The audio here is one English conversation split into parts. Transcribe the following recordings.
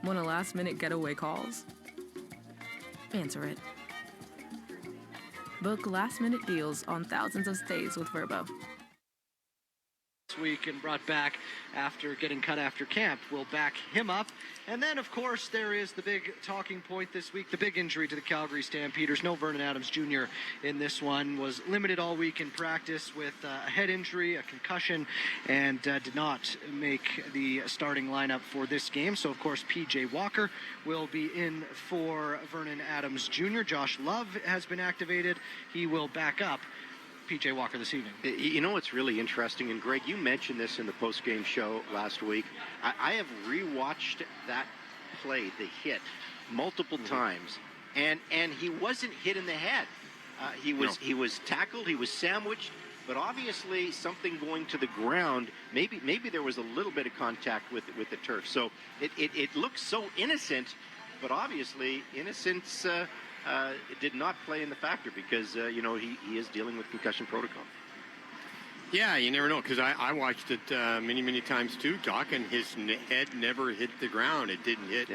when a last-minute getaway calls? Answer it. Book last-minute deals on thousands of stays with Vrbo. Week and brought back after getting cut after camp. We'll back him up. And then, of course, there is the big talking point this week, the big injury to the Calgary Stampeders. No Vernon Adams Jr. in this one. Was limited all week in practice with a head injury, a concussion, and did not make the starting lineup for this game. So, of course, PJ Walker will be in for Vernon Adams Jr. Josh Love has been activated. He will back up PJ Walker this evening. You know what's really interesting, and Greg, you mentioned this in the post-game show last week. I have rewatched that play, the hit, multiple times, and he wasn't hit in the head. He was tackled, he was sandwiched, but obviously something going to the ground. Maybe there was a little bit of contact with the turf. So it looks so innocent, but obviously innocence. It did not play in the factor because, he is dealing with concussion protocol. Yeah, you never know, because I watched it many times too, Doc, and his head never hit the ground. It didn't hit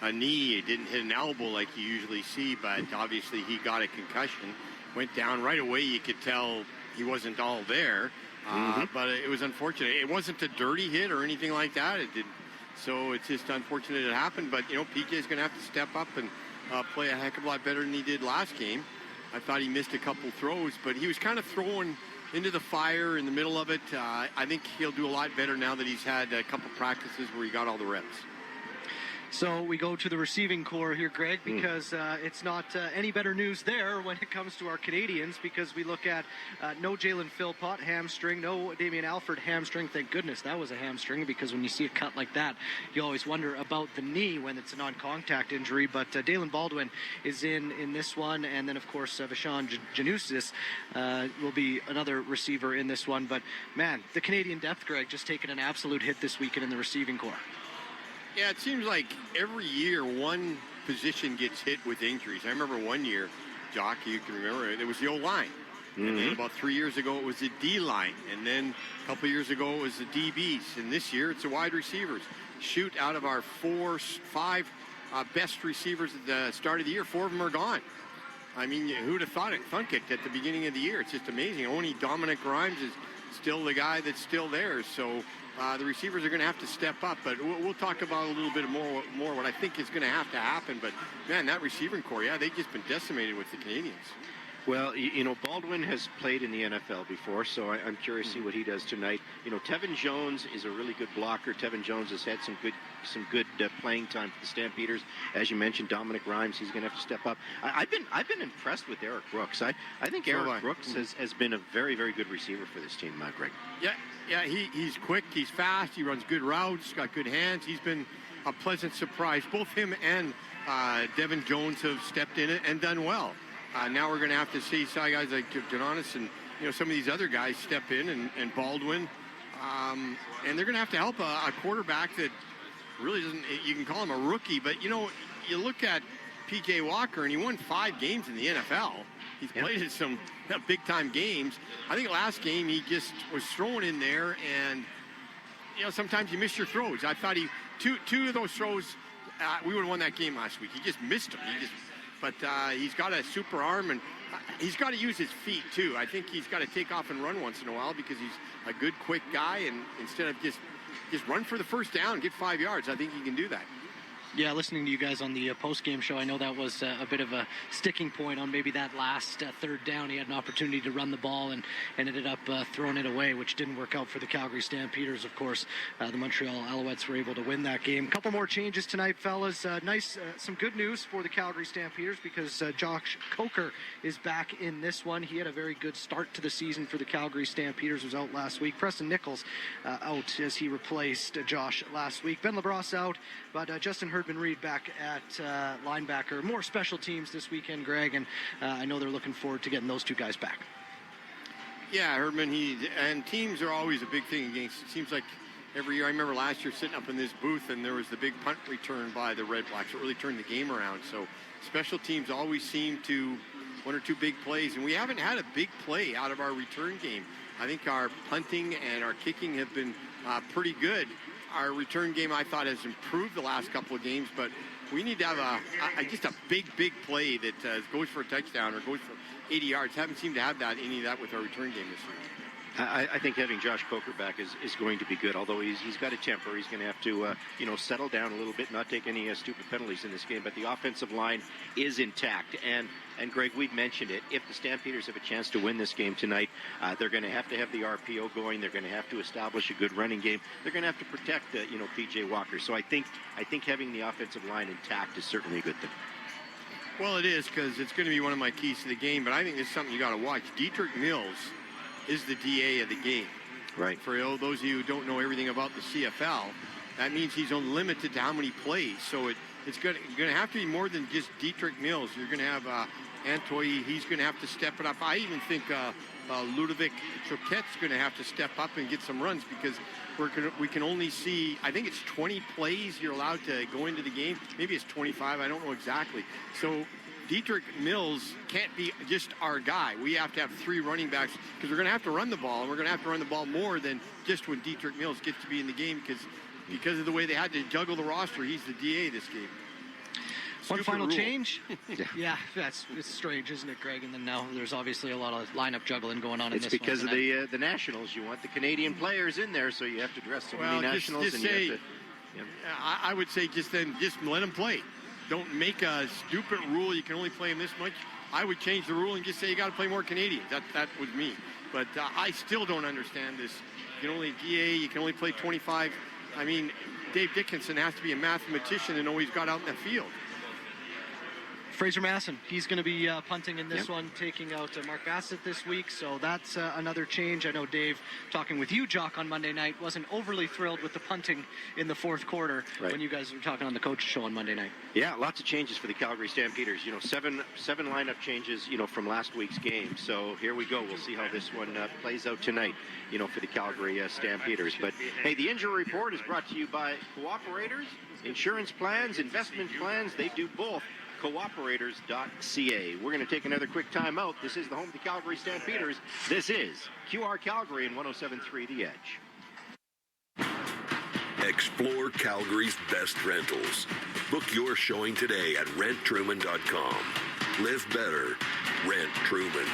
a knee. It didn't hit an elbow like you usually see, but obviously he got a concussion. Went down right away. You could tell he wasn't all there, but it was unfortunate. It wasn't a dirty hit or anything like that. It didn't. So it's just unfortunate it happened, but, PJ's going to have to step up and play a heck of a lot better than he did last game. I thought he missed a couple throws, but he was kind of thrown into the fire in the middle of it. I think he'll do a lot better now that he's had a couple practices where he got all the reps. So we go to the receiving core here, Greg, because it's not any better news there when it comes to our Canadians, because we look at no Jalen Philpott, hamstring, no Damian Alford, hamstring. Thank goodness that was a hamstring, because when you see a cut like that, you always wonder about the knee when it's a non-contact injury. But Dalen Baldwin is in this one, and then, of course, Vashon Janusis will be another receiver in this one. But, man, the Canadian depth, Greg, just taking an absolute hit this weekend in the receiving core. Yeah, it seems like every year one position gets hit with injuries. I remember one year, Jock, you can remember, it was the O-line. And then about 3 years ago, it was the D-line. And then a couple years ago, it was the DBs. And this year, it's the wide receivers. Shoot, out of our five best receivers at the start of the year, 4 of them are gone. I mean, who'd have thunk it at the beginning of the year? It's just amazing. Only Dominic Grimes is still the guy that's still there. So the receivers are going to have to step up, but we'll talk about a little bit more what I think is going to have to happen. But, man, that receiving core, they've just been decimated with the Canadians. Well, Baldwin has played in the NFL before, so I'm curious to see what he does tonight. Tevin Jones is a really good blocker. Tevin Jones has had some good playing time for the Stampeders. As you mentioned, Dominic Grimes, he's going to have to step up. I've been impressed with Eric Brooks. I think Eric Brooks has been a very, very good receiver for this team, Greg. Yeah, he's quick, he's fast, he runs good routes, got good hands. He's been a pleasant surprise. Both him and Devin Jones have stepped in it and done well. Now we're going to have to see guys like Jonas and some of these other guys step in, and Baldwin, and they're going to have to help a quarterback that really doesn't. You can call him a rookie, but you look at PJ Walker, and he won 5 games in the NFL. He's played in some big-time games. I think last game he just was thrown in there, and sometimes you miss your throws. I thought two of those throws, we would have won that game last week. He just missed them. But he's got a super arm, and he's got to use his feet too. I think he's got to take off and run once in a while, because he's a good, quick guy, and instead of just run for the first down, get 5 yards, I think he can do that. Yeah, listening to you guys on the post-game show, I know that was a bit of a sticking point on maybe that last third down. He had an opportunity to run the ball and ended up throwing it away, which didn't work out for the Calgary Stampeders. Of course, the Montreal Alouettes were able to win that game. A couple more changes tonight, fellas. Some good news for the Calgary Stampeders, because Josh Coker is back in this one. He had a very good start to the season for the Calgary Stampeders. Was out last week. Preston Nichols out as he replaced Josh last week. Ben LaBrosse out, but Justin Herdman-Reed back at linebacker. More special teams this weekend, Greg, and I know they're looking forward to getting those two guys back. Yeah, Herdman, and teams are always a big thing against. It seems like every year. I remember last year sitting up in this booth, and there was the big punt return by the Red Blacks. It really turned the game around. So special teams always seem to one or two big plays, and we haven't had a big play out of our return game. I think our punting and our kicking have been pretty good. Our return game, I thought, has improved the last couple of games, but we need to have just a big play that goes for a touchdown or goes for 80 yards. Haven't seemed to have any of that with our return game this year. I think having Josh Coker back is going to be good, although he's got a temper. He's going to have to, settle down a little bit, not take any stupid penalties in this game. But the offensive line is intact. And Greg, we've mentioned it. If the Stampeders have a chance to win this game tonight, they're going to have the RPO going. They're going to have to establish a good running game. They're going to have to protect, P.J. Walker. So I think having the offensive line intact is certainly a good thing. Well, it is, because it's going to be one of my keys to the game. But I think it's something you got to watch. Dietrich Mills is the DA of the game. Right. For those of you who don't know everything about the CFL, that means he's unlimited to how many plays. So it's going to have to be more than just Dietrich Mills. You're going to have Antoine. He's going to have to step it up. I even think Ludovic Troquette's going to have to step up and get some runs, because we can only see, I think it's 20 plays you're allowed to go into the game. Maybe it's 25. I don't know exactly. So Dietrich Mills can't be just our guy. We have to have 3 running backs, because we're going to have to run the ball, and we're going to have to run the ball more than just when Dietrich Mills gets to be in the game, because of the way they had to juggle the roster. He's the DA this game. One final change. Yeah, it's strange, isn't it, Greg? And then now there's obviously a lot of lineup juggling going on in this one. It's because of the Nationals. You want the Canadian players in there, so you have to dress so many Nationals. I would say just let them play. Don't make a stupid rule. You can only play them this much. I would change the rule and just say you got to play more Canadians. That was me. But I still don't understand this. You can only DA. You can only play 25. I mean, Dave Dickinson has to be a mathematician and know he's got out in the field. Fraser Masson, he's going to be punting in this one, taking out Mark Bassett this week, so that's another change. I know Dave, talking with you, Jock, on Monday night, wasn't overly thrilled with the punting in the fourth quarter when you guys were talking on the coach show on Monday night. Yeah, lots of changes for the Calgary Stampeders. Seven lineup changes, from last week's game. So here we go. We'll see how this one plays out tonight, for the Calgary Stampeders. But, hey, the injury report is brought to you by Cooperators, insurance plans, investment plans. They do both. Cooperators.ca. We're going to take another quick time out. This is the home of the Calgary Stampeders. This is QR Calgary and 107.3 The Edge. Explore Calgary's best rentals. Book your showing today at renttruman.com. Live better. Rent Truman.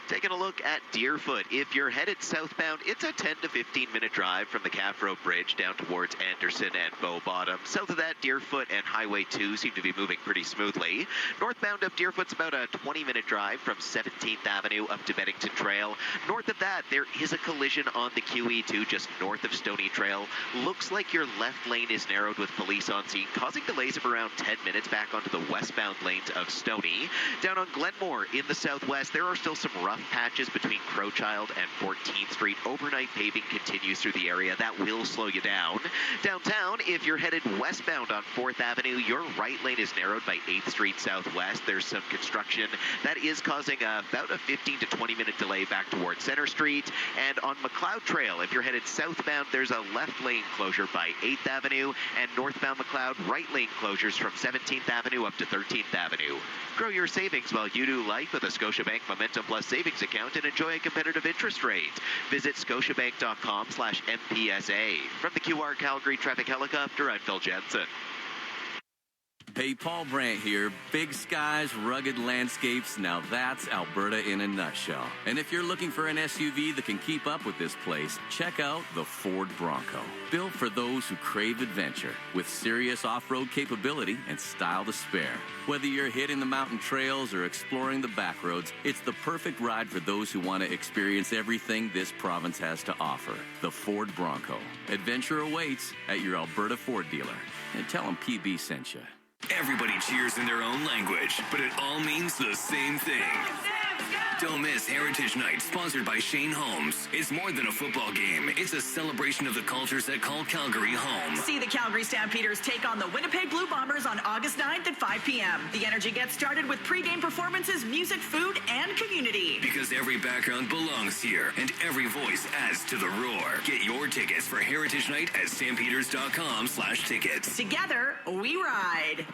Taking a look at Deerfoot. If you're headed southbound, it's a 10 to 15-minute drive from the Calf Road Bridge down towards Anderson and Bow Bottom. South of that, Deerfoot and Highway 2 seem to be moving pretty smoothly. Northbound up Deerfoot's about a 20-minute drive from 17th Avenue up to Bennington Trail. North of that, there is a collision on the QE2 just north of Stony Trail. Looks like your left lane is narrowed with police on scene, causing delays of around 10 minutes back onto the westbound lanes of Stony. Down on Glenmore in the southwest, there are still some rough patches between Crowchild and 14th Street. Overnight paving continues through the area. That will slow you down. Downtown, if you're headed westbound on 4th Avenue, your right lane is narrowed by 8th Street southwest. There's some construction that is causing about a 15 to 20 minute delay back towards Center Street. And on McLeod Trail, if you're headed southbound, there's a left lane closure by 8th Avenue, and northbound McLeod, right lane closures from 17th Avenue up to 13th Avenue. Grow your savings while you do life with a Scotiabank Momentum Plus savings account and enjoy a competitive interest rate. Visit scotiabank.com/MPSA. From the QR Calgary Traffic Helicopter, I'm Phil Jensen. Hey, Paul Brandt here. Big skies, rugged landscapes. Now that's Alberta in a nutshell. And if you're looking for an SUV that can keep up with this place, check out the Ford Bronco. Built for those who crave adventure, with serious off-road capability and style to spare. Whether you're hitting the mountain trails or exploring the back roads, it's the perfect ride for those who want to experience everything this province has to offer. The Ford Bronco. Adventure awaits at your Alberta Ford dealer. And tell them PB sent you. Everybody cheers in their own language, but it all means the same thing. Don't miss Heritage Night, sponsored by Shane Holmes. It's more than a football game. It's a celebration of the cultures that call Calgary home. See the Calgary Stampeders take on the Winnipeg Blue Bombers on August 9th at 5 p.m. The energy gets started with pregame performances, music, food, and community. Because every background belongs here, and every voice adds to the roar. Get your tickets for Heritage Night at stampeders.com/tickets. Together, we ride.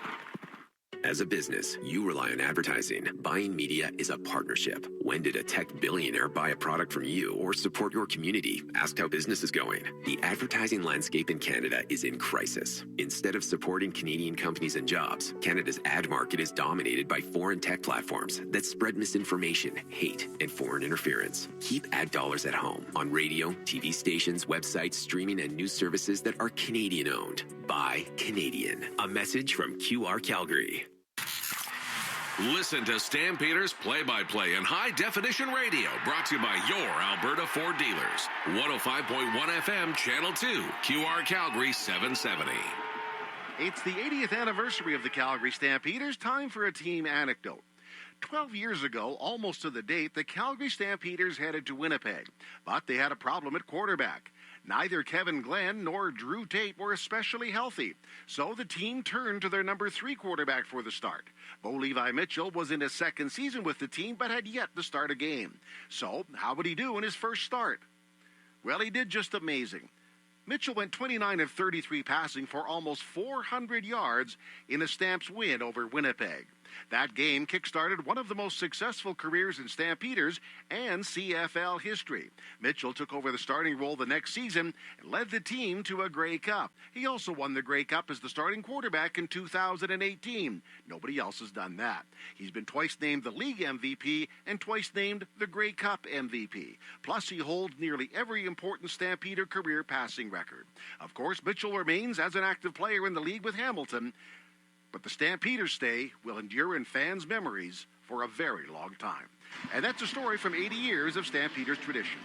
As a business, you rely on advertising. Buying media is a partnership. When did a tech billionaire buy a product from you or support your community? Ask how business is going. The advertising landscape in Canada is in crisis. Instead of supporting Canadian companies and jobs, Canada's ad market is dominated by foreign tech platforms that spread misinformation, hate, and foreign interference. Keep ad dollars at home on radio, TV stations, websites, streaming, and news services that are Canadian-owned. Buy Canadian. A message from QR Calgary. Listen to Stampeders play-by-play in high-definition radio, brought to you by your Alberta Ford dealers. 105.1 FM, Channel 2, QR Calgary 770. It's the 80th anniversary of the Calgary Stampeders. Time for a team anecdote. 12 years ago, almost to the date, the Calgary Stampeders headed to Winnipeg, but they had a problem at quarterback. Neither Kevin Glenn nor Drew Tate were especially healthy, so the team turned to their number 3 quarterback for the start. Bo Levi Mitchell was in his second season with the team, but had yet to start a game. So, how would he do in his first start? Well, he did just amazing. Mitchell went 29 of 33 passing for almost 400 yards in the Stamps win over Winnipeg. That game kick-started one of the most successful careers in Stampeders and CFL history. Mitchell took over the starting role the next season and led the team to a Grey Cup. He also won the Grey Cup as the starting quarterback in 2018. Nobody else has done that. He's been twice named the league MVP and twice named the Grey Cup MVP. Plus, he holds nearly every important Stampeder career passing record. Of course, Mitchell remains as an active player in the league with Hamilton, but the Stampeders stay will endure in fans' memories for a very long time. And that's a story from 80 years of Stampeders tradition.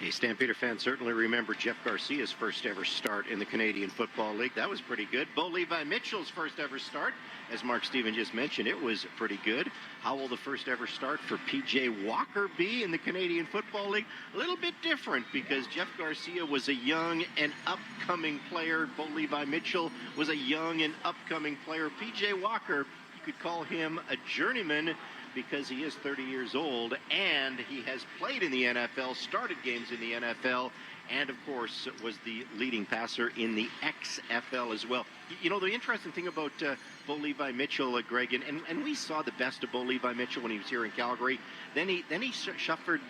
A Stampeder fan certainly remember Jeff Garcia's first ever start in the Canadian Football League. That was pretty good. Bo Levi Mitchell's first ever start, as Mark Stephen just mentioned, it was pretty good. How will the first ever start for P.J. Walker be in the Canadian Football League? A little bit different, because Jeff Garcia was a young and upcoming player. Bo Levi Mitchell was a young and upcoming player. P.J. Walker, you could call him a journeyman, because he is 30 years old, and he has played in the NFL, started games in the NFL, and, of course, was the leading passer in the XFL as well. You know, the interesting thing about Bo Levi Mitchell, Greg, and we saw the best of Bo Levi Mitchell when he was here in Calgary. Then he suffered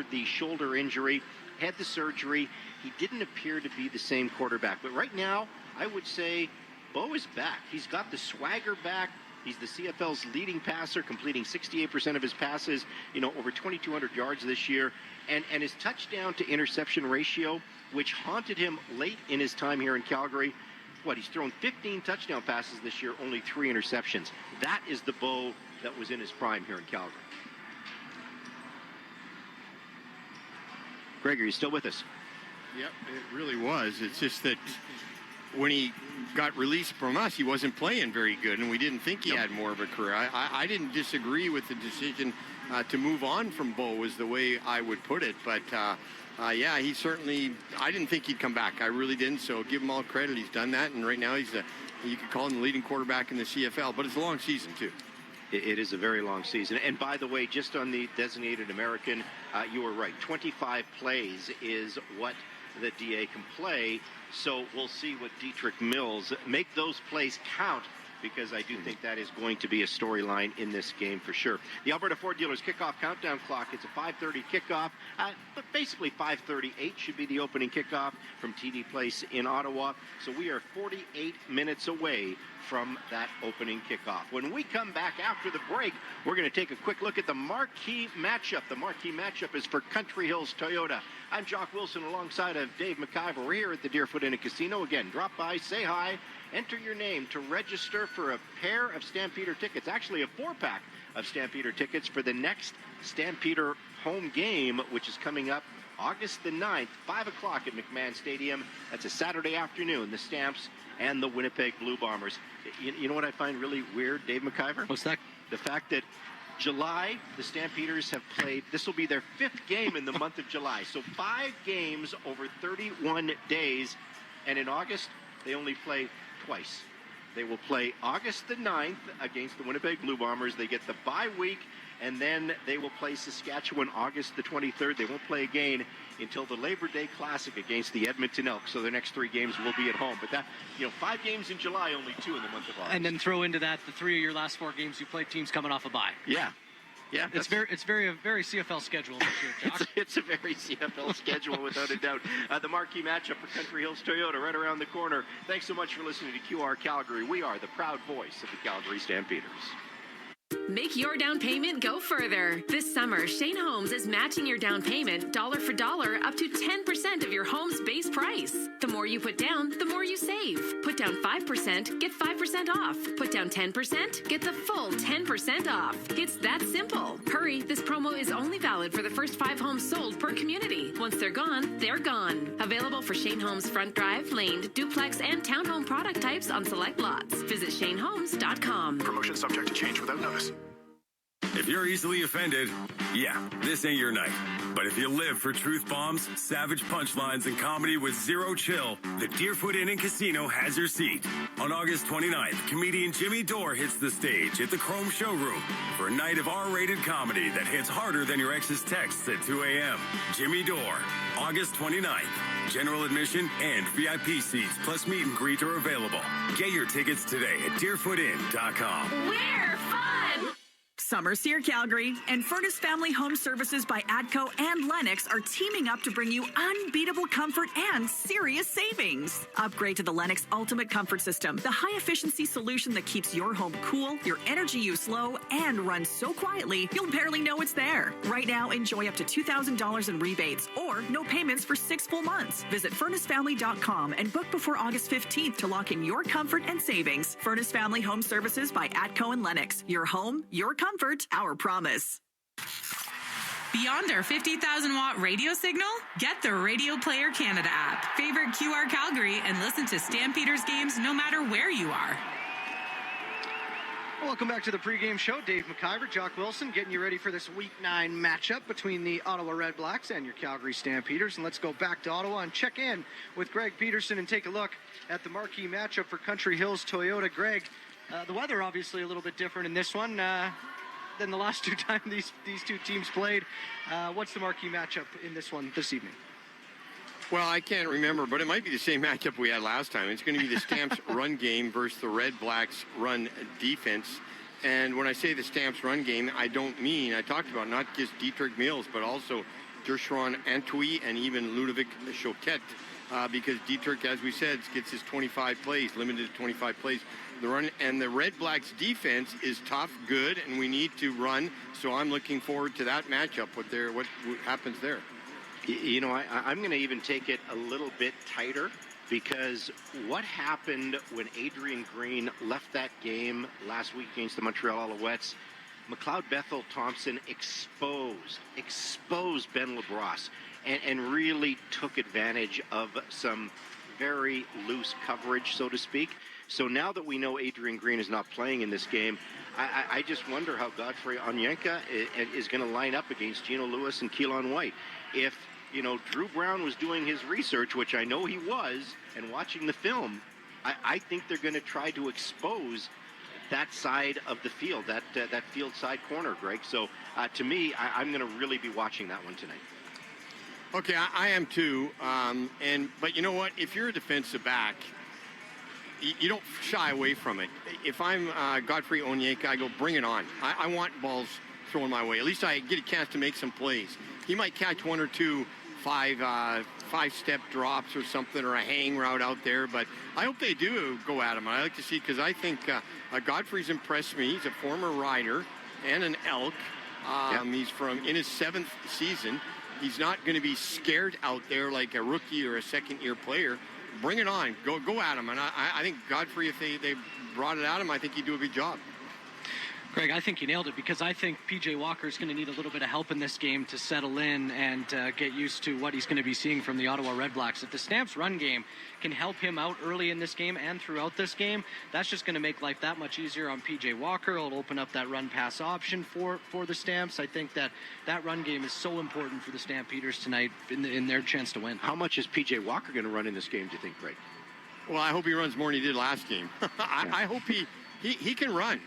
the shoulder injury, had the surgery. He didn't appear to be the same quarterback. But right now, I would say Bo is back. He's got the swagger back. He's the CFL's leading passer, completing 68% of his passes, over 2,200 yards this year. And his touchdown to interception ratio, which haunted him late in his time here in Calgary, he's thrown 15 touchdown passes this year, only 3 interceptions. That is the Bo that was in his prime here in Calgary. Greg, are you still with us? Yep, it really was. It's just that when he got released from us, he wasn't playing very good, and we didn't think he had more of a career. I didn't disagree with the decision to move on from Bo, is the way I would put it. But, yeah, he certainly – I didn't think he'd come back. I really didn't, so give him all credit. He's done that, and right now he's you could call him the leading quarterback in the CFL. But it's a long season, too. It is a very long season. And by the way, just on the designated American, you were right. 25 plays is what the DA can play. So we'll see what Dietrich Mills make those plays count, because I do think that is going to be a storyline in this game for sure. The Alberta Ford Dealers kickoff countdown clock. It's a 5:30 kickoff, but basically 5:38 should be the opening kickoff from TD Place in Ottawa. So we are 48 minutes away from that opening kickoff. When we come back after the break, we're going to take a quick look at the marquee matchup. The marquee matchup is for Country Hills Toyota. I'm Jock Wilson alongside of Dave McIver. We're here at the Deerfoot Inn and Casino. Again, drop by, say hi, enter your name to register for a pair of Stampeder tickets, actually a 4-pack of Stampeder tickets for the next Stampeder home game, which is coming up August the 9th, 5 o'clock at McMahon Stadium. That's a Saturday afternoon, the Stamps and the Winnipeg Blue Bombers. You know what I find really weird, Dave McIver? What's that? The fact that July, the Stampeders have played, this will be their 5th game in the month of July. So 5 games over 31 days. And in August, they only play twice. They will play August the 9th against the Winnipeg Blue Bombers. They get the bye week, and then they will play Saskatchewan August the 23rd. They won't play again until the Labor Day Classic against the Edmonton Elks. So the next 3 games will be at home. But that, 5 games in July, only 2 in the month of August. And then throw into that the 3 of your last 4 games you played teams coming off a bye. Yeah. Yeah, it's very CFL schedule this year, Josh. It's a very CFL schedule, without a doubt. The marquee matchup for Country Hills Toyota right around the corner. Thanks so much for listening to QR Calgary. We are the proud voice of the Calgary Stampeders. Make your down payment go further. This summer, Shane Homes is matching your down payment dollar for dollar up to 10% of your home's base price. The more you put down, the more you save. Put down 5%, get 5% off. Put down 10%, get the full 10% off. It's that simple. Hurry, this promo is only valid for the first 5 homes sold per community. Once they're gone, they're gone. Available for Shane Homes front drive, laned, duplex, and townhome product types on select lots. Visit ShaneHomes.com. Promotion subject to change without notice. If you're easily offended, yeah, this ain't your night. But if you live for truth bombs, savage punchlines, and comedy with zero chill, the Deerfoot Inn and Casino has your seat. On August 29th, comedian Jimmy Dore hits the stage at the Chrome Showroom for a night of R-rated comedy that hits harder than your ex's texts at 2 a.m. Jimmy Dore, August 29th. General admission and VIP seats plus meet and greet are available. Get your tickets today at deerfootin.com. We're fun! Summer's here, Calgary, and Furnace Family Home Services by ATCO and Lennox are teaming up to bring you unbeatable comfort and serious savings. Upgrade to the Lennox Ultimate Comfort System, the high-efficiency solution that keeps your home cool, your energy use low, and runs so quietly you'll barely know it's there. Right now, enjoy up to $2,000 in rebates or no payments for 6 full months. Visit FurnaceFamily.com and book before August 15th to lock in your comfort and savings. Furnace Family Home Services by ATCO and Lennox. Your home, your comfort, our promise. Beyond our 50,000-watt radio signal, get the Radio Player Canada app. Favorite QR Calgary and listen to Stampeders games no matter where you are. Welcome back to the pregame show. Dave McIver, Jock Wilson, getting you ready for this Week 9 matchup between the Ottawa Red Blacks and your Calgary Stampeders. And let's go back to Ottawa and check in with Greg Peterson and take a look at the marquee matchup for Country Hills Toyota. Greg, the weather obviously a little bit different in this one than the last 2 times these 2 teams played. What's the marquee matchup in this one this evening? Well, I can't remember, but it might be the same matchup we had last time. It's going to be the Stamps run game versus the Red Blacks run defense. And when I say the Stamps run game, I talked about not just Dietrich Mills, but also Dershawn Antwi and even Ludovic Choquette, because Dietrich, as we said, gets his 25 plays, limited to 25 plays. The run and the Red Blacks defense is tough, good, and we need to run. So I'm looking forward to that matchup. What happens there? I'm going to even take it a little bit tighter, because what happened when Adrian Green left that game last week against the Montreal Alouettes? McLeod Bethel Thompson exposed Ben LaBrosse and really took advantage of some very loose coverage, so to speak. So now that we know Adrian Green is not playing in this game, I just wonder how Godfrey Onyenka is going to line up against Gino Lewis and Keelan White. If, Drew Brown was doing his research, which I know he was, and watching the film, I think they're going to try to expose that side of the field, that field side corner, Greg. So to me, I'm going to really be watching that one tonight. Okay, I am too. But you know what? If you're a defensive back, you don't shy away from it. If I'm Godfrey Onyenka, I go, bring it on. I want balls thrown my way. At least I get a chance to make some plays. He might catch 1 or 2 five-step drops or something, or a hang route out there. But I hope they do go at him. I like to see, because I think Godfrey's impressed me. He's a former rider and an Elk. He's in his 7th season. He's not going to be scared out there like a rookie or a second-year player. Bring it on. Go at him. And I think Godfrey, if they brought it at him, I think he'd do a good job. Greg, I think you nailed it, because I think P.J. Walker is going to need a little bit of help in this game to settle in and get used to what he's going to be seeing from the Ottawa Red Blacks. If the Stamps run game can help him out early in this game and throughout this game, that's just going to make life that much easier on P.J. Walker. It'll open up that run-pass option for the Stamps. I think that run game is so important for the Stampeders tonight in their chance to win. How much is P.J. Walker going to run in this game, do you think, Greg? Well, I hope he runs more than he did last game. I hope he can run.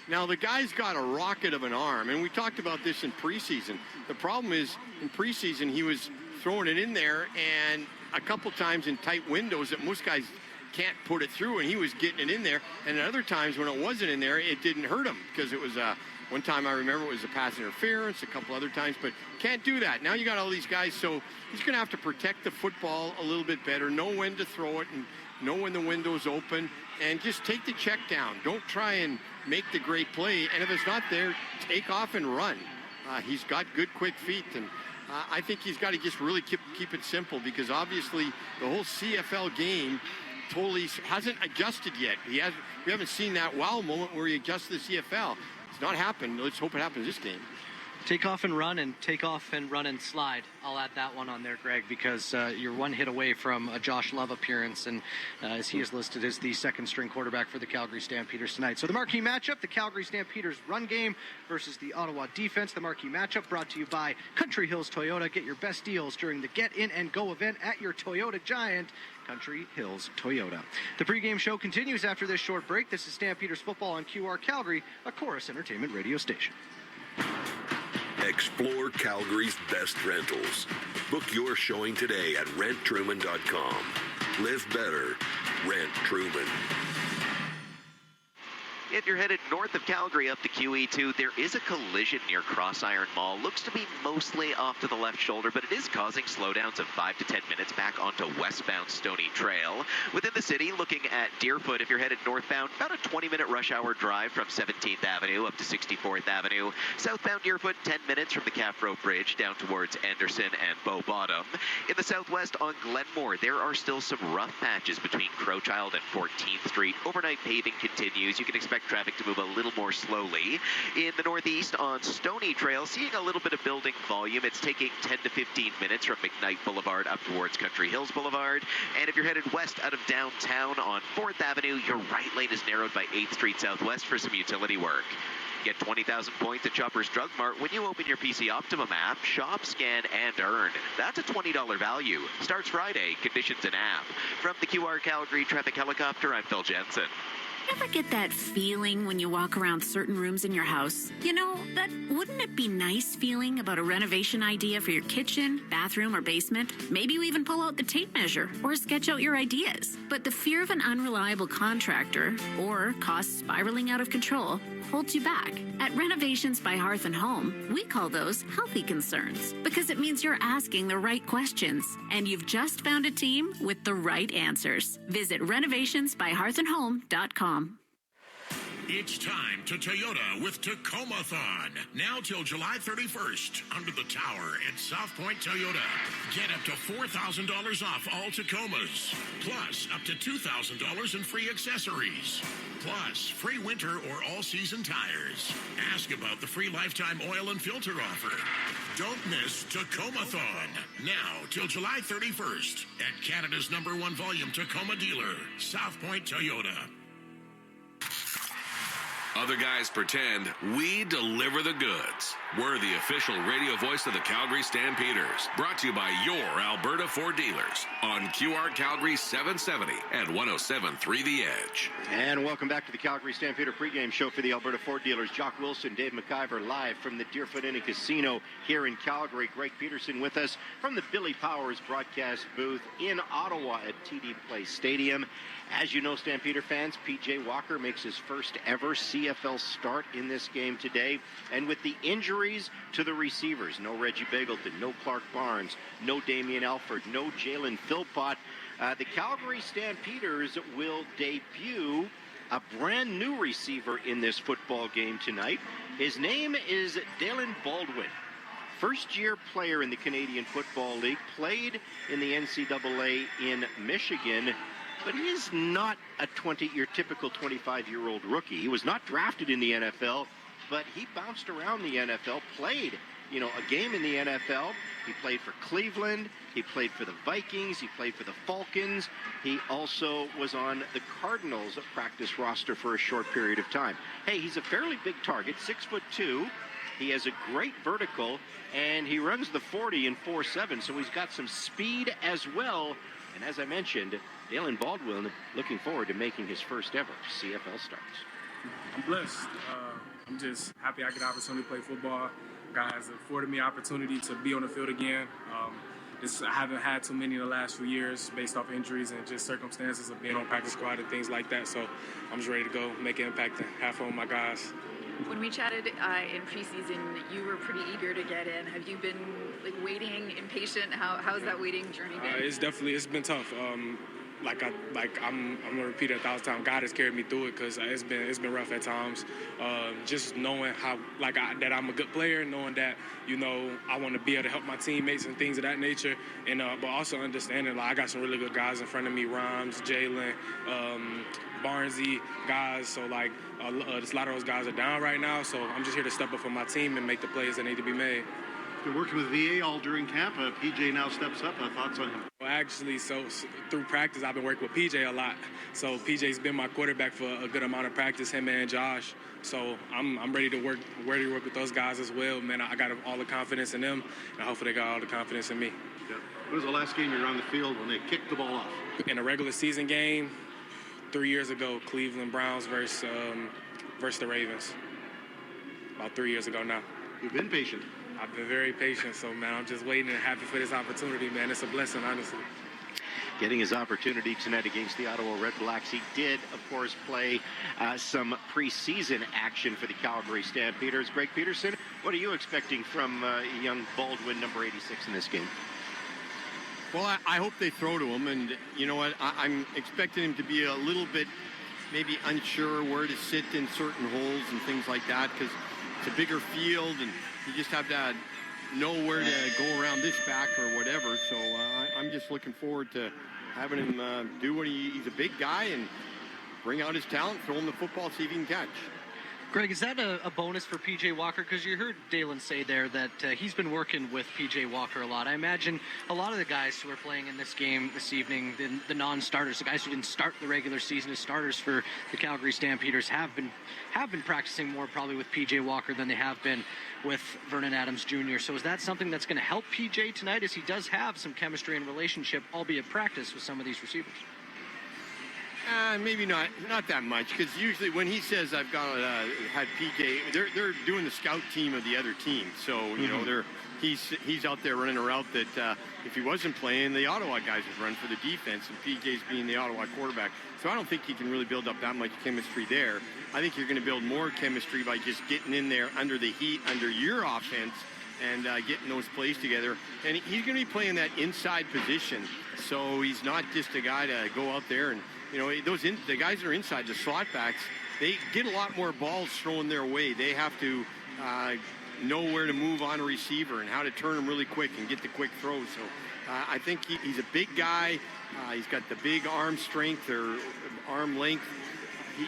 Now, the guy's got a rocket of an arm, and we talked about this in preseason. The problem is, in preseason, he was throwing it in there, and a couple times in tight windows that most guys can't put it through, and he was getting it in there. And at other times when it wasn't in there, it didn't hurt him because it was one time I remember it was a pass interference, a couple other times, but can't do that. Now you got all these guys, so he's going to have to protect the football a little bit better, know when to throw it, and know when the window's open, and just take the check down. Don't try and make the great play, and if it's not there, take off and run. He's got good, quick feet, and I think he's got to just really keep it simple, because obviously the whole CFL game totally hasn't adjusted yet. We haven't seen that wow moment where he adjusts the CFL. It's not happened. Let's hope it happens this game. Take off and run, and take off and run and slide. I'll add that one on there, Greg, because you're one hit away from a Josh Love appearance, and as he is listed as the second-string quarterback for the Calgary Stampeders tonight. So the marquee matchup, the Calgary Stampeders run game versus the Ottawa defense. The marquee matchup brought to you by Country Hills Toyota. Get your best deals during the Get In and Go event at your Toyota Giant, Country Hills Toyota. The pregame show continues after this short break. This is Stampeders football on QR Calgary, a Chorus Entertainment radio station. Explore Calgary's best rentals. Book your showing today at renttruman.com. Live better. Rent Truman. If you're headed north of Calgary up to QE2, there is a collision near Cross Iron Mall. Looks to be mostly off to the left shoulder, but it is causing slowdowns of 5 to 10 minutes back onto westbound Stony Trail. Within the city, looking at Deerfoot, if you're headed northbound, about a 20-minute rush hour drive from 17th Avenue up to 64th Avenue. Southbound Deerfoot, 10 minutes from the Caffro Bridge down towards Anderson and Bow Bottom. In the southwest on Glenmore, there are still some rough patches between Crowchild and 14th Street. Overnight paving continues. You can expect traffic to move a little more slowly. In the northeast on Stony Trail, seeing a little bit of building volume. It's taking 10 to 15 minutes from McKnight Boulevard up towards Country Hills Boulevard. And if you're headed west out of downtown on 4th Avenue, your right lane is narrowed by 8th Street Southwest for some utility work. Get 20,000 points at Shoppers Drug Mart when you open your PC Optimum app. Shop, scan, and earn. That's a $20 value. Starts Friday. Conditions and app. From the QR Calgary Traffic Helicopter, I'm Phil Jensen. Ever get that feeling when you walk around certain rooms in your house? You know, that wouldn't it be nice feeling about a renovation idea for your kitchen, bathroom, or basement? Maybe you even pull out the tape measure or sketch out your ideas. But the fear of an unreliable contractor or costs spiraling out of control holds you back. At Renovations by Hearth and Home, we call those healthy concerns because it means you're asking the right questions and you've just found a team with the right answers. Visit renovationsbyhearthandhome.com. It's time to Toyota with Tacoma-thon. Now till July 31st, under the tower at South Point Toyota. Get up to $4,000 off all Tacomas. Plus, up to $2,000 in free accessories. Plus, free winter or all-season tires. Ask about the free lifetime oil and filter offer. Don't miss Tacoma-thon. Now till July 31st at Canada's #1 volume Tacoma dealer, South Point Toyota. Other guys pretend, we deliver the goods. We're the official radio voice of the Calgary Stampeders. Brought to you by your Alberta Ford dealers on QR Calgary 770 and 107.3 The Edge. And welcome back to the Calgary Stampeder pregame show for the Alberta Ford dealers. Jock Wilson, Dave McIver live from the Deerfoot Inn and Casino here in Calgary. Greg Peterson with us from the Billy Powers broadcast booth in Ottawa at TD Place Stadium. As you know, Stampeder fans, P.J. Walker makes his first ever CFL start in this game today. And with the injuries to the receivers, no Reggie Begelton, no Clark Barnes, no Damian Alford, no Jalen Philpott, the Calgary Stampeders will debut a brand new receiver in this football game tonight. His name is Dalen Baldwin. First-year player in the Canadian Football League, played in the NCAA in Michigan, but he is not your typical 25-year-old rookie. He was not drafted in the NFL, but he bounced around the NFL, played, a game in the NFL. He played for Cleveland. He played for the Vikings. He played for the Falcons. He also was on the Cardinals practice roster for a short period of time. Hey, he's a fairly big target, 6'2". He has a great vertical, and he runs the 40 in 4.7, so he's got some speed as well. And as I mentioned, Dalen Baldwin looking forward to making his first ever CFL starts. I'm blessed. I'm just happy I get the opportunity to play football. God has afforded me opportunity to be on the field again. I haven't had too many in the last few years based off injuries and just circumstances of being on practice squad and things like that. So I'm just ready to go, make an impact, and have fun with my guys. When we chatted in preseason, you were pretty eager to get in. Have you been waiting, impatient? How's that waiting journey been? It's been tough. I'm gonna repeat it 1,000 times. God has carried me through it because it's been rough at times. Just knowing how that I'm a good player, knowing that I want to be able to help my teammates and things of that nature, and but also understanding I got some really good guys in front of me, Rhymes, Jalen, Barnesy guys. So just a lot of those guys are down right now. So I'm just here to step up for my team and make the plays that need to be made. Been working with VA all during camp. PJ now steps up. Thoughts on him? Well, actually, so through practice, I've been working with PJ a lot. So PJ's been my quarterback for a good amount of practice, him and Josh. So I'm ready to work with those guys as well. Man, I got all the confidence in them, and hopefully they got all the confidence in me. Yeah. When was the last game you were on the field when they kicked the ball off? In a regular season game, 3 years ago, Cleveland Browns versus the Ravens. About 3 years ago now. You've been patient. I've been very patient, so, man, I'm just waiting and happy for this opportunity, man. It's a blessing, honestly. Getting his opportunity tonight against the Ottawa Red Blacks. He did, of course, play some preseason action for the Calgary Stampeders. Greg Peterson, what are you expecting from young Baldwin, number 86, in this game? Well, I hope they throw to him, and you know what? I'm expecting him to be a little bit maybe unsure where to sit in certain holes and things like that, because it's a bigger field, and you just have to know where to go around this back or whatever. So I'm just looking forward to having him do what he's a big guy and bring out his talent, throw him the football, see if he can catch. Greg, is that a bonus for P.J. Walker? Because you heard Dalen say there that he's been working with P.J. Walker a lot. I imagine a lot of the guys who are playing in this game this evening, the non-starters, the guys who didn't start the regular season as starters for the Calgary Stampeders, have been practicing more probably with P.J. Walker than they have been with Vernon Adams Jr. So is that something that's going to help P.J. tonight, as he does have some chemistry and relationship, albeit practice, with some of these receivers? Maybe not that much, because usually when he says I've got had PJ, they're doing the scout team of the other team. So you know he's out there running a route that if he wasn't playing, the Ottawa guys would run for the defense, and PJ's being the Ottawa quarterback. So I don't think he can really build up that much chemistry there. I think you're going to build more chemistry by just getting in there under the heat, under your offense, and getting those plays together. And he's going to be playing that inside position, so he's not just a guy to go out there and. You know, the guys that are inside, the slot backs, they get a lot more balls thrown their way. They have to know where to move on a receiver and how to turn them really quick and get the quick throws. So I think he's a big guy. He's got the big arm strength or arm length.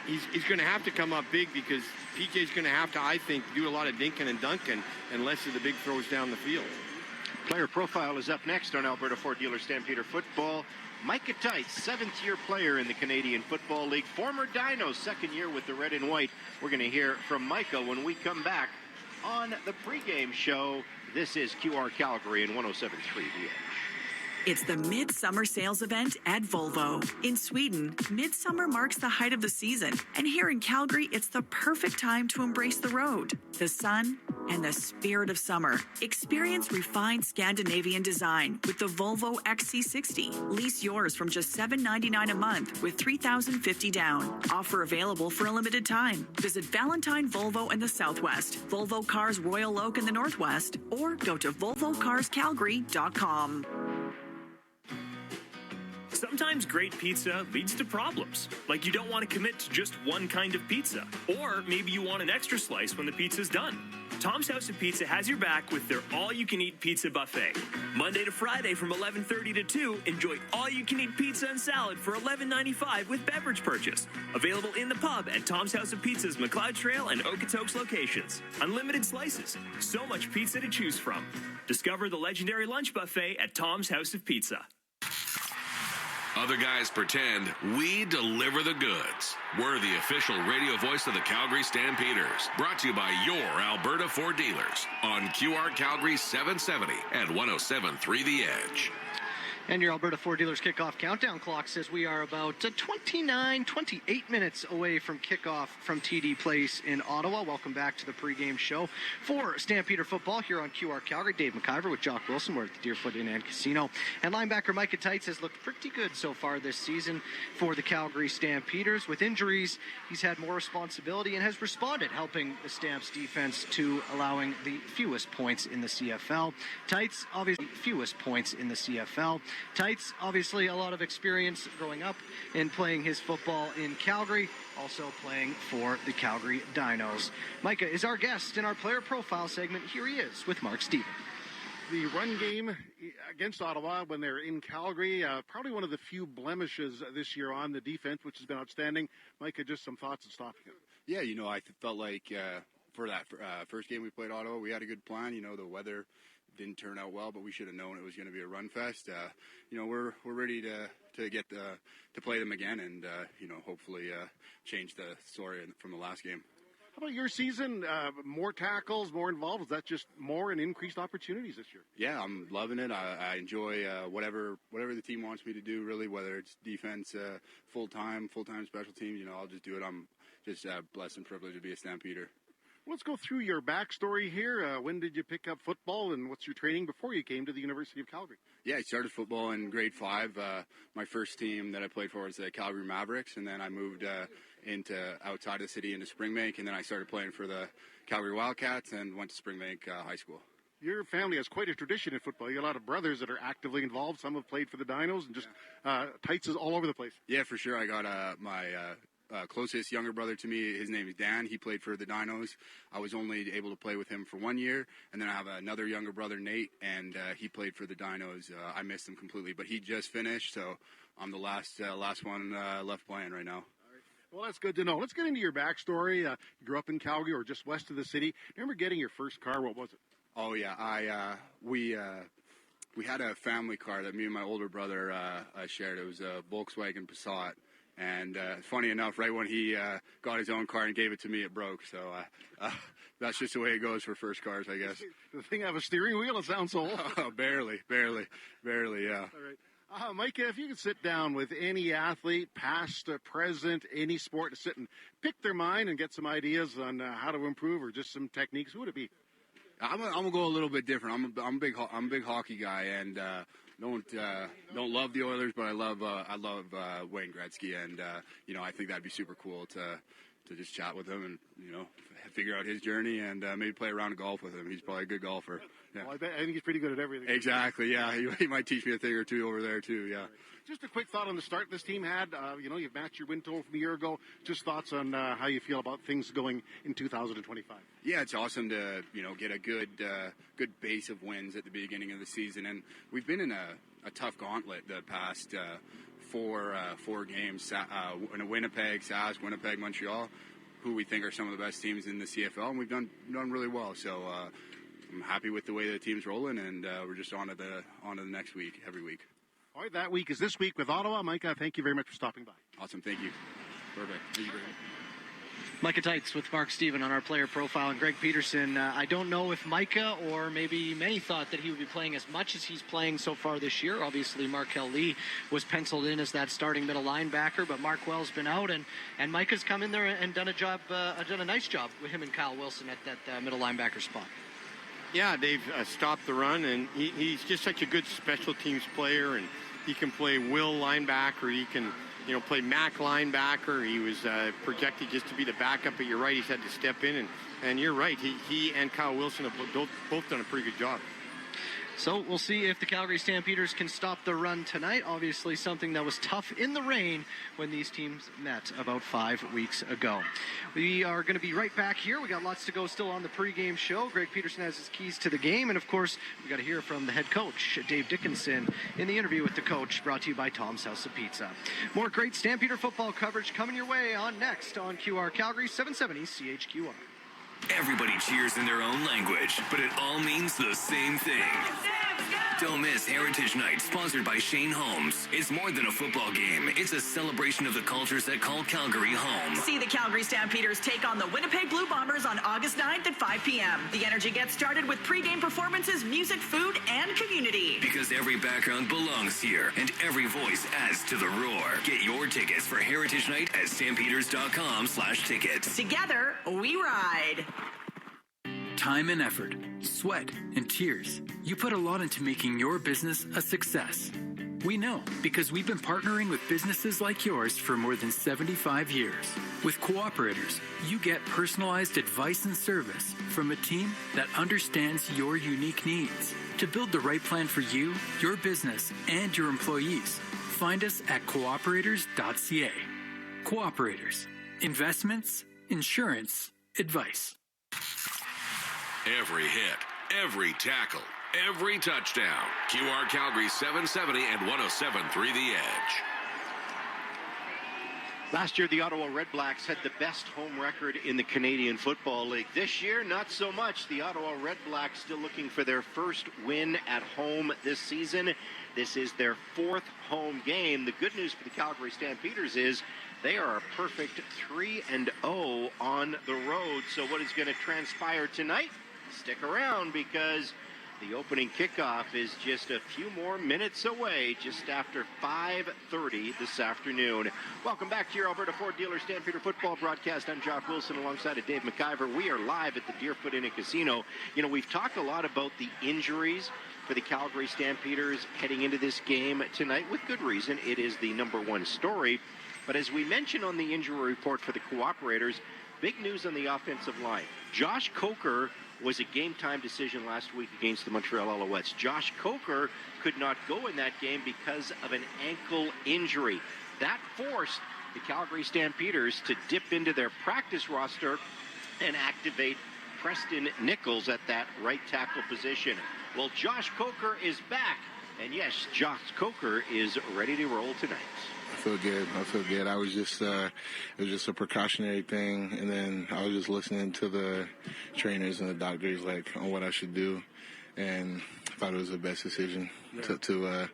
He's going to have to come up big, because PJ's going to have to, I think, do a lot of dinking and dunking and less of the big throws down the field. Player profile is up next on Alberta Ford Dealer Stampeder Football. Micah Tice, seventh-year player in the Canadian Football League, former Dino, second year with the Red and White. We're going to hear from Micah when we come back on the pregame show. This is QR Calgary and 107.3 The Edge. It's the Midsummer Sales Event at Volvo. In Sweden, Midsummer marks the height of the season, and here in Calgary, it's the perfect time to embrace the road, the sun, and the spirit of summer. Experience refined Scandinavian design with the Volvo XC60. Lease yours from just $799 a month with $3,050 down. Offer available for a limited time. Visit Valentine Volvo in the Southwest, Volvo Cars Royal Oak in the Northwest, or go to volvocarscalgary.com. Sometimes great pizza leads to problems, like you don't want to commit to just one kind of pizza, or maybe you want an extra slice when the pizza's done. Tom's House of Pizza has your back with their all-you-can-eat pizza buffet. Monday to Friday from 11:30 to 2, enjoy all-you-can-eat pizza and salad for $11.95 with beverage purchase. Available in the pub at Tom's House of Pizza's McLeod Trail and Okotoks locations. Unlimited slices, so much pizza to choose from. Discover the legendary lunch buffet at Tom's House of Pizza. Other guys pretend, we deliver the goods. We're the official radio voice of the Calgary Stampeders. Brought to you by your Alberta Ford dealers on QR Calgary 770 and 107.3 The Edge. And your Alberta Ford Dealers kickoff countdown clock says we are about 28 minutes away from kickoff from TD Place in Ottawa. Welcome back to the pregame show for Stampeder football here on QR Calgary. Dave McIver with Jock Wilson. We're at the Deerfoot Inn and Casino. And linebacker Micah Tights has looked pretty good so far this season for the Calgary Stampeders. With injuries, he's had more responsibility and has responded, helping the Stamps defense to allowing the fewest points in the CFL. Tights, obviously, fewest points in the CFL. Tights, obviously, a lot of experience growing up and playing his football in Calgary, also playing for the Calgary Dinos. Micah is our guest in our player profile segment. Here he is with Mark Stephen. The run game against Ottawa when they're in Calgary, probably one of the few blemishes this year on the defense, which has been outstanding. Micah, just some thoughts on stopping it. Yeah, I felt like for that first game we played Ottawa, we had a good plan. The weather didn't turn out well, but we should have known it was going to be a run fest. We're ready to get to play them again and hopefully change the story from the last game. How about your season? More tackles, more involved? Is that just more and increased opportunities this year? Yeah, I'm loving it. I enjoy whatever the team wants me to do, really, whether it's defense, full-time special teams. I'll just do it. I'm just blessed and privileged to be a Stampeder. Let's go through your backstory here. When did you pick up football, and what's your training before you came to the University of Calgary? Yeah, I started football in grade 5. My first team that I played for was the Calgary Mavericks, and then I moved into outside of the city into Springbank, and then I started playing for the Calgary Wildcats and went to Springbank High School. Your family has quite a tradition in football. You got a lot of brothers that are actively involved. Some have played for the Dinos, and just Tights is all over the place. Yeah, for sure. I got my closest younger brother to me, his name is Dan. He played for the Dinos. I was only able to play with him for 1 year. And then I have another younger brother, Nate, and he played for the Dinos. I missed him completely, but he just finished, so I'm the last one left playing right now. Well, that's good to know. Let's get into your backstory. You grew up in Calgary or just west of the city. Remember getting your first car? What was it? Oh, yeah. We had a family car that me and my older brother shared. It was a Volkswagen Passat. And funny enough, right when he got his own car and gave it to me, it broke. So that's just the way it goes for first cars, I guess. The thing have a steering wheel? It sounds so old. Oh, barely, yeah. All right. Micah, if you could sit down with any athlete, past, present, any sport, to sit and pick their mind and get some ideas on how to improve or just some techniques, who would it be? I'm gonna go a little bit different. I'm a big hockey guy, and don't love the Oilers, but I love Wayne Gretzky, and I think that'd be super cool to just chat with him and figure out his journey and maybe play a round of golf with him. He's probably a good golfer. Yeah. Well, I think he's pretty good at everything. Exactly. Yeah, he might teach me a thing or two over there too. Yeah. Just a quick thought on the start this team had. You've matched your win total from a year ago. Just thoughts on how you feel about things going in 2025. Yeah, it's awesome to get a good base of wins at the beginning of the season, and we've been in a tough gauntlet the past four games. In Winnipeg, Sask, Winnipeg, Montreal, who we think are some of the best teams in the CFL, and we've done really well. So I'm happy with the way the team's rolling, and we're just on to the next week, every week. All right, that week is this week with Ottawa. Micah, thank you very much for stopping by. Awesome, thank you. Perfect. Thank you very much. Micah Tights with Mark Stephen on our player profile, and Greg Peterson. I don't know if Micah or maybe many thought that he would be playing as much as he's playing so far this year. Obviously, Markel Lee was penciled in as that starting middle linebacker, but Mark Well's been out, and Micah's come in there and done a nice job with him and Kyle Wilson at that middle linebacker spot. Yeah, they've stopped the run, and he's just such a good special teams player, and he can play will linebacker, he can play Mac linebacker. He was projected just to be the backup, but you're right, he's had to step in, and you're right, he and Kyle Wilson have both done a pretty good job. So we'll see if the Calgary Stampeders can stop the run tonight. Obviously something that was tough in the rain when these teams met about 5 weeks ago. We are going to be right back here. We got lots to go still on the pregame show. Greg Peterson has his keys to the game. And, of course, we got to hear from the head coach, Dave Dickinson, in the interview with the coach, brought to you by Tom's House of Pizza. More great Stampeder football coverage coming your way on next on QR Calgary 770 CHQR. Everybody cheers in their own language, but it all means the same thing. Don't miss Heritage Night, sponsored by Shane Holmes. It's more than a football game. It's a celebration of the cultures that call Calgary home. See the Calgary Stampeders take on the Winnipeg Blue Bombers on August 9th at 5 p.m. The energy gets started with pregame performances, music, food, and community. Because every background belongs here, and every voice adds to the roar. Get your tickets for Heritage Night at stampeders.com/tickets. Together, we ride. Time and effort, sweat, and tears. You put a lot into making your business a success. We know because we've been partnering with businesses like yours for more than 75 years. With Cooperators, you get personalized advice and service from a team that understands your unique needs. To build the right plan for you, your business, and your employees, find us at cooperators.ca. Cooperators. Investments, insurance, advice. Every hit, every tackle, every touchdown. QR Calgary 770 and 107.3 The Edge. Last year, the Ottawa Red Blacks had the best home record in the Canadian Football League. This year, not so much. The Ottawa Red Blacks still looking for their first win at home this season. This is their fourth home game. The good news for the Calgary Stampeders is they are a perfect 3-0 on the road. So what is going to transpire tonight? Stick around, because the opening kickoff is just a few more minutes away, just after 5:30 this afternoon. Welcome back to your Alberta Ford Dealer Stampeder football broadcast. I'm Jock Wilson alongside of Dave McIver. We are live at the Deerfoot Inn and Casino. You know, we've talked a lot about the injuries for the Calgary Stampeders heading into this game tonight, with good reason. It is the number one story. But as we mentioned on the injury report for the Cooperators, big news on the offensive line. Josh Coker was a game-time decision last week against the Montreal Alouettes. Josh Coker could not go in that game because of an ankle injury. That forced the Calgary Stampeders to dip into their practice roster and activate Preston Nichols at that right tackle position. Well, Josh Coker is back, and yes, Josh Coker is ready to roll tonight. I feel good. I was just, it was just a precautionary thing. And then I was just listening to the trainers and the doctors, like, on what I should do. And I thought it was the best decision to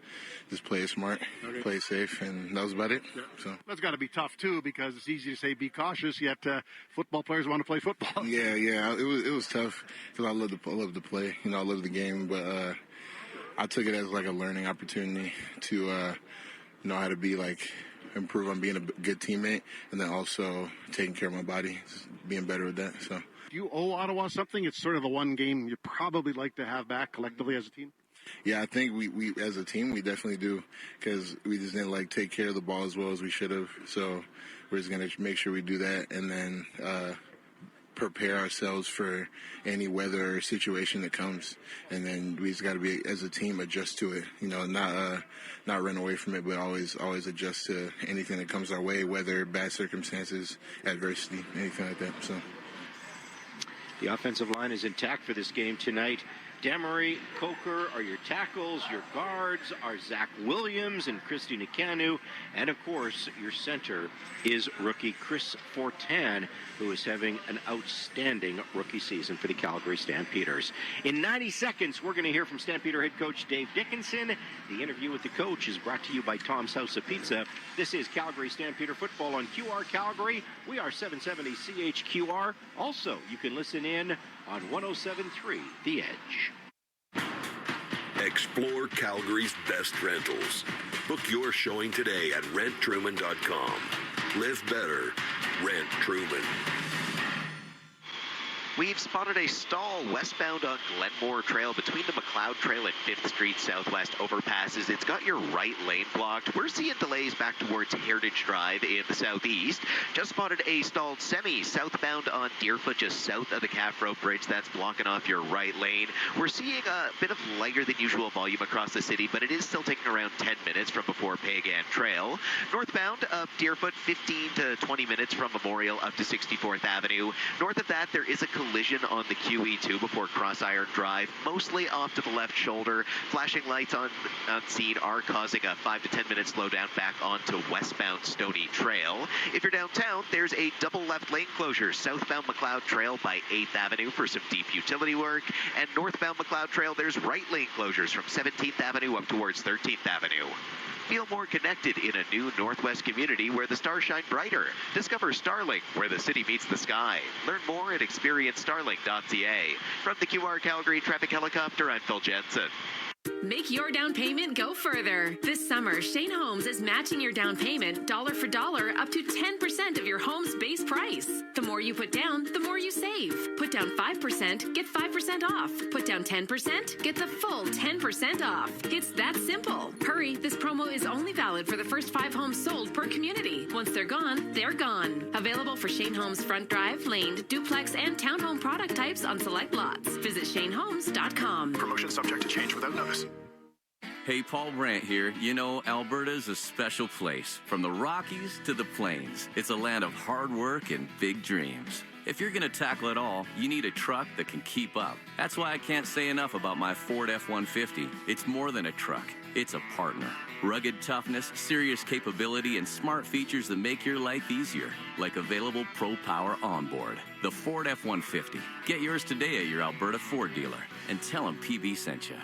just play smart, play safe. And that was about it. Yeah. So that's got to be tough, too, because it's easy to say be cautious, yet football players want to play football. Yeah. It was tough because I love to play. You know, I love the game. But I took it as, like, a learning opportunity to know how to be, like, improve on being a good teammate, and then also taking care of my body, just being better with that. So, do you owe Ottawa something? It's sort of the one game you probably like to have back collectively as a team. Yeah, I think we as a team, we definitely do, because we just didn't, like, take care of the ball as well as we should have. So we're just going to make sure we do that, and then prepare ourselves for any weather or situation that comes, and then we just got to be, as a team, adjust to it. You know, not run away from it, but always adjust to anything that comes our way, weather, bad circumstances, adversity, anything like that. So the offensive line is intact for this game tonight. Demery, Coker are your tackles. Your guards are Zach Williams and Christy Nakanu. And, of course, your center is rookie Chris Fortin, who is having an outstanding rookie season for the Calgary Stampeders. In 90 seconds, we're going to hear from Stampeder head coach Dave Dickinson. The interview with the coach is brought to you by Tom's House of Pizza. This is Calgary Stampeder football on QR Calgary. We are 770 CHQR. Also, you can listen in on 107.3 The Edge. Explore Calgary's best rentals. Book your showing today at renttruman.com. Live better. Rent Truman. We've spotted a stall westbound on Glenmore Trail between the McLeod Trail and 5th Street Southwest overpasses. It's got your right lane blocked. We're seeing delays back towards Heritage Drive in the southeast. Just spotted a stalled semi southbound on Deerfoot just south of the Calf Road Bridge. That's blocking off your right lane. We're seeing a bit of lighter than usual volume across the city, but it is still taking around 10 minutes from before Pagan Trail. Northbound up Deerfoot, 15 to 20 minutes from Memorial up to 64th Avenue. North of that, there is a collision on the QE2 before cross-iron drive, mostly off to the left shoulder. Flashing lights on scene are causing a 5 to 10 minute slowdown back onto westbound Stony Trail. If you're downtown, there's a double left lane closure southbound McLeod Trail by 8th Avenue for some deep utility work, and northbound McLeod Trail, there's right lane closures from 17th Avenue up towards 13th Avenue. Feel more connected in a new Northwest community where the stars shine brighter. Discover Starlink, where the city meets the sky. Learn more at experiencestarlink.ca. From the QR Calgary Traffic Helicopter, I'm Phil Jensen. Make your down payment go further. This summer, Shane Homes is matching your down payment dollar for dollar up to 10% of your home's base price. The more you put down, the more you save. Put down 5%, get 5% off. Put down 10%, get the full 10% off. It's that simple. Hurry, this promo is only valid for the first 5 homes sold per community. Once they're gone, they're gone. Available for Shane Homes front drive, laned, duplex, and townhome product types on select lots. Visit shanehomes.com. Promotion subject to change without notice. Hey, Paul Brandt here. You know, Alberta's a special place. From the Rockies to the Plains, it's a land of hard work and big dreams. If you're going to tackle it all, you need a truck that can keep up. That's why I can't say enough about my Ford F-150. It's more than a truck. It's a partner. Rugged toughness, serious capability, and smart features that make your life easier, like available Pro Power onboard. The Ford F-150. Get yours today at your Alberta Ford dealer, and tell them PB sent you.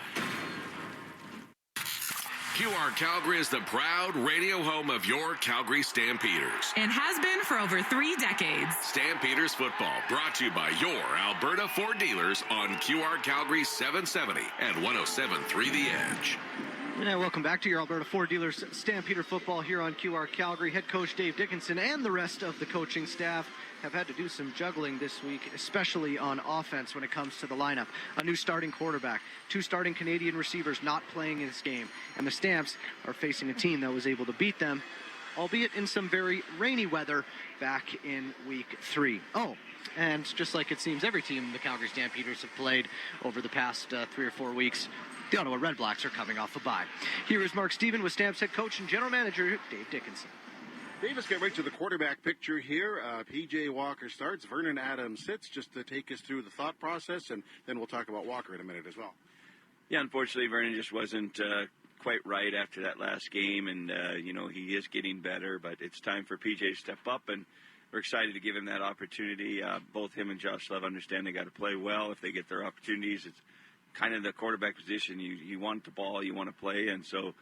QR Calgary is the proud radio home of your Calgary Stampeders. And has been for over 3 decades. Stampeders football brought to you by your Alberta Ford dealers on QR Calgary 770 and 107.3 The Edge. Yeah, welcome back to your Alberta Ford Dealers Stampeder football here on QR Calgary. Head coach Dave Dickinson and the rest of the coaching staff have had to do some juggling this week, especially on offense when it comes to the lineup. A new starting quarterback, 2 starting Canadian receivers not playing in this game, and the Stamps are facing a team that was able to beat them, albeit in some very rainy weather back in week 3. Oh, and just like it seems every team the Calgary Stampeders have played over the past 3 or 4 weeks, the Ottawa Red Blacks are coming off a bye. Here is Mark Stephen with Stamps head coach and general manager Dave Dickinson. Dave, let's get right to the quarterback picture here. P.J. Walker starts. Vernon Adams sits, just to take us through the thought process, and then we'll talk about Walker in a minute as well. Yeah, unfortunately, Vernon just wasn't quite right after that last game, and, he is getting better, but it's time for P.J. to step up, and we're excited to give him that opportunity. Both him and Josh Love understand they got to play well if they get their opportunities. It's kind of the quarterback position. You want the ball, you want to play, and so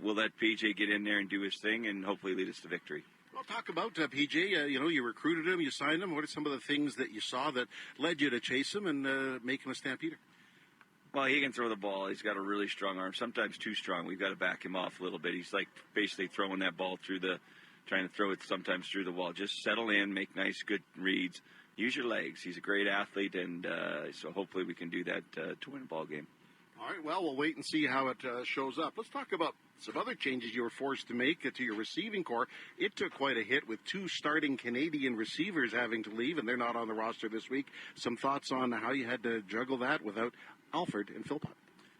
we'll let PJ get in there and do his thing and hopefully lead us to victory. Well, talk about PJ. You recruited him, you signed him. What are some of the things that you saw that led you to chase him and make him a Stampeder? Well, he can throw the ball. He's got a really strong arm, sometimes too strong. We've got to back him off a little bit. He's like basically throwing that ball trying to throw it sometimes through the wall. Just settle in, make nice, good reads. Use your legs. He's a great athlete, and so hopefully we can do that to win a ball game. All right, well, we'll wait and see how it shows up. Let's talk about some other changes you were forced to make to your receiving core. It took quite a hit with 2 starting Canadian receivers having to leave, and they're not on the roster this week. Some thoughts on how you had to juggle that without Alfred and Philpott?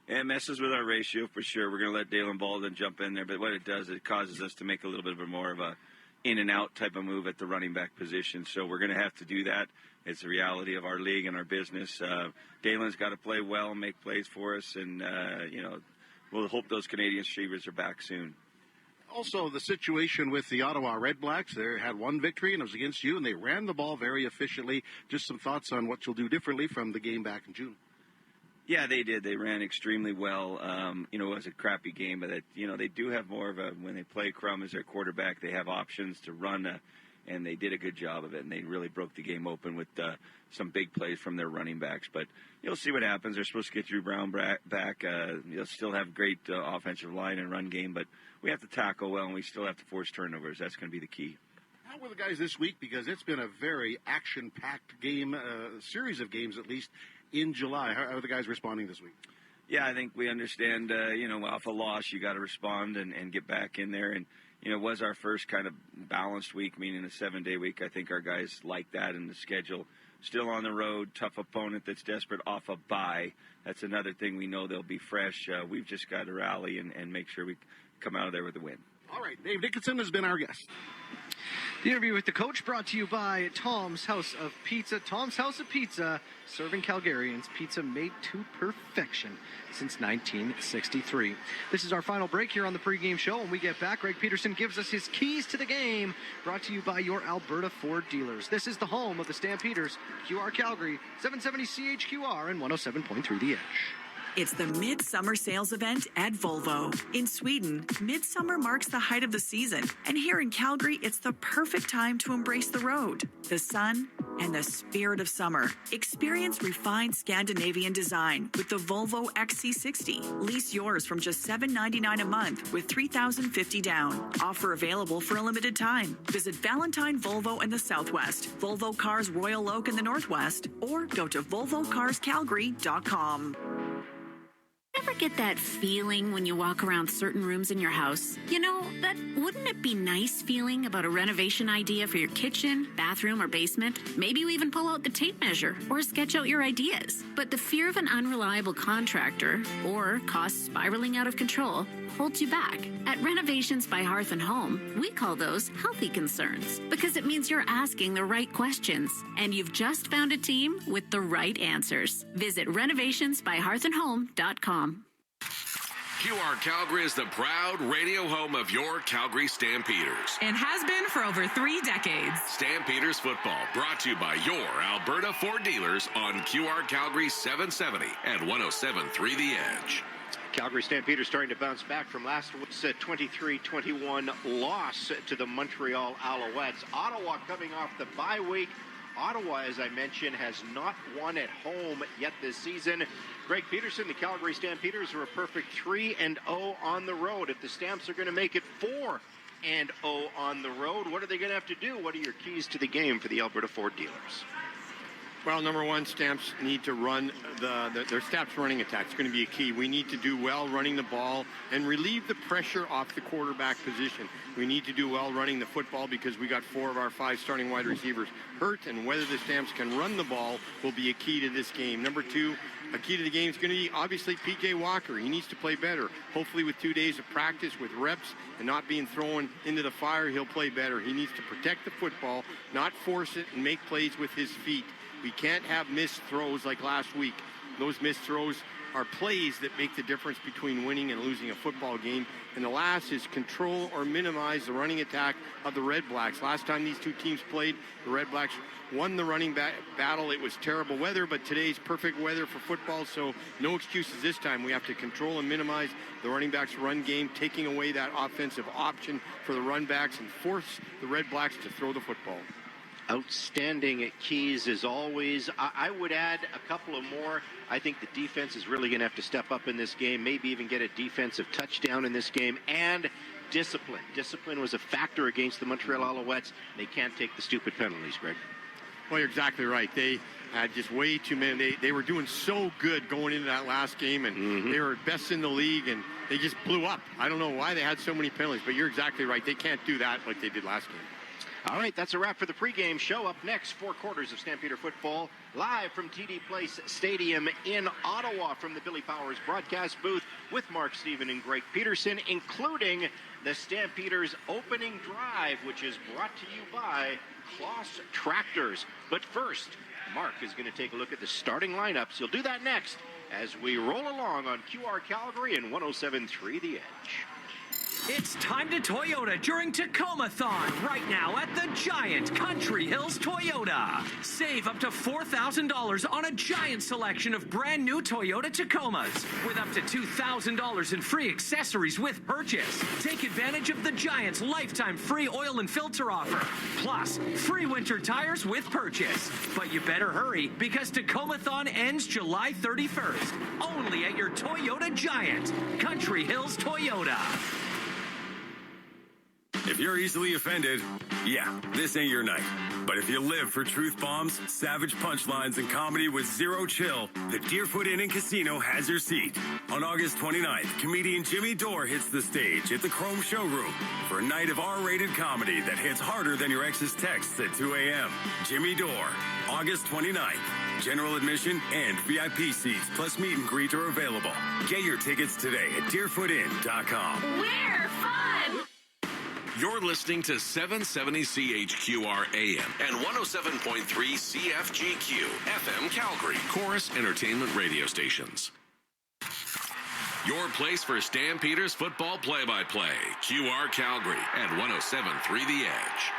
It messes with our ratio for sure. We're going to let Dalen Baldwin jump in there, but what it does, it causes us to make a little bit of a more of a in and out type of move at the running back position. So we're going to have to do that. It's the reality of our league and our business. Dalen's got to play well and make plays for us, and we'll hope those Canadian receivers are back soon. Also, the situation with the Ottawa Red Blacks, they had 1 victory, and it was against you, and they ran the ball very efficiently. Just some thoughts on what you'll do differently from the game back in June. Yeah, they did. They ran extremely well. It was a crappy game, but they do have more of a, when they play Crum as their quarterback, they have options to run, and they did a good job of it, and they really broke the game open with some big plays from their running backs. But you'll see what happens. They're supposed to get Drew Brown back. They'll still have great offensive line and run game, but we have to tackle well, and we still have to force turnovers. That's going to be the key. How were the guys this week? Because it's been a very action-packed game, series of games at least, in July. How are the guys responding this week? Yeah, I think we understand, off a loss, you got to respond and get back in there. And, it was our first kind of balanced week, meaning a 7-day week. I think our guys like that in the schedule. Still on the road, tough opponent that's desperate off a bye. That's another thing we know they'll be fresh. We've just got to rally and make sure we come out of there with a win. All right, Dave Dickinson has been our guest. The interview with the coach brought to you by Tom's House of Pizza. Tom's House of Pizza, serving Calgarians pizza made to perfection since 1963. This is our final break here on the pregame show. When we get back, Greg Peterson gives us his keys to the game, brought to you by your Alberta Ford dealers. This is the home of the Stampeders, QR Calgary, 770 CHQR and 107.3 The Edge. It's the Midsummer Sales Event at Volvo. In Sweden, midsummer marks the height of the season. And here in Calgary, it's the perfect time to embrace the road, the sun, and the spirit of summer. Experience refined Scandinavian design with the Volvo XC60. Lease yours from just $799 a month with $3,050 down. Offer available for a limited time. Visit Valentine Volvo in the Southwest, Volvo Cars Royal Oak in the Northwest, or go to volvocarscalgary.com. Ever get that feeling when you walk around certain rooms in your house? You know, that wouldn't it be nice feeling about a renovation idea for your kitchen, bathroom, or basement? Maybe you even pull out the tape measure or sketch out your ideas. But the fear of an unreliable contractor or costs spiraling out of control holds you back. At Renovations by Hearth and Home, we call those healthy concerns because it means you're asking the right questions and you've just found a team with the right answers. Visit renovationsbyhearthandhome.com. QR Calgary is the proud radio home of your Calgary Stampeders. And has been for over 3 decades. Stampeders football brought to you by your Alberta Ford dealers on QR Calgary 770 and 107.3 The Edge. Calgary Stampeders starting to bounce back from last week's 23-21 loss to the Montreal Alouettes. Ottawa coming off the bye week. Ottawa, as I mentioned, has not won at home yet this season. Greg Peterson, the Calgary Stampeders are a perfect 3-0 on the road. If the Stamps are going to make it 4-0 on the road, what are they going to have to do? What are your keys to the game for the Alberta Ford dealers? Well, number one, Stamps need to run their Stamps running attack. It's going to be a key. We need to do well running the ball and relieve the pressure off the quarterback position. We need to do well running the football because we got 4 of our 5 starting wide receivers hurt, and whether the Stamps can run the ball will be a key to this game. Number 2, a key to the game is going to be obviously P.J. Walker. He needs to play better. Hopefully with 2 days of practice with reps and not being thrown into the fire, he'll play better. He needs to protect the football, not force it, and make plays with his feet. We can't have missed throws like last week. Those missed throws are plays that make the difference between winning and losing a football game. And the last is control or minimize the running attack of the Red Blacks. Last time these 2 teams played, the Red Blacks won the running battle. It was terrible weather, but today's perfect weather for football, so no excuses this time. We have to control and minimize the running backs' run game, taking away that offensive option for the run backs and force the Red Blacks to throw the football. Outstanding keys as always. I would add a couple of more. I think the defense is really going to have to step up in this game, maybe even get a defensive touchdown in this game, and discipline. Discipline was a factor against the Montreal Alouettes. They can't take the stupid penalties, Greg. Well, you're exactly right. They had just way too many. They were doing so good going into that last game, and they were best in the league, and they just blew up. I don't know why they had so many penalties, but you're exactly right. They can't do that like they did last game. All right, that's a wrap for the pregame show. Up next, 4 quarters of Stampeder football, live from TD Place Stadium in Ottawa from the Billy Powers broadcast booth with Mark Stephen and Greg Peterson, including the Stampeders opening drive, which is brought to you by Kloss Tractors. But first, Mark is going to take a look at the starting lineups. He'll do that next as we roll along on QR Calgary and 107.3 The Edge. It's time to Toyota during Tacoma-thon right now at the Giant Country Hills Toyota. Save up to $4,000 on a giant selection of brand new Toyota Tacomas with up to $2,000 in free accessories with purchase. Take advantage of the Giant's lifetime free oil and filter offer, plus free winter tires with purchase. But you better hurry because Tacoma-thon ends July 31st. Only at your Toyota Giant Country Hills Toyota. If you're easily offended, yeah, this ain't your night. But if you live for truth bombs, savage punchlines, and comedy with zero chill, the Deerfoot Inn & Casino has your seat. On August 29th, comedian Jimmy Dore hits the stage at the Chrome Showroom for a night of R-rated comedy that hits harder than your ex's texts at 2 a.m. Jimmy Dore, August 29th. General admission and VIP seats plus meet and greet are available. Get your tickets today at deerfootinn.com. We're fun! You're listening to 770 CHQR AM and 107.3 CFGQ FM Calgary, Chorus Entertainment Radio Stations. Your place for Stampeders football play-by-play. QR Calgary at 107.3 The Edge.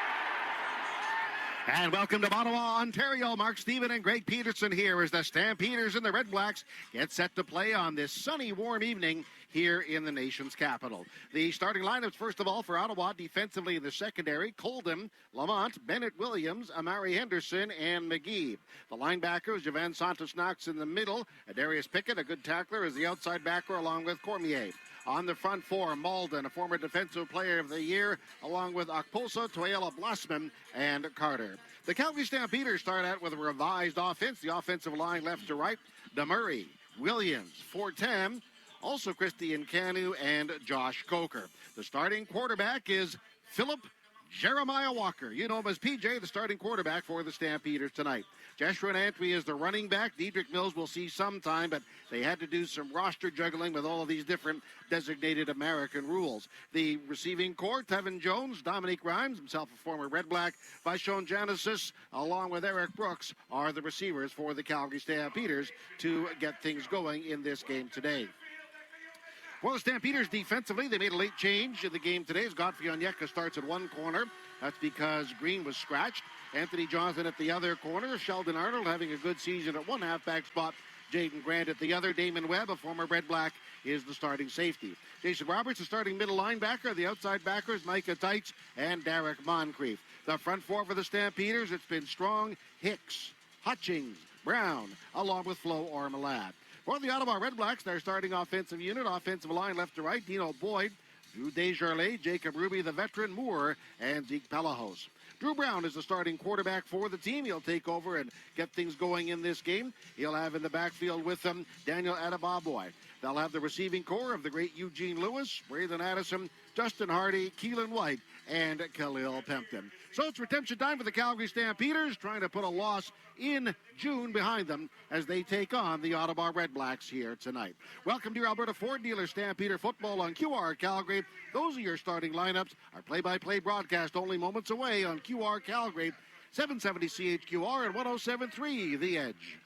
And welcome to Ottawa, Ontario. Mark Stephen and Greg Peterson here as the Stampeders and the Red Blacks get set to play on this sunny, warm evening here in the nation's capital. The starting lineups, first of all, for Ottawa, defensively in the secondary, Colden, Lamont, Bennett Williams, Amari Henderson, and McGee. The linebackers, Javan Santos-Knox in the middle, Darius Pickett, a good tackler, is the outside backer along with Cormier. On the front four, Malden, a former Defensive Player of the Year, along with Okposo, Toyela Blossman, and Carter. The Calgary Stampeders start out with a revised offense. The offensive line left to right, DeMurray, Williams, Fortem, also Christian Canu, and Josh Coker. The starting quarterback is Philip Jeremiah Walker. You know him as PJ, the starting quarterback for the Stampeders tonight. Joshua Antwi is the running back. Dedrick Mills will see some time, but they had to do some roster juggling with all of these different designated American rules. The receiving corps, Tevin Jones, Dominique Rhymes, himself a former Red Black, Vashon Genesis, along with Eric Brooks, are the receivers for the Calgary Stampeders to get things going in this game today. Well, the Stampeders defensively, they made a late change in the game today as Godfrey Onyeka starts at one corner. That's because Green was scratched. Anthony Johnson at the other corner. Sheldon Arnold having a good season at one halfback spot. Jaden Grant at the other. Damon Webb, a former Red Black, is the starting safety. Jason Roberts, the starting middle linebacker. The outside backers, Micah Teitz and Derek Moncrief. The front four for the Stampeders, it's been Strong, Hicks, Hutchings, Brown, along with Flo Ormalad. For the Ottawa Red Blacks, their starting offensive unit, offensive line left to right, Dino Boyd, Drew Desjardins, Jacob Ruby, the veteran, Moore, and Zeke Pelahos. Drew Brown is the starting quarterback for the team. He'll take over and get things going in this game. He'll have in the backfield with him Daniel Adebaboy. They'll have the receiving corps of the great Eugene Lewis, Braden Addison, Justin Hardy, Keelan White, and Khalil Pempton. So it's redemption time for the Calgary Stampeders, trying to put a loss in June behind them as they take on the Ottawa Red Blacks here tonight. Welcome to your Alberta Ford dealer Stampeder football on QR Calgary. Those are your starting lineups. Our play-by-play broadcast only moments away on QR Calgary, 770 CHQR and 107.3 The Edge.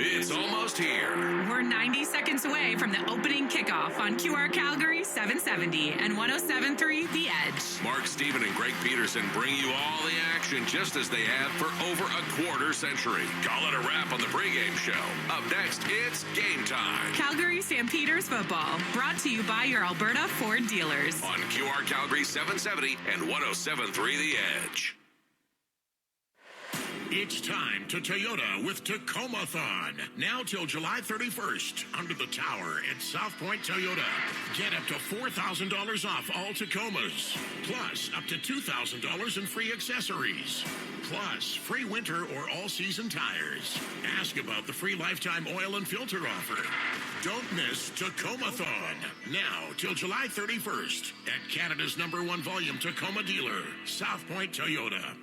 It's almost here. We're 90 seconds away from the opening kickoff on QR Calgary 770 and 107.3 The Edge. Mark Stephen and Greg Peterson bring you all the action just as they have for over a quarter century. Call it a wrap on the pregame show. Up next, it's game time. Calgary Stampeders football, brought to you by your Alberta Ford dealers. On QR Calgary 770 and 107.3 The Edge. It's time to Toyota with Tacoma-thon. Now till July 31st. Under the tower at South Point Toyota. Get up to $4,000 off all Tacomas. Plus, up to $2,000 in free accessories. Plus, free winter or all-season tires. Ask about the free lifetime oil and filter offer. Don't miss Tacoma-thon. Now till July 31st. At Canada's #1 volume Tacoma dealer, South Point Toyota.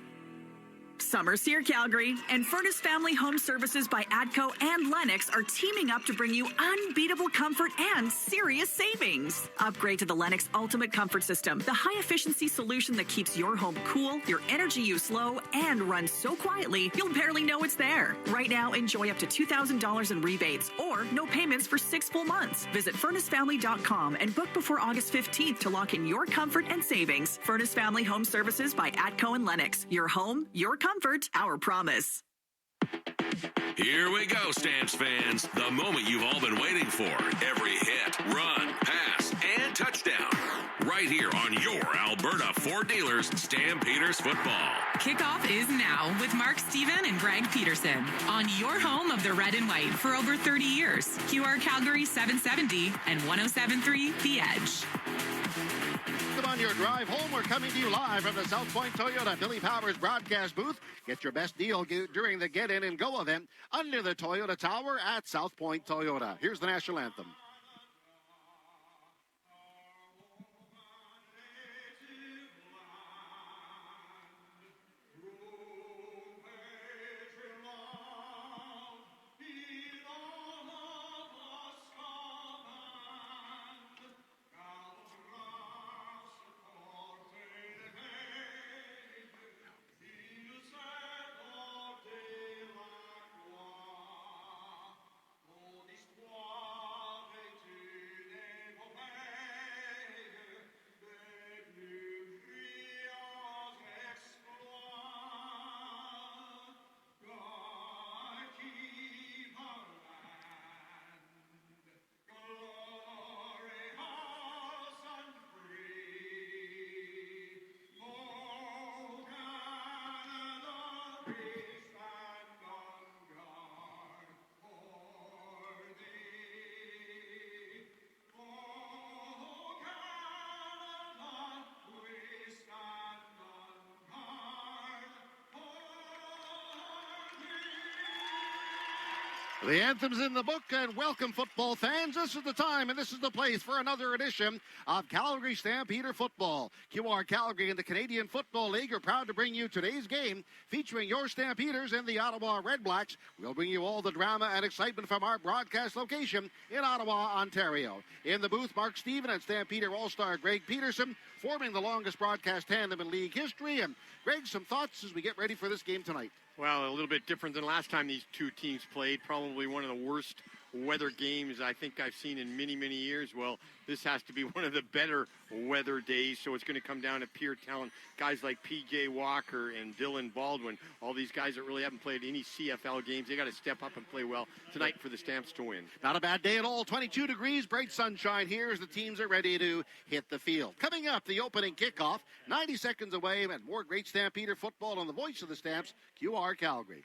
Summer's here, Calgary, and Furnace Family Home Services by ATCO and Lennox are teaming up to bring you unbeatable comfort and serious savings. Upgrade to the Lennox Ultimate Comfort System, the high-efficiency solution that keeps your home cool, your energy use low, and runs so quietly you'll barely know it's there. Right now, enjoy up to $2,000 in rebates or no payments for 6 full months. Visit FurnaceFamily.com and book before August 15th to lock in your comfort and savings. Furnace Family Home Services by ATCO and Lennox. Your home, your comfort, our promise. Here we go, Stamps fans. The moment you've all been waiting for. Every hit, run, pass, and touchdown. Right here on your Alberta Ford dealers, Stampeders football. Kickoff is now with Mark Stephen and Greg Peterson on your home of the red and white for over 30 years. QR Calgary 770 and 107.3 The Edge. On your drive home, we're coming to you live from the South Point Toyota Billy Powers broadcast booth. Get your best deal during the Get In and Go event under the Toyota Tower at South Point Toyota. Here's the national anthem. The anthem's in the book, and welcome, football fans. This is the time, and this is the place for another edition of Calgary Stampeder Football. QR Calgary and the Canadian Football League are proud to bring you today's game, featuring your Stampeders and the Ottawa Redblacks. We'll bring you all the drama and excitement from our broadcast location in Ottawa, Ontario. In the booth, Mark Stephen and Stampeder All-Star Greg Peterson, forming the longest broadcast tandem in league history. And Greg, some thoughts as we get ready for this game tonight? Well, a little bit different than last time these two teams played. Probably one of the worst weather games I think I've seen in many, many years. Well, this has to be one of the better weather days, so it's going to come down to pure talent. Guys like P.J. Walker and Dylan Baldwin, all these guys that really haven't played any CFL games, they got to step up and play well tonight for the Stamps to win. Not a bad day at all. 22 degrees, bright sunshine here as the teams are ready to hit the field. Coming up, the opening kickoff, 90 seconds away, and more great Stampeder football on the voice of the Stamps, QR Calgary.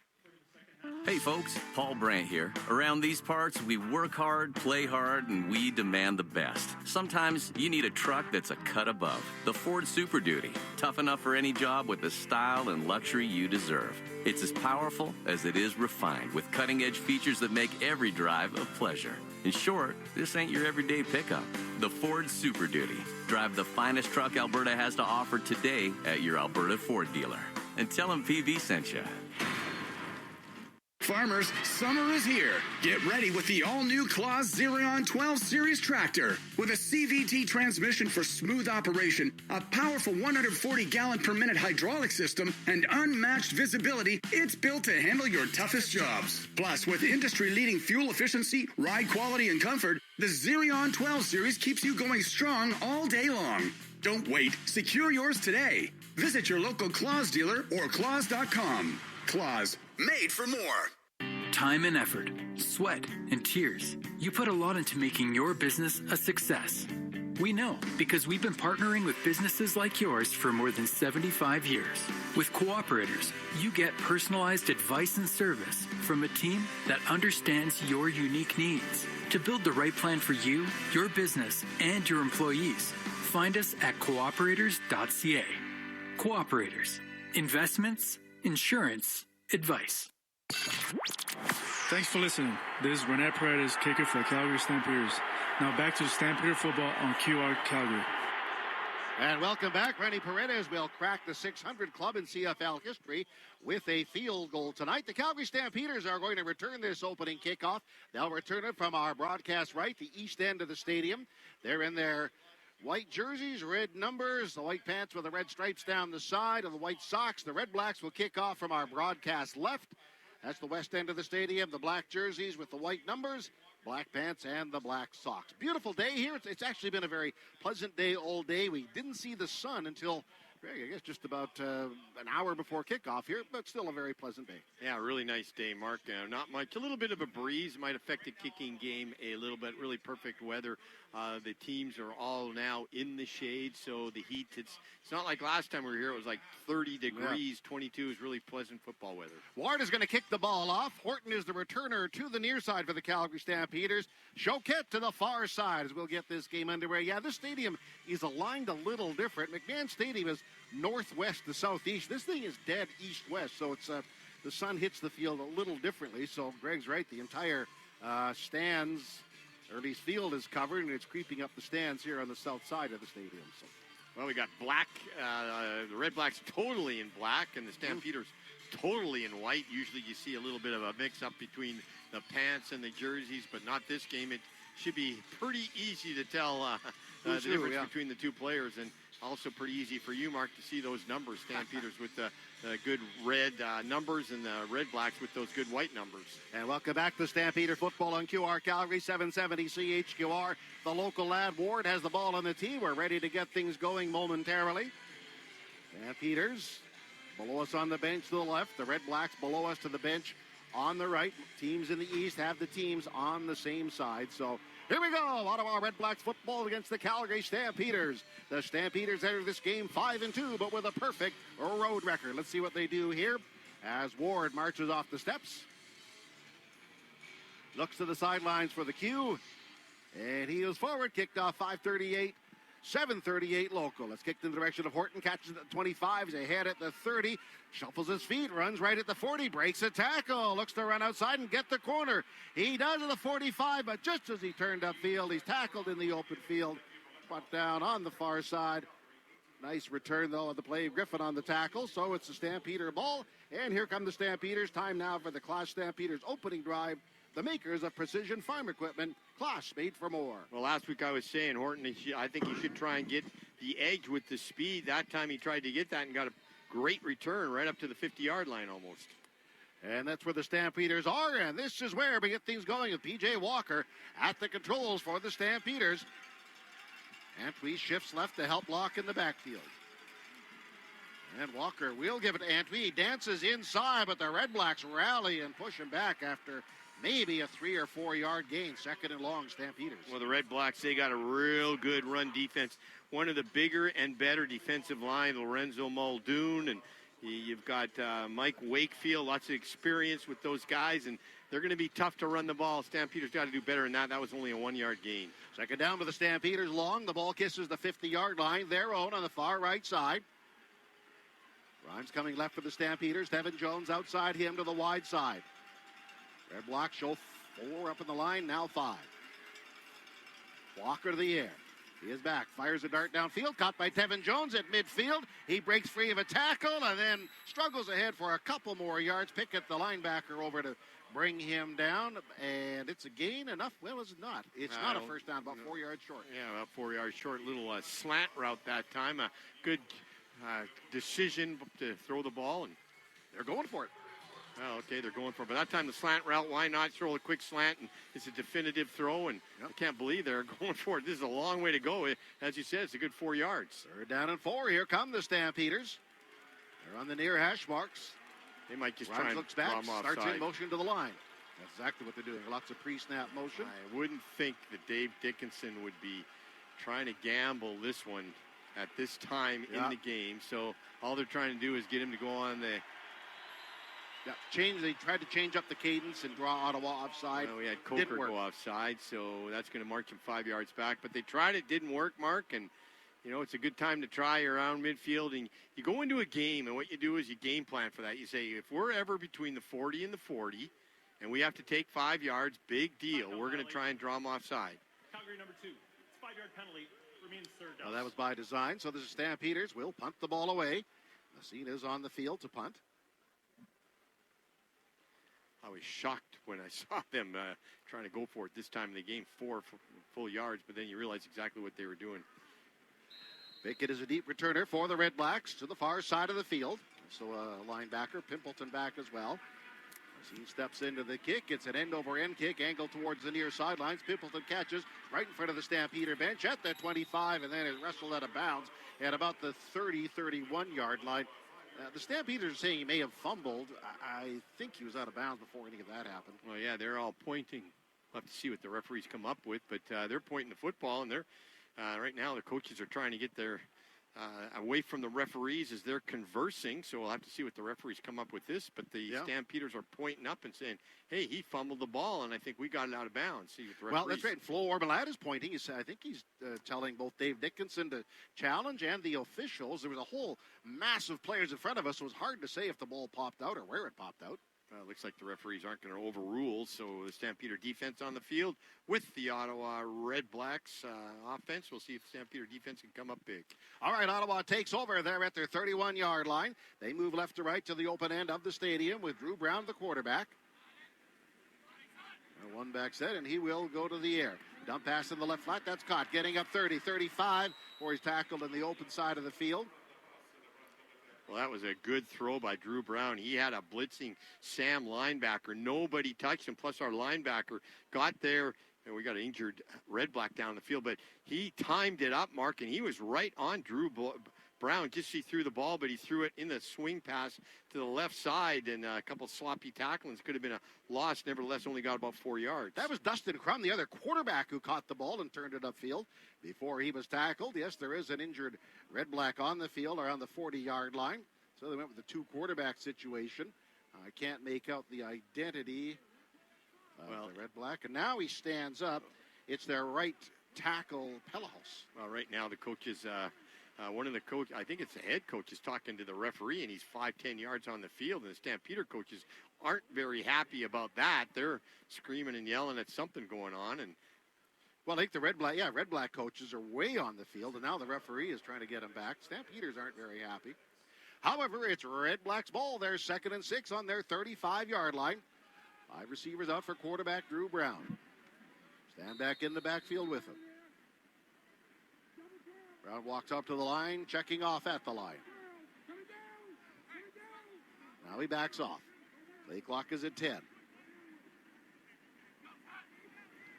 Hey folks, Paul Brandt here. Around these parts, we work hard, play hard, and we demand the best. Sometimes you need a truck that's a cut above. The Ford Super Duty. Tough enough for any job with the style and luxury you deserve. It's as powerful as it is refined, with cutting-edge features that make every drive a pleasure. In short, this ain't your everyday pickup. The Ford Super Duty. Drive the finest truck Alberta has to offer today at your Alberta Ford dealer. And tell them PV sent you. Farmers, summer is here. Get ready with the all-new Claas Xerion 12 Series tractor. With a CVT transmission for smooth operation, a powerful 140-gallon-per-minute hydraulic system, and unmatched visibility, it's built to handle your toughest jobs. Plus, with industry-leading fuel efficiency, ride quality, and comfort, the Xerion 12 Series keeps you going strong all day long. Don't wait. Secure yours today. Visit your local Claas dealer or claas.com. Claas, made for more. Time and effort, sweat, and tears. You put a lot into making your business a success. We know because we've been partnering with businesses like yours for more than 75 years. With Cooperators, you get personalized advice and service from a team that understands your unique needs. To build the right plan for you, your business, and your employees, find us at cooperators.ca. Cooperators. Investments, insurance, advice. Thanks for listening. This is Renee Paredes, kicker for the Calgary Stampeders. Now back to Stampeder football on QR Calgary. And welcome back. Rennie Paredes will crack the 600 club in CFL history with a field goal tonight. The Calgary Stampeders are going to return this opening kickoff. They'll return it from our broadcast right, the east end of the stadium. They're in their white jerseys, red numbers, the white pants with the red stripes down the side, and the white socks. The Red Blacks will kick off from our broadcast left. That's the west end of the stadium, the black jerseys with the white numbers, black pants, and the black socks. Beautiful day here. It's actually been a very pleasant day all day. We didn't see the sun until, I guess, just about an hour before kickoff here, but still a very pleasant day. Yeah, really nice day, Mark. Not much. A little bit of a breeze might affect the kicking game a little bit. Really perfect weather. The teams are all now in the shade, so the heat, it's not like last time we were here. It was like 30 degrees. Yeah. 22 is really pleasant football weather. Ward is going to kick the ball off. Horton is the returner to the near side for the Calgary Stampeders. Choquette to the far side as we'll get this game underway. Yeah, this stadium is aligned a little different. McMahon Stadium is northwest to southeast. This thing is dead east-west, so it's the sun hits the field a little differently. So Greg's right. The entire stands, or at least field, is covered, and it's creeping up the stands here on the south side of the stadium. So. Well, we got black, the Red Blacks totally in black, and the Stampeders totally in white. Usually you see a little bit of a mix-up between the pants and the jerseys, but not this game. It should be pretty easy to tell the difference between the two players, and also pretty easy for you, Mark, to see those numbers. Stampeders with the good red numbers, and the Red Blacks with those good white numbers. And welcome back to Stampeder football on QR Calgary, 770 CHQR. The local lad, Ward, has the ball on the tee. We're ready to get things going momentarily. Stampeders below us on the bench to the left. The Red Blacks below us to the bench on the right. Teams in the east have the teams on the same side. So here we go. Ottawa Red Blacks football against the Calgary Stampeders. The Stampeders enter this game 5-2, but with a perfect road record. Let's see what they do here. as Ward marches off the steps. Looks to the sidelines for the cue. And he is forward, kicked off 5:38. 7:38 local. It's kicked in the direction of Horton, catches it at 25, he's ahead at the 30, shuffles his feet, runs right at the 40, breaks a tackle, looks to run outside and get the corner. He does at the 45, but just as he turned upfield, he's tackled in the open field, but down on the far side. Nice return, though, of the play. Griffin on the tackle, so it's the Stampeder ball, and here come the Stampeders. Time now for the Class Stampeders opening drive. The makers of Precision Farm Equipment, Class made for more. Well, last week I was saying, Horton, I think he should try and get the edge with the speed. That time he tried to get that and got a great return right up to the 50-yard line almost. And that's where the Stampeders are, and this is where we get things going with P.J. Walker at the controls for the Stampeders. Antwi shifts left to help block in the backfield. And Walker will give it to Antwi. He dances inside, but the Red Blacks rally and push him back after maybe a 3 or 4 yard gain. Second and long, Stampeders. Well, the Red Blacks, they got a real good run defense. One of the bigger and better defensive line, Lorenzo Muldoon, and you've got Mike Wakefield, lots of experience with those guys, and they're going to be tough to run the ball. Stampeders got to do better than that. That was only a 1 yard gain. Second down to the Stampeders, long. The ball kisses the 50-yard line, their own on the far right side. Rhymes coming left for the Stampeders. Devin Jones outside him to the wide side. Red Blacks show 4 up in the line, now 5. Walker to the air. He is back, fires a dart downfield, caught by Devin Jones at midfield. He breaks free of a tackle and then struggles ahead for a couple more yards. Pickett, the linebacker, over to bring him down, and it's a gain enough. Well, it's not. It's not a first down, about 4 yards short. Yeah, about 4 yards short. Little slant route that time. A good decision to throw the ball, and they're going for it. Oh, okay, they're going for it. But that time the slant route, why not throw a quick slant? And it's a definitive throw, and I can't believe they're going for it. This is a long way to go. As you said, it's a good 4 yards. Third down and 4. Here come the Stampeders. They're on the near hash marks. They might just Rhymes try and looks back, draw them starts offside. in motion to the line. That's exactly what they're doing. Lots of pre-snap motion. I wouldn't think that Dave Dickinson would be trying to gamble this one at this time in the game. So all they're trying to do is get him to go on the... They tried to change up the cadence and draw Ottawa offside. We had Coker go offside, so that's going to march him 5 yards back. But they tried it, didn't work, Mark, and it's a good time to try around midfield. And you go into a game, and what you do is you game plan for that. You say, if we're ever between the 40 and the 40, and we have to take 5 yards, big deal. We're going to try and draw them offside. Calgary number 2. It's 5-yard penalty. Remains third down. Well, that was by design. So the Stampeders will punt the ball away. Messina is on the field to punt. I was shocked when I saw them trying to go for it this time in the game, 4 full yards, but then you realize exactly what they were doing. Pickett is a deep returner for the Red Blacks to the far side of the field. So a linebacker, Pimpleton back as well. As he steps into the kick, it's an end-over-end kick, angled towards the near sidelines. Pimpleton catches right in front of the Stampeder bench at the 25, and then is wrestled out of bounds at about the 30-31-yard line. The Stampeders are saying he may have fumbled. I think he was out of bounds before any of that happened. Well, yeah, they're all pointing. We'll have to see what the referees come up with, but they're pointing the football, and they're right now the coaches are trying to get their away from the referees as they're conversing, so we'll have to see what the referees come up with this, but the Stampeders are pointing up and saying, hey, he fumbled the ball, and I think we got it out of bounds. See what the referees... Well, that's right. Flo Ormelad is pointing. I think he's telling both Dave Dickinson to challenge and the officials. There was a whole mass of players in front of us, so it was hard to say if the ball popped out or where it popped out. It looks like the referees aren't going to overrule, so the Stampeder defense on the field with the Ottawa Red Blacks offense. We'll see if the Stampeder defense can come up big. All right, Ottawa takes over there at their 31-yard line. They move left to right to the open end of the stadium with Drew Brown, the quarterback. One back set, and he will go to the air. Dump pass in the left flat, that's caught. Getting up 30, 35, where he's tackled in the open side of the field. Well, that was a good throw by Drew Brown. He had a blitzing Sam linebacker. Nobody touched him, plus our linebacker got there, and we got an injured Red Black down the field, but he timed it up, Mark, and he was right on Drew Brown. Just he threw the ball, but he threw it in the swing pass to the left side, and a couple sloppy tacklings. Could have been a loss. Nevertheless, only got about 4 yards. That was Dustin Crum, the other quarterback, who caught the ball and turned it upfield before he was tackled. Yes, there is an injured Red Black on the field around the 40-yard line. So they went with the two quarterback situation. I can't make out the identity of the Red Black. And now he stands up. It's their right tackle, Pelahos. Well, right now the coaches, one of the coaches, I think it's the head coach, is talking to the referee, and he's 5-10 yards on the field. And the Stampeder coaches aren't very happy about that. They're screaming and yelling at something going on. And well, I think the Red Black coaches are way on the field, and now the referee is trying to get them back. Stampeders aren't very happy. However, it's Red Black's ball. They're 2nd and 6 on their 35-yard line. 5 receivers out for quarterback Drew Brown. Stand back in the backfield with him. Brown walks up to the line, checking off at the line. Now he backs off. Play clock is at 10.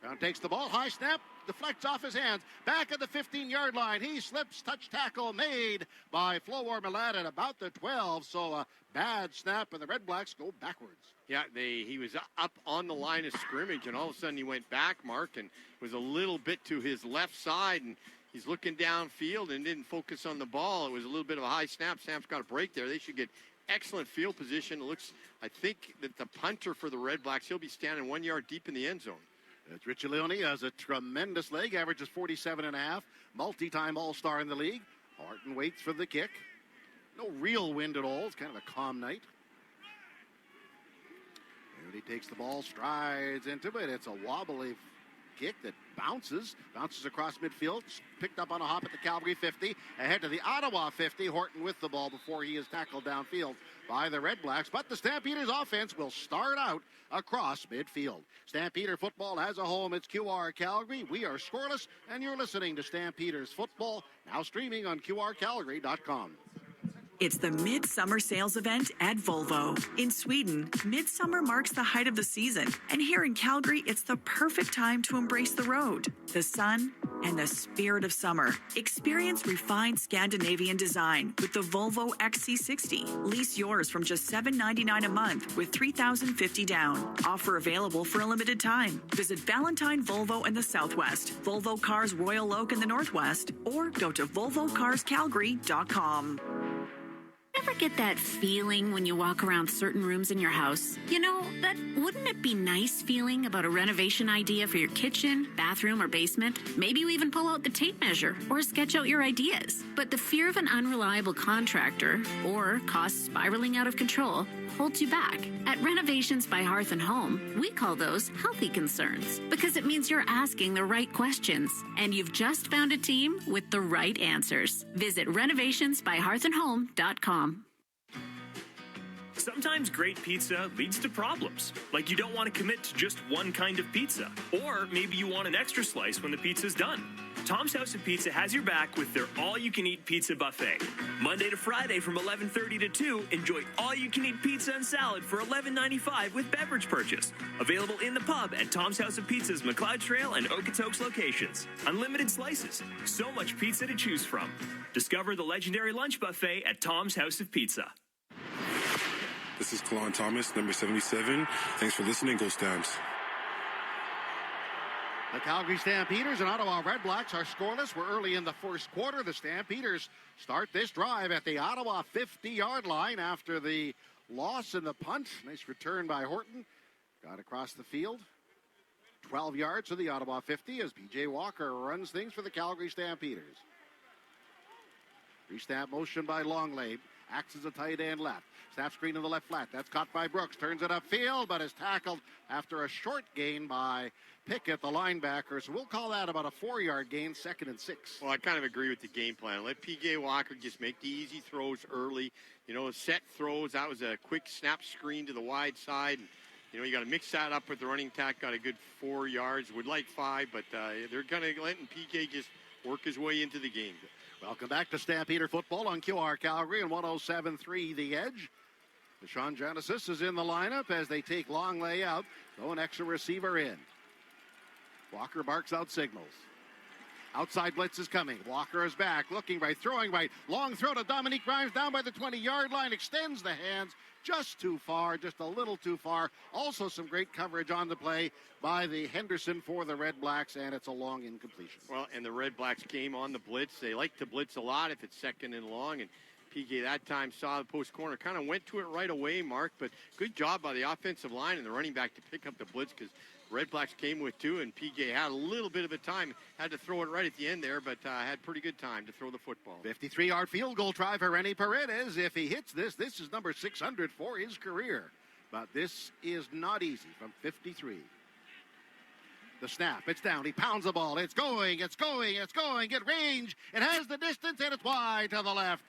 Brown takes the ball, high snap, deflects off his hands. Back at the 15-yard line, he slips, touch tackle made by Flo Ormelad at about the 12. So a bad snap, and the Red Blacks go backwards. Yeah, he was up on the line of scrimmage, and all of a sudden he went back, Mark, and was a little bit to his left side, and he's looking downfield and didn't focus on the ball. It was a little bit of a high snap. Sam's got a break there. They should get excellent field position. It looks, I think, that the punter for the Red Blacks, he'll be standing 1 yard deep in the end zone. It's Richie Leone, has a tremendous leg, averages 47.5, multi-time All-Star in the league. Horton waits for the kick. No real wind at all. It's kind of a calm night. And he takes the ball, strides into it. It's a wobbly kick that bounces across midfield, picked up on a hop at the Calgary 50, ahead to the Ottawa 50. Horton with the ball before he is tackled downfield by the Red Blacks, but the Stampeders offense will start out across midfield. Stampeder football has a home. It's QR Calgary. We are scoreless, and you're listening to Stampeders football, now streaming on QRCalgary.com. It's the Midsummer Sales Event at Volvo. In Sweden, Midsummer marks the height of the season, and here in Calgary, it's the perfect time to embrace the road, the sun, and the spirit of summer. Experience refined Scandinavian design with the Volvo XC60. Lease yours from just $799 a month with $3,050 down. Offer available for a limited time. Visit Valentine Volvo in the Southwest, Volvo Cars Royal Oak in the Northwest, or go to VolvoCarsCalgary.com. Ever get that feeling when you walk around certain rooms in your house? You know, that wouldn't it be nice feeling about a renovation idea for your kitchen, bathroom, or basement? Maybe you even pull out the tape measure or sketch out your ideas. But the fear of an unreliable contractor or costs spiraling out of control holds you back. At Renovations by Hearth and Home, we call those healthy concerns because it means you're asking the right questions and you've just found a team with the right answers. Visit renovationsbyhearthandhome.com. Sometimes great pizza leads to problems, like you don't want to commit to just one kind of pizza, or maybe you want an extra slice when the pizza's done. Tom's House of Pizza has your back with their all-you-can-eat pizza buffet. Monday to Friday from 11:30 to 2, enjoy all-you-can-eat pizza and salad for $11.95 with beverage purchase. Available in the pub at Tom's House of Pizza's McLeod Trail and Okotoks locations. Unlimited slices, so much pizza to choose from. Discover the legendary lunch buffet at Tom's House of Pizza. This is Kalon Thomas, number 77. Thanks for listening. Go Stamps. The Calgary Stampeders and Ottawa Red Blacks are scoreless. We're early in the first quarter. The Stampeders start this drive at the Ottawa 50-yard line after the loss in the punt. Nice return by Horton. Got across the field. 12 yards to the Ottawa 50 as P.J. Walker runs things for the Calgary Stampeders. Re-snap motion by Longley. Acts as a tight end left. Snap screen in the left flat. That's caught by Brooks. Turns it upfield, but is tackled after a short gain by Pickett, the linebacker. So we'll call that about a 4-yard gain, 2nd and 6. Well, I kind of agree with the game plan. Let P.J. Walker just make the easy throws early. You know, set throws. That was a quick snap screen to the wide side. And, you know, you got to mix that up with the running attack. Got a good 4 yards. Would like 5, but they're going to let P.J. just work his way into the game. Welcome back to Stampeder Football on QR Calgary and 107.3 The Edge. Deshaun Genesis is in the lineup as they take Longley out. Throw an extra receiver in. Walker barks out signals. Outside blitz is coming. Walker is back, looking right, throwing right. Long throw to Dominique Grimes down by the 20-yard line. Extends the hands just too far, just a little too far. Also some great coverage on the play by the Henderson for the Red Blacks, and it's a long incompletion. Well, and the Red Blacks came on the blitz. They like to blitz a lot if it's second and long, and PK that time saw the post corner, kind of went to it right away, Mark, but good job by the offensive line and the running back to pick up the blitz because Red Blacks came with two, and PK had a little bit of a time, had to throw it right at the end there, but had pretty good time to throw the football. 53-yard field goal try for Rennie Paredes. If he hits this is number 600 for his career. But this is not easy from 53. The snap, it's down, he pounds the ball, it's going, get range, it has the distance, and it's wide to the left.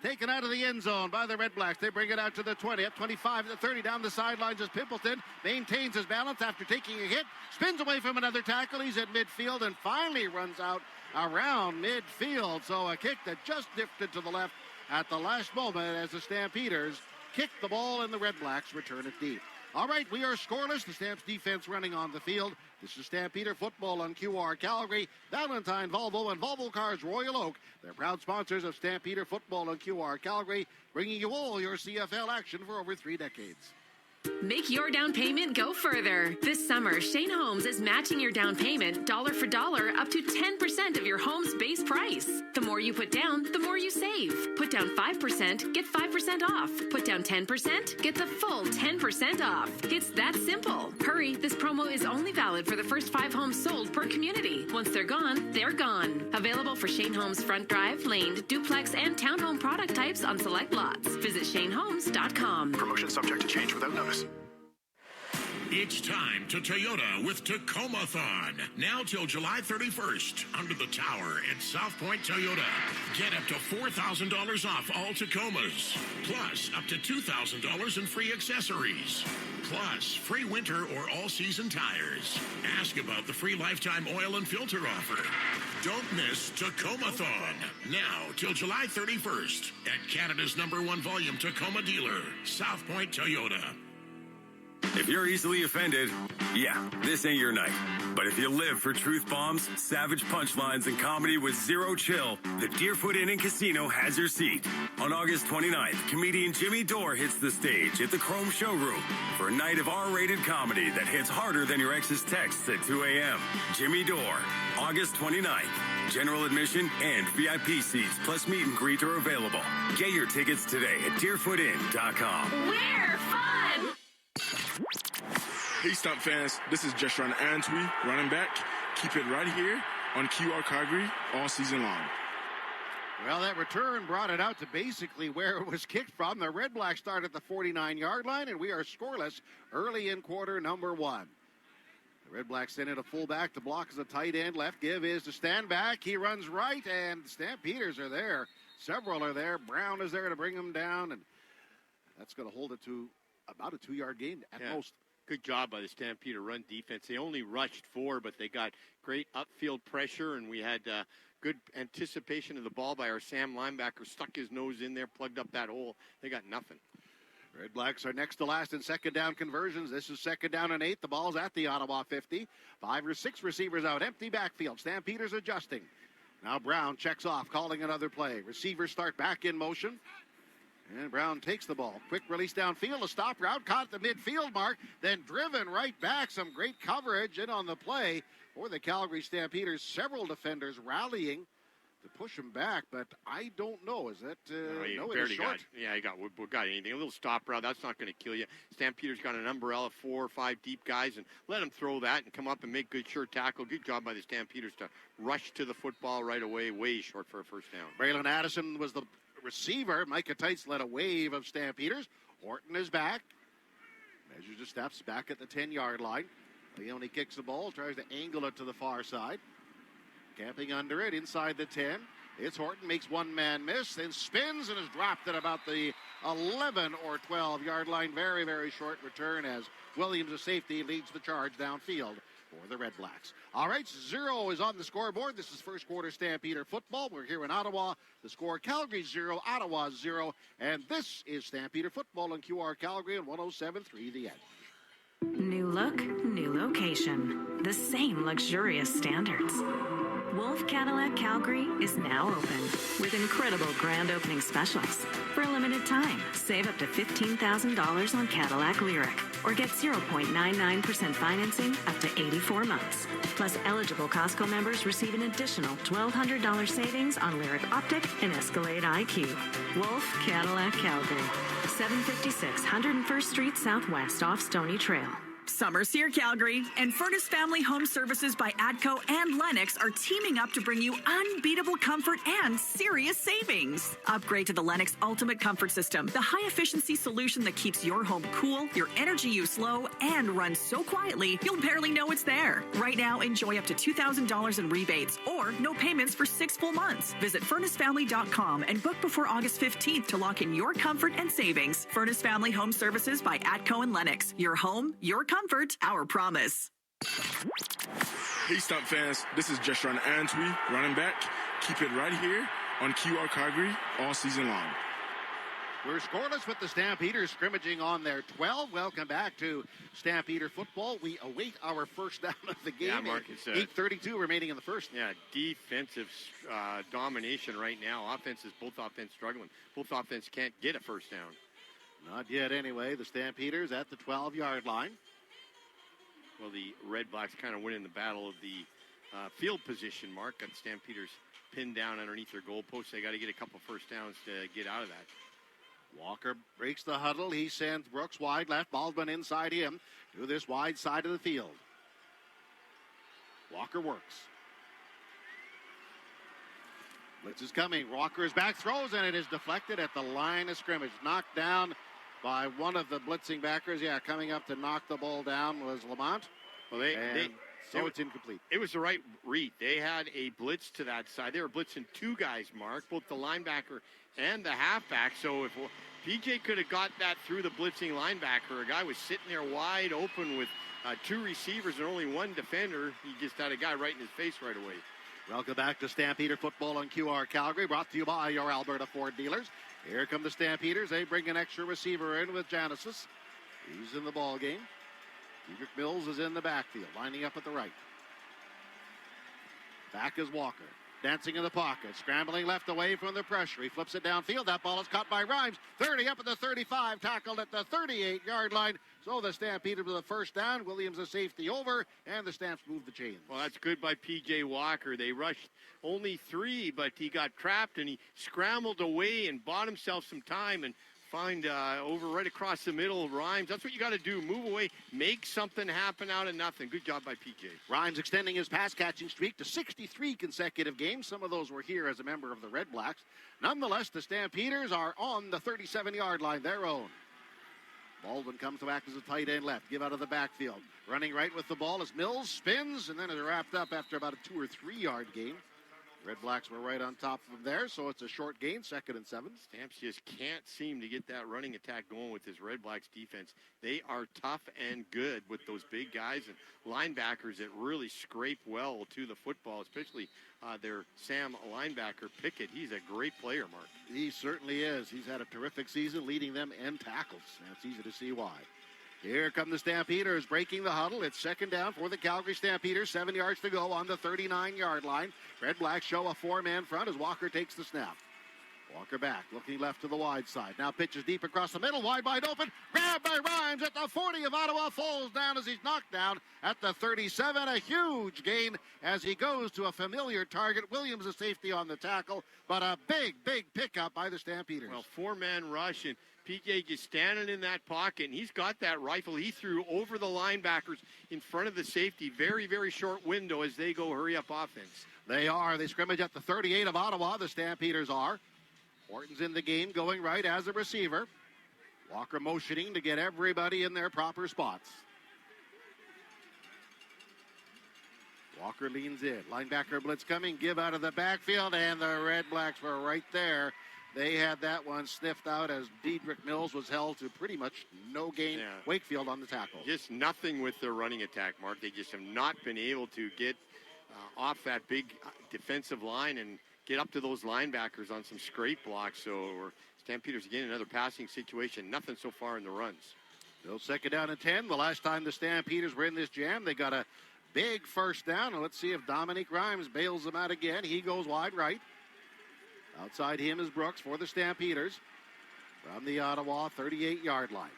Taken out of the end zone by the Red Blacks. They bring it out to the 20, up 25 to the 30, down the sidelines as Pimpleton maintains his balance after taking a hit, spins away from another tackle, he's at midfield, and finally runs out around midfield. So a kick that just drifted to the left at the last moment as the Stampeders kick the ball and the Red Blacks return it deep. All right, we are scoreless. The Stamps defense running on the field. This is Stampeder football on QR Calgary, Valentine Volvo, and Volvo Cars Royal Oak. They're proud sponsors of Stampeder football on QR Calgary, bringing you all your CFL action for over 3 decades. Make your down payment go further. This summer, Shane Holmes is matching your down payment dollar for dollar up to 10% of your home's base price. The more you put down, the more you save. Put down 5%, get 5% off. Put down 10%, get the full 10% off. It's that simple. Hurry, this promo is only valid for the first 5 homes sold per community. Once they're gone, they're gone. Available for Shane Holmes front drive, laned, duplex, and townhome product types on select lots. Visit ShaneHolmes.com. Promotion subject to change without notice. It's time to Toyota with Tacoma-thon. Now till July 31st. Under the Tower at South Point Toyota. Get up to $4,000 off all Tacomas. Plus, up to $2,000 in free accessories. Plus, free winter or all-season tires. Ask about the free lifetime oil and filter offer. Don't miss Tacoma-thon. Now till July 31st. At Canada's #1 volume Tacoma dealer, South Point Toyota. If you're easily offended, yeah, this ain't your night. But if you live for truth bombs, savage punchlines, and comedy with zero chill, the Deerfoot Inn and Casino has your seat. On August 29th, comedian Jimmy Dore hits the stage at the Chrome Showroom for a night of R-rated comedy that hits harder than your ex's texts at 2 a.m. Jimmy Dore, August 29th. General admission and VIP seats plus meet and greet are available. Get your tickets today at deerfootin.com. We're fun! Hey, Stump fans, this is Jeshron Antwi, running back. Keep it right here on QR Calgary all season long. Well, that return brought it out to basically where it was kicked from. The Red Blacks start at the 49-yard line, and we are scoreless early in quarter number 1. The Red Blacks send in a fullback to block as a tight end. Left give is to stand back. He runs right, and the Stampeders are there. Several are there. Brown is there to bring him down, and that's going to hold it to about a 2-yard gain at most. Good job by the Stampeder run defense. They only rushed 4, but they got great upfield pressure, and we had good anticipation of the ball by our Sam linebacker. Stuck his nose in there, plugged up that hole. They got nothing. Red Blacks are next to last in second down conversions. This is second down and 8. The ball's at the Ottawa 50. 5 or 6 receivers out. Empty backfield. Stampeders adjusting. Now Brown checks off, calling another play. Receivers start back in motion. And Brown takes the ball. Quick release downfield. A stop route caught at the midfield mark. Then driven right back. Some great coverage in on the play for the Calgary Stampeders. Several defenders rallying to push him back. But I don't know. Is that no, it is short. We got anything. A little stop route. That's not going to kill you. Stampeders got an umbrella, 4 or 5 deep guys. And let them throw that and come up and make good sure tackle. Good job by the Stampeders to rush to the football right away. Way short for a first down. Braylon Addison was the receiver. Micah Tights led a wave of Stampeders. Horton is back. Measures the steps back at the 10-yard line. Leone kicks the ball, tries to angle it to the far side. Camping under it inside the 10. It's Horton, makes one man miss, then spins and is dropped at about the 11 or 12-yard line. Very, very short return as Williams, a safety, leads the charge downfield for the Red Blacks. All right, 0 is on the scoreboard. This is first quarter Stampeder football. We're here in Ottawa. The score, Calgary 0, Ottawa 0. And this is Stampeder football on QR Calgary on 107.3 The Edge. New look, new location. The same luxurious standards. Wolf Cadillac Calgary is now open with incredible grand opening specials. For a limited time, save up to $15,000 on Cadillac Lyric or get 0.99% financing up to 84 months. Plus, eligible Costco members receive an additional $1,200 savings on Lyric Optic and Escalade IQ. Wolf Cadillac Calgary, 756 101st Street Southwest off Stony Trail. Summer's here, Calgary, and Furnace Family Home Services by ATCO and Lennox are teaming up to bring you unbeatable comfort and serious savings. Upgrade to the Lennox Ultimate Comfort System, the high-efficiency solution that keeps your home cool, your energy use low, and runs so quietly you'll barely know it's there. Right now, enjoy up to $2,000 in rebates or no payments for 6 full months. Visit FurnaceFamily.com and book before August 15th to lock in your comfort and savings. Furnace Family Home Services by ATCO and Lennox. Your home, your comfort, our promise. Hey, Stump fans, this is Jeshron Antwi, running back. Keep it right here on QR Calgary all season long. We're scoreless with the Stampeders scrimmaging on their 12. Welcome back to Stampeder football. We await our first down of the game. Yeah, Mark, it's 8:32 remaining in the first. Yeah, defensive domination right now. Both offense struggling. Both offense can't get a first down. Not yet anyway. The Stampeders at the 12-yard line. Well, the Red Blacks kind of winning the battle of the field position, Mark. Got the Stampeders pinned down underneath their goalposts. They got to get a couple first downs to get out of that. Walker breaks the huddle. He sends Brooks wide left. Baldwin inside him to this wide side of the field. Walker works. Blitz is coming. Walker is back, throws, and it is deflected at the line of scrimmage. Knocked down by one of the blitzing backers. Yeah, coming up to knock the ball down was Lamont. Well, it's incomplete. It was the right read. They had a blitz to that side. They were blitzing two guys, Mark, both the linebacker and the halfback. So if PJ could have got that through the blitzing linebacker, a guy was sitting there wide open with two receivers and only one defender. He just had a guy right in his face right away. Welcome back to Stampeder Football on QR Calgary, brought to you by your Alberta Ford dealers. Here come the Stampeders. They bring an extra receiver in with Janesis. He's in the ball game. Diedrich Mills is in the backfield, lining up at the right. Back is Walker, dancing in the pocket, scrambling left away from the pressure. He flips it downfield. That ball is caught by Rhymes. 30 up at the 35, tackled at the 38-yard line. So the Stampeders with a first down. Williams a safety over, and the Stamps move the chains. Well, that's good by P.J. Walker. They rushed only 3, but he got trapped, and he scrambled away and bought himself some time and find over right across the middle of Rhymes. That's what you got to do. Move away, make something happen out of nothing. Good job by P.J. Rhymes extending his pass-catching streak to 63 consecutive games. Some of those were here as a member of the Red Blacks. Nonetheless, the Stampeders are on the 37-yard line, their own. Baldwin comes to act as a tight end left. Give out of the backfield. Running right with the ball as Mills spins, and then is wrapped up after about a 2 or 3 yard gain. Red Blacks were right on top of him there, so it's a short gain, 2nd and 7. Stamps just can't seem to get that running attack going with this Red Blacks defense. They are tough and good with those big guys and linebackers that really scrape well to the football, especially their Sam linebacker, Pickett. He's a great player, Mark. He certainly is. He's had a terrific season leading them in tackles, and it's easy to see why. Here come the Stampeders breaking the huddle. It's 2nd down for the Calgary Stampeders. 7 yards to go on the 39-yard line. Red Blacks show a 4-man front as Walker takes the snap. Walker back, looking left to the wide side. Now pitches deep across the middle, wide open. Grabbed by Rhymes at the 40 of Ottawa. Falls down as he's knocked down at the 37. A huge gain as he goes to a familiar target. Williams a safety on the tackle, but a big pickup by the Stampeders. Well, 4-man rush, and PJ just standing in that pocket, and he's got that rifle. He threw over the linebackers in front of the safety. Very, very short window as they go hurry-up offense. They are. They scrimmage at the 38 of Ottawa. The Stampeders are. Horton's in the game, going right as a receiver. Walker motioning to get everybody in their proper spots. Walker leans in. Linebacker blitz coming. Give out of the backfield, and the Red Blacks were right there. They had that one sniffed out as Diedrich Mills was held to pretty much no gain. Yeah. Wakefield on the tackle. Just nothing with their running attack, Mark. They just have not been able to get off that big defensive line and get up to those linebackers on some scrape blocks. So Stampeders again, another passing situation. Nothing so far in the runs. Still 2nd down and 10. The last time the Stampeders were in this jam, they got a Big first down, and let's see if Dominique Rhymes bails them out again. He goes wide right. Outside him is Brooks for the Stampeders from the Ottawa 38-yard line.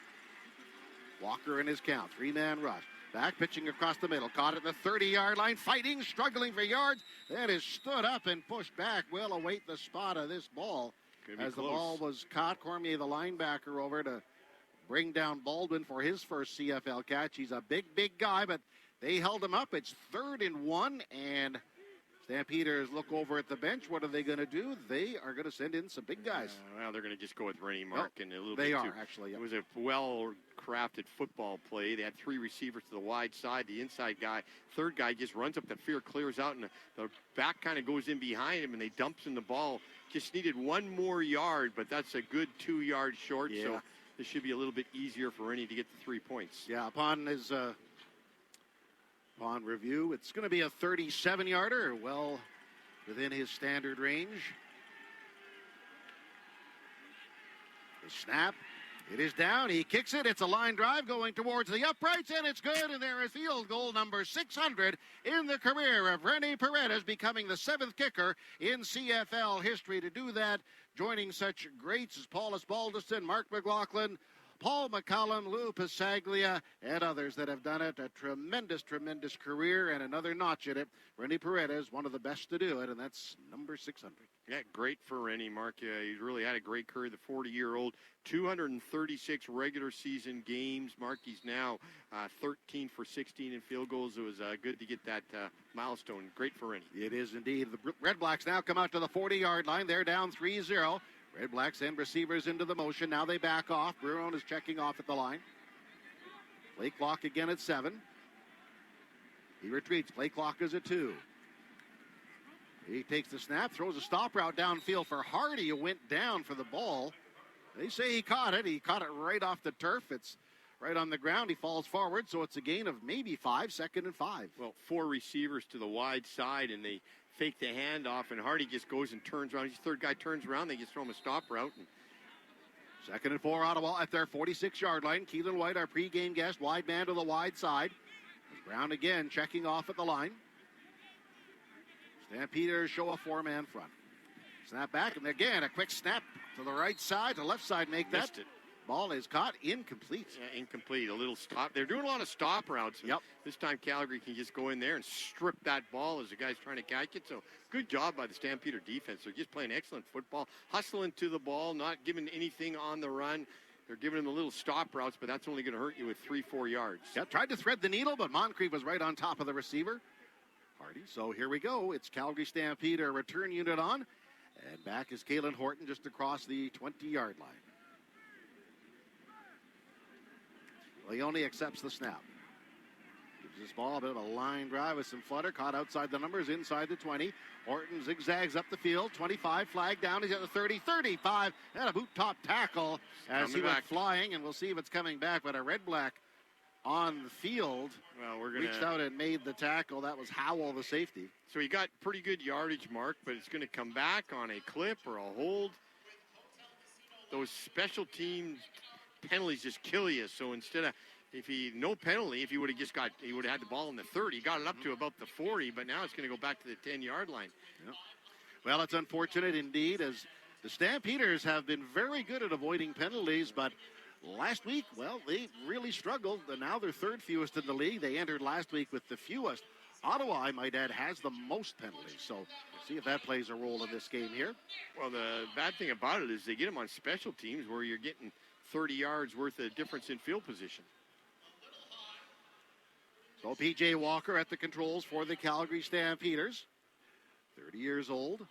Walker in his count, three-man rush. Back pitching across the middle, caught at the 30-yard line, fighting, struggling for yards. Then is stood up and pushed back. Will await the spot of this ball as the ball was caught. Cormier, the linebacker, over to bring down Baldwin for his first CFL catch. He's a big, big guy, but they held him up. It's 3rd and 1, and Stampeders look over at the bench. What are they going to do? They are going to send in some big guys. Well, they're going to just go with Rennie Mark and a little bit. They too. are, actually. Yep. It was a well-crafted football play. They had 3 receivers to the wide side. The inside guy, third guy, just runs up the field, clears out, and the back kind of goes in behind him, and they dumps in the ball. Just needed 1 more yard, but that's a good 2 yards short. Yeah. So this should be a little bit easier for Rennie to get the 3 points. Yeah, upon review, it's going to be a 37-yarder, well within his standard range. The snap, it is down, he kicks it, it's a line drive going towards the uprights, and it's good, and there is field goal number 600 in the career of Rennie Paredes, becoming the 7th kicker in CFL history. To do that, joining such greats as Paulus Balderson, Mark McLaughlin, Paul McCollum, Lou Pasaglia, and others that have done it. A tremendous, tremendous career, and another notch in it. Rennie Paredes, one of the best to do it, and that's number 600. Yeah, great for Rennie, Mark. He's really had a great career, the 40-year-old. 236 regular season games. Mark, he's now 13 for 16 in field goals. It was good to get that milestone. Great for Rennie. It is indeed. The Red Blacks now come out to the 40-yard line. They're down 3-0. Red Blacks send receivers into the motion. Now they back off. Bruron is checking off at the line. Play clock again at 7. He retreats. Play clock is at 2. He takes the snap, throws a stop route downfield for Hardy, who went down for the ball. They say he caught it. He caught it right off the turf. It's right on the ground. He falls forward, so it's a gain of maybe 5, 2nd and 5. Well, 4 receivers to the wide side, and they fake the handoff, and Hardy just goes and turns around. His third guy turns around. They just throw him a stop route. And 2nd and 4, Ottawa at their 46-yard line. Keelan White, our pregame guest, wide man to the wide side. Brown again checking off at the line. Stampeders show a 4-man front. Snap back, and again a quick snap to the right side, to left side, make that. Missed it. Ball is caught, incomplete. Yeah, incomplete, a little stop. They're doing a lot of stop routes. Yep. This time Calgary can just go in there and strip that ball as the guy's trying to catch it. So good job by the Stampeder defense. They're just playing excellent football, hustling to the ball, not giving anything on the run. They're giving them the little stop routes, but that's only going to hurt you with 3-4 yards. Yeah, tried to thread the needle, but Moncrief was right on top of the receiver. Hardy. So here we go. It's Calgary Stampeder return unit on. And back is Kalen Horton just across the 20-yard line. Leone accepts the snap. Gives this ball a bit of a line drive with some flutter. Caught outside the numbers, inside the 20. Horton zigzags up the field. 25, flag down. He's at the 30, 35. And a boot top tackle as he went flying. And we'll see if it's coming back. But a Red-Black on the field. Well, we're reached out and made the tackle. That was Howell, the safety. So he got pretty good yardage, Mark, but it's going to come back on a clip or a hold. Those special team penalties just kill you. So instead of, no penalty, if he would have he would have had the ball in the 30. He got it up to about the 40, but now it's going to go back to the 10-yard line. Yep. Well, it's unfortunate indeed, as the Stampeders have been very good at avoiding penalties, but last week, well, they really struggled. Now they're 3rd fewest in the league. They entered last week with the fewest. Ottawa, I might add, has the most penalties. So we'll see if that plays a role in this game here. Well, the bad thing about it is they get them on special teams where you're getting 30 yards worth of difference in field position. So P.J. Walker at the controls for the Calgary Stampeders. 30 years old.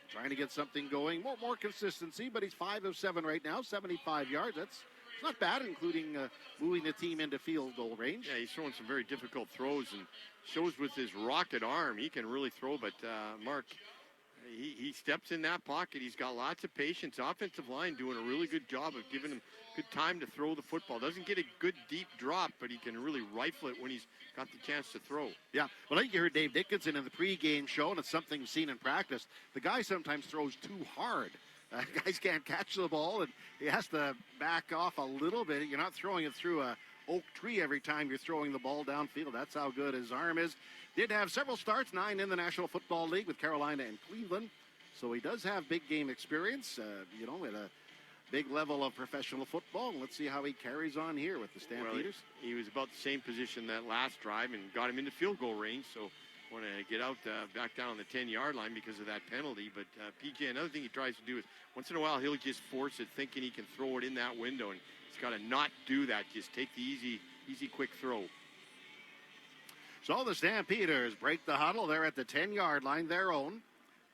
Trying to get something going. More consistency, but he's 5 of 7 right now. 75 yards. That's not bad, including moving the team into field goal range. Yeah, he's throwing some very difficult throws and shows with his rocket arm he can really throw. But, Mark, he steps in that pocket. He's got lots of patience. Offensive line doing a really good job of giving him good time to throw the football. Doesn't get a good deep drop, but he can really rifle it when he's got the chance to throw. Yeah, well, I think you heard Dave Dickinson in the pregame show, and it's something seen in practice. The guy sometimes throws too hard. Guys can't catch the ball, and he has to back off a little bit. You're not throwing it through a oak tree every time you're throwing the ball downfield. That's how good his arm is. Did have several starts, 9 in the National Football League with Carolina and Cleveland. So he does have big game experience, at a big level of professional football. Let's see how he carries on here with the Stampeders. Well, he was about the same position that last drive and got him into field goal range. So want to get out back down on the 10-yard line because of that penalty. But PJ, another thing he tries to do is once in a while he'll just force it thinking he can throw it in that window. And he's got to not do that. Just take the easy, quick throw. So the Stampeders break the huddle. They're at the 10-yard line, their own.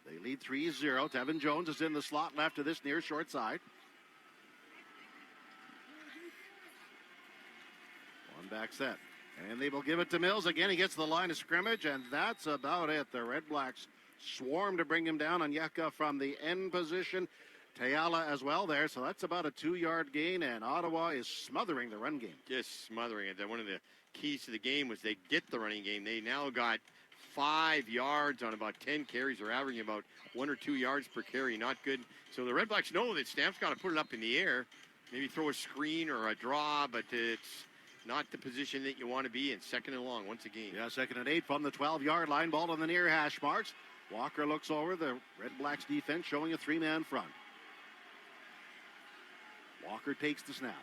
They lead 3-0. Devin Jones is in the slot left to this near short side. One back set. And they will give it to Mills. Again, he gets to the line of scrimmage, and that's about it. The Red Blacks swarm to bring him down. Onyeka from the end position. Tayala as well there. So that's about a 2-yard gain, and Ottawa is smothering the run game. Just smothering it. One of the keys to the game was they get the running game. They now got 5 yards on about 10 carries. They're averaging about 1 or 2 yards per carry. Not good. So the Red Blacks know that Stamp's got to put it up in the air, maybe throw a screen or a draw, but it's not the position that you want to be in. 2nd and long once again. Yeah, 2nd and 8 from the 12-yard line. Ball on the near hash marks. Walker looks over. The Red Blacks defense showing a 3-man front. Walker takes the snap.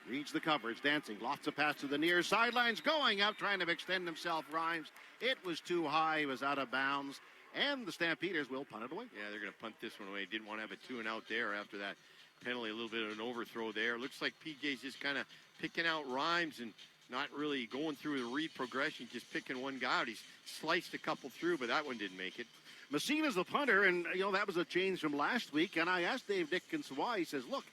Reads the coverage, dancing. Lofts a pass to the near sidelines. Going up, trying to extend himself. Rhymes. It was too high. He was out of bounds. And the Stampeders will punt it away. Yeah, they're going to punt this one away. Didn't want to have a 2-and-out there after that penalty. A little bit of an overthrow there. Looks like PJ's just kind of picking out Rhymes and not really going through the read progression, just picking one guy out. He's sliced a couple through, but that one didn't make it. Messina's the punter, and, that was a change from last week. And I asked Dave Dickinson why. He says, look,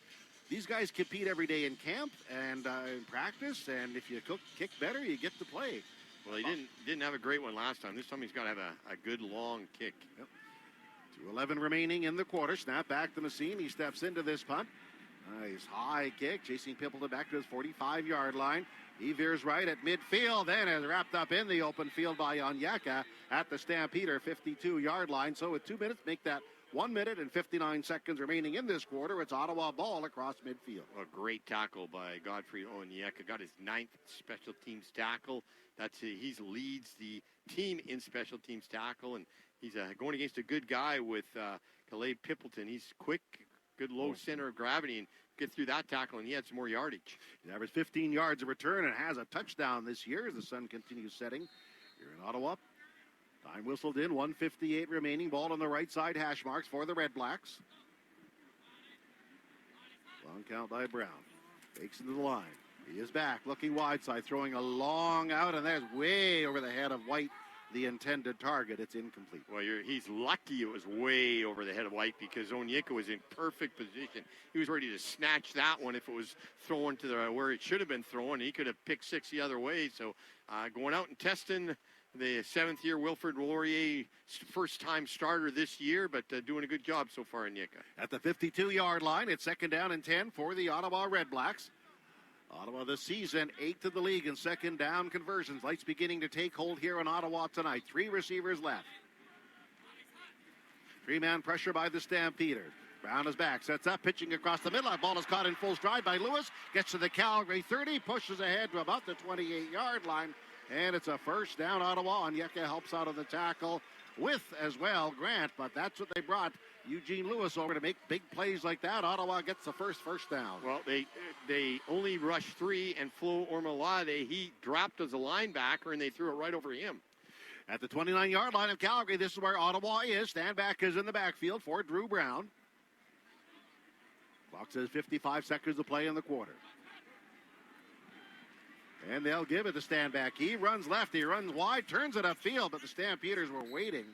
these guys compete every day in camp and in practice, and if you kick better, you get to play. Well, he didn't have a great one last time. This time he's got to have a good long kick. Yep. 2:11 remaining in the quarter. Snap back to Messina. He steps into this punt. Nice high kick, chasing Pimpleton back to his 45-yard line. He veers right at midfield, then is wrapped up in the open field by Onyeka at the Stampeder 52-yard line. So with 2 minutes, make that 1 minute and 59 seconds remaining in this quarter. It's Ottawa ball across midfield. A great tackle by Godfrey Onyeka. Got his 9th special teams tackle. He leads the team in special teams tackle, and he's going against a good guy with Calais Pimpleton. He's quick, good low center of gravity, and get through that tackle, and he had some more yardage. He averaged 15 yards of return and has a touchdown this year as the sun continues setting here in Ottawa. Time whistled in, 1:58 remaining. Ball on the right side, hash marks for the Red Blacks. Long count by Brown. Takes into the line. He is back, looking wide side, throwing a long out, and there's way over the head of White, the intended target. It's incomplete. Well, he's lucky it was way over the head of White because Onyeka was in perfect position. He was ready to snatch that one if it was thrown to where it should have been thrown. He could have picked 6 the other way. So going out and testing the 7th-year Wilfred Laurier, first-time starter this year, but doing a good job so far, Onyeka. At the 52-yard line, it's 2nd down and 10 for the Ottawa Red Blacks. Ottawa this season, 8th in the league in 2nd down conversions. Lights beginning to take hold here in Ottawa tonight. 3 receivers left. 3-man pressure by the Stampeders. Brown is back, sets up, pitching across the middle. That ball is caught in full stride by Lewis. Gets to the Calgary 30, pushes ahead to about the 28-yard line. And it's a 1st down, Ottawa. Onyeka helps out of the tackle with, as well, Grant. But that's what they brought Eugene Lewis over to make big plays like that. Ottawa gets the first down. Well, they only rushed 3, and Flo Ormalade, he dropped as a linebacker, and they threw it right over him. At the 29-yard line of Calgary, this is where Ottawa is. Standback is in the backfield for Drew Brown. Clock says 55 seconds to play in the quarter. And they'll give it to Standback. He runs left, he runs wide, turns it upfield, but the Stampeders were waiting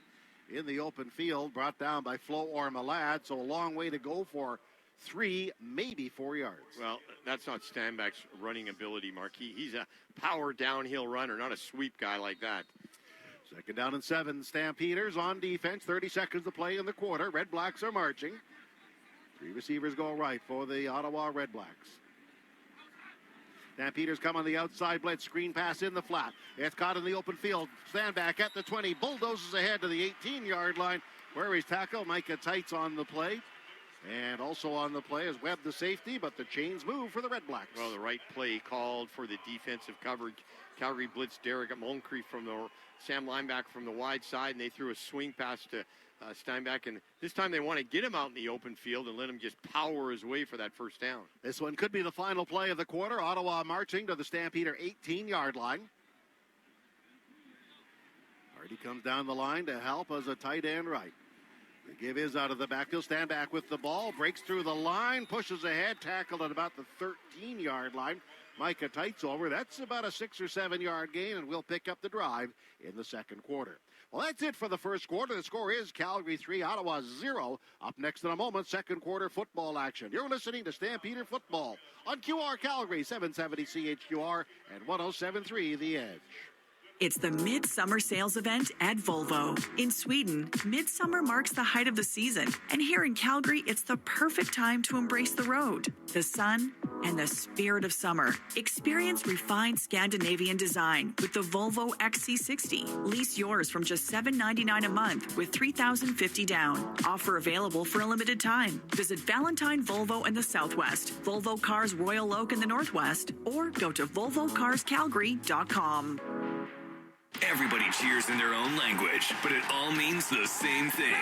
in the open field, brought down by Flo Ormalade, so a long way to go for 3, maybe 4 yards. Well, that's not Standback's running ability, Mark. He's a power downhill runner, not a sweep guy like that. 2nd down and 7, Stampeders on defense, 30 seconds to play in the quarter. Red Blacks are marching. 3 receivers go right for the Ottawa Red Blacks. Stampeders come on the outside blitz, screen pass in the flat. It's caught in the open field. Standback at the 20, bulldozes ahead to the 18-yard line where he's tackled. Micah Tights on the play. And also on the play is Webb, the safety, but the chains move for the Red Blacks. Well, the right play called for the defensive coverage. Calgary blitzed Derek Moncrief from the Sam linebacker from the wide side, and they threw a swing pass to Steinbach. And this time they want to get him out in the open field and let him just power his way for that first down. This one could be the final play of the quarter. Ottawa marching to the Stampeder 18-yard line. Hardy comes down the line to help as a tight end right. The give is out of the backfield. Stand back with the ball. Breaks through the line. Pushes ahead. Tackled at about the 13-yard line. Micah Tights over. That's about a 6 or 7 yard gain, and we'll pick up the drive in the second quarter. Well, that's it for the first quarter. The score is Calgary 3, Ottawa 0. Up next in a moment, second quarter football action. You're listening to Stampeder Football on QR Calgary, 770 CHQR and 107.3 The Edge. It's the Midsummer Sales Event at Volvo. In Sweden, midsummer marks the height of the season. And here in Calgary, it's the perfect time to embrace the road, the sun, and the spirit of summer. Experience refined Scandinavian design with the Volvo XC60. Lease yours from just $799 a month with $3,050 down. Offer available for a limited time. Visit Valentine Volvo in the Southwest, Volvo Cars Royal Oak in the Northwest, or go to volvocars.calgary.com. Everybody cheers in their own language, but it all means the same thing.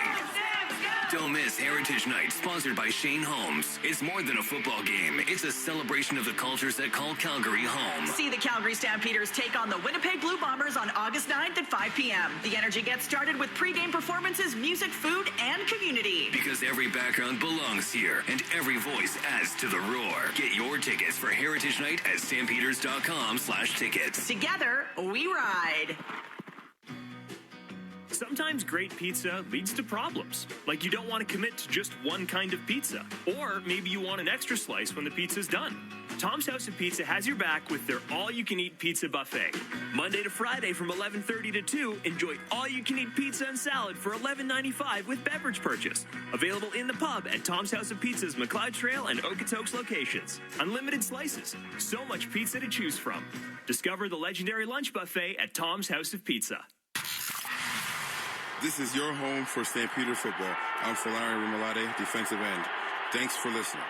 Don't miss Heritage Night, sponsored by Shane Holmes. It's more than a football game. It's a celebration of the cultures that call Calgary home. See the Calgary Stampeders take on the Winnipeg Blue Bombers on August 9th at 5 p.m. The energy gets started with pregame performances, music, food, and community. Because every background belongs here, and every voice adds to the roar. Get your tickets for Heritage Night at stampeders.com/tickets. Together, we ride. Sometimes great pizza leads to problems, like you don't want to commit to just one kind of pizza, or maybe you want an extra slice when the pizza's done. Tom's House of Pizza has your back with their all-you-can-eat pizza buffet. Monday to Friday from 11:30 to 2, enjoy all-you-can-eat pizza and salad for $11.95 with beverage purchase. Available in the pub at Tom's House of Pizza's McLeod Trail and Okotoks locations. Unlimited slices, so much pizza to choose from. Discover the legendary lunch buffet at Tom's House of Pizza. This is your home for Stampeder football. I'm Falari Rimalade, defensive end. Thanks for listening.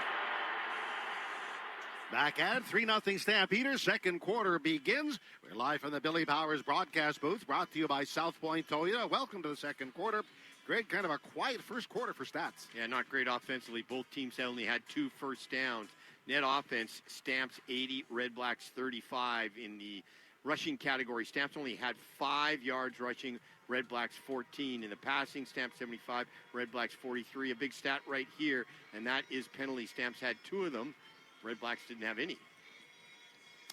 Back at 3-0 Stampeders. Second quarter begins. We're live from the Billy Powers broadcast booth, brought to you by South Point Toyota. Welcome to the second quarter. Greg, kind of a quiet first quarter for Stats. Yeah, not great offensively. Both teams only had 2 first downs. Net offense, Stamps 80, Red Blacks 35 in the rushing category. Stamps only had 5 yards rushing. Red Blacks 14 in the passing. Stamps 75, Red Blacks 43. A big stat right here, and that is penalty. Stamps had 2 of them. Red Blacks didn't have any.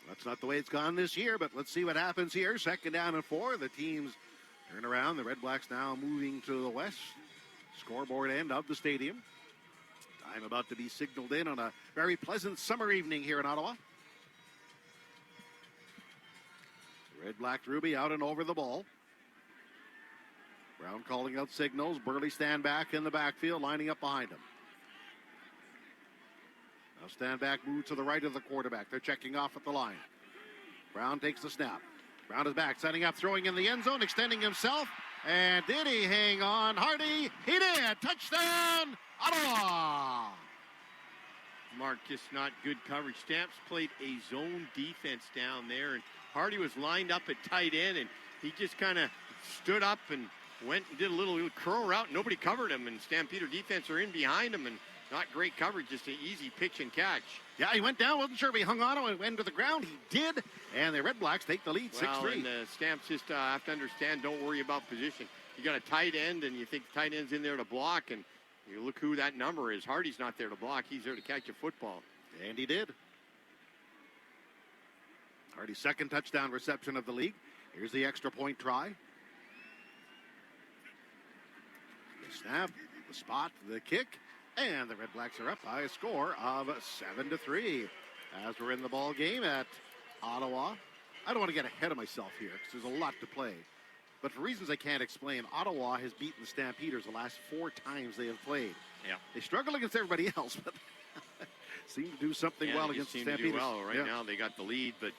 That's not the way it's gone this year, but let's see what happens here. Second down and 4. The teams turn around. The Red Blacks now moving to the west scoreboard end of the stadium. Time about to be signaled in on a very pleasant summer evening here in Ottawa. Red Black Ruby out and over the ball. Brown calling out signals. Burley stand back in the backfield, lining up behind him. Now stand back, move to the right of the quarterback. They're checking off at the line. Brown takes the snap. Brown is back, setting up, throwing in the end zone, extending himself. And did he hang on? Hardy, he did. Touchdown, Ottawa. Mark, just not good coverage. Stamps played a zone defense down there, and Hardy was lined up at tight end, and he just kind of stood up and went and did a little curl route. Nobody covered him, and Stampeder defense are in behind him, and not great coverage, just an easy pitch and catch. Yeah, he went down, wasn't sure if he hung on and went to the ground. He did, and the Red Blacks take the lead 6-3. And the Stamps just have to understand, don't worry about position. You got a tight end, and you think the tight end's in there to block, and you look who that number is. Hardy's not there to block. He's there to catch a football. And he did. Hardy's second touchdown reception of the league. Here's the extra point try. The snap, the spot, the kick, and the Red Blacks are up by a score of 7-3. As we're in the ball game at Ottawa. I don't want to get ahead of myself here because there's a lot to play. But for reasons I can't explain, Ottawa has beaten the Stampeders the last 4 times they have played. Yeah. They struggle against everybody else, but seem to do something well against the Stampeders. Well, right now they got the lead, but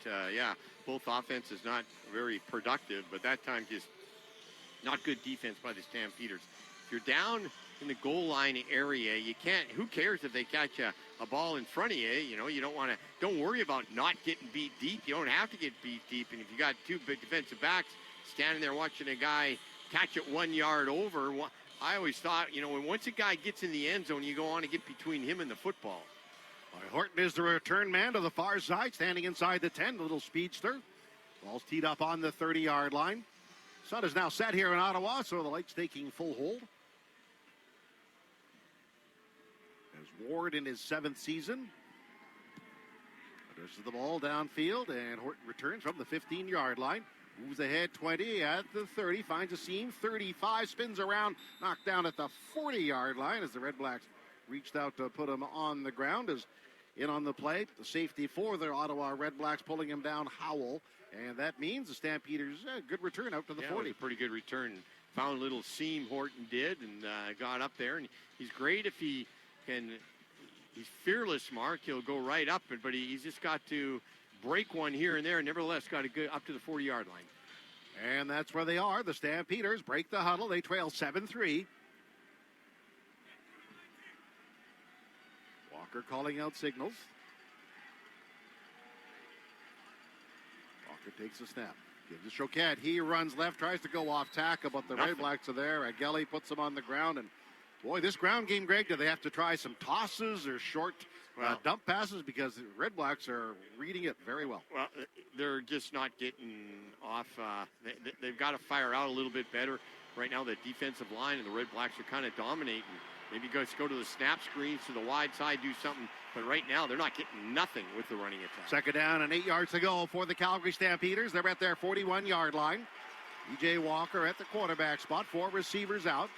both offenses not very productive, but that time just not good defense by the Stampeders. If you're down in the goal line area. You can't. Who cares if they catch a ball in front of you? You know, you don't worry about not getting beat deep. You don't have to get beat deep. And if you got two big defensive backs standing there watching a guy catch it 1 yard over, I always thought, you know, once a guy gets in the end zone, you go on to get between him and the football. Horton is the return man to the far side, standing inside the 10, the little speedster. Ball's teed up on the 30-yard line. Sun is now set here in Ottawa, so the light's taking full hold. As Ward in his 7th season. There's the ball downfield, and Horton returns from the 15-yard line. Moves ahead 20 at the 30, finds a seam, 35, spins around, knocked down at the 40-yard line as the Red Blacks reached out to put him on the ground. As in on the play, the safety for the Ottawa Red Blacks pulling him down, Howell. And that means the Stampeders, good return out to the 40. It was a pretty good return. Found a little seam, Horton did, and got up there. And he's great if he can. He's fearless, Mark. He'll go right up, but he's just got to break one here and there, and nevertheless got to go up to the 40-yard line. And that's where they are. The Stampeders break the huddle. They trail 7-3. Walker calling out signals. Walker takes a snap. Gives it to Choquette. He runs left, tries to go off tackle, but the Red Blacks are there. Agelli puts him on the ground. And, boy, this ground game, Greg, do they have to try some tosses or short dump passes? Because the Red Blacks are reading it very well. Well, they're just not getting off. They've got to fire out a little bit better. Right now, the defensive line and the Red Blacks are kind of dominating. Maybe go to the snap screens to the wide side, do something. But right now, they're not getting nothing with the running attack. Second down and 8 yards to go for the Calgary Stampeders. They're at their 41-yard line. E.J. Walker at the quarterback spot. 4 receivers out.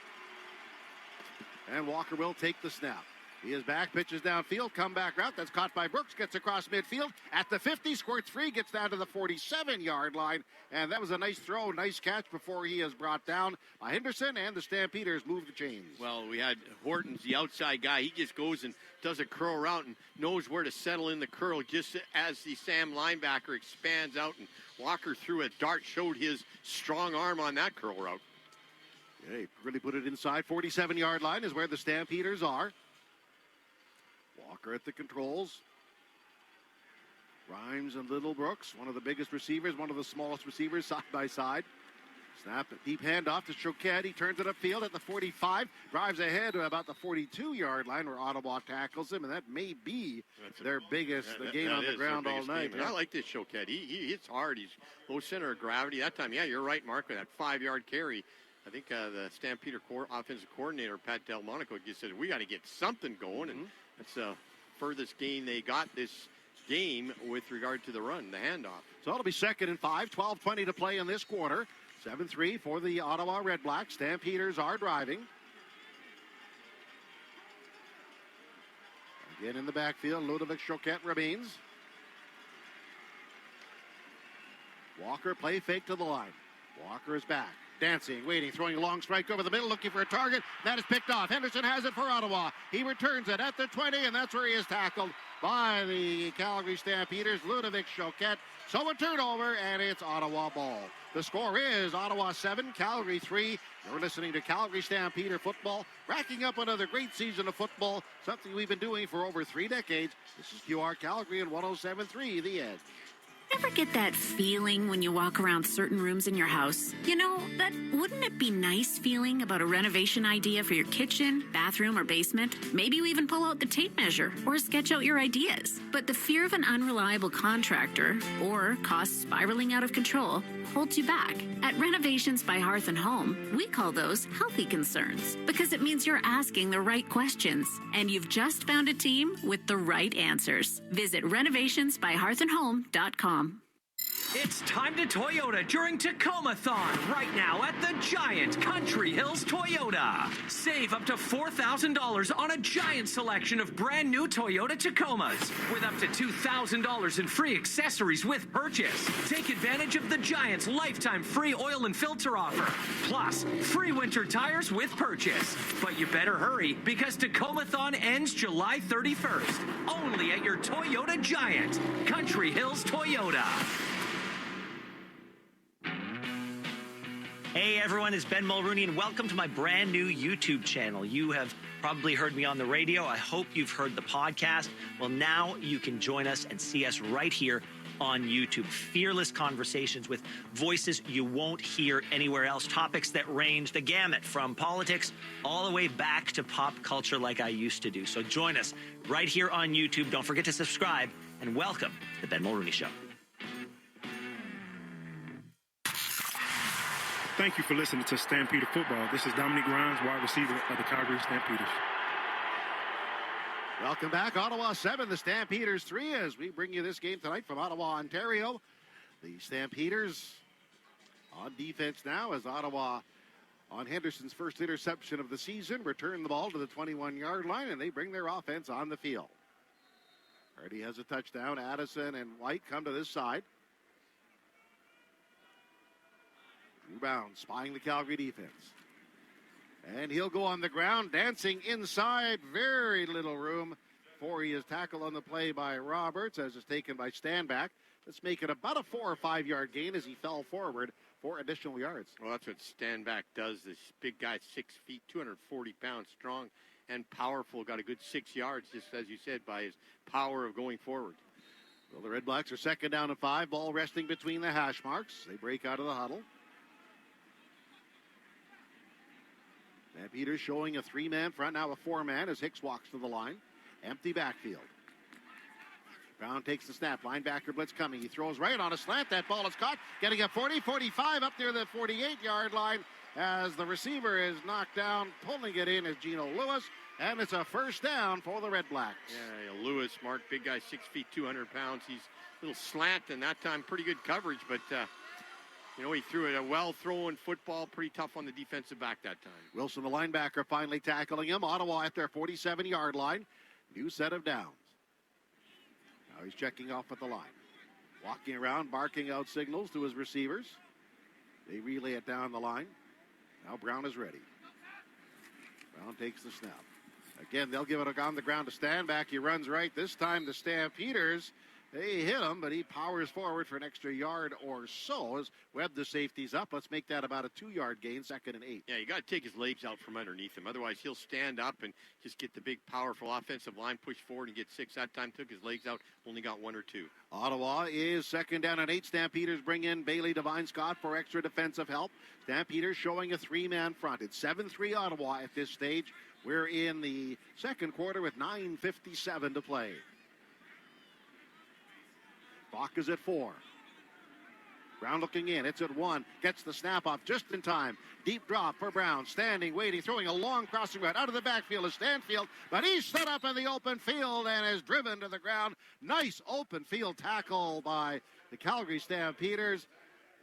And Walker will take the snap. He is back, pitches downfield, comeback route. That's caught by Brooks, gets across midfield. At the 50, squirts free, gets down to the 47-yard line. And that was a nice throw, nice catch before he is brought down by Henderson, and the Stampeders move the chains. Well, we had Horton's the outside guy. He just goes and does a curl route and knows where to settle in the curl just as the Sam linebacker expands out. And Walker threw a dart, showed his strong arm on that curl route. Yeah, he really put it inside. 47-yard line is where the Stampeders are. Walker at the controls. Rhymes and Little Brooks, one of the biggest receivers, one of the smallest receivers side by side. Snap, a deep handoff to Choquette. He turns it upfield at the 45, drives ahead to about the 42-yard line where Ottawa tackles him, and that may be their biggest gain on the ground all night. I like this Choquette. He hits hard. He's low center of gravity. That time, you're right, Mark, with that 5-yard carry. I think the Stampeder offensive coordinator, Pat Delmonico, just said, we got to get something going, and that's the furthest gain they got this game with regard to the run, the handoff. So it'll be 2nd and 5, 12:20 to play in this quarter. 7-3 for the Ottawa Red Blacks. Stampeders are driving. Again in the backfield, Ludovic Choquette remains. Walker, play fake to the line. Walker is back. Dancing, waiting, throwing a long strike over the middle, looking for a target. That is picked off. Henderson has it for Ottawa. He returns it at the 20, and that's where he is tackled by the Calgary Stampeders, Ludovic Choquette. So a turnover, and it's Ottawa ball. The score is Ottawa 7, Calgary 3. You're listening to Calgary Stampeder football, racking up another great season of football, something we've been doing for over 3 decades. This is QR Calgary and 107.3 The Edge. Ever get that feeling when you walk around certain rooms in your house? You know, that wouldn't it be nice feeling about a renovation idea for your kitchen, bathroom, or basement? Maybe you even pull out the tape measure or sketch out your ideas. But the fear of an unreliable contractor or costs spiraling out of control holds you back. At Renovations by Hearth and Home, we call those healthy concerns because it means you're asking the right questions and you've just found a team with the right answers. Visit renovationsbyhearthandhome.com. It's time to Toyota during Tacoma-thon right now at the Giant Country Hills Toyota. Save up to $4,000 on a giant selection of brand new Toyota Tacomas with up to $2,000 in free accessories with purchase. Take advantage of the Giant's lifetime free oil and filter offer, plus free winter tires with purchase. But you better hurry because Tacoma-thon ends July 31st. Only at your Toyota Giant Country Hills Toyota. Hey everyone, it's Ben Mulrooney and welcome to my brand new YouTube channel. You have probably heard me on the radio. I hope you've heard the podcast. Well, now you can join us and see us right here on YouTube. Fearless conversations with voices you won't hear anywhere else. Topics that range the gamut from politics all the way back to pop culture like I used to do. So join us right here on YouTube. Don't forget to subscribe and welcome to the Ben Mulrooney Show. Thank you for listening to Stampeder Football. This is Dominic Grimes, wide receiver of the Calgary Stampeders. Welcome back. Ottawa 7, the Stampeders 3, as we bring you this game tonight from Ottawa, Ontario. The Stampeders on defense now as Ottawa, on Henderson's first interception of the season, return the ball to the 21-yard line, and they bring their offense on the field. Already has a touchdown. Addison and White come to this side. Rebound, spying the Calgary defense. And he'll go on the ground, dancing inside. Very little room for he is tackled on the play by Roberts, as is taken by Standback. Let's make it about a 4 or 5 yard gain as he fell forward for additional yards. Well, that's what Standback does. This big guy, 6 feet, 240 pounds, strong and powerful. Got a good 6 yards, just as you said, by his power of going forward. Well, the Red Blacks are second down and 5. Ball resting between the hash marks. They break out of the huddle. Stampeders showing a 3-man front, now a 4-man as Hicks walks to the line. Empty backfield. Brown takes the snap. Linebacker blitz coming. He throws right on a slant. That ball is caught. Getting a 40, 45 up near the 48-yard line as the receiver is knocked down. Pulling it in is Geno Lewis. And it's a first down for the Red Blacks. Yeah, Lewis, Mark, big guy, 6 feet, 200 pounds. He's a little slant, and that time pretty good coverage, but he threw it a well-thrown football, pretty tough on the defensive back that time. Wilson, the linebacker, finally tackling him. Ottawa at their 47-yard line. New set of downs. Now he's checking off at the line. Walking around, barking out signals to his receivers. They relay it down the line. Now Brown is ready. Brown takes the snap. Again, they'll give it on the ground to Standback. He runs right. This time the Stampeders, they hit him, but he powers forward for an extra yard or so as Webb, the safety's up. Let's make that about a 2-yard gain, 2nd and 8. Yeah, you got to take his legs out from underneath him. Otherwise, he'll stand up and just get the big, powerful offensive line, push forward and get 6. That time took his legs out, only got 1 or 2. Ottawa is 2nd down and 8. Stampeders bring in Bailey Devine Scott for extra defensive help. Stampeders showing a 3-man front. It's 7-3 Ottawa at this stage. We're in the second quarter with 9:57 to play. Clock is at 4. Brown looking in. It's at 1. Gets the snap off just in time. Deep drop for Brown. Standing, waiting, throwing a long crossing route. Out of the backfield is Stanfield, but he's set up in the open field and is driven to the ground. Nice open field tackle by the Calgary Stampeders.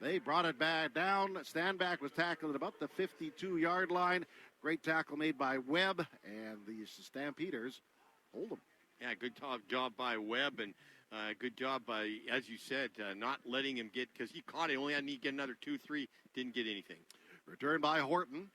They brought it back down. Standback was tackled at about the 52-yard line. Great tackle made by Webb, and the Stampeders hold them. Yeah, good job by Webb, and good job by, as you said, not letting him get, because he caught it. Only had to get another 2-3. Didn't get anything. Return by Horton.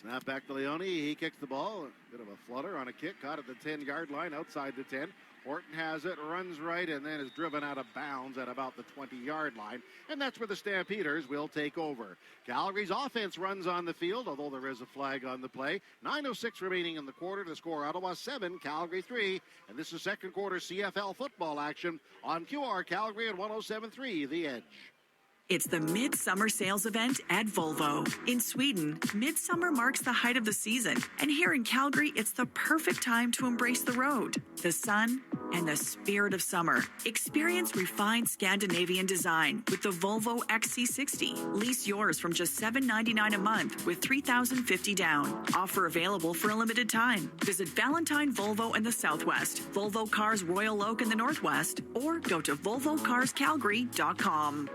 Snap back to Leone. He kicks the ball. A bit of a flutter on a kick. Caught at the 10-yard line, outside the 10. Horton has it, runs right, and then is driven out of bounds at about the 20-yard line. And that's where the Stampeders will take over. Calgary's offense runs on the field, although there is a flag on the play. 9:06 remaining in the quarter to score Ottawa 7, Calgary 3. And this is second quarter CFL football action on QR Calgary at 107.3 The Edge. It's the Midsummer Sales Event at Volvo. In Sweden, midsummer marks the height of the season. And here in Calgary, it's the perfect time to embrace the road, the sun, and the spirit of summer. Experience refined Scandinavian design with the Volvo XC60. Lease yours from just $799 a month with $3,050 down. Offer available for a limited time. Visit Valentine Volvo in the Southwest, Volvo Cars Royal Oak in the Northwest, or go to volvocarscalgary.com.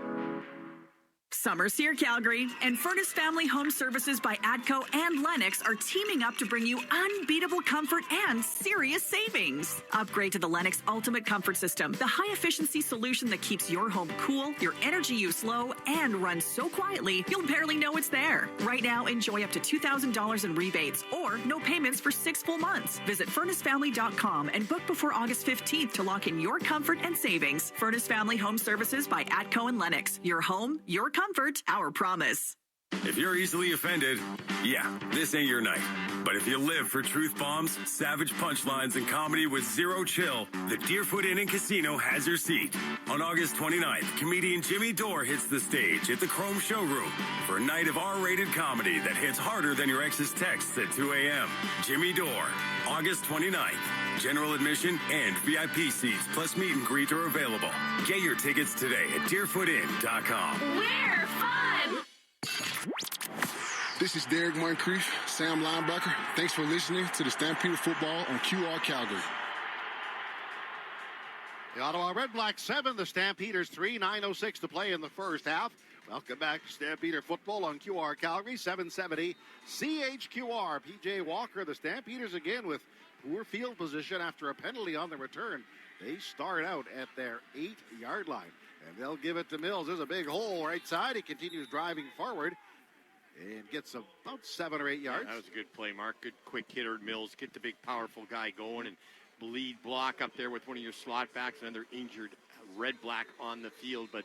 Summer's here, Calgary, and Furnace Family Home Services by ATCO and Lennox are teaming up to bring you unbeatable comfort and serious savings. Upgrade to the Lennox Ultimate Comfort System, the high-efficiency solution that keeps your home cool, your energy use low, and runs so quietly you'll barely know it's there. Right now, enjoy up to $2,000 in rebates or no payments for 6 full months. Visit FurnaceFamily.com and book before August 15th to lock in your comfort and savings. Furnace Family Home Services by ATCO and Lennox. Your home, your comfort, our promise. If you're easily offended, yeah, this ain't your night. But if you live for truth bombs, savage punchlines, and comedy with zero chill, the Deerfoot Inn and Casino has your seat. On August 29th, comedian Jimmy Dore hits the stage at the Chrome Showroom for a night of R-rated comedy that hits harder than your ex's texts at 2 a.m. Jimmy Dore, August 29th. General admission and VIP seats plus meet and greet are available. Get your tickets today at deerfootin.com. We're fun! This is Derek Moncrief, Sam Linebacker. Thanks for listening to the Stampeder Football on QR Calgary. The Ottawa Red Blacks 7, the Stampeders 3, 9:06 to play in the first half. Welcome back to Stampeder Football on QR Calgary, 770 CHQR. PJ Walker, the Stampeders again with poor field position after a penalty on the return. They start out at their 8-yard line, and they'll give it to Mills. There's a big hole right side. He continues driving forward and gets about 7 or 8 yards. Yeah, that was a good play, Mark. Good quick hitter, Mills. Get the big, powerful guy going and bleed block up there with one of your slot backs. Another injured Red Black on the field, but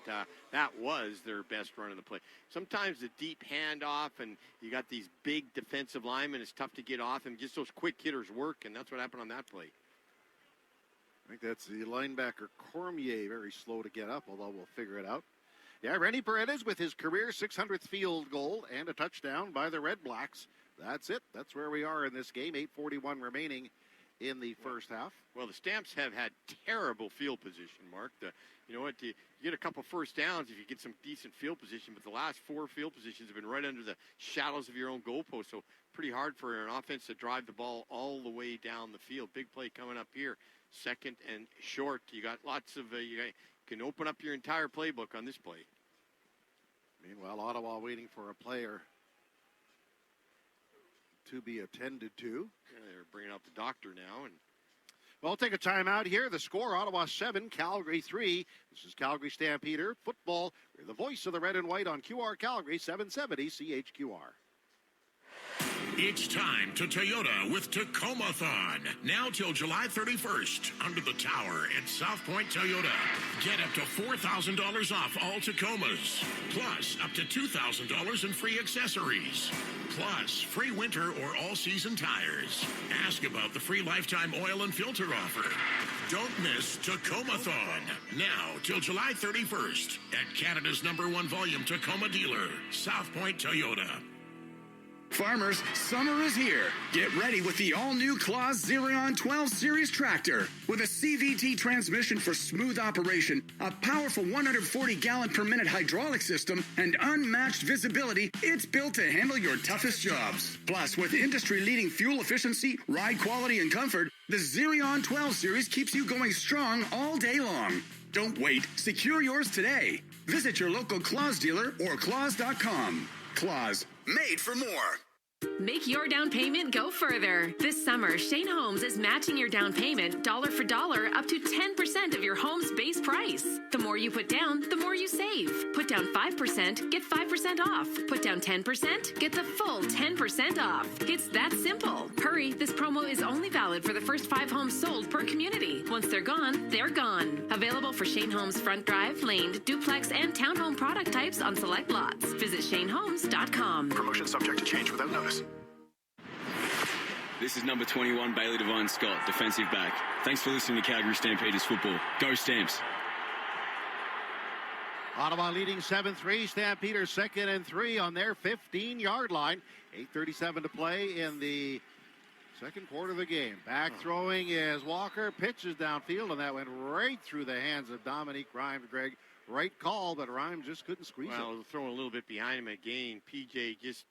that was their best run of the play. Sometimes the deep handoff, and you got these big defensive linemen, it's tough to get off them. Just those quick hitters work, and that's what happened on that play. I think that's the linebacker Cormier, very slow to get up, although we'll figure it out. Yeah, Rennie Paredes with his career 600th field goal and a touchdown by the Red Blacks. That's it. That's where we are in this game. 8:41 remaining in the first half. Well, the Stamps have had terrible field position, Mark. You know what? You get a couple first downs if you get some decent field position, but the last 4 field positions have been right under the shadows of your own goalpost, so pretty hard for an offense to drive the ball all the way down the field. Big play coming up here. Second and short. You got lots of you can open up your entire playbook on this play. Meanwhile, Ottawa waiting for a player to be attended to. Yeah, they're bringing out the doctor now. And well, we'll take a timeout here. The score, Ottawa 7, Calgary 3. This is Calgary Stampeder Football. We're the voice of the red and white on QR Calgary, 770 CHQR. It's time to Toyota with Tacoma-thon. Now till July 31st, under the tower at South Point Toyota. Get up to $4,000 off all Tacomas. Plus, up to $2,000 in free accessories. Plus, free winter or all-season tires. Ask about the free lifetime oil and filter offer. Don't miss Tacoma-thon. Now till July 31st at Canada's #1 volume Tacoma dealer, South Point Toyota. Farmers, summer is here. Get ready with the all-new Claas Xerion 12 Series tractor. With a CVT transmission for smooth operation, a powerful 140-gallon per minute hydraulic system, and unmatched visibility, it's built to handle your toughest jobs. Plus, with industry-leading fuel efficiency, ride quality, and comfort, the Xerion 12 Series keeps you going strong all day long. Don't wait. Secure yours today. Visit your local Claas dealer or claas.com. Claas, made for more. Make your down payment go further. This summer, Shane Holmes is matching your down payment dollar for dollar up to 10% of your home's base price. The more you put down, the more you save. Put down 5%, get 5% off. Put down 10%, get the full 10% off. It's that simple. Hurry, this promo is only valid for the first 5 homes sold per community. Once they're gone, they're gone. Available for Shane Holmes front drive, laned, duplex, and townhome product types on select lots. Visit ShaneHolmes.com. Promotion subject to change without notice. This is number 21, Bailey Devine Scott, defensive back. Thanks for listening to Calgary Stampeders football. Go Stamps. Ottawa leading 7-3. Stampeders 2nd and 3 on their 15-yard line. 8:37 to play in the second quarter of the game. Back throwing is Walker. Pitches downfield, and that went right through the hands of Dominique Rhymes. Greg, right call, but Rhymes just couldn't squeeze it. Well, throwing a little bit behind him again. PJ just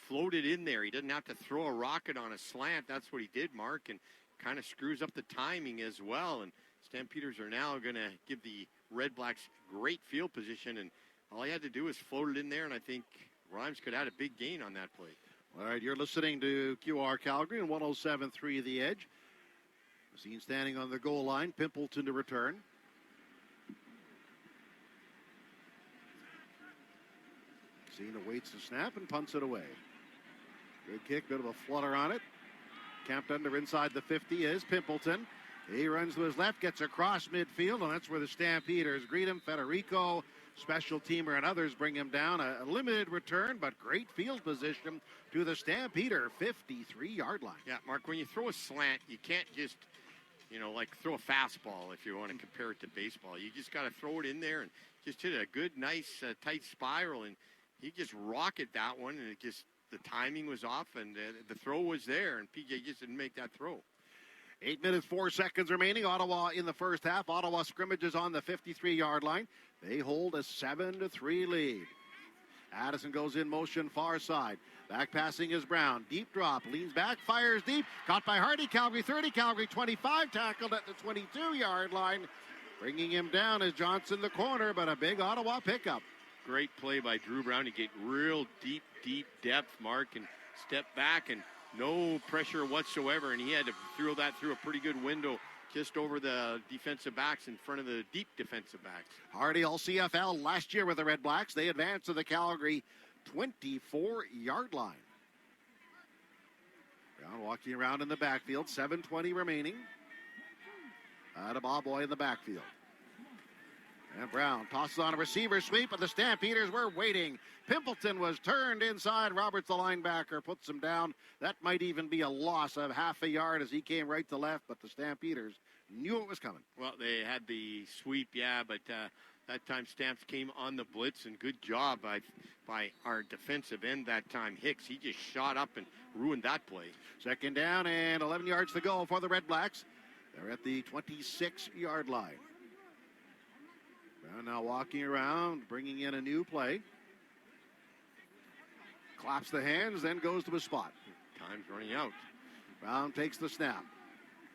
floated in there. He didn't have to throw a rocket on a slant. That's what he did, Mark, and kind of screws up the timing as well. And Stampeders are now going to give the Red Blacks great field position, and all he had to do was float it in there, and I think Rhymes could add a big gain on that play. All right, you're listening to QR Calgary and 107.3 The Edge. Seen standing on the goal line, Pimpleton to return. Cena waits the snap and punts it away. Good kick, bit of a flutter on it. Camped under inside the 50 is Pimpleton. He runs to his left, gets across midfield, and that's where the Stampeders greet him. Federico special teamer and others bring him down. A limited return, but great field position to the Stampeder 53-yard line. Yeah, Mark, when you throw a slant, you can't just, like throw a fastball if you want to compare it to baseball. You just got to throw it in there and just hit a good, nice, tight spiral. And he just rocketed that one, and the timing was off, and the throw was there, and PJ just didn't make that throw. 8 minutes, 4 seconds remaining. Ottawa in the first half. Ottawa scrimmages on the 53-yard line. They hold a 7-3 lead. Addison goes in motion far side. Back passing is Brown. Deep drop. Leans back. Fires deep. Caught by Hardy. Calgary 30. Calgary 25. Tackled at the 22-yard line. Bringing him down is Johnson the corner, but a big Ottawa pickup. Great play by Drew Brown to get real deep depth, Mark, and step back, and no pressure whatsoever, and he had to throw that through a pretty good window just over the defensive backs in front of the deep defensive backs. Hardy all CFL last year with the Red Blacks. They advance to the Calgary 24-yard line. Brown walking around in the backfield, 7:20 remaining. Boy in the backfield. And Brown tosses on a receiver sweep, but the Stampeders were waiting. Pimpleton was turned inside. Roberts, the linebacker, puts him down. That might even be a loss of half a yard as he came right to left, but the Stampeders knew it was coming. Well, they had the sweep, yeah, but that time Stamps came on the blitz, and good job by our defensive end that time, Hicks. He just shot up and ruined that play. Second down and 11 yards to go for the Red Blacks. They're at the 26-yard line. Brown now walking around, bringing in a new play. Claps the hands, then goes to a spot. Time's running out. Brown takes the snap.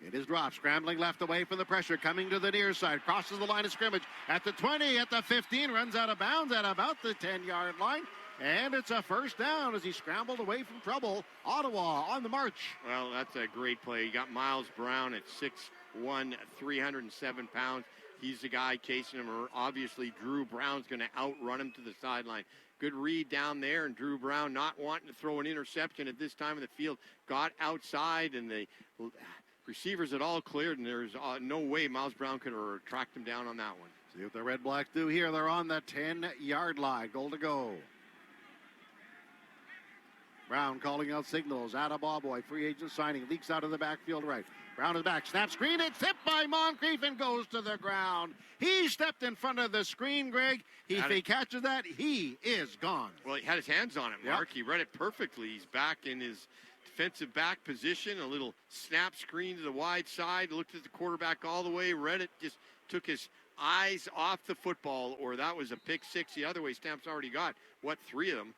It is dropped, scrambling left away from the pressure, coming to the near side, crosses the line of scrimmage at the 20, at the 15, runs out of bounds at about the 10-yard line, and it's a first down as he scrambled away from trouble. Ottawa on the march. Well, that's a great play. You got Miles Brown at 6'1", 307 pounds. He's the guy chasing him. Obviously, Drew Brown's going to outrun him to the sideline. Good read down there, and Drew Brown not wanting to throw an interception at this time of the field. Got outside, and the receivers had all cleared, and there's no way Miles Brown could have tracked him down on that one. See what the Red Blacks do here. They're on the 10-yard line. Goal to go. Brown calling out signals. Boy, free agent signing. Leaks out of the backfield right. Brown is back. Snap screen. It's tipped by Moncrief and goes to the ground. He stepped in front of the screen, Greg. If he catches that, he is gone. Well, he had his hands on it, Mark. Yep. He read it perfectly. He's back in his defensive back position. A little snap screen to the wide side. Looked at the quarterback all the way. Read it. Just took his eyes off the football, or that was a pick six. The other way, Stamps already got, 3 of them.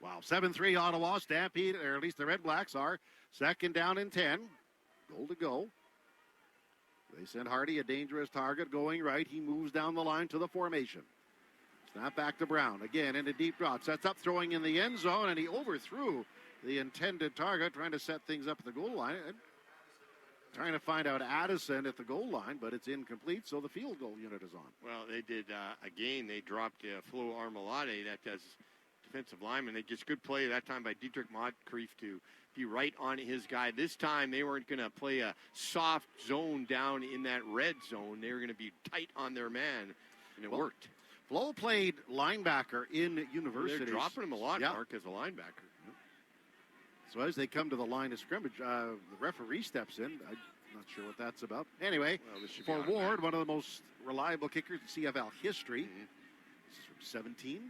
Wow, 7-3 Ottawa. Stampede, or at least the Red Blacks are. Second down and 10. Goal to go. They send Hardy, a dangerous target, going right. He moves down the line to the formation. Snap back to Brown. Again, into deep drop. Sets up, throwing in the end zone, and he overthrew the intended target, trying to set things up at the goal line. Trying to find out Addison at the goal line, but it's incomplete, so the field goal unit is on. Well, they did, again, they dropped Flo Armalade, that does defensive lineman. They just good play that time by Dietrich Moncrief to be right on his guy. This time they weren't going to play a soft zone down in that red zone. They were going to be tight on their man, and it worked. Flo played linebacker in university. They're dropping him a lot, Mark, as a linebacker. So as they come to the line of scrimmage, the referee steps in. I'm not sure what that's about. Anyway, for Ward, one of the most reliable kickers in CFL history. This is from 17.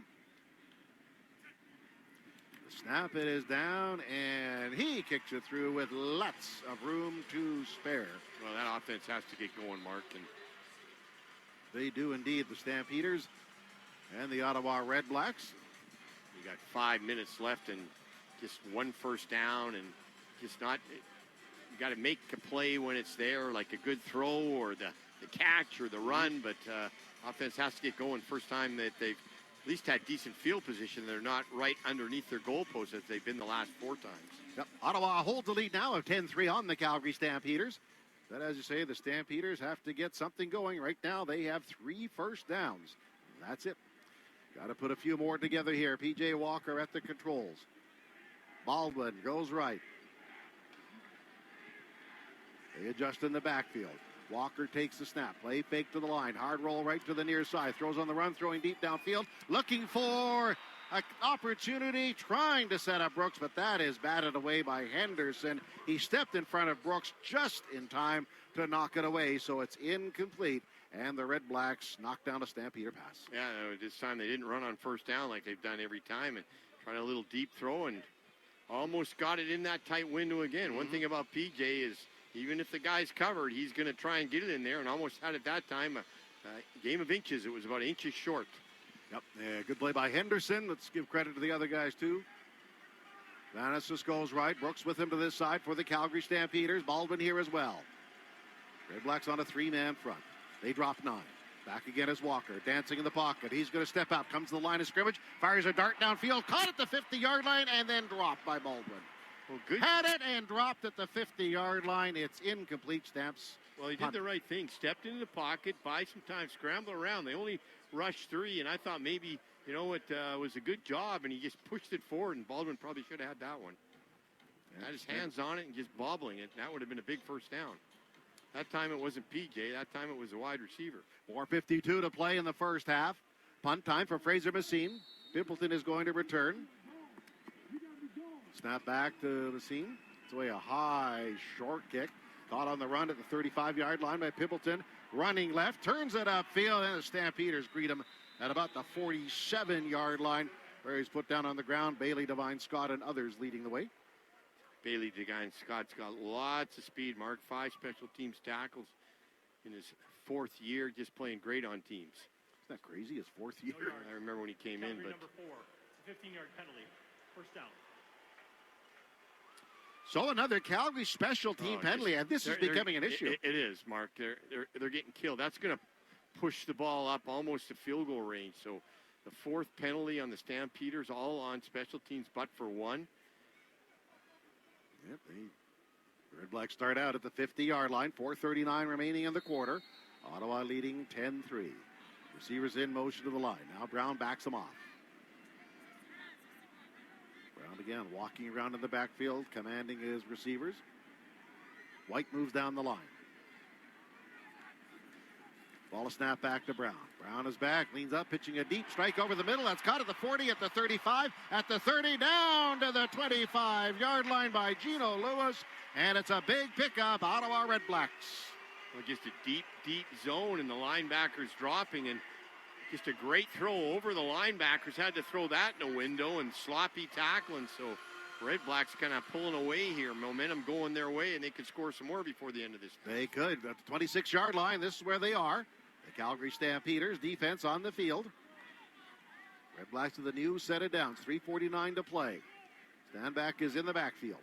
Snap, it is down, and he kicks it through with lots of room to spare. Well, that offense has to get going, Mark. And they do indeed, the Stampeders and the Ottawa Red Blacks. You got 5 minutes left and just one first down, and just not, you got to make a play when it's there, like a good throw or the catch or the run, but offense has to get going. First time that they've at least had decent field position. They're not right underneath their goalposts as they've been the last 4 times. Yep. Ottawa holds the lead now of 10-3 on the Calgary Stampeders. But as you say, the Stampeders have to get something going. Right now, they have 3 first downs. That's it. Got to put a few more together here. P.J. Walker at the controls. Baldwin goes right. They adjust in the backfield. Walker takes the snap. Play fake to the line. Hard roll right to the near side. Throws on the run, throwing deep downfield. Looking for an opportunity, trying to set up Brooks, but that is batted away by Henderson. He stepped in front of Brooks just in time to knock it away, so it's incomplete. And the Red Blacks knock down a Stampeder pass. Yeah, this time they didn't run on first down like they've done every time, and tried a little deep throw and almost got it in that tight window again. One thing about PJ is even if the guy's covered, he's going to try and get it in there, and almost had it that time. A game of inches. It was about inches short. Yep, good play by Henderson. Let's give credit to the other guys, too. Vanesis goes right. Brooks with him to this side for the Calgary Stampeders. Baldwin here as well. Red Blacks on a three-man front. They drop 9. Back again is Walker, dancing in the pocket. He's going to step out, comes to the line of scrimmage, fires a dart downfield, caught at the 50-yard line, and then dropped by Baldwin. Well, good. Had it and dropped at the 50-yard line. It's incomplete. Stamps. Well, he did the right thing. Stepped into the pocket, buy some time, scramble around. They only rushed 3, and I thought maybe, it was a good job, and he just pushed it forward, and Baldwin probably should have had that one. Had his hands on it and just bobbling it. That would have been a big first down. That time it wasn't PJ. That time it was a wide receiver. 4:52 to play in the first half. Punt time for Fraser Messine. Pimpleton is going to return. Snap back to Messine. It's away a high, short kick. Caught on the run at the 35-yard line by Pimpleton. Running left, turns it upfield, and the Stampeders greet him at about the 47-yard line, where he's put down on the ground. Bailey, Devine Scott, and others leading the way. Bailey Devine Scott's got lots of speed. Mark 5 special teams tackles in his 4th year, just playing great on teams. Isn't that crazy? His 4th year. I remember when he came in. But number 4. It's a 15-yard penalty. First down. So another Calgary special team penalty, and this is becoming an issue. It is, Mark. They're getting killed. That's going to push the ball up almost to field goal range. So the 4th penalty on the Stampeders, all on special teams, but for 1. Yep, the Red Blacks start out at the 50-yard line. 4:39 remaining in the quarter. Ottawa leading 10-3. Receivers in motion to the line. Now Brown backs them off. Brown again walking around in the backfield, commanding his receivers. White moves down the line. Ball a snap back to Brown. Brown is back, leans up, pitching a deep strike over the middle. That's caught at the 40, at the 35, at the 30, down to the 25-yard line by Gino Lewis. And it's a big pickup, Ottawa Red Blacks. Well, just a deep, deep zone, and the linebackers dropping, and just a great throw over the linebackers. Had to throw that in a window, and sloppy tackling. So Red Blacks kind of pulling away here. Momentum going their way, and they could score some more before the end of this. They could. At the 26-yard line, this is where they are. The Calgary Stampeders defense on the field. Red Blacks to the new set of downs. 3:49 to play. Standback is in the backfield.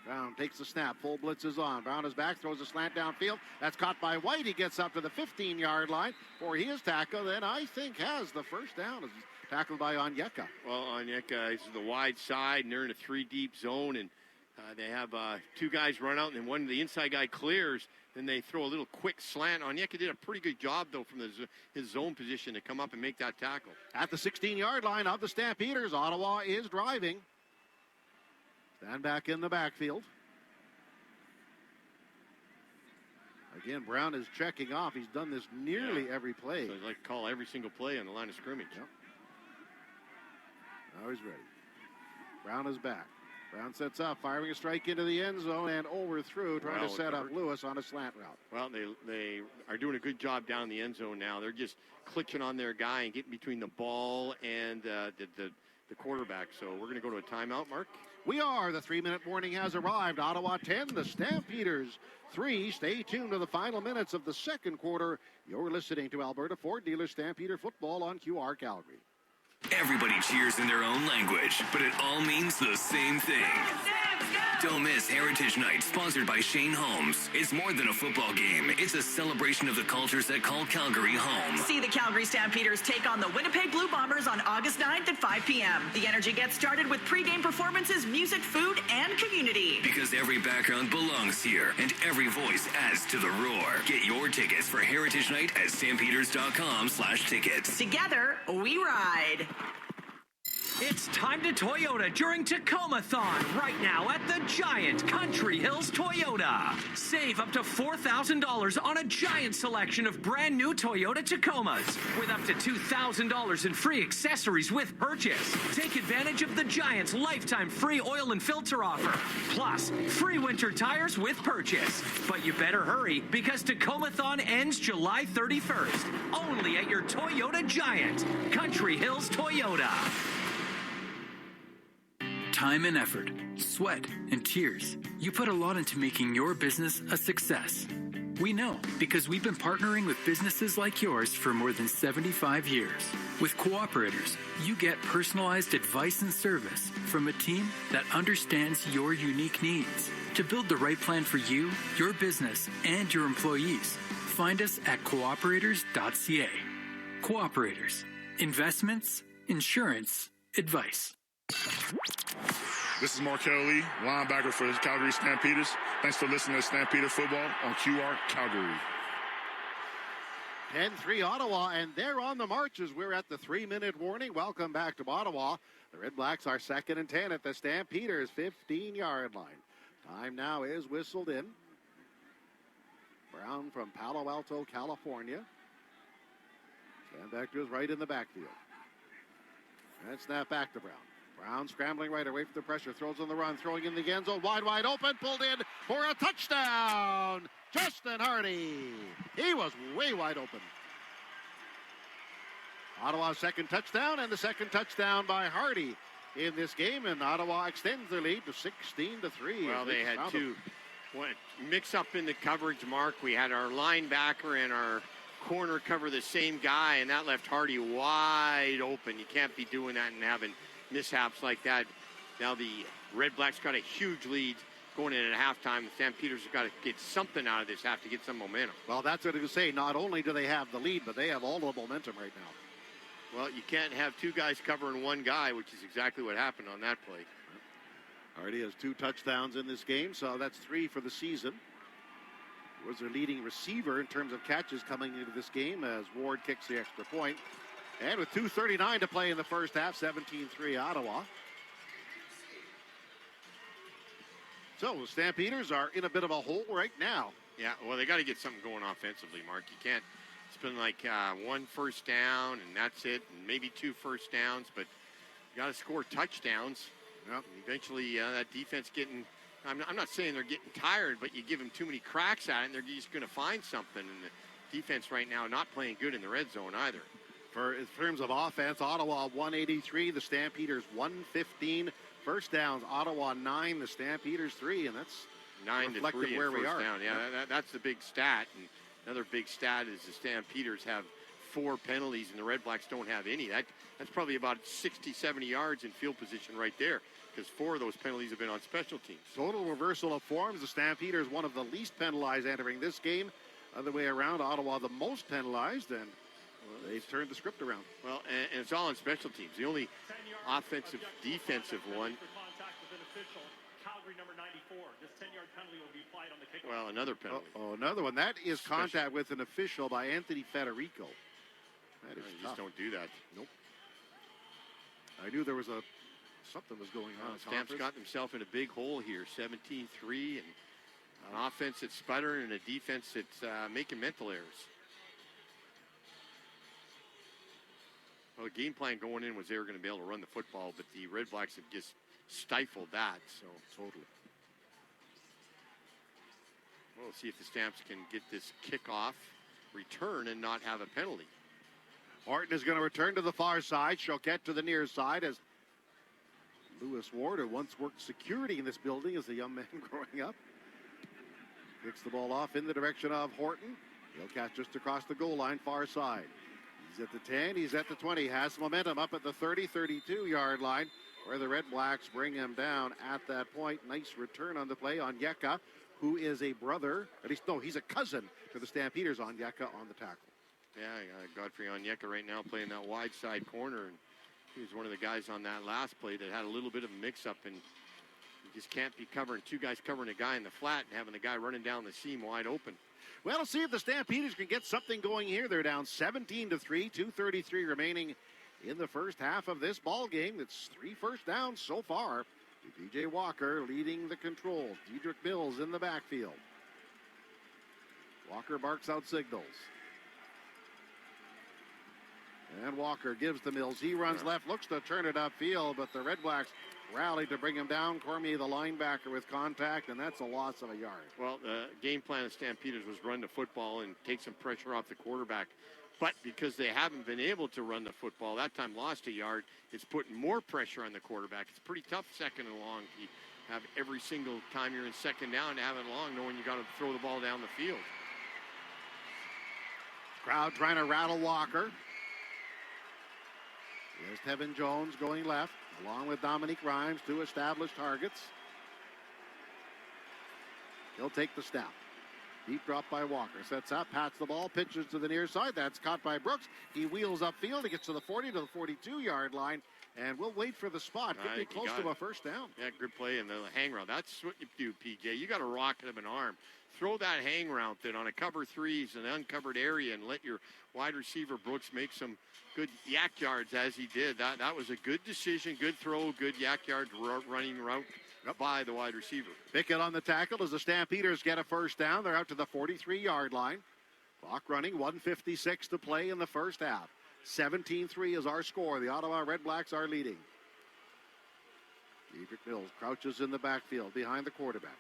Brown takes the snap. Full blitz is on. Brown is back, throws a slant downfield. That's caught by White. He gets up to the 15-yard line for his tackle. Then I think has the first down. It's tackled by Onyeka. Well, Onyeka is the wide side, and they're in a 3-deep zone, and they have 2 guys run out, and then the inside guy clears. Then they throw a little quick slant. Onyeka did a pretty good job, though, from his zone position to come up and make that tackle. At the 16-yard line of the Stampeders, Ottawa is driving. Stand back in the backfield. Again, Brown is checking off. He's done this nearly every play. So I'd like to call every single play on the line of scrimmage. Yep. Now he's ready. Brown is back. Brown sets up, firing a strike into the end zone and overthrew, trying to set up Lewis on a slant route. Well, they are doing a good job down the end zone now. They're just clicking on their guy and getting between the ball and the quarterback. So we're going to go to a timeout, Mark. We are. The 3-minute warning has arrived. Ottawa 10, the Stampeders 3. Stay tuned to the final minutes of the second quarter. You're listening to Alberta Ford Dealer Stampeder Football on QR Calgary. Everybody cheers in their own language, but it all means the same thing. Don't miss Heritage Night, sponsored by Shane Holmes. It's more than a football game. It's a celebration of the cultures that call Calgary home. See the Calgary Stampeders take on the Winnipeg Blue Bombers on August 9th at 5 p.m. The energy gets started with pregame performances, music, food, and community. Because every background belongs here, and every voice adds to the roar. Get your tickets for Heritage Night at stampeders.com/tickets. Together, we ride. It's time to Toyota during Tacoma-thon right now at the Giant Country Hills Toyota. Save up to $4,000 on a giant selection of brand new Toyota Tacomas with up to $2,000 in free accessories with purchase. Take advantage of the Giant's lifetime free oil and filter offer, plus free winter tires with purchase. But you better hurry because Tacoma-thon ends July 31st. Only at your Toyota Giant, Country Hills Toyota. Time and effort, sweat, and tears. You put a lot into making your business a success. We know because we've been partnering with businesses like yours for more than 75 years. With Cooperators, you get personalized advice and service from a team that understands your unique needs. To build the right plan for you, your business, and your employees, find us at cooperators.ca. Cooperators. Investments, insurance, advice. This is Markel Lee, linebacker for the Calgary Stampeders. Thanks for listening to Stampeder Football on QR Calgary. 10-3 Ottawa, and they're on the march as we're at the 3-minute warning. Welcome back to Ottawa. The Red Blacks are 2nd and 10 at the Stampeders' 15-yard line. Time now is whistled in. Brown from Palo Alto, California. Stand back to his right in the backfield. And snap back to Brown. Brown scrambling right away from the pressure. Throws on the run. Throwing in the end zone. Wide open. Pulled in for a touchdown. Justin Hardy. He was way wide open. Ottawa's second touchdown, and the second touchdown by Hardy in this game. And Ottawa extends their lead to 16-3. Well, they had two mix up in the coverage, Mark. We had our linebacker and our corner cover the same guy, and that left Hardy wide open. You can't be doing that and having mishaps like that. Now the Red Blacks got a huge lead going in at halftime. The Stampeders have got to get something out of this, have to get some momentum. Well, that's what I was saying. Not only do they have the lead, but they have all the momentum right now. Well, you can't have two guys covering one guy, which is exactly what happened on that play. Hardy has 2 touchdowns in this game, so that's 3 for the season. He was their leading receiver in terms of catches coming into this game as Ward kicks the extra point. And with 2:39 to play in the first half, 17-3 Ottawa. So the Stampeders are in a bit of a hole right now. Yeah, well, they got to get something going offensively, Mark. You can't spend like 1 first down and that's it, and maybe 2 first downs, but you got to score touchdowns. Yep. Eventually, that defense getting, I'm not saying they're getting tired, but you give them too many cracks at it, and they're just going to find something. And the defense right now not playing good in the red zone either. In terms of offense, Ottawa 183, the Stampeders 115. First downs, Ottawa 9, the Stampeders 3, and that's 9 to 3 where we are. Down. Yeah, that's the big stat. And another big stat is the Stampeders have 4 penalties, and the Red Blacks don't have any. That's probably about 60, 70 yards in field position right there, because 4 of those penalties have been on special teams. Total reversal of forms. The Stampeders one of the least penalized entering this game. Other way around, Ottawa the most penalized, and they've turned the script around. Well, and it's all on special teams. The only offensive, defensive one. Calgary number 94. This 10-yard penalty will be applied on the kickoff. Well, another penalty. Another one. That is contact with an official by Anthony Federico. That is you just don't do that. Nope. I knew there was something was going on. Stamps got themselves in a big hole here. 17-3, and an offense that's sputtering and a defense that's making mental errors. Well, the game plan going in was they were going to be able to run the football, but the Red Blacks have just stifled that. So totally. We'll see if the Stamps can get this kickoff return and not have a penalty. Horton is going to return to the far side. Choquette to the near side as Lewis Ward, who once worked security in this building as a young man growing up, kicks the ball off in the direction of Horton. He'll catch just across the goal line, far side. He's at the 10, he's at the 20, has momentum up at the 30, 32-yard line, where the Red Blacks bring him down at that point. Nice return on the play on Yeka, who is a brother, at least, no, he's a cousin to the Stampeders on Yeka on the tackle. Yeah, Godfrey Onyeka right now playing that wide side corner, and he was one of the guys on that last play that had a little bit of a mix-up, and you just can't be covering 2 guys covering a guy in the flat and having the guy running down the seam wide open. Well, let's see if the Stampeders can get something going here. They're down 17-3, 2:33 remaining in the first half of this ball game. It's 3 first downs so far. P.J. Walker leading the controls. Dedrick Mills in the backfield. Walker barks out signals. And Walker gives to Mills. He runs left, looks to turn it upfield, but the Red Blacks rally to bring him down. Cormier, the linebacker, with contact, and that's a loss of a yard. Well, the game plan of Stampeders was run the football and take some pressure off the quarterback. But because they haven't been able to run the football, that time lost a yard, it's putting more pressure on the quarterback. It's pretty tough second and long. You have every single time you're in second down to have it long, knowing you got to throw the ball down the field. Crowd trying to rattle Walker. There's Tevin Jones going left, along with Dominique Rhymes, 2 established targets. He'll take the snap. Deep drop by Walker. Sets up, pats the ball, pitches to the near side. That's caught by Brooks. He wheels upfield. He gets to the 40 to the 42-yard line. And we'll wait for the spot. Could be close to a first down. Yeah, good play in the hang route. That's what you do, PJ. You got to rocket him an arm. Throw that hang route then on a cover threes, an uncovered area, and let your wide receiver Brooks make some good yak yards as he did. That was a good decision, good throw, good yak yard running route by the wide receiver. Pickett on the tackle as the Stampeders get a first down. They're out to the 43-yard line. Clock running, 1:56 to play in the first half. 17-3 is our score. The Ottawa Red Blacks are leading. Dedrick Mills crouches in the backfield behind the quarterback.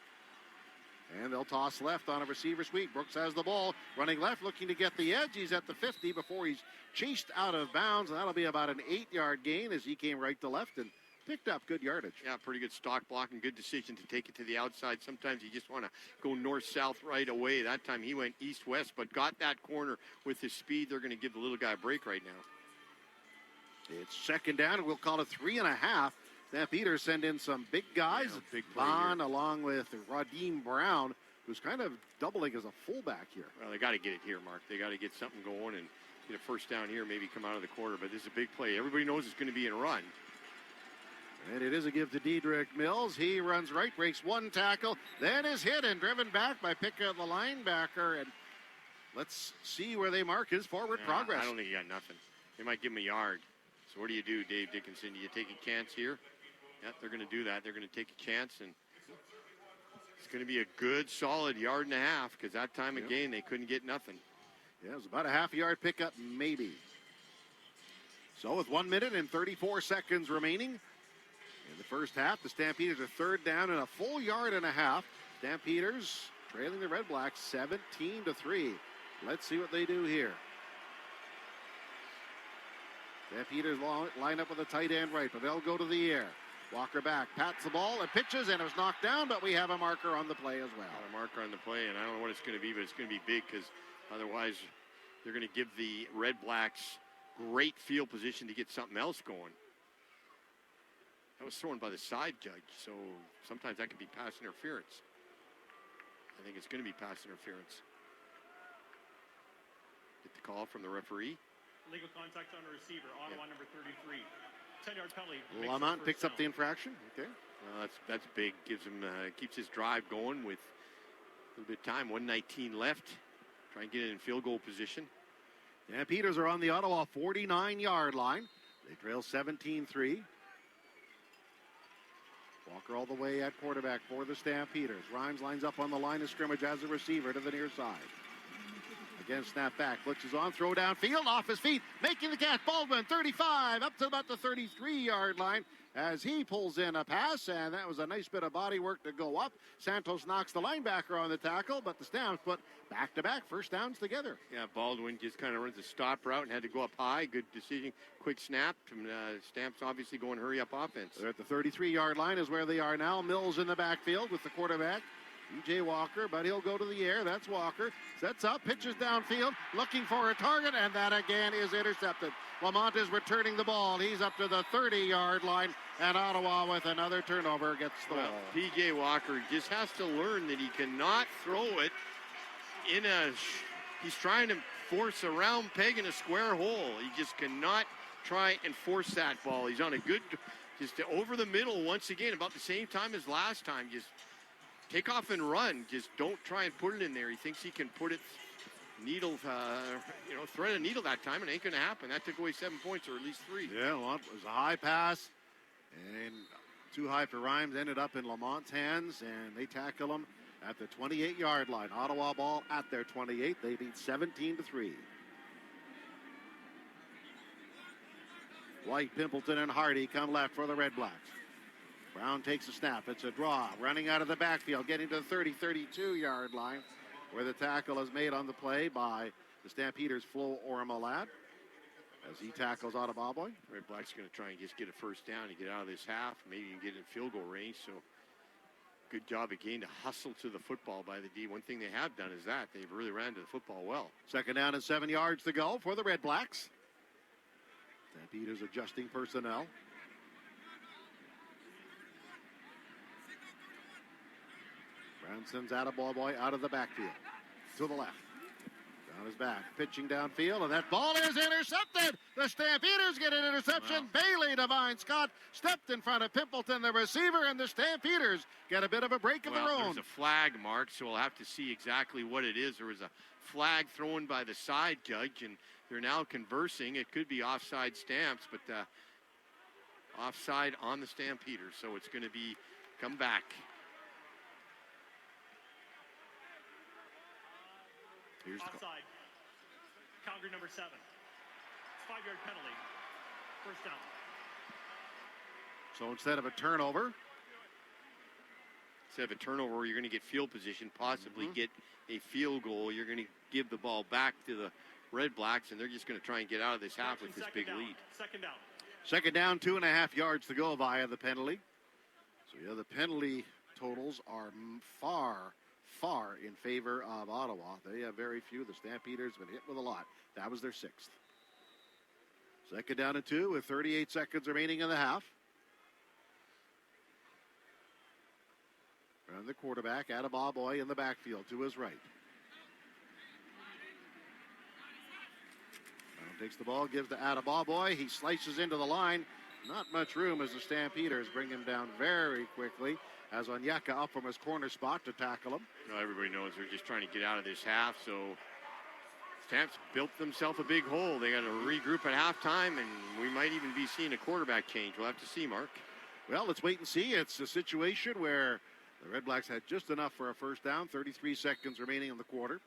And they'll toss left on a receiver sweep. Brooks has the ball, running left, looking to get the edge. He's at the 50 before he's chased out of bounds, and that'll be about an 8-yard gain as he came right to left and picked up good yardage. Yeah, pretty good stock block and good decision to take it to the outside. Sometimes you just want to go north-south right away. That time he went east-west, but got that corner with his speed. They're going to give the little guy a break right now. It's second down, and we'll call it 3.5. Stampeders send in some big guys. Yeah, big play Bond here. Along with Radim Brown, who's kind of doubling as a fullback here. Well, they got to get it here, Mark. They got to get something going and get a first down here, maybe come out of the quarter. But this is a big play. Everybody knows it's going to be in a run. And it is a give to Dedrick Mills. He runs right, breaks one tackle, then is hit and driven back by Pickett, the linebacker. And let's see where they mark his forward progress. I don't think he got nothing. They might give him a yard. So what do you do, Dave Dickinson? Do you take a chance here? Yeah, they're going to do that. They're going to take a chance, and it's going to be a good, solid 1.5 yards because that time again they couldn't get nothing. Yeah, it was about a half-yard pickup, maybe. So with 1 minute and 34 seconds remaining in the first half, the Stampeders are third down and a full 1.5 yards. Stampeders trailing the Red Blacks 17-3. Let's see what they do here. Stampeders line up with a tight end right, but they'll go to the air. Walker back, pats the ball, and pitches, and it was knocked down, but we have a marker on the play as well. A marker on the play, and I don't know what it's going to be, but it's going to be big because otherwise they're going to give the Red Blacks great field position to get something else going. That was thrown by the side judge, so sometimes that could be pass interference. I think it's going to be pass interference. Get the call from the referee. Legal contact on a receiver, Ottawa number 33. 10-yard penalty. Lamont picks up the infraction. Okay. That's big. Gives him keeps his drive going with a little bit of time. 1:19 left. Try and get it in field goal position. Stampeders are on the Ottawa 49-yard line. They trail 17-3. Walker all the way at quarterback for the Stampeders. Rhymes lines up on the line of scrimmage as a receiver to the near side. Again, snap back, blitzes on, throw downfield, off his feet, making the catch. Baldwin, 35, up to about the 33-yard line as he pulls in a pass, and that was a nice bit of body work to go up. Santos knocks the linebacker on the tackle, but the Stamps put back-to-back first downs together. Yeah, Baldwin just kind of runs a stop route and had to go up high. Good decision, quick snap. Stamps obviously going hurry-up offense. They're at the 33-yard line is where they are now. Mills in the backfield with the quarterback. P.J. Walker, but he'll go to the air. That's Walker. Sets up, pitches downfield, looking for a target, and that again is intercepted. Lamont is returning the ball. He's up to the 30-yard line, and Ottawa with another turnover gets the ball. P.J. Walker just has to learn that he cannot throw it in a... He's trying to force a round peg in a square hole. He just cannot try and force that ball. He's on a good... Just over the middle once again, about the same time as last time. Just take off and run. Just don't try and put it in there. He thinks he can put it needle, thread a needle that time, and it ain't going to happen. That took away 7 points, or at least 3. Yeah, well, it was a high pass, and too high for Rhymes. Ended up in Lamont's hands, and they tackle him at the 28-yard line. Ottawa ball at their 28. They beat 17-3. White, Pimpleton, and Hardy come left for the Red Blacks. Brown takes a snap. It's a draw. Running out of the backfield, getting to the 30, 32-yard line, where the tackle is made on the play by the Stampeders' Flo Ormalat as he tackles Adebaboy. Red Blacks going to try and just get a first down and get out of this half. Maybe you can get in field goal range. So good job again to hustle to the football by the D. One thing they have done is that they've really ran to the football well. Second down and 7 yards to go for the Red Blacks. Stampeders adjusting personnel. Brown sends Adebaboy out of the backfield to the left. Down his back, pitching downfield, and that ball is intercepted. The Stampeders get an interception. Wow. Bailey Devine Scott stepped in front of Pimpleton, the receiver, and the Stampeders get a bit of a break of their own. There's a flag, Mark, so we'll have to see exactly what it is. There was a flag thrown by the side judge, and they're now conversing. It could be offside stamps, but offside on the Stampeders, so it's going to be come back. Here's offside. Calgary number 7. 5-yard penalty. First down. So instead of a turnover, you're going to get field position, possibly get a field goal. You're going to give the ball back to the Red Blacks, and they're just going to try and get out of this half with this big lead. Second down. Second down, 2.5 yards to go via the penalty. So, yeah, the penalty totals are far in favor of Ottawa. They have very few. The Stampeders have been hit with a lot. That was their 6th. Second down and 2 with 38 seconds remaining in the half. And the quarterback, Adebaboy, in the backfield to his right. Brown takes the ball, gives to Adebaboy. He slices into the line. Not much room as the Stampeders bring him down very quickly. As Onyeka up from his corner spot to tackle him. Everybody knows they're just trying to get out of this half, so Stamps built themselves a big hole. They got to regroup at halftime, and we might even be seeing a quarterback change. We'll have to see, Mark. Well, let's wait and see. It's a situation where the Red Blacks had just enough for a first down. 33 seconds remaining in the quarter.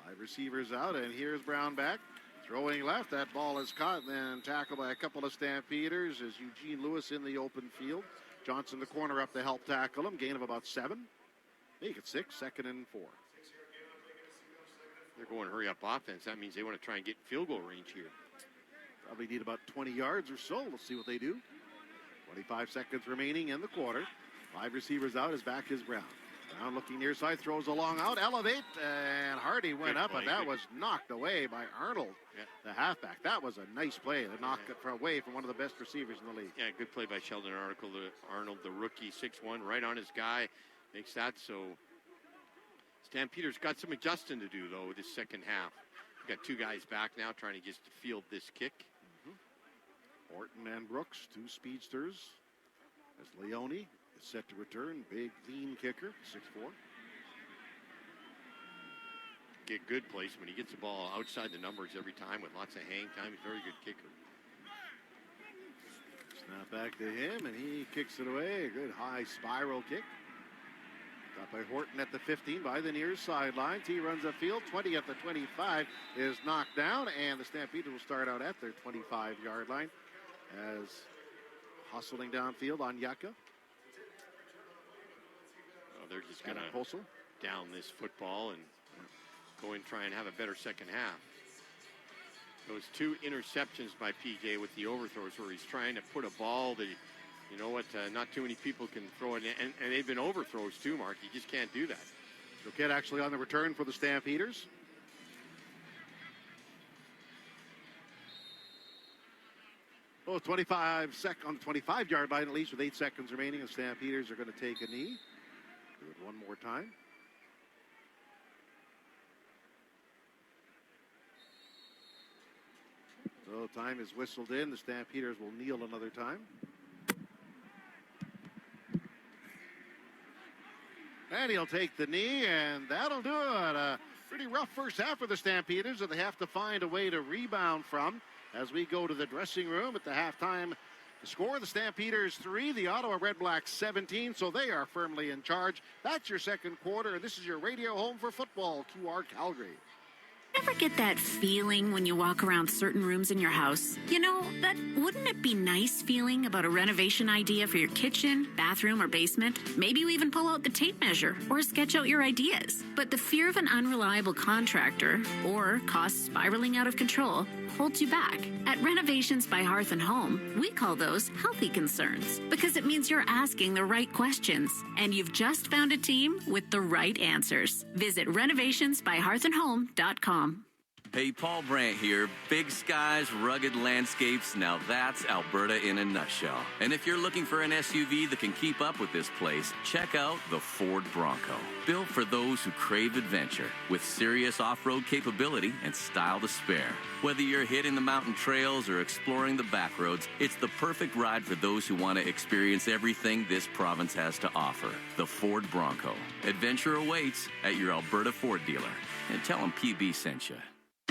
5 receivers out, and here's Brown back. Throwing left, that ball is caught and then tackled by a couple of Stampeders as Eugene Lewis in the open field. Johnson the corner up to help tackle him. Gain of about 7. Make it 6, 2nd and 4. They're going hurry-up offense. That means they want to try and get field goal range here. Probably need about 20 yards or so. Let's see what they do. 25 seconds remaining in the quarter. 5 receivers out. His back is Brown. Brown looking near side, throws a long out, elevate, and Hardy went up, and that was knocked away by Arnold, the halfback. That was a nice play to knock it away from one of the best receivers in the league. Yeah, good play by Sheldon Arnold, the rookie, 6'1", right on his guy, makes that so. Stampeders got some adjusting to do, though, this second half. We've got 2 guys back now trying to just field this kick. Horton and Brooks, 2 speedsters, as Leone is set to return. Big, lean kicker, 6'4". Get good placement. He gets the ball outside the numbers every time with lots of hang time. He's a very good kicker. Snap back to him, and he kicks it away. A good high spiral kick. Got by Horton at the 15 by the near sidelines. He runs the field. 20 at the 25 is knocked down, and the Stampeders will start out at their 25-yard line as hustling downfield on Onyeka. They're just going to down this football and go and try and have a better second half. Those 2 interceptions by PJ with the overthrows where he's trying to put a ball that, you know what, not too many people can throw it. And they've been overthrows too, Mark. You just can't do that. Choquette actually on the return for the Stampeders. Oh, 25 on the 25-yard line, at least with 8 seconds remaining. The Stampeders are going to take a knee. Do it one more time. So time is whistled in. The Stampeders will kneel another time. And he'll take the knee, and that'll do it. A pretty rough first half for the Stampeders that they have to find a way to rebound from. As we go to the dressing room at the halftime, the score, the Stampeders 3, the Ottawa Red Blacks 17, so they are firmly in charge. That's your second quarter, and this is your radio home for football, QR Calgary. Ever get that feeling when you walk around certain rooms in your house? You know, that wouldn't it be nice feeling about a renovation idea for your kitchen, bathroom, or basement? Maybe you even pull out the tape measure or sketch out your ideas. But the fear of an unreliable contractor or costs spiraling out of control holds you back. At Renovations by Hearth and Home, we call those healthy concerns because it means you're asking the right questions and you've just found a team with the right answers. Visit renovationsbyhearthandhome.com. Hey, Paul Brandt here. Big skies, rugged landscapes. Now that's Alberta in a nutshell. And if you're looking for an SUV that can keep up with this place, check out the Ford Bronco. Built for those who crave adventure, with serious off-road capability and style to spare. Whether you're hitting the mountain trails or exploring the back roads, it's the perfect ride for those who want to experience everything this province has to offer. The Ford Bronco. Adventure awaits at your Alberta Ford dealer. And tell them PB sent you.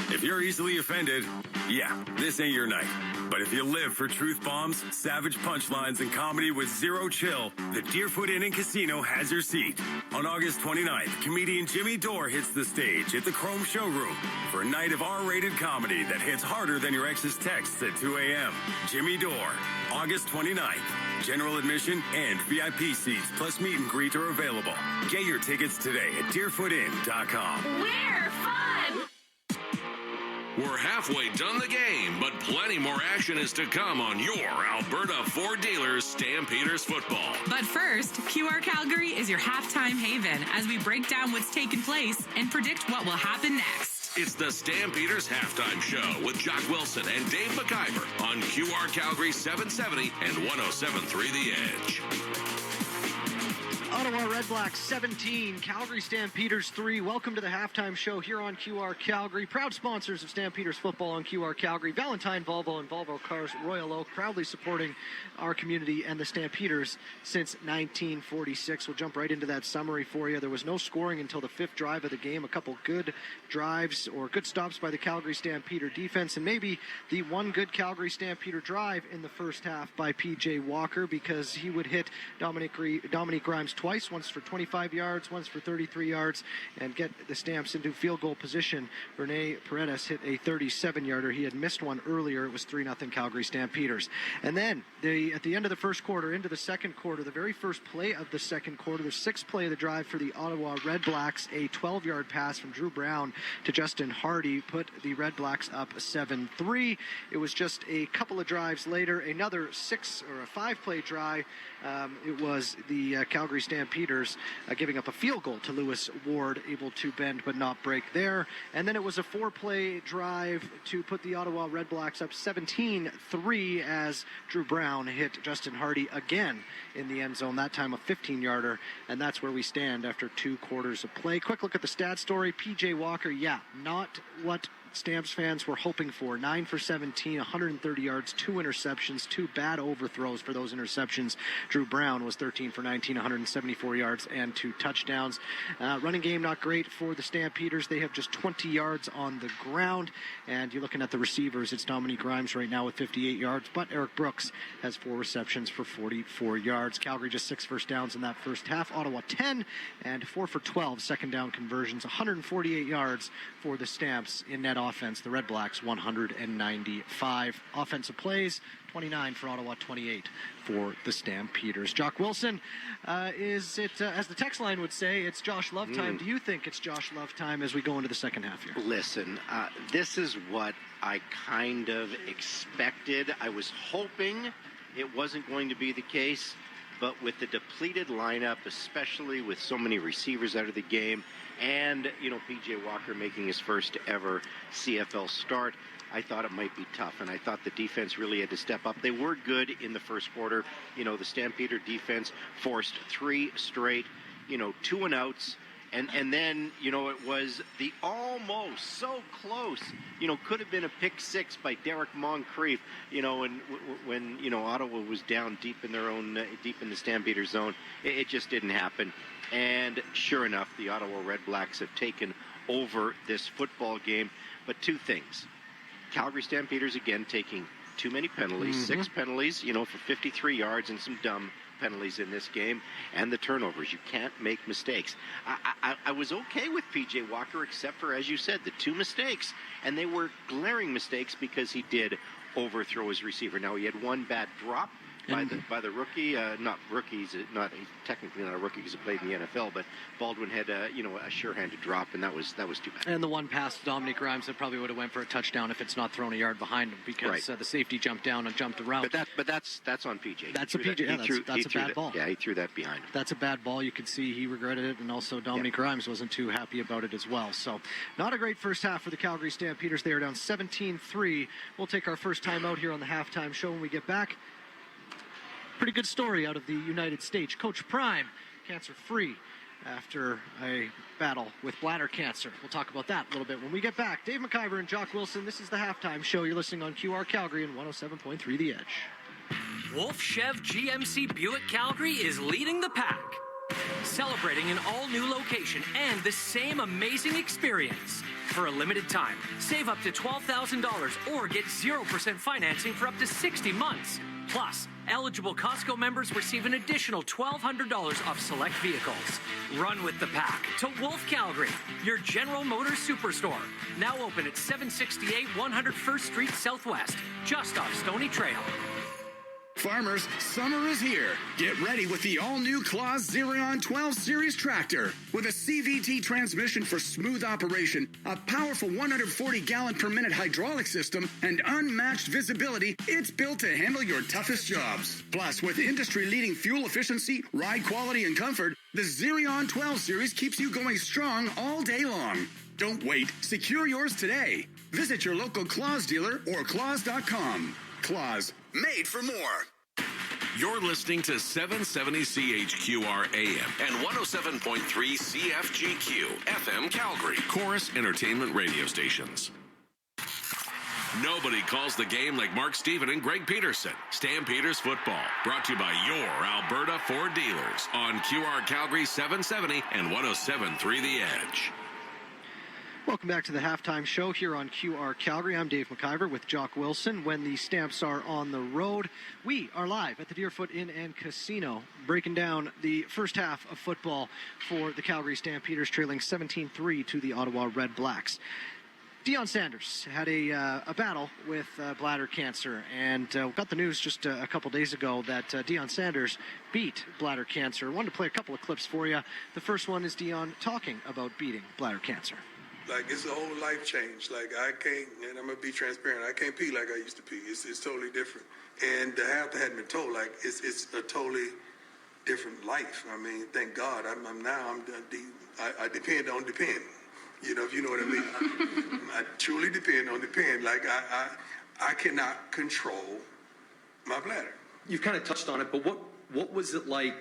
If you're easily offended, yeah, this ain't your night. But if you live for truth bombs, savage punchlines, and comedy with zero chill, the Deerfoot Inn and Casino has your seat. On August 29th, comedian Jimmy Dore hits the stage at the Chrome Showroom for a night of R-rated comedy that hits harder than your ex's texts at 2 a.m. Jimmy Dore, August 29th. General admission and VIP seats plus meet and greet are available. Get your tickets today at deerfootin.com. We're fun! We're halfway done the game, but plenty more action is to come on your Alberta Ford dealers Stampeders football. But first, QR Calgary is your halftime haven as we break down what's taken place and predict what will happen next. It's the Stampeders Halftime Show with Jock Wilson and Dave McIver on QR Calgary 770 and 107.3 The Edge. Ottawa Red Blacks 17, Calgary Stampeders 3. Welcome to the halftime show here on QR Calgary. Proud sponsors of Stampeders football on QR Calgary. Valentine Volvo and Volvo Cars, Royal Oak, proudly supporting our community and the Stampeders since 1946. We'll jump right into that summary for you. There was no scoring until the fifth drive of the game. A couple good drives or good stops by the Calgary Stampeder defense, and maybe the one good Calgary Stampeder drive in the first half by P.J. Walker, because he would hit Dominique Grimes twice, once for 25 yards, once for 33 yards, and get the Stamps into field goal position. Rene Paredes hit a 37-yarder. He had missed one earlier. It was 3-0 Calgary Stampeders. And then at the end of the first quarter, into the second quarter, the very first play of the second quarter, the sixth play of the drive for the Ottawa Red Blacks, a 12-yard pass from Drew Brown to Justin Hardy put the Red Blacks up 7-3. It was just a couple of drives later, another five-play drive. It was the Calgary Stampeders giving up a field goal to Lewis Ward, able to bend but not break there. And then it was a four-play drive to put the Ottawa Red Blacks up 17-3 as Drew Brown hit Justin Hardy again in the end zone, that time a 15-yarder, and that's where we stand after 2 quarters of play. Quick look at the stat story. P.J. Walker, not what Stamps fans were hoping for. 9 for 17, 130 yards, 2 interceptions, 2 bad overthrows for those interceptions. Drew Brown was 13 for 19, 174 yards, and 2 touchdowns. Running game not great for the Stampeders. They have just 20 yards on the ground. And you're looking at the receivers. It's Dominique Grimes right now with 58 yards, but Eric Brooks has 4 receptions for 44 yards. Calgary just 6 first downs in that first half. Ottawa 10 and 4 for 12 second down conversions. 148 yards for the Stamps in net offense. The Red Blacks 195 offensive plays, 29 for Ottawa, 28 for the Stampeders. Jock Wilson, is it, as the text line would say, it's Josh Love time. Do you think it's Josh Love time as we go into the second half here? Listen, this is what I kind of expected. I was hoping it wasn't going to be the case, but with the depleted lineup, especially with so many receivers out of the game, and, P.J. Walker making his first ever CFL start, I thought it might be tough, and I thought the defense really had to step up. They were good in the first quarter. The Stampeder defense forced 3 straight, 2-and-outs, and then, it was the almost so close, could have been a pick 6 by Derek Moncrief, when Ottawa was down deep in the Stampeder zone. It just didn't happen. And sure enough, the Ottawa Red Blacks have taken over this football game. But two things. Calgary Stampeders, again, taking too many penalties, 6 penalties, for 53 yards and some dumb penalties in this game, and the turnovers. You can't make mistakes. I was okay with P.J. Walker, except for, as you said, the 2 mistakes, and they were glaring mistakes because he did overthrow his receiver. Now, he had 1 bad drop by the rookie. He's technically not a rookie because he played in the NFL, but Baldwin had a sure-handed drop, and that was too bad. And the one pass to Dominic Grimes that probably would have went for a touchdown if it's not thrown a yard behind him, because the safety jumped down and jumped around. But that's on PJ. That's a PJ. That's a bad ball. Yeah, he threw that behind him. That's a bad ball. You could see he regretted it, and also Dominic Grimes wasn't too happy about it as well. So not a great first half for the Calgary Stampeders. They are down 17-3. We'll take our first time out here on the halftime show when we get back. Pretty good story out of the United States. Coach Prime, cancer-free after a battle with bladder cancer. We'll talk about that a little bit when we get back. Dave McIver and Jock Wilson, this is the halftime show. You're listening on QR Calgary and 107.3 The Edge. Wolf Chev GMC Buick Calgary is leading the pack, celebrating an all-new location and the same amazing experience. For a limited time, save up to $12,000 or get 0% financing for up to 60 months. Plus, eligible Costco members receive an additional $1,200 off select vehicles. Run with the pack to Wolf Calgary, your General Motors superstore. Now open at 768 101st Street Southwest, just off Stony Trail. Farmers, summer is here. Get ready with the all-new Claas Xerion 12 Series tractor. With a CVT transmission for smooth operation, a powerful 140-gallon per minute hydraulic system, and unmatched visibility, it's built to handle your toughest jobs. Plus, with industry-leading fuel efficiency, ride quality, and comfort, the Xerion 12 Series keeps you going strong all day long. Don't wait. Secure yours today. Visit your local Claas dealer or claas.com. Claas, made for more. You're listening to 770 CHQR AM and 107.3 CFGQ FM Calgary, Chorus Entertainment Radio Stations. Nobody calls the game like Mark Steven and Greg Peterson. Stampeders Football, brought to you by your Alberta Ford dealers on QR Calgary 770 and 107.3 The Edge. Welcome back to the halftime show here on QR Calgary. I'm Dave McIver with Jock Wilson. When the Stamps are on the road, we are live at the Deerfoot Inn and Casino, breaking down the first half of football for the Calgary Stampeders, trailing 17-3 to the Ottawa Red Blacks. Deion Sanders had a battle with bladder cancer, and got the news just a couple days ago that Deion Sanders beat bladder cancer. I wanted to play a couple of clips for you. The first one is Deion talking about beating bladder cancer. Like, it's a whole life change. Like, I can't, and I'm going to be transparent, I can't pee like I used to pee. It's totally different. And the half that hadn't been told, like, it's a totally different life. I mean, thank God. I depend on depend. You know, if you know what I mean. I truly depend on depend. Like, I cannot control my bladder. You've kind of touched on it, but what was it like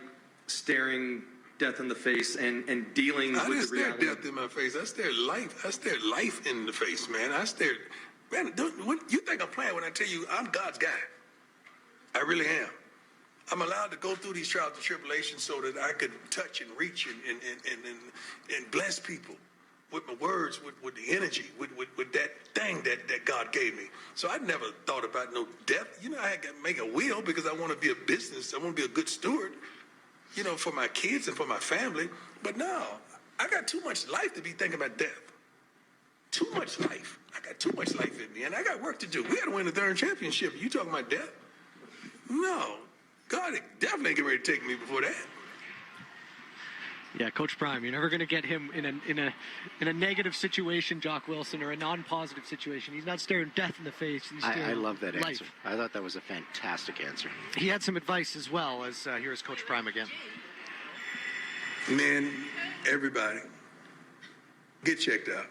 staring death in the face and dealing with the reality? I didn't stare death in my face. I stared life in the face, man. You think I'm playing when I tell you I'm God's guy? I really am. I'm allowed to go through these trials and tribulations so that I could touch and reach and bless people with my words, with the energy, with that thing that God gave me. So I never thought about no death. You know, I had to make a will because I want to be a business. I want to be a good steward, you know, for my kids and for my family. But no, I got too much life to be thinking about death. Too much life. I got too much life in me, and I got work to do. We had to win the third championship. You talking about death? No. God definitely ain't getting ready to take me before that. Yeah, Coach Prime, you're never going to get him in a negative situation, Jock Wilson, or a non-positive situation. He's not staring death in the face. He's I love that life. answer. I thought that was a fantastic answer. He had some advice as well. As here's Coach Prime again. Man, everybody, get checked out.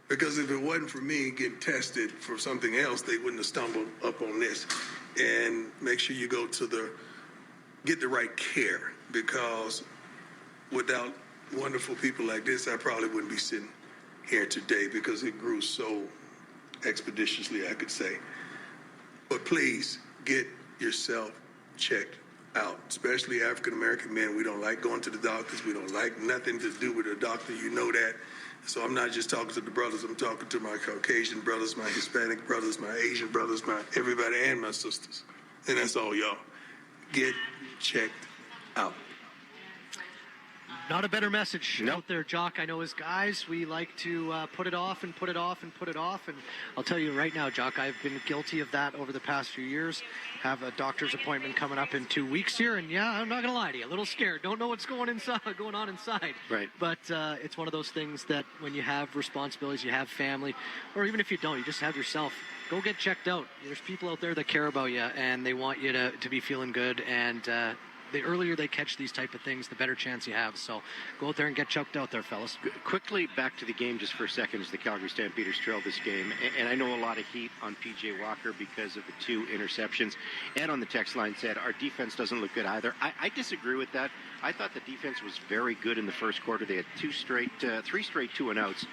Because if it wasn't for me getting tested for something else, they wouldn't have stumbled up on this. And make sure you get the right care, because without wonderful people like this, I probably wouldn't be sitting here today, because it grew so expeditiously, I could say. But please get yourself checked out, especially African-American men. We don't like going to the doctors. We don't like nothing to do with a doctor. You know that. So I'm not just talking to the brothers. I'm talking to my Caucasian brothers, my Hispanic brothers, my Asian brothers, my everybody, and my sisters. And that's all, y'all. Get checked out. Not a better message out there, Jock. I know as guys, we like to put it off and put it off and put it off. And I'll tell you right now, Jock, I've been guilty of that over the past few years. Have a doctor's appointment coming up in 2 weeks here. And yeah, I'm not going to lie to you, a little scared. Don't know what's going on inside. Right. But it's one of those things that when you have responsibilities, you have family, or even if you don't, you just have yourself. Go get checked out. There's people out there that care about you, and they want you to be feeling good. And the earlier they catch these type of things, the better chance you have. So go out there and get checked out there, fellas. Quickly back to the game just for a second as the Calgary Stampeders trail this game. And I know a lot of heat on P.J. Walker because of the 2 interceptions. Ed on the text line said, our defense doesn't look good either. I disagree with that. I thought the defense was very good in the first quarter. They had 3 straight 2-and-outs.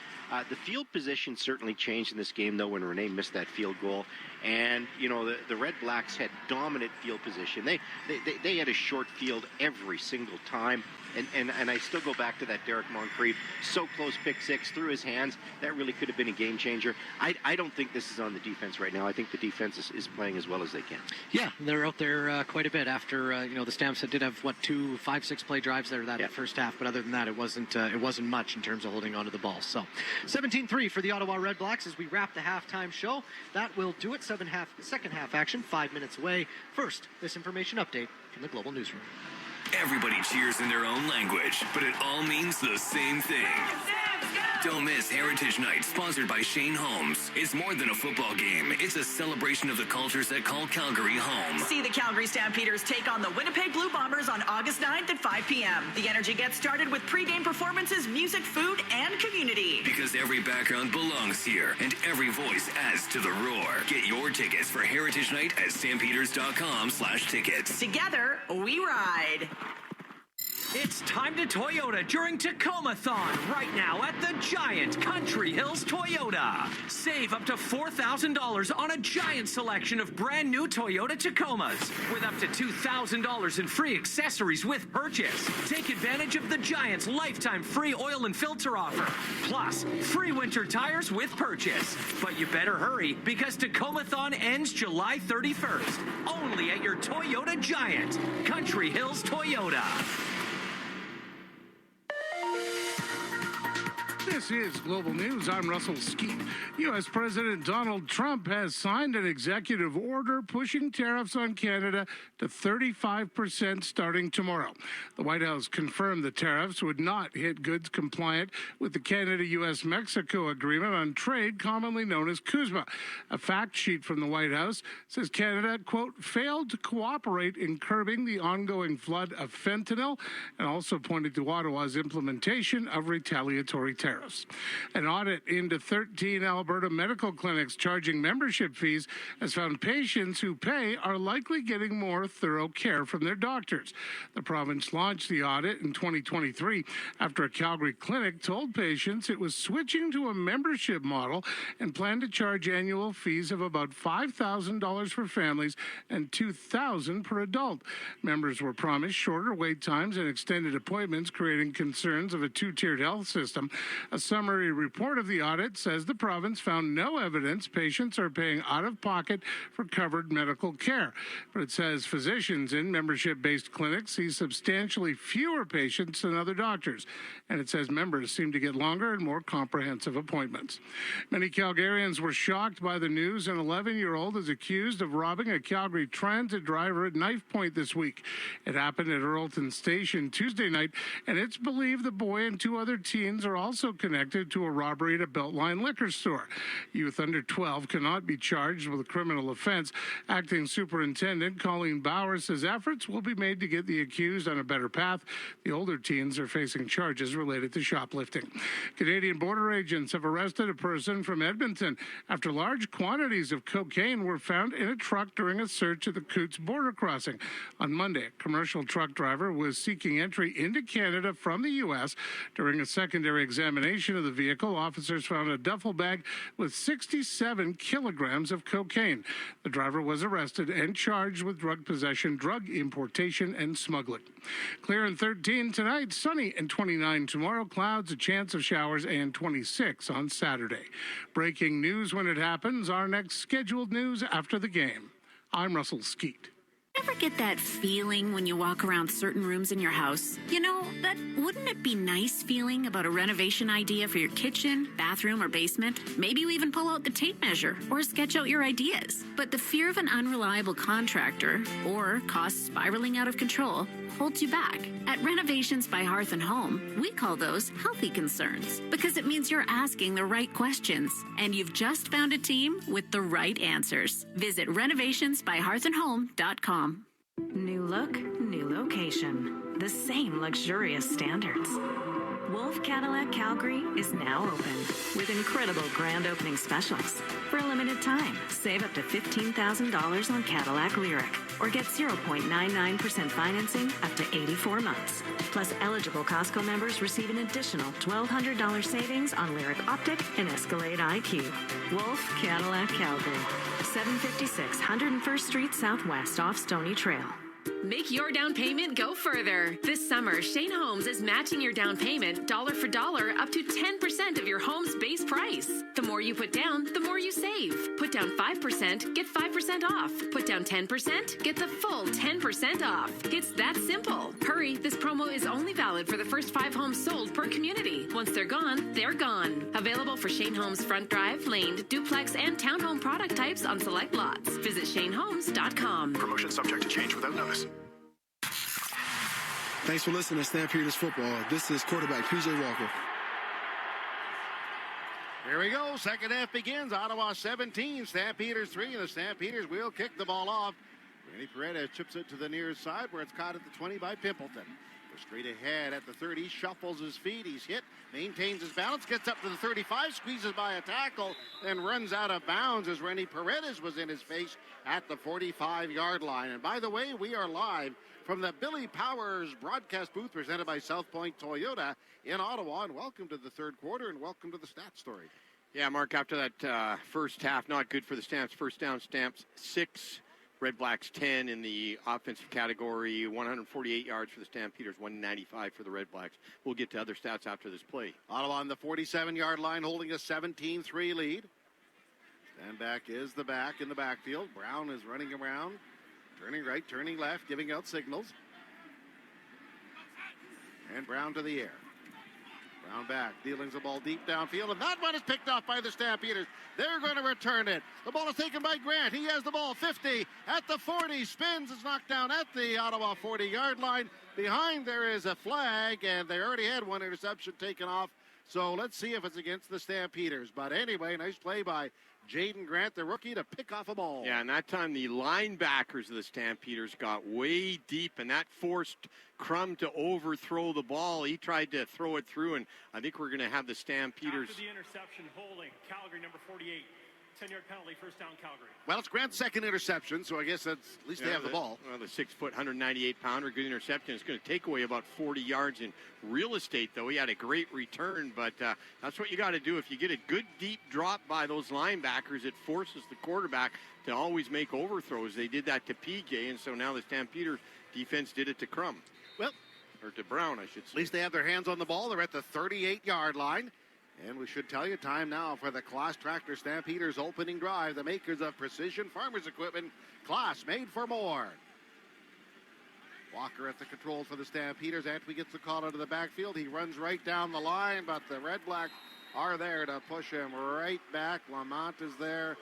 The field position certainly changed in this game, though, when Renee missed that field goal. And, you know, the Red Blacks had dominant field position. They had a short field every single time. And I still go back to that Derek Moncrief, so close, pick 6, through his hands. That really could have been a game changer. I don't think this is on the defense right now. I think the defense is playing as well as they can. Yeah, they're out there quite a bit after, the Stamps did have, 2 5-6 play drives there that first half. But other than that, it wasn't much in terms of holding onto the ball. So 17-3 for the Ottawa Red Blacks as we wrap the halftime show. That will do it. Second half action, 5 minutes away. First, this information update from the Global Newsroom. Everybody cheers in their own language, but it all means the same thing. Don't miss Heritage Night, sponsored by Shane Holmes. It's more than a football game. It's a celebration of the cultures that call Calgary home. See the Calgary Stampeders take on the Winnipeg Blue Bombers on August 9th at 5 p.m. The energy gets started with pregame performances, music, food, and community. Because every background belongs here, and every voice adds to the roar. Get your tickets for Heritage Night at stampeders.com/tickets. Together, we ride. It's time to Toyota during Tacoma-thon right now at the Giant Country Hills Toyota. Save up to $4,000 on a giant selection of brand new Toyota Tacomas with up to $2,000 in free accessories with purchase. Take advantage of the Giant's lifetime free oil and filter offer. Plus, free winter tires with purchase. But you better hurry because Tacoma-thon ends July 31st. Only at your Toyota Giant Country Hills Toyota. This is Global News. I'm Russell Skeet. U.S. President Donald Trump has signed an executive order pushing tariffs on Canada to 35% starting tomorrow. The White House confirmed the tariffs would not hit goods compliant with the Canada-U.S.-Mexico Agreement on Trade, commonly known as CUSMA. A fact sheet from the White House says Canada, quote, failed to cooperate in curbing the ongoing flood of fentanyl, and also pointed to Ottawa's implementation of retaliatory tariffs. An audit into 13 Alberta medical clinics charging membership fees has found patients who pay are likely getting more thorough care from their doctors. The province launched the audit in 2023 after a Calgary clinic told patients it was switching to a membership model and planned to charge annual fees of about $5,000 for families and $2,000 per adult. Members were promised shorter wait times and extended appointments, creating concerns of a two-tiered health system. A summary report of the audit says the province found no evidence patients are paying out of pocket for covered medical care. But it says physicians in membership-based clinics see substantially fewer patients than other doctors. And it says members seem to get longer and more comprehensive appointments. Many Calgarians were shocked by the news. An 11-year-old is accused of robbing a Calgary transit driver at knife point this week. It happened at Earlton Station Tuesday night, and it's believed the boy and 2 other teens are also connected to a robbery at a Beltline liquor store. Youth under 12 cannot be charged with a criminal offense. Acting Superintendent Colleen Bauer says efforts will be made to get the accused on a better path. The older teens are facing charges related to shoplifting. Canadian border agents have arrested a person from Edmonton after large quantities of cocaine were found in a truck during a search at the Coots border crossing. On Monday, a commercial truck driver was seeking entry into Canada from the U.S. During a secondary examination, examination of the vehicle, officers found a duffel bag with 67 kilograms of cocaine. The driver was arrested and charged with drug possession, drug importation, and smuggling. Clear and 13 tonight, sunny and 29 tomorrow, clouds, a chance of showers, and 26 on Saturday. Breaking news when it happens, our next scheduled news after the game. I'm Russell Skeet. Ever get that feeling when you walk around certain rooms in your house? You know, that wouldn't it be nice feeling about a renovation idea for your kitchen, bathroom, or basement? Maybe you even pull out the tape measure or sketch out your ideas. But the fear of an unreliable contractor or costs spiraling out of control holds you back. At Renovations by Hearth and Home, we call those healthy concerns because it means you're asking the right questions and you've just found a team with the right answers. Visit renovationsbyhearthandhome.com. New look, new location. The same luxurious standards. Wolf Cadillac Calgary is now open with incredible grand opening specials. For a limited time, save up to $15,000 on Cadillac Lyric or get 0.99% financing up to 84 months. Plus, eligible Costco members receive an additional $1,200 savings on Lyric Optic and Escalade IQ. Wolf Cadillac Calgary, 756 101st Street Southwest off Stony Trail. Make your down payment go further. This summer, Shane Homes is matching your down payment dollar for dollar up to 10% of your home's base price. The more you put down, the more you save. Put down 5%, get 5% off. Put down 10%, get the full 10% off. It's that simple. Hurry, this promo is only valid for the first 5 homes sold per community. Once they're gone, they're gone. Available for Shane Homes front drive, laned, duplex, and townhome product types on select lots. Visit ShaneHomes.com. Promotion subject to change without notice. Thanks for listening to Stampeders Football. This is quarterback PJ Walker. Here we go. Second half begins. Ottawa 17, Stampeders 3, and the Stampeders will kick the ball off. Randy Paredes chips it to the near side where it's caught at the 20 by Pimpleton. Goes straight ahead at the 30, shuffles his feet. He's hit, maintains his balance, gets up to the 35, squeezes by a tackle, then runs out of bounds as Randy Paredes was in his face at the 45-yard line. And by the way, we are live from the Billy Powers broadcast booth presented by South Point Toyota in Ottawa. And welcome to the third quarter and welcome to the stat story. Yeah, Mark, after that first half, not good for the Stamps. First down, Stamps 6, Red Blacks 10 in the offensive category, 148 yards for the Stampeders, 195 for the Red Blacks. We'll get to other stats after this play. Ottawa on the 47-yard line holding a 17-3 lead. Stand back is the back in the backfield. Brown is running around. Turning right, turning left, giving out signals. And Brown to the air. Brown back, dealing the ball deep downfield, and that one is picked off by the Stampeders. They're going to return it. The ball is taken by Grant. He has the ball 50 at the 40, spins, is knocked down at the Ottawa 40-yard line. Behind there is a flag, and they already had one interception taken off. So let's see if it's against the Stampeders. But anyway, nice play by Jaden Grant, the rookie, to pick off a ball. Yeah, and that time the linebackers of the Stampeders got way deep, and that forced Crum to overthrow the ball. He tried to throw it through, and I think we're going to have the Stampeders. After the interception, holding Calgary number 48. 10-yard penalty, first down Calgary. Well, it's Grant's second interception, so I guess that's at least they have the ball. Well, the 6-foot, 198-pounder, good interception. It's going to take away about 40 yards in real estate, though. He had a great return, but that's what you got to do. If you get a good deep drop by those linebackers, it forces the quarterback to always make overthrows. They did that to PJ, and so now the Stampeders defense did it to Crum. Well, or to Brown, I should say. At least they have their hands on the ball. They're at the 38-yard line. And we should tell you time now for the Claas Tractor Stampeders opening drive. The makers of Precision Farmers Equipment. Claas, made for more. Walker at the controls for the Stampeders. Antwi gets the call out of the backfield. He runs right down the line, but the Red Blacks are there to push him right back. Lamont is there,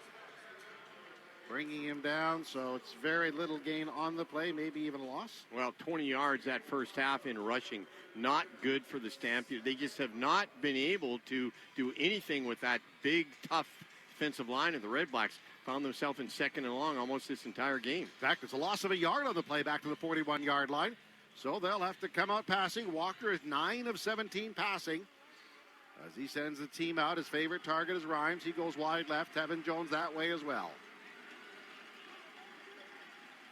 bringing him down. So it's very little gain on the play, maybe even a loss. Well, 20 yards that first half in rushing. Not good for the Stampeders. They just have not been able to do anything with that big, tough defensive line of the Red Blacks. Found themselves in second and long almost this entire game. In fact, it's a loss of a yard on the play back to the 41-yard line. So they'll have to come out passing. Walker is 9 of 17 passing. As he sends the team out, his favorite target is Rhymes. He goes wide left. Tevin Jones that way as well.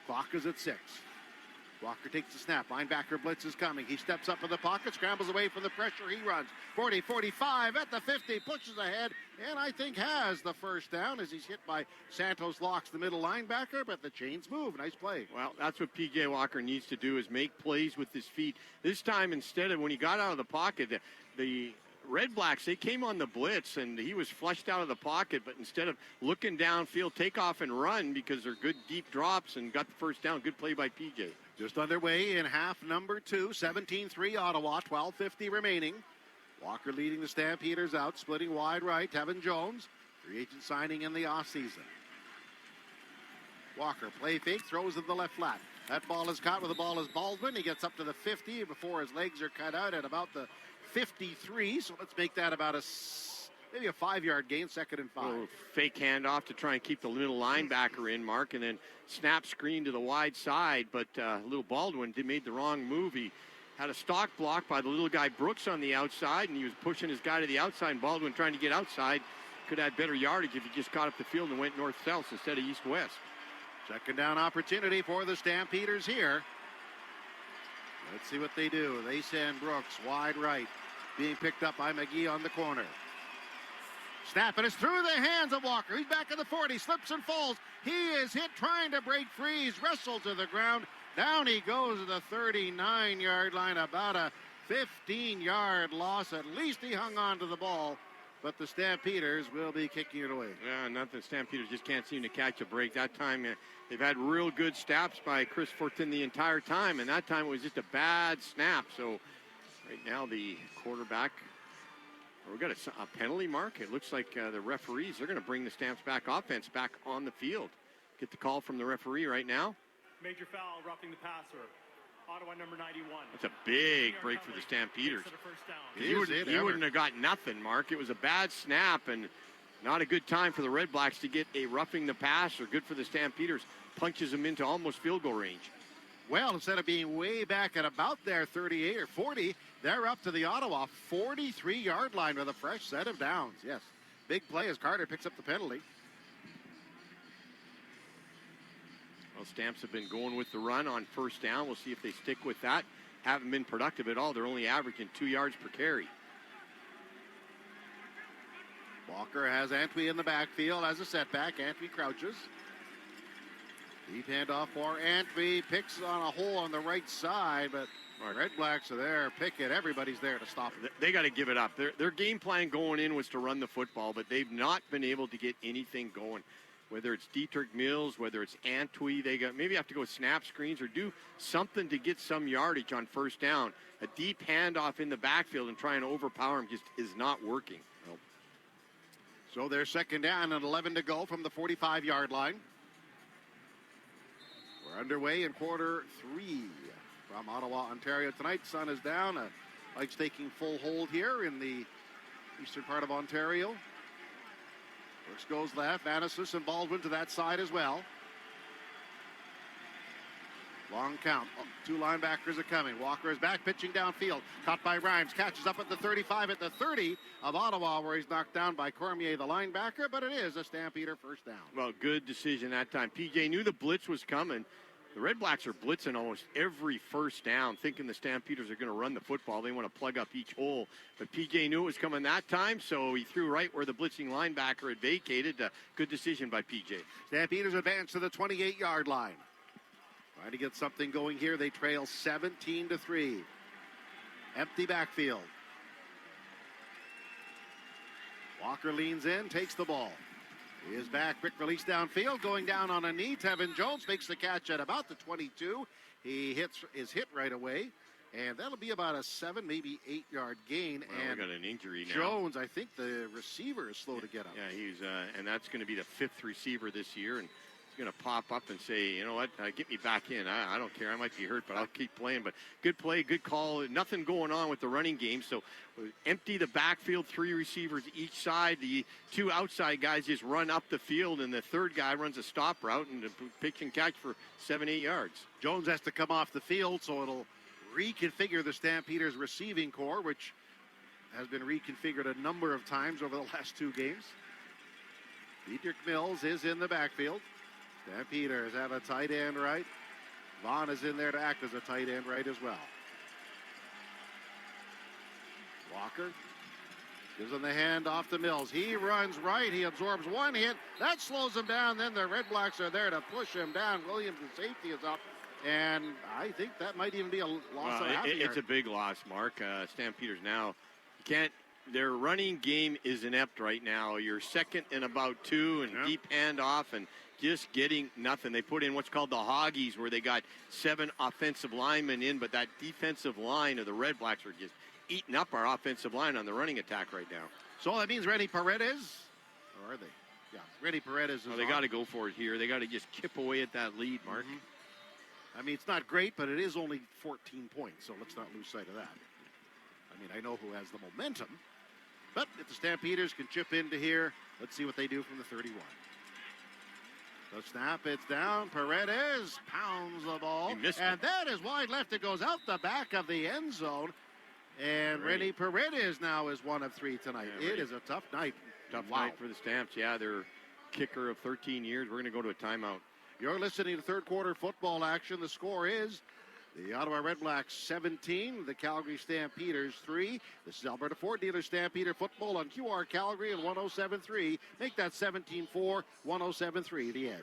Clock is at 6. Walker takes the snap. Linebacker blitz is coming. He steps up in the pocket, scrambles away from the pressure. He runs 40, 45 at the 50, pushes ahead, and I think has the first down as he's hit by Santos Locks, the middle linebacker, but the chains move. Nice play. Well, that's what P.J. Walker needs to do, is make plays with his feet. This time, instead of when he got out of the pocket, the Red Blacks, they came on the blitz, and he was flushed out of the pocket, but instead of looking downfield, take off and run because they're good deep drops and got the first down. Good play by P.J. Just underway in half number 2, 17-3 Ottawa, 12:50 remaining. Walker leading the Stampeders out, splitting wide right. Tevin Jones, free agent signing in the offseason. Walker, play fake, throws in the left flat. That ball is caught with the ball is Baldwin. He gets up to the 50 before his legs are cut out at about the 53. So let's make that about maybe a 5-yard gain, 2nd and 5. A little fake handoff to try and keep the little linebacker in, Mark, and then snap screen to the wide side. But little Baldwin made the wrong move. He had a stock block by the little guy Brooks on the outside, and he was pushing his guy to the outside, and Baldwin trying to get outside. Could have had better yardage if he just caught up the field and went north-south instead of east-west. Second down opportunity for the Stampeders here. Let's see what they do. They send Brooks wide right, being picked up by McGee on the corner. Snap, and it's through the hands of Walker. He's back at the 40, slips and falls. He is hit trying to break free. He's wrestled to the ground. Down he goes to the 39-yard line, about a 15-yard loss. At least he hung on to the ball, but the Stampeders will be kicking it away. Yeah, nothing. Stampeders just can't seem to catch a break. That time, they've had real good snaps by Chris Fortin the entire time, and that time it was just a bad snap. So right now the quarterback, we've got a penalty mark. It looks like the referees, they're going to bring the Stamps back offense back on the field. Get the call from the referee right now. Major foul, roughing the passer. Ottawa number 91. That's a big break for the Stampeders. He He wouldn't have got nothing, Mark. It was a bad snap and not a good time for the Red Blacks to get a roughing the passer. Good for the Stampeders. Punches them into almost field goal range. Well, instead of being way back at about their 38 or 40, they're up to the Ottawa 43-yard line with a fresh set of downs. Yes, big play as Carter picks up the penalty. Well, Stamps have been going with the run on first down. We'll see if they stick with that. Haven't been productive at all. They're only averaging 2 yards per carry. Walker has Antwi in the backfield as a setback. Antwi crouches. Deep handoff for Antwi. Picks on a hole on the right side, but Red Blacks are there. Pickett, everybody's there to stop it. They got to give it up. Their game plan going in was to run the football, but they've not been able to get anything going. Whether it's Dietrich Mills, whether it's Antwi, they maybe have to go snap screens or do something to get some yardage on first down. A deep handoff in the backfield and trying to overpower him just is not working. Nope. So they're second down and 11 to go from the 45-yard line. We're underway in quarter 3 from Ottawa, Ontario. Tonight, sun is down. Lights taking full hold here in the eastern part of Ontario. Brooks goes left. Anasis and Baldwin to that side as well. Long count. 2 linebackers are coming. Walker is back, pitching downfield. Caught by Rhymes. Catches up at the 35, at the 30 of Ottawa, where he's knocked down by Cormier, the linebacker, but it is a Stampeder first down. Well, good decision that time. PJ knew the blitz was coming. The Red Blacks are blitzing almost every first down, thinking the Stampeders are going to run the football. They want to plug up each hole. But PJ knew it was coming that time, so he threw right where the blitzing linebacker had vacated. Good decision by PJ. Stampeders advance to the 28-yard line. Trying to get something going here. They trail 17-3. Empty backfield. Walker leans in, takes the ball. He is back, quick release downfield, going down on a knee. Tevin Jones makes the catch at about the 22. He is hit right away, and that'll be about a 7, maybe 8-yard gain. Well, and we got an injury now. Jones, I think the receiver is slow to get up. Yeah, he's and that's going to be the 5th receiver this year, and he's going to pop up and say, you know what, get me back in. I don't care. I might be hurt, but I'll keep playing. But good play, good call. Nothing going on with the running game. So empty the backfield, 3 receivers each side. The 2 outside guys just run up the field, and the 3rd guy runs a stop route and a pitch and catch for 7-8 yards. Jones has to come off the field, so it'll reconfigure the Stampeders receiving core, which has been reconfigured a number of times over the last 2 games. Dietrich Mills is in the backfield. Stampeders have a tight end right. Vaughn is in there to act as a tight end right as well. Walker gives him the hand off to Mills. He runs right. He absorbs one hit. That slows him down. Then the Red Blacks are there to push him down. Williams, the safety, is up. And I think that might even be a loss of half a yard. It's a big loss, Mark. Stampeders now, you can't. Their running game is inept right now. You're second and about 2 and deep handoff and just getting nothing. They put in what's called the Hoggies, where they got 7 offensive linemen in, but that defensive line of the Red Blacks are just eating up our offensive line on the running attack right now. So that means Rennie Paredes, or are they? Yeah, Rennie Paredes is they got to go for it here. They got to just chip away at that lead, Mark. I mean, it's not great, but it is only 14 points, so let's not lose sight of that. I mean, I know who has the momentum, but if the Stampeders can chip into here, let's see what they do from the 31. The snap, it's down. Paredes pounds the ball, and that is wide left. It goes out the back of the end zone, and Rennie Paredes now is 1 of 3 tonight. Yeah, it is a tough night. Tough night for the Stamps. Yeah, their kicker of 13 years. We're going to go to a timeout. You're listening to third quarter football action. The score is the Ottawa Red Blacks 17, the Calgary Stampeders 3. This is Alberta Ford Dealer Stampeder football on QR Calgary and 107.3. Make that 17-4, 107.3 the edge.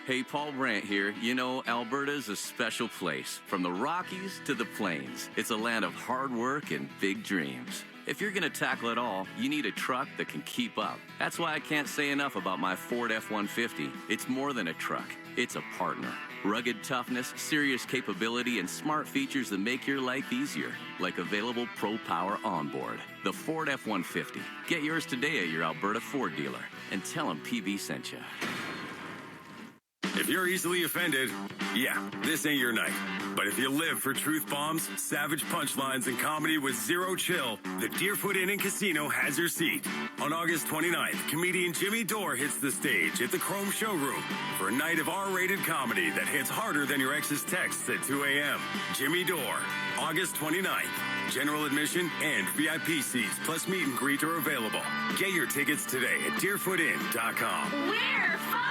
Hey, Paul Brandt here. You know, Alberta's a special place. From the Rockies to the Plains, it's a land of hard work and big dreams. If you're going to tackle it all, you need a truck that can keep up. That's why I can't say enough about my Ford F-150. It's more than a truck. It's a partner. Rugged toughness, serious capability, and smart features that make your life easier, like available Pro Power onboard. The Ford F-150. Get yours today at your Alberta Ford dealer, and tell them PB sent you. If you're easily offended, yeah, this ain't your night. But if you live for truth bombs, savage punchlines, and comedy with zero chill, the Deerfoot Inn & Casino has your seat. On August 29th, comedian Jimmy Dore hits the stage at the Chrome Showroom for a night of R-rated comedy that hits harder than your ex's texts at 2 a.m. Jimmy Dore, August 29th. General admission and VIP seats plus meet and greet are available. Get your tickets today at deerfootin.com. We're fun!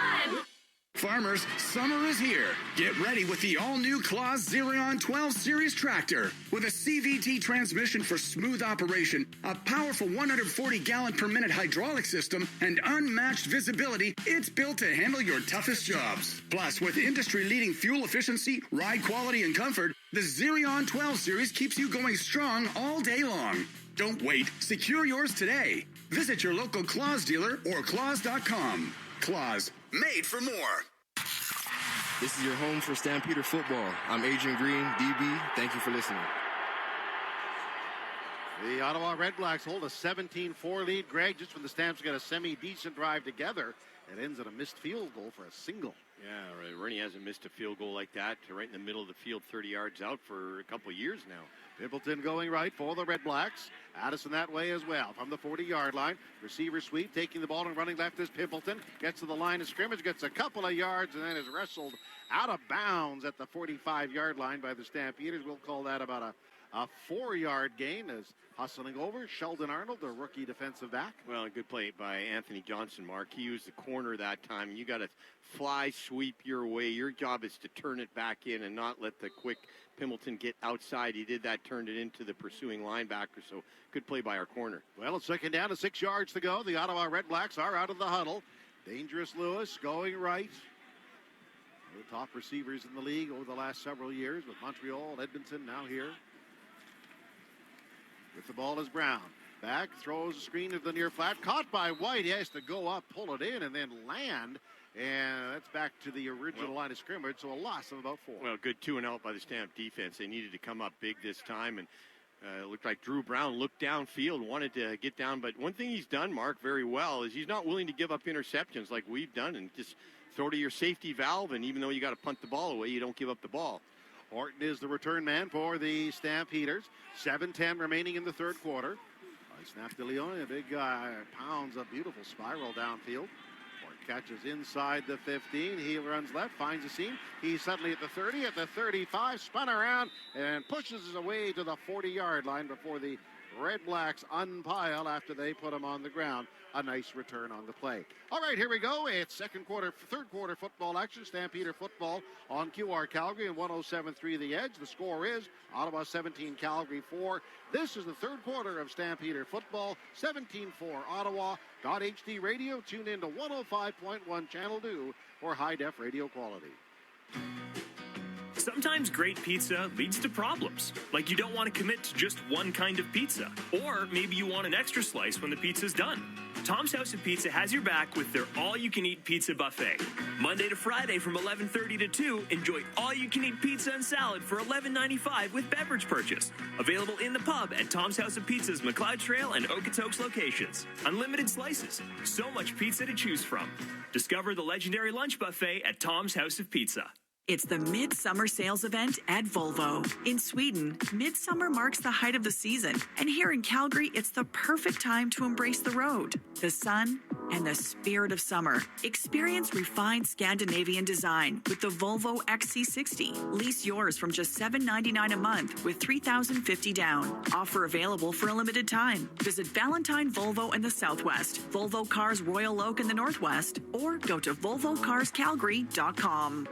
Farmers, summer is here. Get ready with the all-new Claas Xerion 12 Series tractor. With a CVT transmission for smooth operation, a powerful 140-gallon per minute hydraulic system, and unmatched visibility, it's built to handle your toughest jobs. Plus, with industry-leading fuel efficiency, ride quality, and comfort, the Xerion 12 Series keeps you going strong all day long. Don't wait. Secure yours today. Visit your local Claas dealer or claas.com. Claas, made for more. This is your home for Stampeder football. I'm Adrian Green, DB. Thank you for listening. The Ottawa Red Blacks hold a 17-4 lead. Greg, just when the Stamps got a semi-decent drive together, it ends in a missed field goal for a single. Yeah, right. Rennie hasn't missed a field goal like that right in the middle of the field, 30 yards out for a couple of years now. Pimpleton going right for the Red Blacks. Addison that way as well from the 40-yard line. Receiver sweep, taking the ball and running left is Pimpleton. Gets to the line of scrimmage, gets a couple of yards, and then is wrestled out of bounds at the 45-yard line by the Stampeders. We'll call that about a 4-yard gain as hustling over Sheldon Arnold, the rookie defensive back. Well, a good play by Anthony Johnson, Mark. He used the corner that time. You got to fly sweep your way. Your job is to turn it back in and not let the quick Pimpleton get outside. He did that, turned it into the pursuing linebacker, so good play by our corner. Well, it's second down to 6 yards to go. The Ottawa Red Blacks are out of the huddle. Dangerous Lewis going right. The top receivers in the league over the last several years with Montreal, Edmonton, now here. With the ball is Brown. Back, throws a screen to the near flat. Caught by White. He has to go up, pull it in, and then land. And that's back to the original line of scrimmage, so a loss of about 4. Well, good 2 and out by the Stamp defense. They needed to come up big this time, and it looked like Drew Brown looked downfield, wanted to get down. But one thing he's done, Mark, very well is he's not willing to give up interceptions like we've done and just throw to your safety valve, and even though you got to punt the ball away, you don't give up the ball. Horton is the return man for the Stampeders. 7:10 remaining in the third quarter. Snap de Leon, a big guy, pounds a beautiful spiral downfield. Catches inside the 15. He runs left, finds a seam. He's suddenly at the 30, at the 35, spun around, and pushes his way to the 40-yard line before the Red Blacks unpile after they put them on the ground. A nice return on the play. All right, here we go. It's third quarter football action. Stampeder football on QR Calgary and 107.3 The Edge. The score is Ottawa 17, Calgary 4. This is the third quarter of Stampeder football. 17-4 Ottawa. .HD radio. Tune in to 105.1 Channel 2 for high-def radio quality. Sometimes great pizza leads to problems, like you don't want to commit to just one kind of pizza, or maybe you want an extra slice when the pizza's done. Tom's House of Pizza has your back with their all-you-can-eat pizza buffet. Monday to Friday from 11:30 to 2, enjoy all-you-can-eat pizza and salad for $11.95 with beverage purchase. Available in the pub at Tom's House of Pizza's McLeod Trail and Okotoks locations. Unlimited slices, so much pizza to choose from. Discover the legendary lunch buffet at Tom's House of Pizza. It's the Midsummer Sales Event at Volvo. In Sweden, midsummer marks the height of the season, and here in Calgary, it's the perfect time to embrace the road, the sun, and the spirit of summer. Experience refined Scandinavian design with the Volvo XC60. Lease yours from just $799 a month with $3,050 down. Offer available for a limited time. Visit Valentine Volvo in the Southwest, Volvo Cars Royal Oak in the Northwest, or go to volvocarscalgary.com.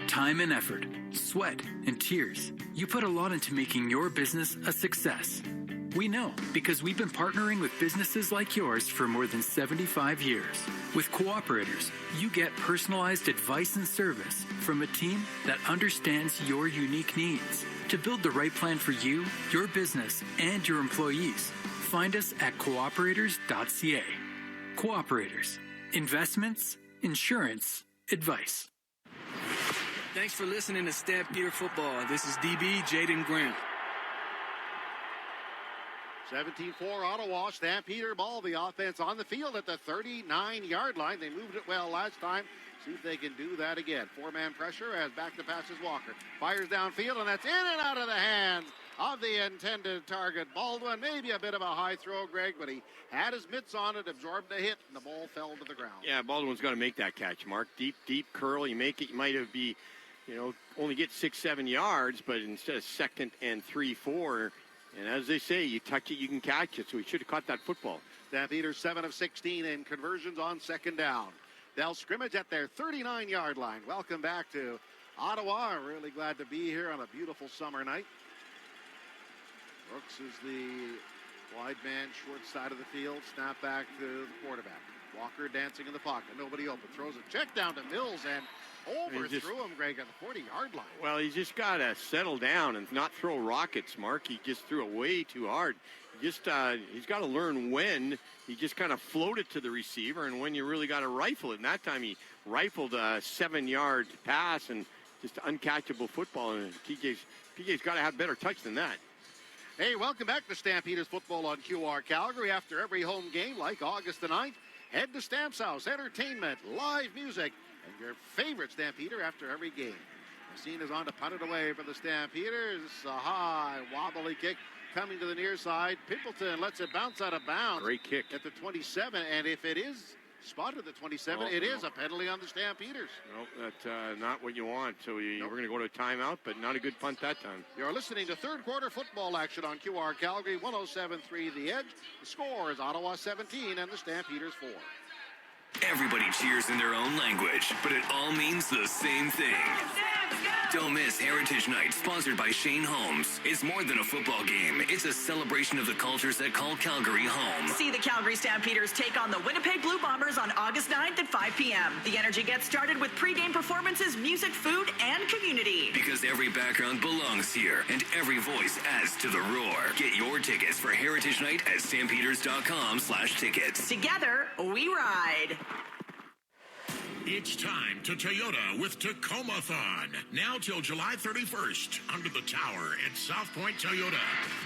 Time and effort, sweat and tears. You put a lot into making your business a success. We know because we've been partnering with businesses like yours for more than 75 years. With Cooperators, you get personalized advice and service from a team that understands your unique needs to build the right plan for you, your business, and your employees. Find us at cooperators.ca. Cooperators. Investments, insurance, advice. Thanks for listening to Stampeder Football. This is DB Jaden Grant. 17-4 Ottawa. Stampeder ball. The offense on the field at the 39-yard line. They moved it well last time. See if they can do that again. Four-man pressure as back to pass is Walker. Fires downfield, and that's in and out of the hands of the intended target. Baldwin, maybe a bit of a high throw, Greg, but he had his mitts on it, absorbed the hit, and the ball fell to the ground. Yeah, Baldwin's got to make that catch, Mark. Deep curl. You make it, you might have only get 6-7 yards, but instead of 2nd and 3-4, and as they say, you touch it, you can catch it. So he should have caught that football. Stampeders 7 of 16 in conversions on second down. They'll scrimmage at their 39-yard line. Welcome back to Ottawa. I'm really glad to be here on a beautiful summer night. Brooks is the wide man, short side of the field. Snap back to the quarterback. Walker dancing in the pocket. Nobody open. Throws a check down to Mills and overthrew him, Greg, at the 40-yard line. Well, he's just got to settle down and not throw rockets, Mark. He just threw it way too hard. He's got to learn when he just kind of floated to the receiver and when you really got to rifle it. And that time he rifled a 7-yard pass and just uncatchable football. And PJ's got to have better touch than that. Hey, welcome back to Stampeders Football on QR Calgary. After every home game, like August the 9th, head to Stamps House. Entertainment, live music, and your favorite Stampeder after every game. Messina is on to punt it away for the Stampeders. A high, wobbly kick coming to the near side. Pimpleton lets it bounce out of bounds. Great kick. At the 27, and if it is spotted at the 27, it is a penalty on the Stampeders. No, that's not what you want. So we're going to go to a timeout, but not a good punt that time. You're listening to third quarter football action on QR Calgary 107.3 The Edge. The score is Ottawa 17 and the Stampeders 4. Everybody cheers in their own language, but it all means the same thing. Don't miss Heritage Night, sponsored by Shane Holmes. It's more than a football game. It's a celebration of the cultures that call Calgary home. See the Calgary Stampeders take on the Winnipeg Blue Bombers on August 9th at 5 p.m. The energy gets started with pregame performances, music, food, and community. Because every background belongs here, and every voice adds to the roar. Get your tickets for Heritage Night at stampeders.com/tickets. Together, we ride. It's time to Toyota with Tacoma-thon. Now till July 31st, under the tower at South Point Toyota.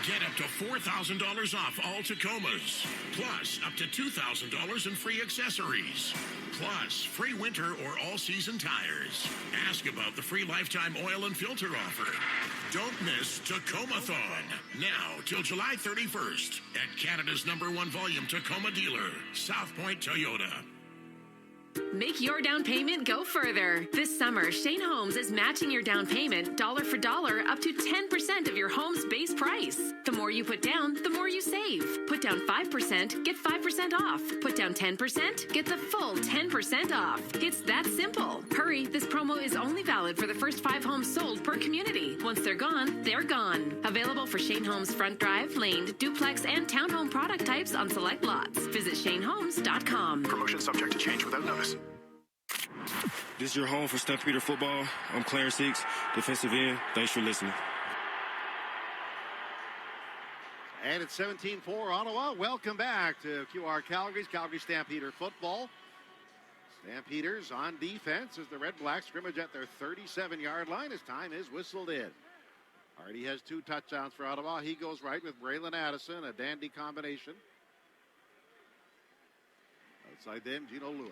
Get up to $4,000 off all Tacomas. Plus, up to $2,000 in free accessories. Plus, free winter or all-season tires. Ask about the free lifetime oil and filter offer. Don't miss Tacoma-thon. Now till July 31st at Canada's #1 volume Tacoma dealer, South Point Toyota. Make your down payment go further. This summer, Shane Holmes is matching your down payment dollar for dollar up to 10% of your home's base price. The more you put down, the more you save. Put down 5%, get 5% off. Put down 10%, get the full 10% off. It's that simple. Hurry, this promo is only valid for the first 5 homes sold per community. Once they're gone, they're gone. Available for Shane Holmes front drive, laned, duplex, and townhome product types on select lots. Visit ShaneHolmes.com. Promotion subject to change without notice. This is your home for Stampeder football. I'm Clarence Hicks, defensive end. Thanks for listening. And it's 17-4 Ottawa. Welcome back to QR Calgary's Calgary Stampeder football. Stampeders on defense as the Red Blacks scrimmage at their 37-yard line as time is whistled in. Hardy has 2 touchdowns for Ottawa. He goes right with Braylon Addison, a dandy combination. Outside them, Gino Lewis.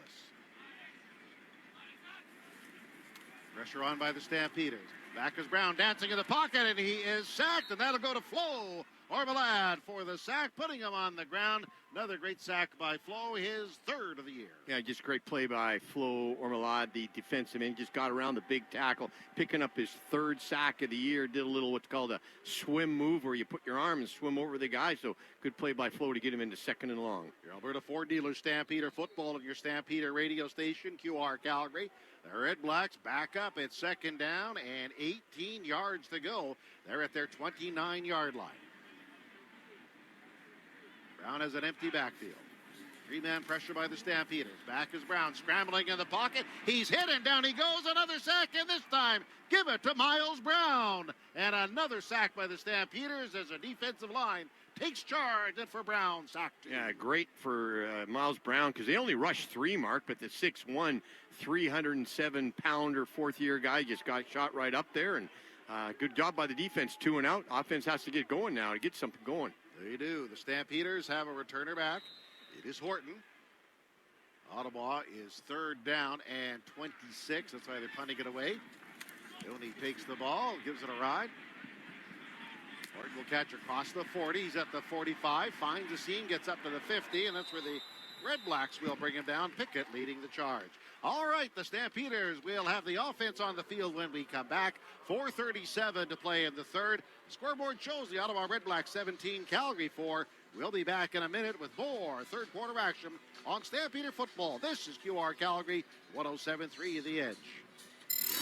Pressure on by the Stampeders. Back is Brown dancing in the pocket, and he is sacked, and that'll go to Flo Ormelad for the sack, putting him on the ground. Another great sack by Flo, his 3rd of the year. Yeah, just great play by Flo Ormelad, the defensive end. Just got around the big tackle, picking up his 3rd sack of the year. Did a little what's called a swim move where you put your arm and swim over the guy. So good play by Flo to get him into 2nd and long. Your Alberta Ford dealer Stampeder football at your Stampeder radio station, QR Calgary. The Red Blacks back up at 2nd down and 18 yards to go. They're at their 29-yard line. Brown has an empty backfield. 3-man pressure by the Stampeders. Back is Brown scrambling in the pocket. He's hit and down he goes. Another sack, and this time give it to Miles Brown. And another sack by the Stampeders as a defensive line takes charge. And for Brown, sacked. Yeah, great for Miles Brown because they only rushed 3, Mark, but the 6'1", 307-pounder 4th-year guy just got shot right up there. And good job by the defense, 2 and out. Offense has to get going now to get something going. They do. The Stampeders have a returner back. It is Horton. Ottawa is 3rd down and 26. That's why they're punting it away. Tony takes the ball, gives it a ride. Horton will catch across the 40. He's at the 45, finds the seam, gets up to the 50, and that's where the Red Blacks will bring him down. Pickett leading the charge. All right, the Stampeders will have the offense on the field when we come back. 4:37 to play in the 3rd. The scoreboard shows the Ottawa Red Blacks 17, Calgary 4. We'll be back in a minute with more 3rd quarter action on Stampeder football. This is QR Calgary, 107.3 The Edge.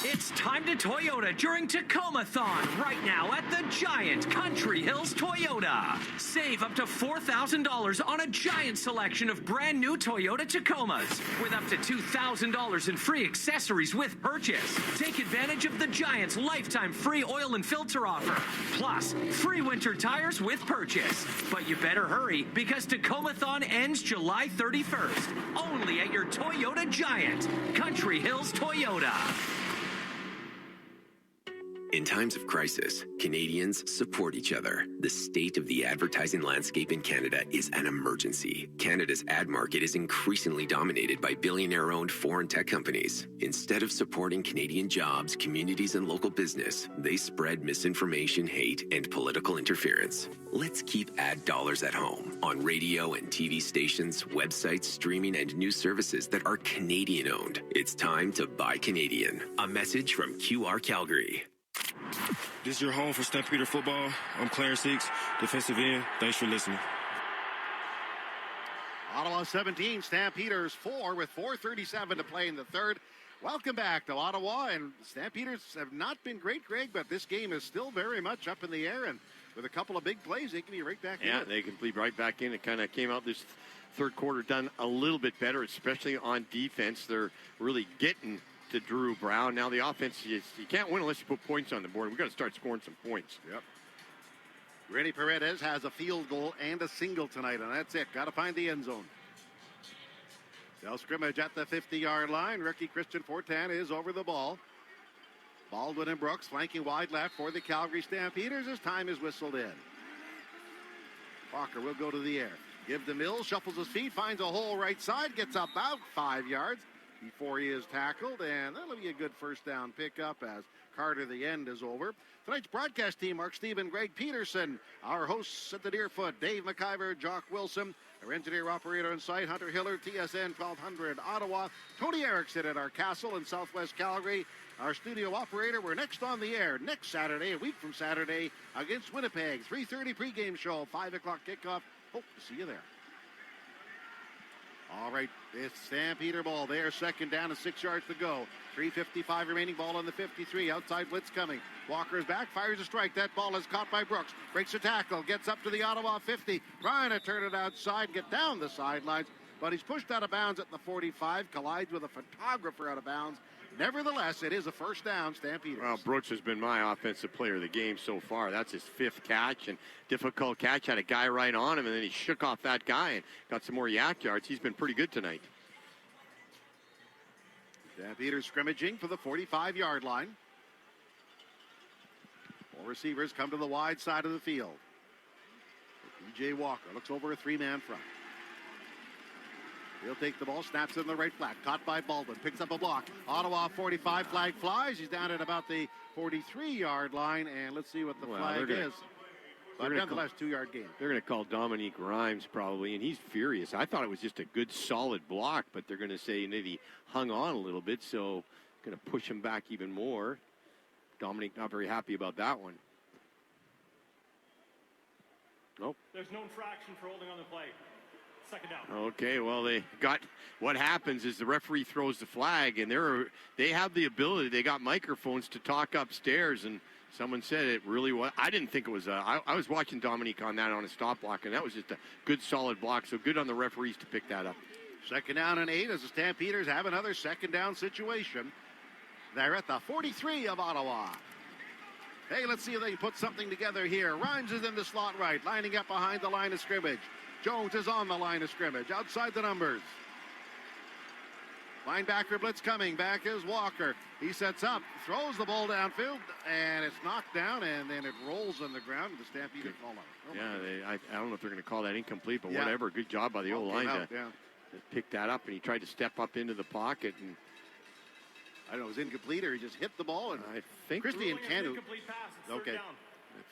It's time to Toyota during Tacoma-thon right now at the Giant Country Hills Toyota. Save up to $4,000 on a giant selection of brand new Toyota Tacomas with up to $2,000 in free accessories with purchase. Take advantage of the Giant's lifetime free oil and filter offer, plus free winter tires with purchase. But you better hurry because Tacoma-thon ends July 31st. Only at your Toyota Giant Country Hills Toyota. In times of crisis, Canadians support each other. The state of the advertising landscape in Canada is an emergency. Canada's ad market is increasingly dominated by billionaire-owned foreign tech companies. Instead of supporting Canadian jobs, communities, and local business, they spread misinformation, hate, and political interference. Let's keep ad dollars at home on radio and TV stations, websites, streaming, and news services that are Canadian-owned. It's time to buy Canadian. A message from QR Calgary. This is your home for Stampeder football. I'm Clarence Hicks, defensive end. Thanks for listening. Ottawa 17, Stampeders 4 with 4:37 to play in the 3rd. Welcome back to Ottawa, and Stampeders have not been great, Greg, but this game is still very much up in the air, and with a couple of big plays, they can be right back in. Yeah, they can be right back in. It kind of came out this 3rd quarter done a little bit better, especially on defense. They're really getting to Drew Brown. Now the offense, you can't win unless you put points on the board. We've got to start scoring some points. Yep. Rennie Paredes has a field goal and a single tonight, and that's it. Got to find the end zone. They'll scrimmage at the 50-yard line. Rookie Christian Fortin is over the ball. Baldwin and Brooks flanking wide left for the Calgary Stampeders as time is whistled in. Walker will go to the air. Give to Mills, shuffles his feet, finds a hole right side, gets up about 5 yards. before he is tackled, and that'll be a good first down pickup as Carter, the end is over. Tonight's broadcast team, Mark Steven, Greg Peterson. Our hosts at the Deerfoot, Dave McIver, Jock Wilson. Our engineer operator on site, Hunter Hiller, TSN 1200 Ottawa. Tony Erickson at our castle in Southwest Calgary. Our studio operator, we're next on the air next Saturday, a week from Saturday, against Winnipeg. 3:30 pregame show, 5 o'clock kickoff. Hope to see you there. All right, it's Stampeder ball there. Second down and 6 yards to go. 3:55 remaining, ball on the 53. Outside blitz coming. Walker is back, fires a strike. That ball is caught by Brooks. Breaks a tackle, gets up to the Ottawa 50. Trying to turn it outside, get down the sidelines. But he's pushed out of bounds at the 45. Collides with a photographer out of bounds. Nevertheless, it is a first down, Stampeders. Well, Brooks has been my offensive player of the game so far. That's his 5th catch, and difficult catch. Had a guy right on him, and then he shook off that guy and got some more yak yards. He's been pretty good tonight. Stampeders scrimmaging for the 45-yard line. 4 receivers come to the wide side of the field. DJ Walker looks over a 3-man front. He'll take the ball, snaps in the right flat. Caught by Baldwin, picks up a block. Ottawa 45, flag flies. He's down at about the 43-yard line, and let's see what the flag is. But nonetheless, 2-yard gain. They're going to call Dominique Rhymes probably, and he's furious. I thought it was just a good, solid block, but they're going to say that he hung on a little bit, so going to push him back even more. Dominique not very happy about that one. Nope. There's no infraction for holding on the play. Second down. Okay, well, they got what happens is the referee throws the flag, and they have the ability. They got microphones to talk upstairs, and someone said it really was. I didn't think it was. I was watching Dominique on that on a stop block, and that was just a good, solid block. So good on the referees to pick that up. Second down and 8 as the Stampeders have another second down situation. They're at the 43 of Ottawa. Hey, let's see if they can put something together here. Rhymes is in the slot right, lining up behind the line of scrimmage. Jones is on the line of scrimmage, outside the numbers. Linebacker blitz coming, back is Walker. He sets up, throws the ball downfield, and it's knocked down, and then it rolls on the ground, and the Stampeders fall out. I don't know if they're going to call that incomplete, but whatever. Good job by the O-line to pick that up, and he tried to step up into the pocket. And I don't know, it was incomplete, or he just hit the ball. And I think Christian Canu. Okay.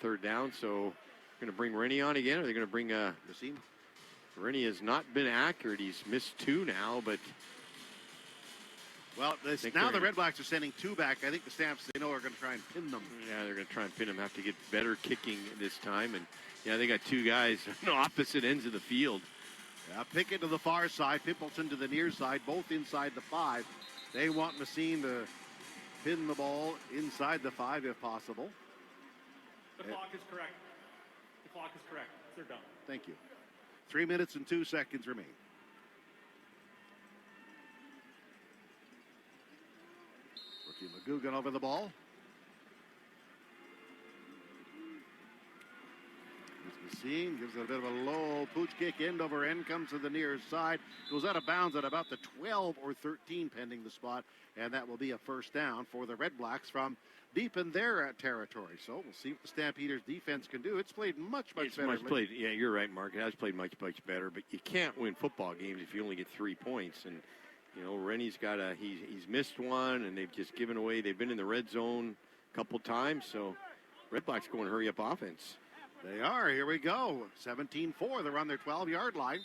Third down, so going to bring Rennie on again, or they're going to bring Racine? Rennie has not been accurate. He's missed 2 now, but well, now the Red Blacks are sending 2 back. I think the Stamps, they know, are going to try and pin them. Yeah, they're going to try and pin them. Have to get better kicking this time, and they got 2 guys on opposite ends of the field. Yeah, Pickett to the far side, Pimpleton to the near side, both inside the 5. They want Messine to pin the ball inside the 5 if possible. The clock is correct. The clock is correct. They're done. Thank you. 3 minutes and 2 seconds remain. Rookie McGugan over the ball. Messine gives it a bit of a low pooch kick, end over end, comes to the near side, goes out of bounds at about the 12 or 13 pending the spot, and that will be a first down for the Red Blacks from deep in their territory. So we'll see what the Stampeders defense can do. It's played much better. Yeah, you're right, Mark. It has played much better, but you can't win football games if you only get 3 points. And Rennie's got he's missed one, and they've just given away. They've been in the red zone a couple times, so Red Blacks going hurry up offense. They are. Here we go. 17-4. They're on their 12-yard line.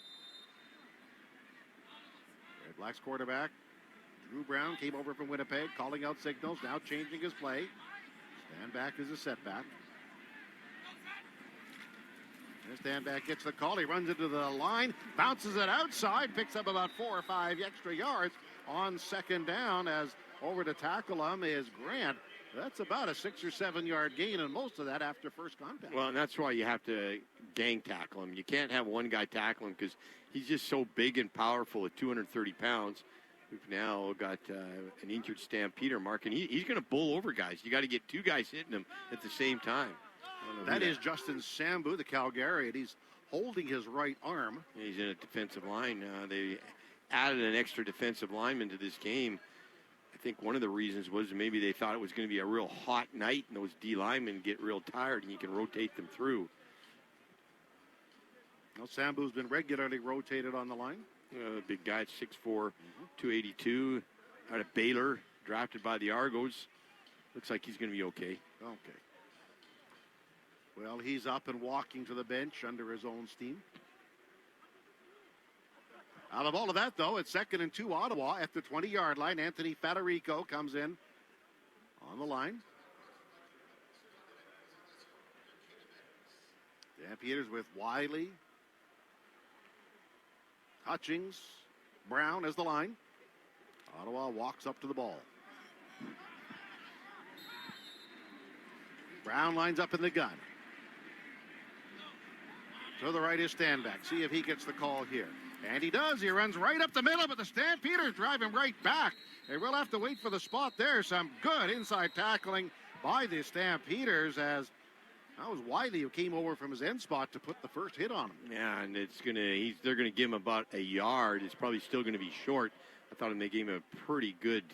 Red Blacks quarterback Drew Brown came over from Winnipeg, calling out signals, now changing his play. Stand back is a setback. And stand back gets the call. He runs into the line, bounces it outside, picks up about 4 or 5 extra yards on second down as over to tackle him is Grant. That's about a 6 or 7 yard gain, and most of that after first contact. Well, and that's why you have to gang tackle him. You can't have one guy tackle him because he's just so big and powerful at 230 pounds. We've now got an injured Stampeder, Mark, and he's going to bull over guys. You got to get 2 guys hitting him at the same time. That is Justin Sambu, the Calgarian. He's holding his right arm. He's in a defensive line. They added an extra defensive lineman to this game. I think one of the reasons was maybe they thought it was going to be a real hot night and those D linemen get real tired and you can rotate them through. Well, Sambu's been regularly rotated on the line. Big guy at 6'4", 282, out of Baylor, drafted by the Argos. Looks like he's going to be okay. Okay. Well, he's up and walking to the bench under his own steam. Out of all of that, though, it's 2nd and 2 Ottawa at the 20-yard line. Anthony Federico comes in on the line. Stampeders with Wiley, Hutchings, Brown as the line. Ottawa walks up to the ball. Brown lines up in the gun. To the right is Stanback. See if he gets the call here. And he does. He runs right up the middle, but the Stampeders drive him right back. They will have to wait for the spot there. Some good inside tackling by the Stampeders as that was Wiley who came over from his end spot to put the first hit on him. Yeah, and they're gonna give him about a yard. It's probably still gonna be short. I thought they gave him a pretty good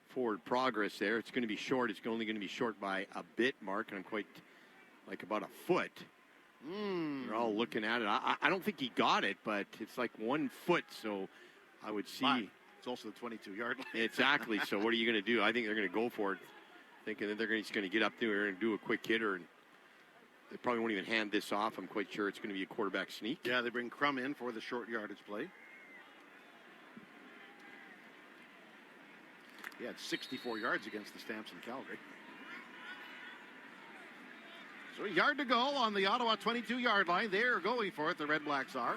forward progress there. It's gonna be short. It's only gonna be short by a bit, Mark, and I'm quite like about a foot. They're all looking at it. I don't think he got it, but it's like 1 foot, so I would see. But it's also the 22-yard line. Exactly. So what are you going to do? I think they're going to go for it, thinking that they're just going to get up there and do a quick hitter. And they probably won't even hand this off. I'm quite sure it's going to be a quarterback sneak. Yeah, they bring Crum in for the short yardage play. He had 64 yards against the Stamps in Calgary. So a yard to go on the Ottawa 22-yard line. They're going for it, the Red Blacks are.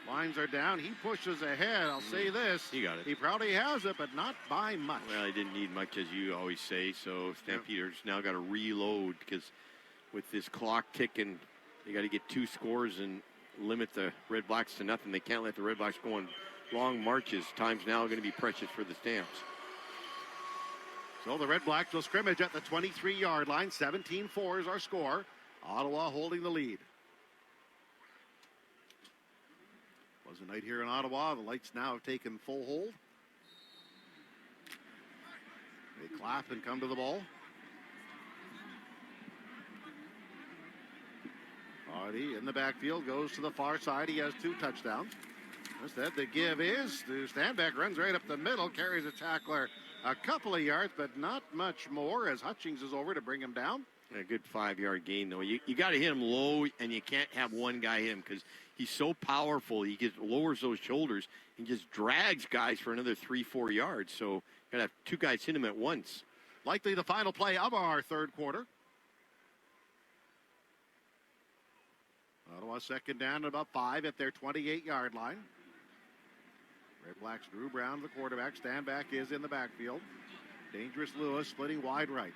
Lines are down. He pushes ahead. I'll say this. He got it. He probably has it, but not by much. Well, he didn't need much, as you always say. So Stampeders now got to reload because with this clock ticking, they got to get 2 scores and limit the Red Blacks to nothing. They can't let the Red Blacks go on long marches. Time's now going to be precious for the Stamps. So the Red Blacks will scrimmage at the 23-yard line. 17-4 is our score. Ottawa holding the lead. Was a night here in Ottawa. The lights now have taken full hold. They clap and come to the ball. Hardy in the backfield goes to the far side. He has 2 touchdowns. Instead, the give is to Stanback, runs right up the middle, carries a tackler a couple of yards, but not much more as Hutchings is over to bring him down. A good 5-yard gain, though. You got to hit him low, and you can't have one guy hit him because he's so powerful. He lowers those shoulders and just drags guys for another 3-4 yards. So you got to have 2 guys hit him at once. Likely the final play of our third quarter. Ottawa 2nd down at about 5 at their 28-yard line. Red Blacks, Drew Brown, the quarterback. Stanback is in the backfield. Dangerous Lewis splitting wide right.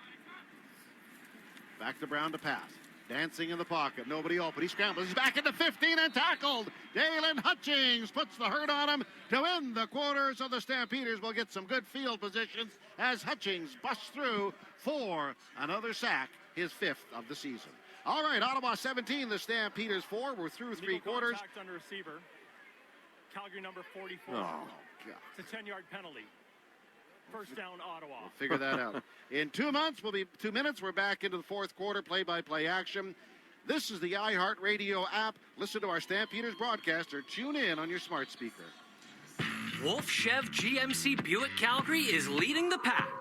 Back to Brown to pass. Dancing in the pocket. Nobody open. He scrambles. He's back into 15 and tackled. Dalen Hutchings puts the hurt on him to end the quarter. So the Stampeders will get some good field positions as Hutchings busts through for another sack, his 5th of the season. All right, Ottawa 17, the Stampeders 4. We're through 3 quarters. Contact on the receiver. Calgary number 44. Oh, God. It's a 10-yard penalty. First down, Ottawa. We'll figure that out. In 2 minutes, we're back into the fourth quarter, play-by-play action. This is the iHeartRadio app. Listen to our Stampeders broadcast or tune in on your smart speaker. Wolf Chev GMC Buick Calgary is leading the pack,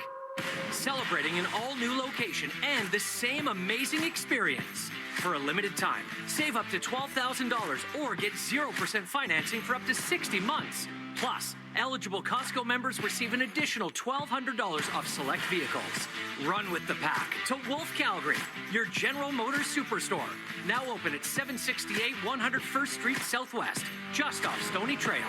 celebrating an all-new location and the same amazing experience. For a limited time, save up to $12,000 or get 0% financing for up to 60 months. Plus, eligible Costco members receive an additional $1,200 off select vehicles. Run with the pack to Wolf Calgary, your General Motors superstore. Now open at 768 101st Street Southwest, just off Stony Trail.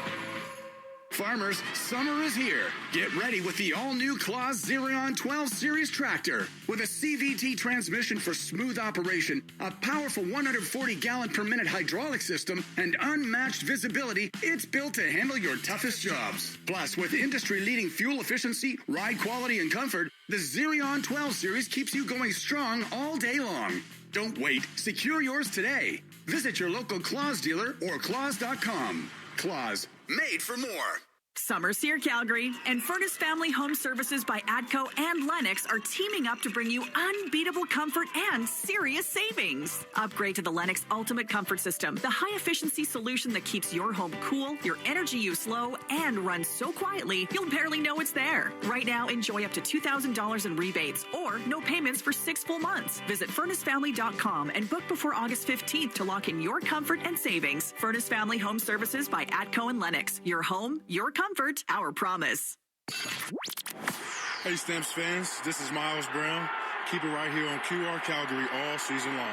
Farmers, summer is here. Get ready with the all-new Claas Xerion 12 Series tractor. With a CVT transmission for smooth operation, a powerful 140-gallon per minute hydraulic system, and unmatched visibility, it's built to handle your toughest jobs. Plus, with industry-leading fuel efficiency, ride quality, and comfort, the Xerion 12 Series keeps you going strong all day long. Don't wait. Secure yours today. Visit your local Claas dealer or claas.com. Claas, made for more. Summer's here, Calgary, and Furnace Family Home Services by ATCO and Lennox are teaming up to bring you unbeatable comfort and serious savings. Upgrade to the Lennox Ultimate Comfort System, the high-efficiency solution that keeps your home cool, your energy use low, and runs so quietly you'll barely know it's there. Right now, enjoy up to $2,000 in rebates or no payments for 6 full months. Visit FurnaceFamily.com and book before August 15th to lock in your comfort and savings. Furnace Family Home Services by ATCO and Lennox. Your home, your comfort, our promise. Hey, Stamps fans, this is Miles Brown. Keep it right here on QR Calgary all season long.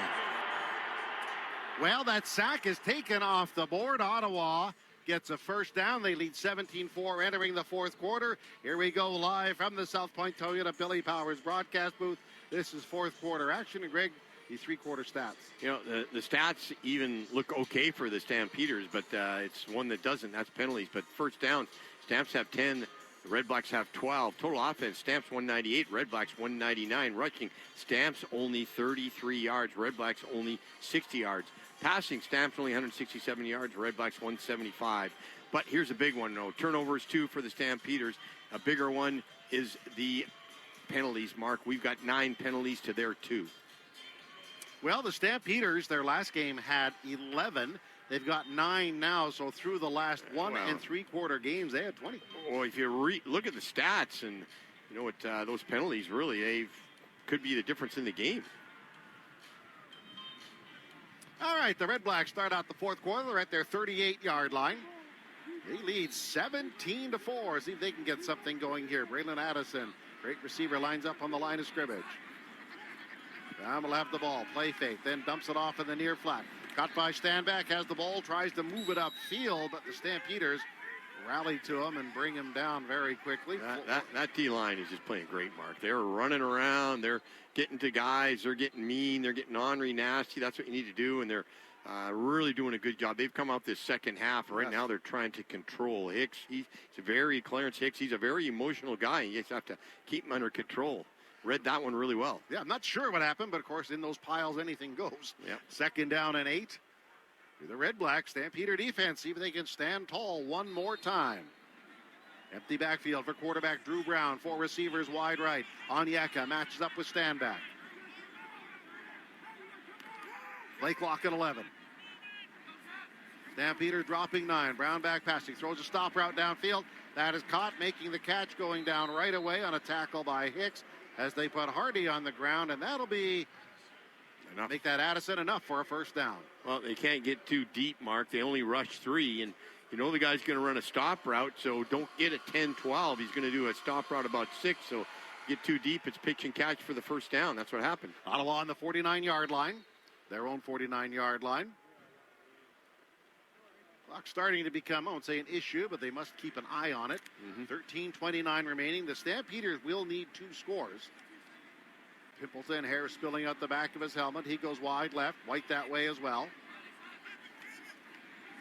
Well, that sack is taken off the board. Ottawa gets a first down. They lead 17-4 entering the fourth quarter. Here we go live from the South Point Toyota Billy Powers broadcast booth. This is fourth quarter action. And Greg, the three-quarter stats. You know, the stats even look okay for the Stampeders, but it's one that doesn't. That's penalties. But first down, Stamps have 10. The Red Blacks have 12. Total offense, Stamps 198, Red Blacks 199. Rushing, Stamps only 33 yards, Red Blacks only 60 yards. Passing, Stamps only 167 yards, Red Blacks 175. But here's a big one, though. Turnovers, 2 for the Stampeders. A bigger one is the penalties, Mark. We've got 9 penalties to their 2. Well, the Stampeders, their last game had 11. They've got 9 now, so through the last 1 and 3/4 games, they had 20. Well, if you look at the stats and you know what those penalties really, they could be the difference in the game. All right, the Red Blacks start out the fourth quarter. They're at their 38-yard line. They lead 17-4. See if they can get something going here. Braylon Addison, great receiver, lines up on the line of scrimmage. Brown will have the ball, play fake, then dumps it off in the near flat. Caught by Stanback, has the ball, tries to move it upfield, but the Stampeders rally to him and bring him down very quickly. That D-line is just playing great, Mark. They're running around, they're getting to guys, they're getting mean, they're getting ornery, nasty. That's what you need to do, and they're really doing a good job. They've come out this second half. Right now they're trying to control Hicks. Clarence Hicks, he's a very emotional guy. You just have to keep him under control. Read that one really well. Yeah, I'm not sure what happened, but of course in those piles anything goes. Yep. Second down and 8. The Red Blacks, Stampeder defense, see if they can stand tall one more time. Empty backfield for quarterback Drew Brown. 4 receivers wide right. Onyeka matches up with Stanback. Play clock at 11. Stampeder dropping 9. Brown back passing. Throws a stop route downfield. That is caught, making the catch, going down right away on a tackle by Hicks as they put Hardy on the ground, and that'll be enough. Make that Addison enough for a first down. Well, they can't get too deep, Mark. They only rush 3, and you know the guy's going to run a stop route, so don't get a 10-12. He's going to do a stop route about 6, so get too deep, it's pitch and catch for the first down. That's what happened. Ottawa on the 49-yard line, their own 49-yard line. Clock starting to become, I won't say an issue, but they must keep an eye on it. 13:29 remaining. The Stampeders will need 2 scores. Pimpleton, hair spilling out the back of his helmet. He goes wide left, White that way as well.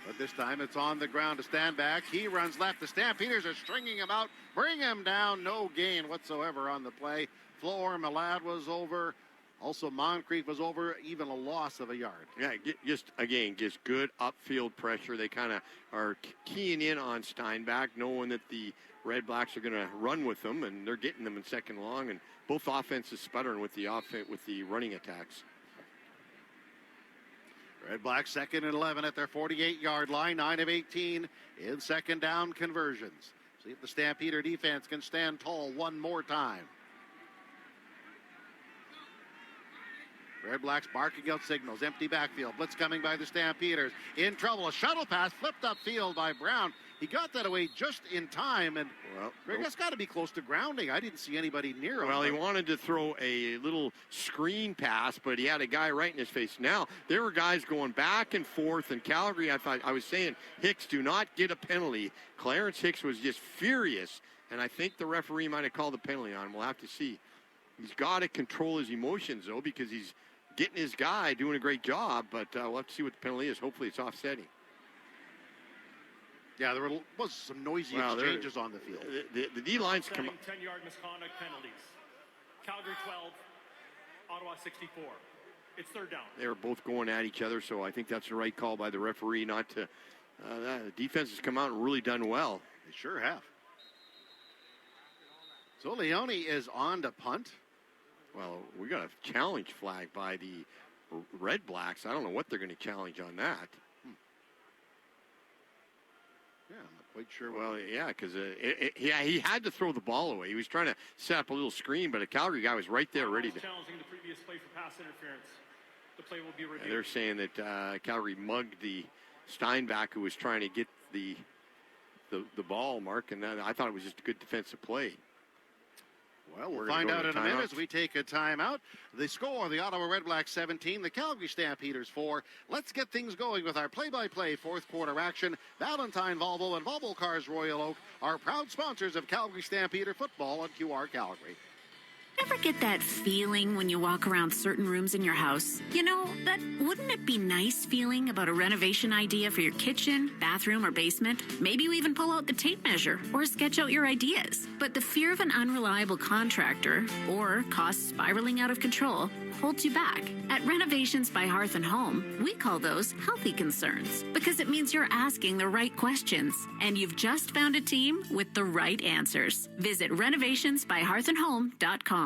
But this time it's on the ground to stand back. He runs left. The Stampeders are stringing him out. Bring him down. No gain whatsoever on the play. Floor Malad was over. Also, Moncrief was over, even a loss of a yard. Yeah, just good upfield pressure. They kind of are keying in on Steinbach, knowing that the Red Blacks are going to run with them, and they're getting them in second long, and both offenses sputtering with the running attacks. Red Blacks second and 11 at their 48-yard line, 9 of 18 in second down conversions. See if the Stampeder defense can stand tall one more time. Red Blacks barking out signals. Empty backfield. Blitz coming by the Stampeders. In trouble. A shuttle pass flipped upfield by Brown. He got that away just in time. And Greg, that's got to be close to grounding. I didn't see anybody near him. Well, he wanted to throw a little screen pass, but he had a guy right in his face. Now, there were guys going back and forth. And Calgary, I was saying, Hicks, do not get a penalty. Clarence Hicks was just furious. And I think the referee might have called a penalty on him. We'll have to see. He's got to control his emotions, though, because he's getting his guy, doing a great job, but we'll have to see what the penalty is. Hopefully it's offsetting. Yeah, there was some noisy exchanges on the field. The D-lines come up. 10-yard misconduct penalties. Calgary 12, Ottawa 64. It's third down. They were both going at each other, so I think that's the right call by the referee not to. The defense has come out and really done well. They sure have. So Leone is on to punt. Well, we got a challenge flag by the Red Blacks. I don't know what they're going to challenge on that. Yeah, I'm not quite sure. Well, yeah, because he had to throw the ball away. He was trying to set up a little screen, but a Calgary guy was right there ready to. Challenging the previous play for pass interference. The play will be reviewed. And they're saying that Calgary mugged the Steinbach who was trying to get the ball, Mark, and I thought it was just a good defensive play. Well, we'll find out in a minute as we take a timeout. The score, the Ottawa Red Blacks 17, the Calgary Stampeders 4. Let's get things going with our play-by-play fourth quarter action. Valentine Volvo and Volvo Cars Royal Oak are proud sponsors of Calgary Stampeder football on QR Calgary. Ever get that feeling when you walk around certain rooms in your house? You know, that wouldn't it be nice feeling about a renovation idea for your kitchen, bathroom, or basement? Maybe you even pull out the tape measure or sketch out your ideas. But the fear of an unreliable contractor or costs spiraling out of control holds you back. At Renovations by Hearth and Home, we call those healthy concerns because it means you're asking the right questions and you've just found a team with the right answers. Visit renovationsbyhearthandhome.com.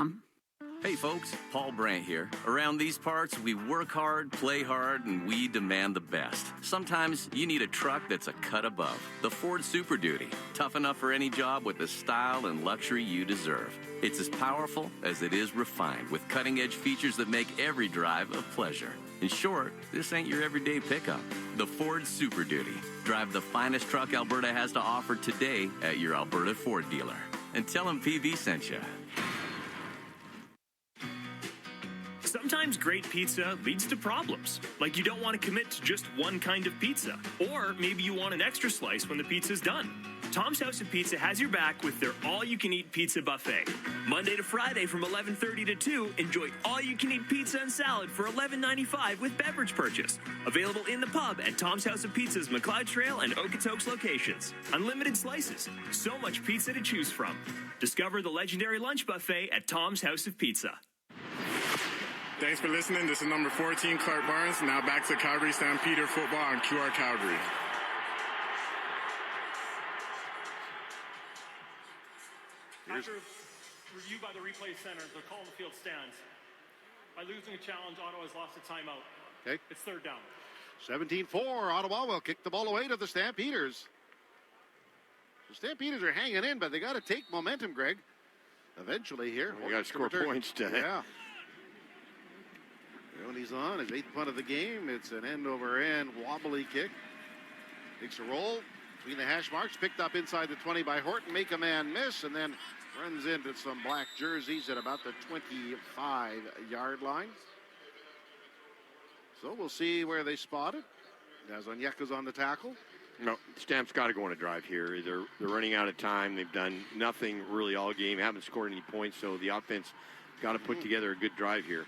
Hey folks, Paul Brandt here. Around these parts, we work hard, play hard, and we demand the best. Sometimes you need a truck that's a cut above. The Ford Super Duty, tough enough for any job with the style and luxury you deserve. It's as powerful as it is refined, with cutting-edge features that make every drive a pleasure. In short, this ain't your everyday pickup. The Ford Super Duty. Drive the finest truck Alberta has to offer today at your Alberta Ford dealer. And tell them PB sent you. Sometimes great pizza leads to problems, like you don't want to commit to just one kind of pizza, or maybe you want an extra slice when the pizza's done. Tom's House of Pizza has your back with their all-you-can-eat pizza buffet. Monday to Friday from 11:30 to 2, enjoy all-you-can-eat pizza and salad for $11.95 with beverage purchase. Available in the pub at Tom's House of Pizza's McLeod Trail and Okotoks locations. Unlimited slices, so much pizza to choose from. Discover the legendary lunch buffet at Tom's House of Pizza. Thanks for listening. This is number 14, Clark Barnes. Now back to Calgary Stampeder football on QR Calgary. After review by the replay center, the call in the field stands. By losing a challenge, Ottawa has lost a timeout. Okay. It's third down. 17-4, Ottawa will kick the ball away to the Stampeders. The Stampeders are hanging in, but they got to take momentum, Greg. Eventually here. You got to score points to Yeah. When he's on his 8th punt of the game, it's an end-over-end wobbly kick. Takes a roll between the hash marks, picked up inside the 20 by Horton, make a man miss, and then runs into some black jerseys at about the 25-yard line. So we'll see where they spot it. Onyeka's on the tackle. No, Stamp's got to go on a drive here. They're running out of time. They've done nothing really all game, haven't scored any points, so the offense got to put together a good drive here.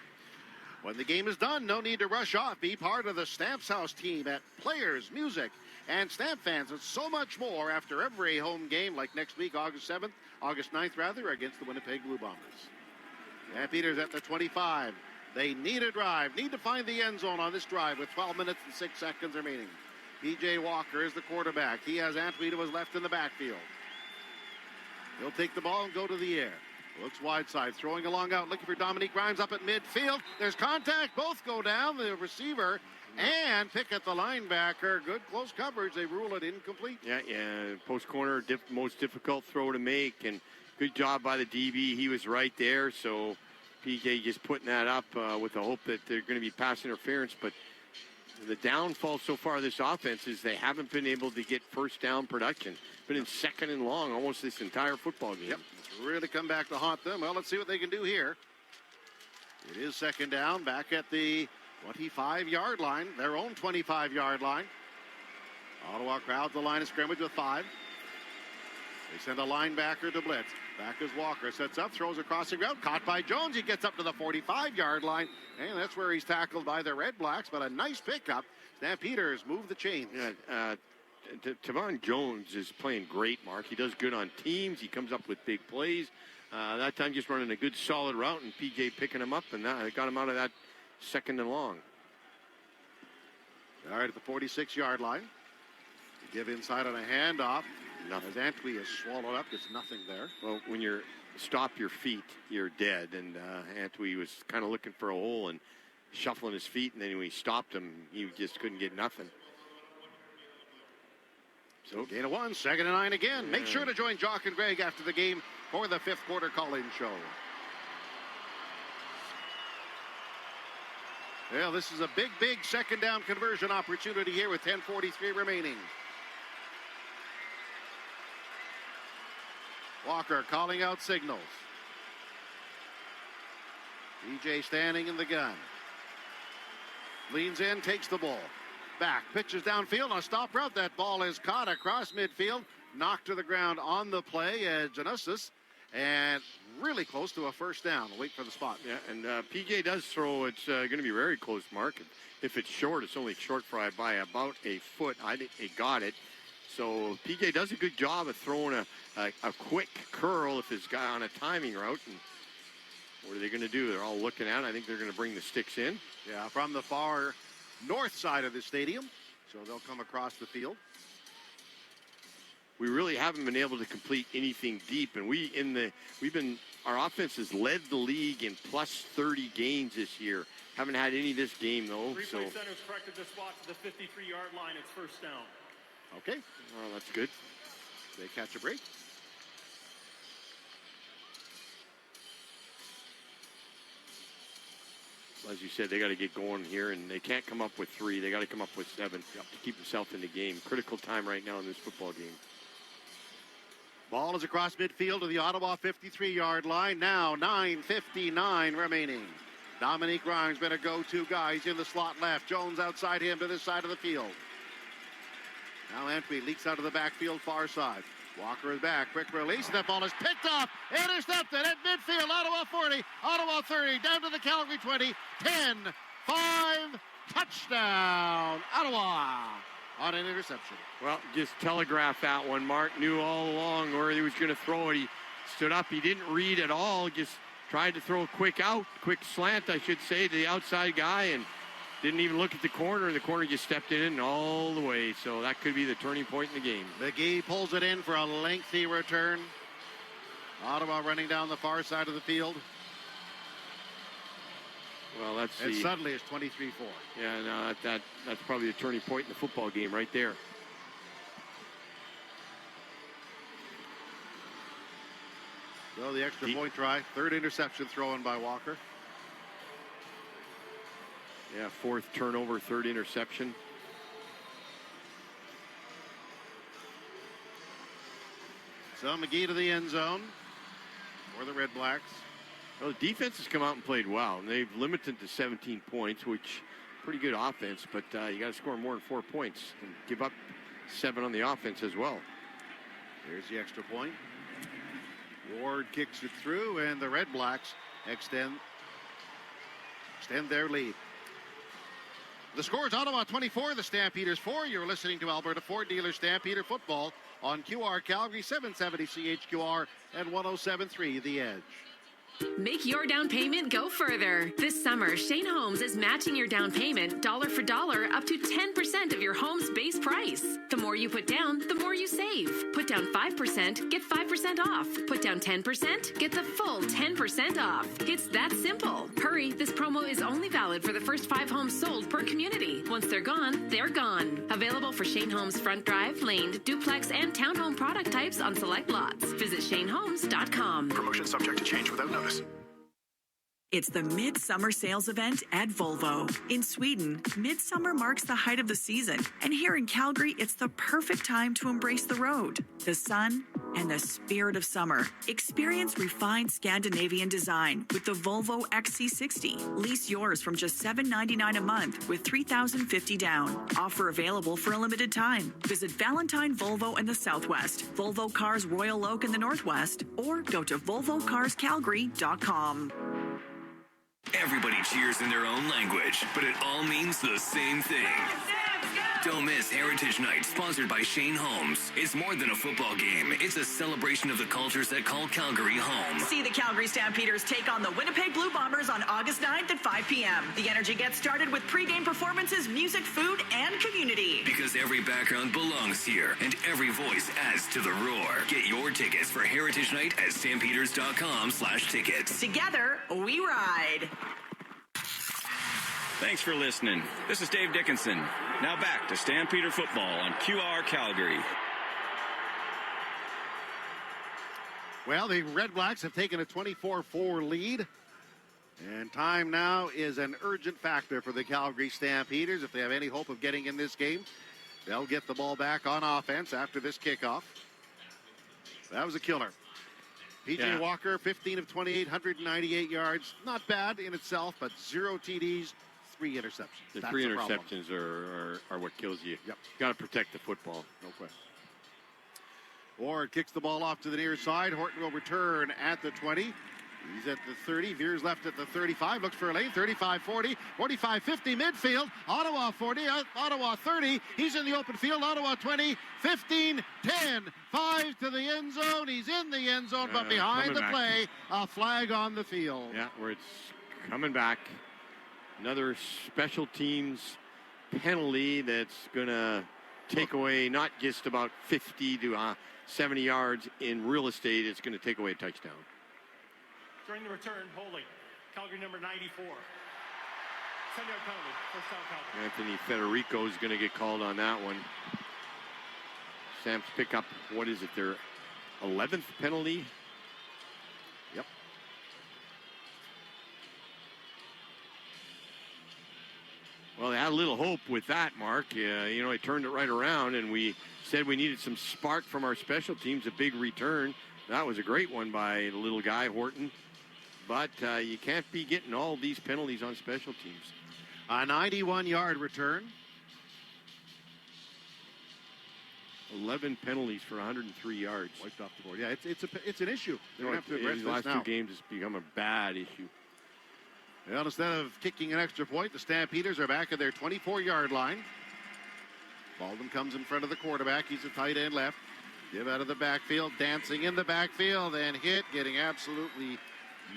When the game is done, no need to rush off. Be part of the Stamps House team at Players, Music, and Stamp Fans, and so much more after every home game, like next week, August 9th, against the Winnipeg Blue Bombers. Stampeders at the 25. They need a drive, need to find the end zone on this drive with 12 minutes and 6 seconds remaining. P.J. Walker is the quarterback. He has Antwi to his left in the backfield. He'll take the ball and go to the air. Looks wide side, throwing a long out, looking for Dominique Grimes up at midfield. There's contact, both go down, the receiver and Pickett, the linebacker. Good close coverage, they rule it incomplete. Yeah, post corner, most difficult throw to make, and good job by the DB. He was right there, so PK just putting that up with the hope that they're going to be pass interference, but the downfall so far of this offense is they haven't been able to get first down production. Been in second and long almost this entire football game. Yep, it's really come back to haunt them. Well, let's see what they can do here. It is second down, back at the 25-yard line, their own 25-yard line. Ottawa crowds the line of scrimmage with 5. They send a linebacker to blitz. Back is Walker, sets up, throws a crossing route, caught by Jones. He gets up to the 45-yard line, and that's where he's tackled by the Red Blacks, but a nice pickup. Stampeders move the chain. Tavon Jones is playing great, Mark. He does good on teams. He comes up with big plays. That time just running a good solid route, and PJ picking him up, and that got him out of that second and long. All right, at the 46-yard line. Give inside on a handoff. Nothing. As Antwi is swallowed up, there's nothing there. Well, when you're stop your feet, you're dead. And Antwi was kind of looking for a hole and shuffling his feet, and then when he stopped him, he just couldn't get nothing. So gain of 1, 2nd and 9 again. Make sure to join Jock and Greg after the game for the 5th quarter call-in show. Well, this is a big, big second down conversion opportunity here with 10:43 remaining. Walker calling out signals. DJ standing in the gun. Leans in, takes the ball. Back, pitches downfield on a stop route. That ball is caught across midfield. Knocked to the ground on the play at Janussis. And really close to a first down. Wait for the spot. Yeah, and PJ does throw. It's going to be very close, Mark. If it's short, it's only short by about a foot. I think he got it. So PJ does a good job of throwing a quick curl if it's got on a timing route. And what are they going to do? They're all looking at it. I think they're going to bring the sticks in. Yeah, from the far north side of the stadium. So they'll come across the field. We really haven't been able to complete anything deep, and our offense has led the league in plus 30 gains this year. Haven't had any this game though. Replay center's corrected the spot to the 53-yard line. It's first down. Okay. Well, that's good. They catch a break. As you said, they got to get going here, and they can't come up with 3. They got to come up with 7 to keep themselves in the game. Critical time right now in this football game. Ball is across midfield to the Ottawa 53-yard line. Now 9:59 remaining. Dominique Grimes been a go-to guy. He's in the slot left. Jones outside him to this side of the field. Now Antwi leaks out of the backfield far side. Walker is back. Quick release. That ball is picked up. Intercepted at midfield. Ottawa 40. Ottawa 30. Down to the Calgary 20. 10. 5. Touchdown. Ottawa on an interception. Well, just telegraphed that one. Mark knew all along where he was going to throw it. He stood up. He didn't read at all. Just tried to throw a quick slant, I should say, to the outside guy, and didn't even look at the corner. The corner just stepped in all the way. So that could be the turning point in the game. McGee pulls it in for a lengthy return. Ottawa running down the far side of the field. Well, and suddenly it's 23-4. Yeah, no, that's probably a turning point in the football game right there. So the extra point try. 3rd interception thrown by Walker. Yeah, 4th turnover, 3rd interception. So McGee to the end zone for the Red Blacks. Well, the defense has come out and played well, and they've limited to 17 points, which pretty good offense, but you got to score more than 4 points and give up 7 on the offense as well. Here's the extra point. Ward kicks it through, and the Red Blacks extend their lead. The score is Ottawa 24, the Stampeders 4. You're listening to Alberta Ford Dealer Stampeder Football on QR Calgary, 770 CHQR and 107.3 The Edge. Make your down payment go further. This summer, Shane Holmes is matching your down payment dollar for dollar up to 10% of your home's base price. The more you put down, the more you save. Put down 5%, get 5% off. Put down 10%, get the full 10% off. It's that simple. Hurry, this promo is only valid for the first 5 homes sold per community. Once they're gone, they're gone. Available for Shane Holmes front drive, laned, duplex, and townhome product types on select lots. Visit ShaneHolmes.com. Promotion subject to change without notice. It's the Midsummer Sales Event at Volvo. In Sweden, Midsummer marks the height of the season. And here in Calgary, it's the perfect time to embrace the road, the sun, and the spirit of summer. Experience refined Scandinavian design with the Volvo XC60. Lease yours from just $799 a month with $3,050 down. Offer available for a limited time. Visit Valentine Volvo in the Southwest, Volvo Cars Royal Oak in the Northwest, or go to volvocarscalgary.com. Everybody cheers in their own language, but it all means the same thing. Don't miss Heritage Night, sponsored by Shane Holmes. It's more than a football game. It's a celebration of the cultures that call Calgary home. See the Calgary Stampeders take on the Winnipeg Blue Bombers on August 9th at 5 p.m. The energy gets started with pregame performances, music, food, and community. Because every background belongs here, and every voice adds to the roar. Get your tickets for Heritage Night at stampeders.com/tickets. Together, we ride. Thanks for listening. This is Dave Dickinson. Now back to Stampeder football on QR Calgary. Well, the Red Blacks have taken a 24-4 lead. And time now is an urgent factor for the Calgary Stampeders. If they have any hope of getting in this game, they'll get the ball back on offense after this kickoff. That was a killer. P.J. Walker, 15 of 28, 198 yards. Not bad in itself, but 0 TDs, 3 interceptions. The That's 3 the problem. interceptions are what kills you. Yep. Got to protect the football. No question. Ward kicks the ball off to the near side. Horton will return at the 20. He's at the 30. Veers left at the 35. Looks for a lane. 35-40. 45-50 midfield. Ottawa 40. Ottawa 30. He's in the open field. Ottawa 20. 15, 10. 5 to the end zone. He's in the end zone, but behind the play, a flag on the field. Yeah, where it's coming back. Another special teams penalty that's going to take away not just about 50 to 70 yards in real estate. It's going to take away a touchdown. During the return, holding. Calgary number 94. Send-out penalty. First down Calgary. Anthony Federico is going to get called on that one. Sam's pick up, what is it, their 11th penalty? Yep. Well, they had a little hope with that, Mark. You know, he turned it right around, and we said we needed some spark from our special teams, a big return. That was a great one by the little guy, Horton. But you can't be getting all these penalties on special teams. A 91-yard return. 11 penalties for 103 yards. Wiped off the board. Yeah, it's an issue. They're going to have to address these this last now. 2 games, it's become a bad issue. Well, instead of kicking an extra point, the Stampeders are back at their 24-yard line. Baldwin comes in front of the quarterback. He's a tight end left. Give out of the backfield, dancing in the backfield, and hit, getting absolutely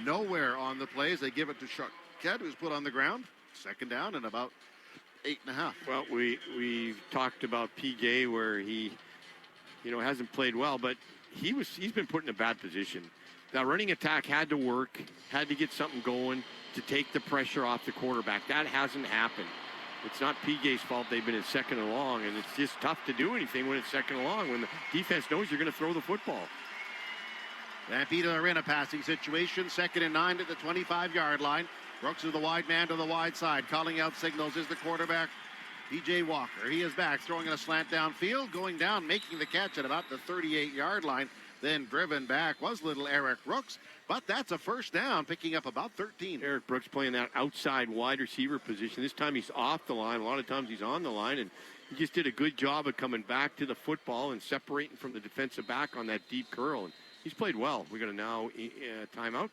nowhere on the plays. They give it to Charquette, who's put on the ground. Second down and about 8.5. Well, we've talked about PJ where he, hasn't played well, but he's been put in a bad position. That running attack had to work, had to get something going to take the pressure off the quarterback. That hasn't happened. It's not PJ's fault they've been in second and long, and it's just tough to do anything when it's second and long, when the defense knows you're going to throw the football. Stampeders are in a passing situation. 2nd and 9 at the 25-yard line. Brooks is the wide man to the wide side. Calling out signals is the quarterback, P.J. Walker. He is back, throwing in a slant downfield, going down, making the catch at about the 38-yard line. Then driven back was little Eric Brooks, but that's a first down, picking up about 13. Eric Brooks playing that outside wide receiver position. This time he's off the line. A lot of times he's on the line, and he just did a good job of coming back to the football and separating from the defensive back on that deep curl. And he's played well. We're going to now timeout.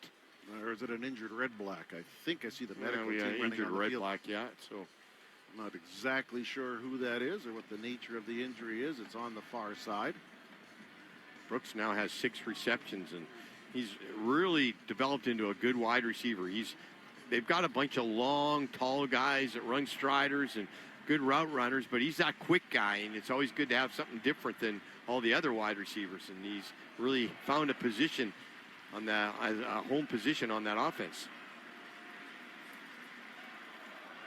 Or is it an injured Red Black? I think I see the medical team running injured on the Red field. Black, yeah. So I'm not exactly sure who that is or what the nature of the injury is. It's on the far side. Brooks now has 6 receptions, and he's really developed into a good wide receiver. They've got a bunch of long, tall guys that run striders and good route runners, but he's that quick guy, and it's always good to have something different than all the other wide receivers, and he's really found a position on that, a home position on that offense.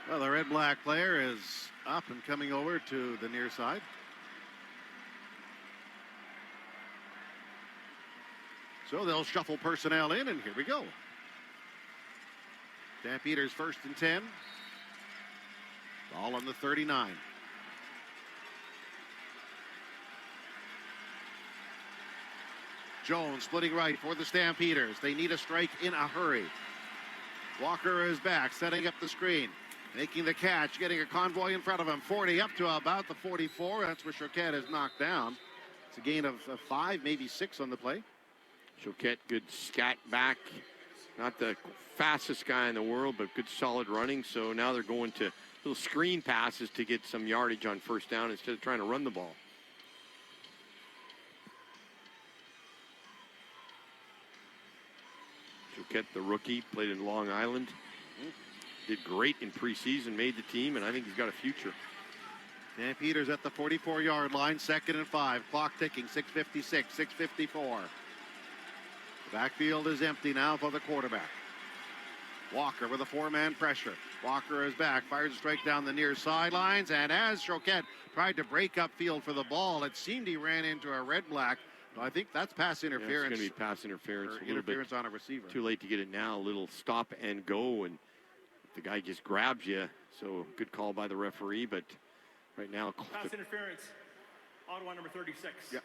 Well, the Red-Black player is up and coming over to the near side. So they'll shuffle personnel in, and here we go. Stampeders 1st and 10. Ball on the 39. Jones splitting right for the Stampeders. They need a strike in a hurry. Walker is back, setting up the screen. Making the catch, getting a convoy in front of him. 40 up to about the 44. That's where Choquette is knocked down. It's a gain of 5, maybe 6 on the play. Choquette, good scat back. Not the fastest guy in the world, but good solid running. So now they're going to little screen passes to get some yardage on first down instead of trying to run the ball. Choquette, the rookie, played in Long Island. Did great in preseason, made the team, and I think he's got a future. Stampeders at the 44-yard line, 2nd and 5. Clock ticking, 6:56, 6:54. The backfield is empty now for the quarterback. Walker with a 4-man pressure. Walker is back, fires a strike down the near sidelines, and as Choquette tried to break up field for the ball, it seemed he ran into a red-black. So I think that's pass interference. Yeah, it's going to be pass interference. Or interference on a receiver. Too late to get it now. A little stop and go, and the guy just grabs you. So good call by the referee, but right now. Pass interference. Ottawa number 36. Yeah.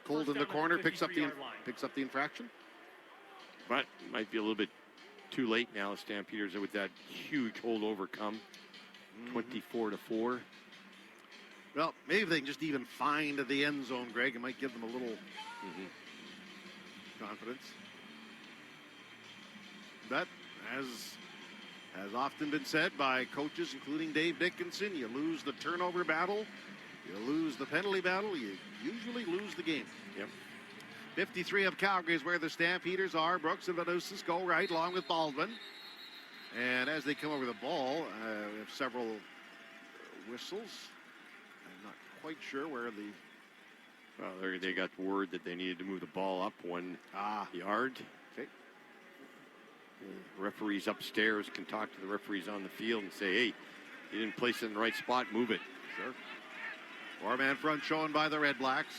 Cold in the corner picks up the infraction. But might be a little bit too late now. Stampeders with that huge hold overcome. 24-4. Well, maybe they can just even find the end zone, Greg. It might give them a little confidence. But as often been said by coaches, including Dave Dickinson, you lose the turnover battle, you lose the penalty battle, you usually lose the game. Yep. 53 of Calgary is where the Stampeders are. Brooks and Vanussis go right along with Baldwin. And as they come over the ball, we have several whistles. I'm not quite sure where the... Well, they got word that they needed to move the ball up 1 yard. Okay. The referees upstairs can talk to the referees on the field and say, hey, you didn't place it in the right spot, move it. Sure. 4-man front shown by the Red Blacks.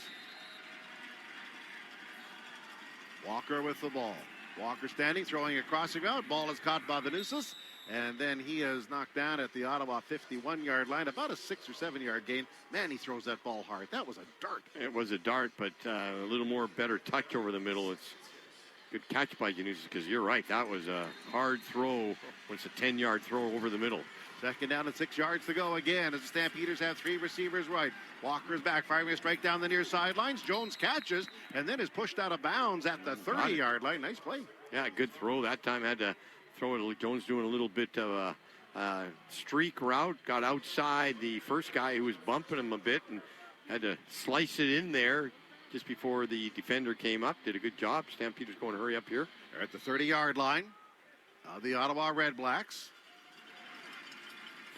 Walker with the ball. Walker standing, throwing across the ground. Ball is caught by Vanussis, and then he is knocked down at the Ottawa 51-yard line. About a 6 or 7 yard gain. Man, he throws that ball hard. That was a dart. It was a dart, but a little more better touch over the middle. It's good catch by Vanussis, because you're right. That was a hard throw when it's a 10-yard throw over the middle. 2nd down and 6 yards to go again as the Stampeders have 3 receivers right. Walker is back, firing a strike down the near sidelines. Jones catches and then is pushed out of bounds at the 30-yard line. Nice play. Yeah, good throw. That time had to throw it. Jones doing a little bit of a streak route. Got outside the first guy who was bumping him a bit and had to slice it in there just before the defender came up. Did a good job. Stampeders going to hurry up here. They're at the 30-yard line of the Ottawa Red Blacks.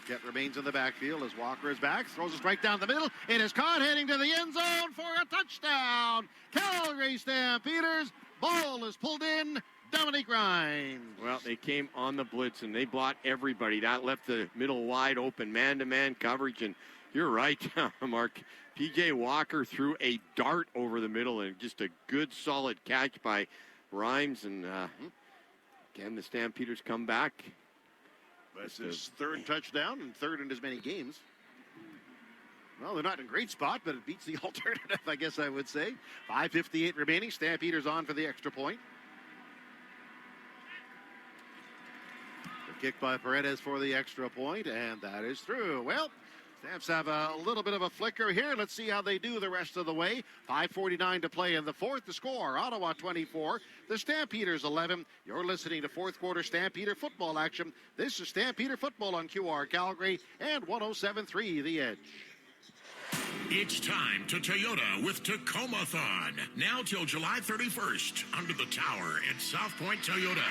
Jet remains in the backfield as Walker is back. Throws a strike down the middle. It is caught, heading to the end zone for a touchdown. Calgary Stampeders. Ball is pulled in. Dominique Rhymes. Well, they came on the blitz, and they blocked everybody. That left the middle wide open, man-to-man coverage. And you're right, Mark. P.J. Walker threw a dart over the middle, and just a good, solid catch by Rhymes. And again, the Stampeders come back. That's his 3rd touchdown and 3rd in as many games. Well, they're not in a great spot, but it beats the alternative, I guess I would say. 5:58 remaining. Stampeders on for the extra point. The kick by Paredes for the extra point, and that is through. Well, Stamps have a little bit of a flicker here. Let's see how they do the rest of the way. 5:49 to play in the 4th. The score, Ottawa 24, the Stampeders 11. You're listening to 4th quarter Stampeder football action. This is Stampeder football on QR Calgary and 107.3 The Edge. It's time to Toyota with Tacoma-thon. Now till July 31st, under the tower at South Point Toyota.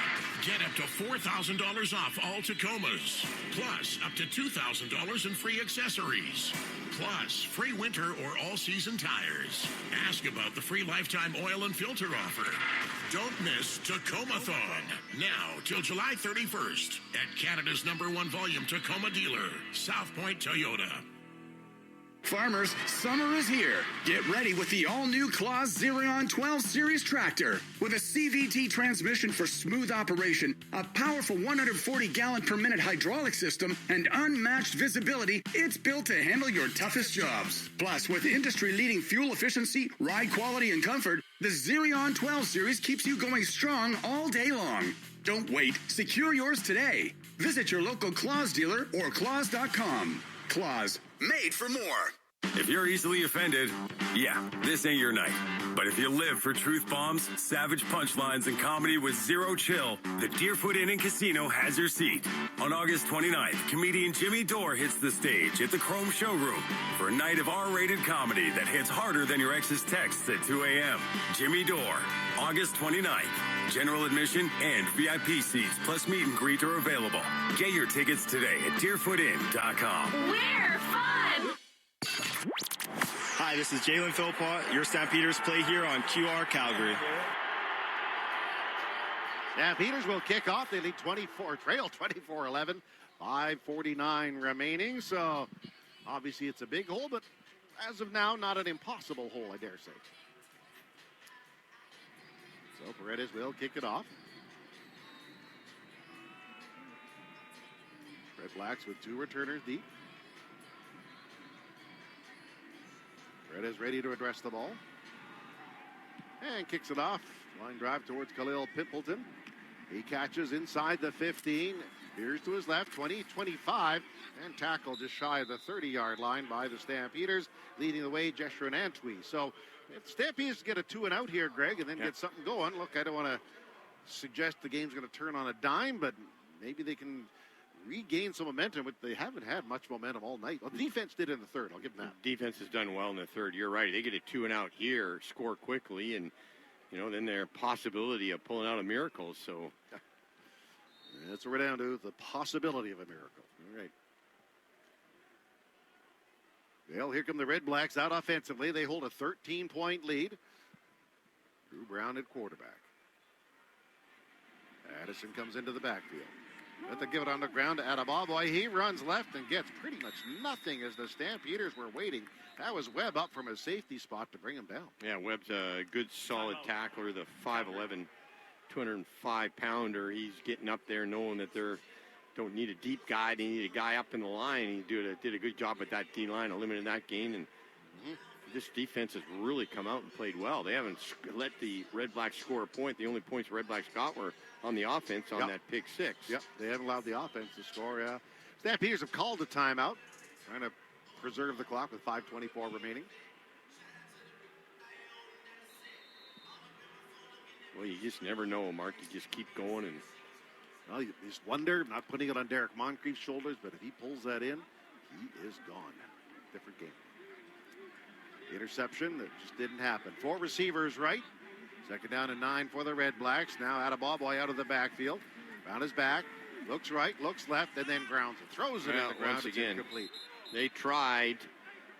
Get up to $4,000 off all Tacomas. Plus, up to $2,000 in free accessories. Plus, free winter or all-season tires. Ask about the free lifetime oil and filter offer. Don't miss Tacoma-thon. Now till July 31st at Canada's #1 volume Tacoma dealer, South Point Toyota. Farmers, summer is here. Get ready with the all-new Claas Xerion 12 Series tractor. With a CVT transmission for smooth operation, a powerful 140-gallon-per-minute hydraulic system, and unmatched visibility, it's built to handle your toughest jobs. Plus, with industry-leading fuel efficiency, ride quality, and comfort, the Xerion 12 Series keeps you going strong all day long. Don't wait. Secure yours today. Visit your local Claas dealer or claas.com. Claas, made for more. If you're easily offended, yeah, this ain't your night. But if you live for truth bombs, savage punchlines, and comedy with zero chill, the Deerfoot Inn and Casino has your seat. On August 29th, comedian Jimmy Dore hits the stage at the Chrome Showroom for a night of R-rated comedy that hits harder than your ex's texts at 2 a.m. Jimmy Dore, August 29th. General admission and VIP seats plus meet and greet are available. Get your tickets today at deerfootin.com. We're fun! Hi, this is Jalen Philpott. Your Stampeders play here on QR Calgary. Stampeders will kick off. They lead trail 24-11. 5:49 remaining. So obviously it's a big hole, but as of now, not an impossible hole, I dare say. So Paredes will kick it off. Red Blacks with 2 returners deep. Paredes ready to address the ball. And kicks it off. Line drive towards Khalil Pimpleton. He catches inside the 15. Veers to his left, 20-25. And tackle just shy of the 30-yard line by the Stampeders. Leading the way, Jeshurun Antwi. So if Stampeders get a 2-and-out here, Greg, and then get something going. Look, I don't want to suggest the game's going to turn on a dime, but maybe they can regain some momentum, but they haven't had much momentum all night. Well, the defense did in the third. I'll give them that. Defense has done well in the third. You're right. They get a 2-and-out here, score quickly, and, then their possibility of pulling out a miracle. So that's what we're down to, the possibility of a miracle. All right. Well, here come the Red Blacks out offensively. They hold a 13-point lead. Drew Brown at quarterback. Addison comes into the backfield. Let them give it on the ground to Adeboboy. He runs left and gets pretty much nothing as the Stampeders were waiting. That was Webb up from his safety spot to bring him down. Yeah, Webb's a good, solid tackler, the 5'11", 205-pounder. He's getting up there knowing that they don't need a deep guy. They need a guy up in the line. He did a good job with that D-line, eliminating that gain. And this defense has really come out and played well. They haven't let the Red Blacks score a point. The only points the Red Blacks got were on the offense on that pick six. Yep, they haven't allowed the offense to score. Yeah. Stampeders have called a timeout, trying to preserve the clock with 5:24 remaining. Well, you just never know, Mark. You just keep going. And well, you just wonder, not putting it on Derek Moncrief's shoulders, but if he pulls that in, he is gone. Different game. Interception, that just didn't happen. 4 receivers right. Second down and 9 for the Red Blacks. Now Adeboboy out of the backfield. Round his back. Looks right, looks left, and then grounds it. Throws it in the ground. Once it's again, incomplete. They tried.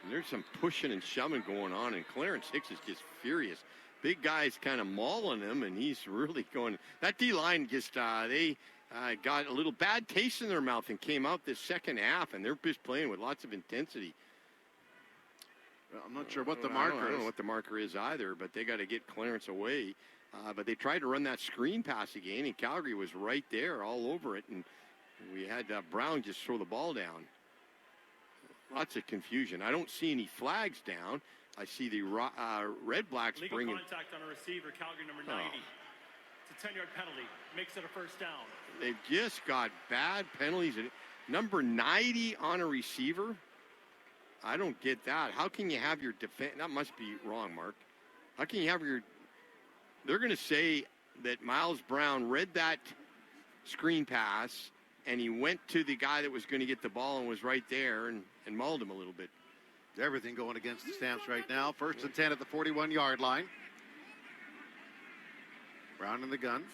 And there's some pushing and shoving going on, and Clarence Hicks is just furious. Big guy's kind of mauling him, and he's really going. That D-line just, they got a little bad taste in their mouth and came out this second half, and they're just playing with lots of intensity. Well, I'm not sure what the marker is. I don't know what the marker is either, but they got to get Clarence away. But they tried to run that screen pass again, and Calgary was right there all over it, and we had Brown just throw the ball down. Lots of confusion. I don't see any flags down. I see the Red Blacks legal bringing contact on a receiver, Calgary number 90. It's a 10-yard penalty. Makes it a first down. They've just got bad penalties. Number 90 on a receiver. I don't get that. How can you have your defense? That must be wrong, Mark. How can you have your? They're going to say that Miles Brown read that screen pass and he went to the guy that was going to get the ball and was right there and mauled him a little bit. Everything going against the Stamps right now. First and 10 at the 41-yard line. Brown in the gun.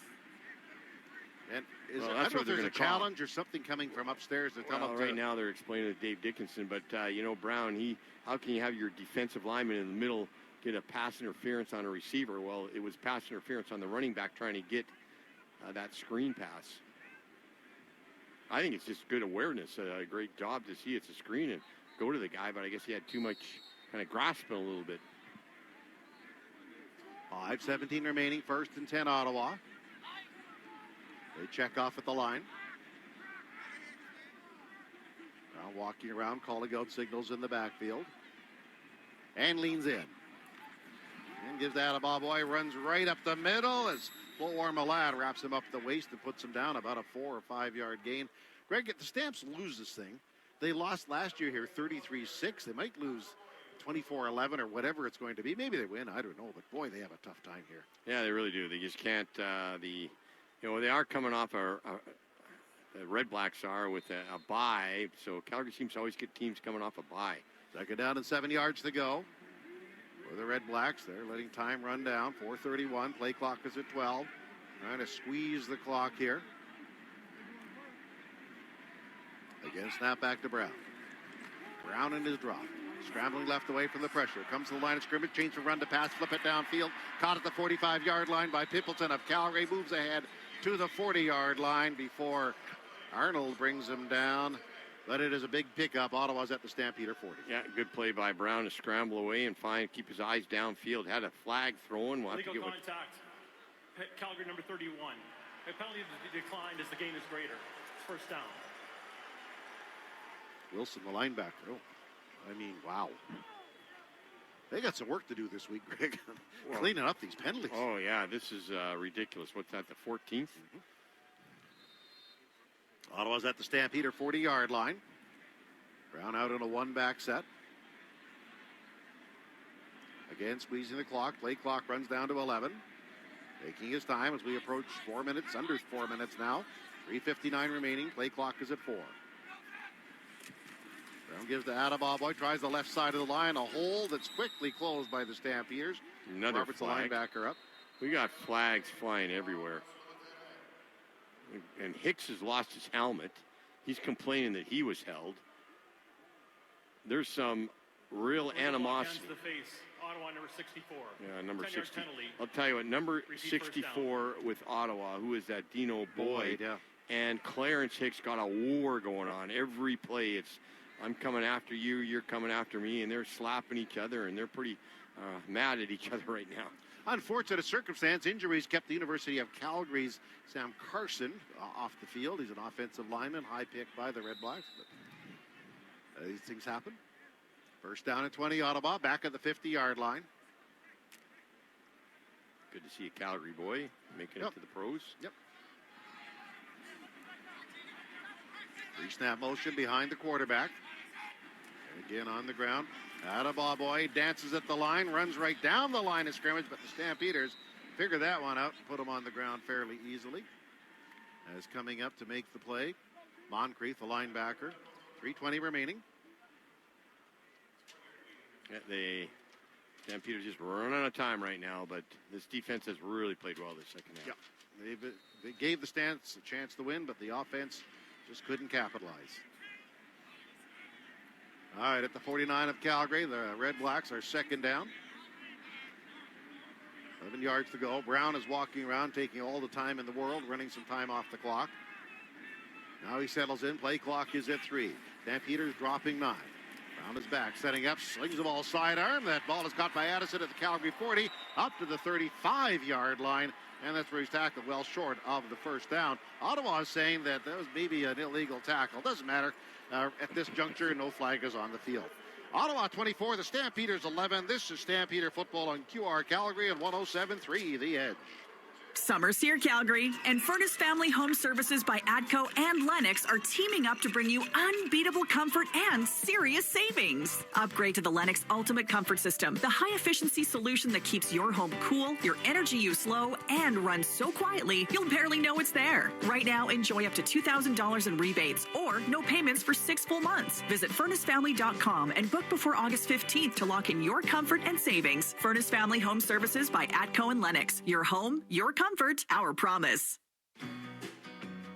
And I don't know if there's a challenge or something coming from upstairs to tell him right now they're explaining to Dave Dickinson, but Brown, how can you have your defensive lineman in the middle get a pass interference on a receiver? Well, it was pass interference on the running back trying to get that screen pass. I think it's just good awareness. A great job to see it's a screen and go to the guy, but I guess he had too much kind of grasping a little bit. 5:17 remaining, first and 10 Ottawa. They check off at the line. Now walking around, calling out signals in the backfield. And leans in. And gives that a Adeboboy, runs right up the middle as Fulwar Malad wraps him up the waist and puts him down about a 4 or 5 yard gain. Greg, if the Stamps lose this thing, they lost last year here 33-6. They might lose 24-11 or whatever it's going to be. Maybe they win. I don't know. But, boy, they have a tough time here. Yeah, they really do. They just can't. They are coming off the Red Blacks are with a bye. So Calgary seems to always get teams coming off a bye. Second down and 7 yards to go for the Red Blacks. They're letting time run down. 4:31. Play clock is at 12. Trying to squeeze the clock here. Again, snap back to Brown. Brown in his drop. Scrambling left away from the pressure. Comes to the line of scrimmage. Change from run to pass. Flip it downfield. Caught at the 45-yard line by Pimpleton of Calgary. Moves ahead to the 40-yard line before Arnold brings him down. But it is a big pickup. Ottawa's at the Stampeder 40. Yeah, good play by Brown to scramble away and keep his eyes downfield. Had a flag thrown. We'll have to Legal give contact. Calgary number 31. A penalty declined as the gain is greater. First down. Wilson, the linebacker. Oh, I mean, wow. They got some work to do this week, Greg. Cleaning up these penalties. Oh, yeah, this is ridiculous. What's that, the 14th? Ottawa's at the Stampeder 40-yard line. Brown out in a one-back set. Again, squeezing the clock. Play clock runs down to 11. Taking his time as we approach 4 minutes, under 4 minutes now. 3:59 remaining. Play clock is at 4. Brown gives to Adebaboy, tries the left side of the line, a hole that's quickly closed by the Stampeders. Another Roberts, flag. the linebacker, up. We got flags flying everywhere. And Hicks has lost his helmet. He's complaining that he was held. There's some real animosity. The face. Ottawa number 64. Yeah, number 10-yard 60. penalty. I'll tell you what, number Repeat 64 with Ottawa, who is that Dino Boyd, yeah. And Clarence Hicks got a war going on every play. It's I'm coming after you, you're coming after me, and they're slapping each other, and they're pretty mad at each other right now. Unfortunate circumstance. Injuries kept the University of Calgary's Sam Carson off the field. He's an offensive lineman, high pick by the Red Blacks. But these things happen. First down and 20, Ottawa, back at the 50-yard line. Good to see a Calgary boy making it to the pros. Yep. Three-snap motion behind the quarterback. And again on the ground. Adebaboy dances at the line, runs right down the line of scrimmage, but the Stampeders figure that one out and put him on the ground fairly easily. As coming up to make the play, Moncrief, the linebacker. 3:20 remaining. Yeah, the Stampeders just running out of time right now, but this defense has really played well this second half. Yeah, they gave the Stants a chance to win, but the offense just couldn't capitalize. All right, at the 49 of Calgary, the Red Blacks are second down. 11 yards to go. Brown is walking around, taking all the time in the world, running some time off the clock. Now he settles in. Play clock is at 3. Stampeders dropping 9. Brown is back, setting up, slings the ball sidearm. That ball is caught by Addison at the Calgary 40, up to the 35-yard line, and that's where he's tackled well short of the first down. Ottawa is saying that was maybe an illegal tackle. Doesn't matter. At this juncture, no flag is on the field. Ottawa 24, the Stampeders 11. This is Stampeder football on QR Calgary and 107.3 The Edge. Summer's here, Calgary, and Furnace Family Home Services by ATCO and Lennox are teaming up to bring you unbeatable comfort and serious savings. Upgrade to the Lennox Ultimate Comfort System, the high-efficiency solution that keeps your home cool, your energy use low, and runs so quietly you'll barely know it's there. Right now, enjoy up to $2,000 in rebates or no payments for 6 full months. Visit FurnaceFamily.com and book before August 15th to lock in your comfort and savings. Furnace Family Home Services by ATCO and Lennox. Your home, your comfort, our promise.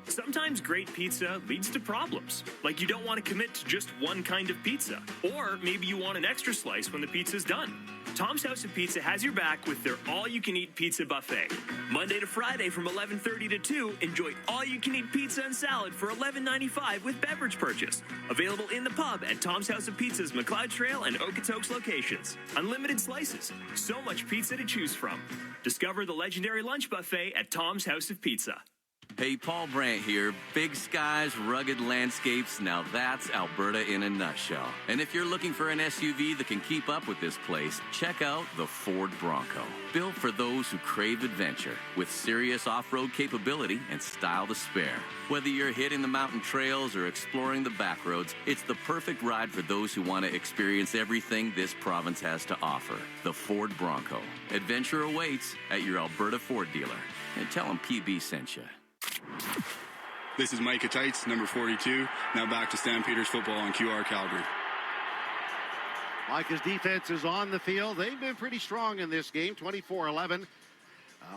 Sometimes great pizza leads to problems, like you don't want to commit to just one kind of pizza, or maybe you want an extra slice when the pizza's done. Tom's House of Pizza has your back with their all-you-can-eat pizza buffet. Monday to Friday from 11:30 to 2, enjoy all-you-can-eat pizza and salad for $11.95 with beverage purchase. Available in the pub at Tom's House of Pizza's McLeod Trail and Okotoks locations. Unlimited slices, so much pizza to choose from. Discover the legendary lunch buffet at Tom's House of Pizza. Hey, Paul Brandt here. Big skies, rugged landscapes. Now that's Alberta in a nutshell. And if you're looking for an SUV that can keep up with this place, check out the Ford Bronco. Built for those who crave adventure, with serious off-road capability and style to spare. Whether you're hitting the mountain trails or exploring the back roads, it's the perfect ride for those who want to experience everything this province has to offer. The Ford Bronco. Adventure awaits at your Alberta Ford dealer. And tell them PB sent you. This is Micah Tights, number 42. Now back to Stampeders football on QR Calgary. Micah's defense is on the field. They've been pretty strong in this game, 24-11.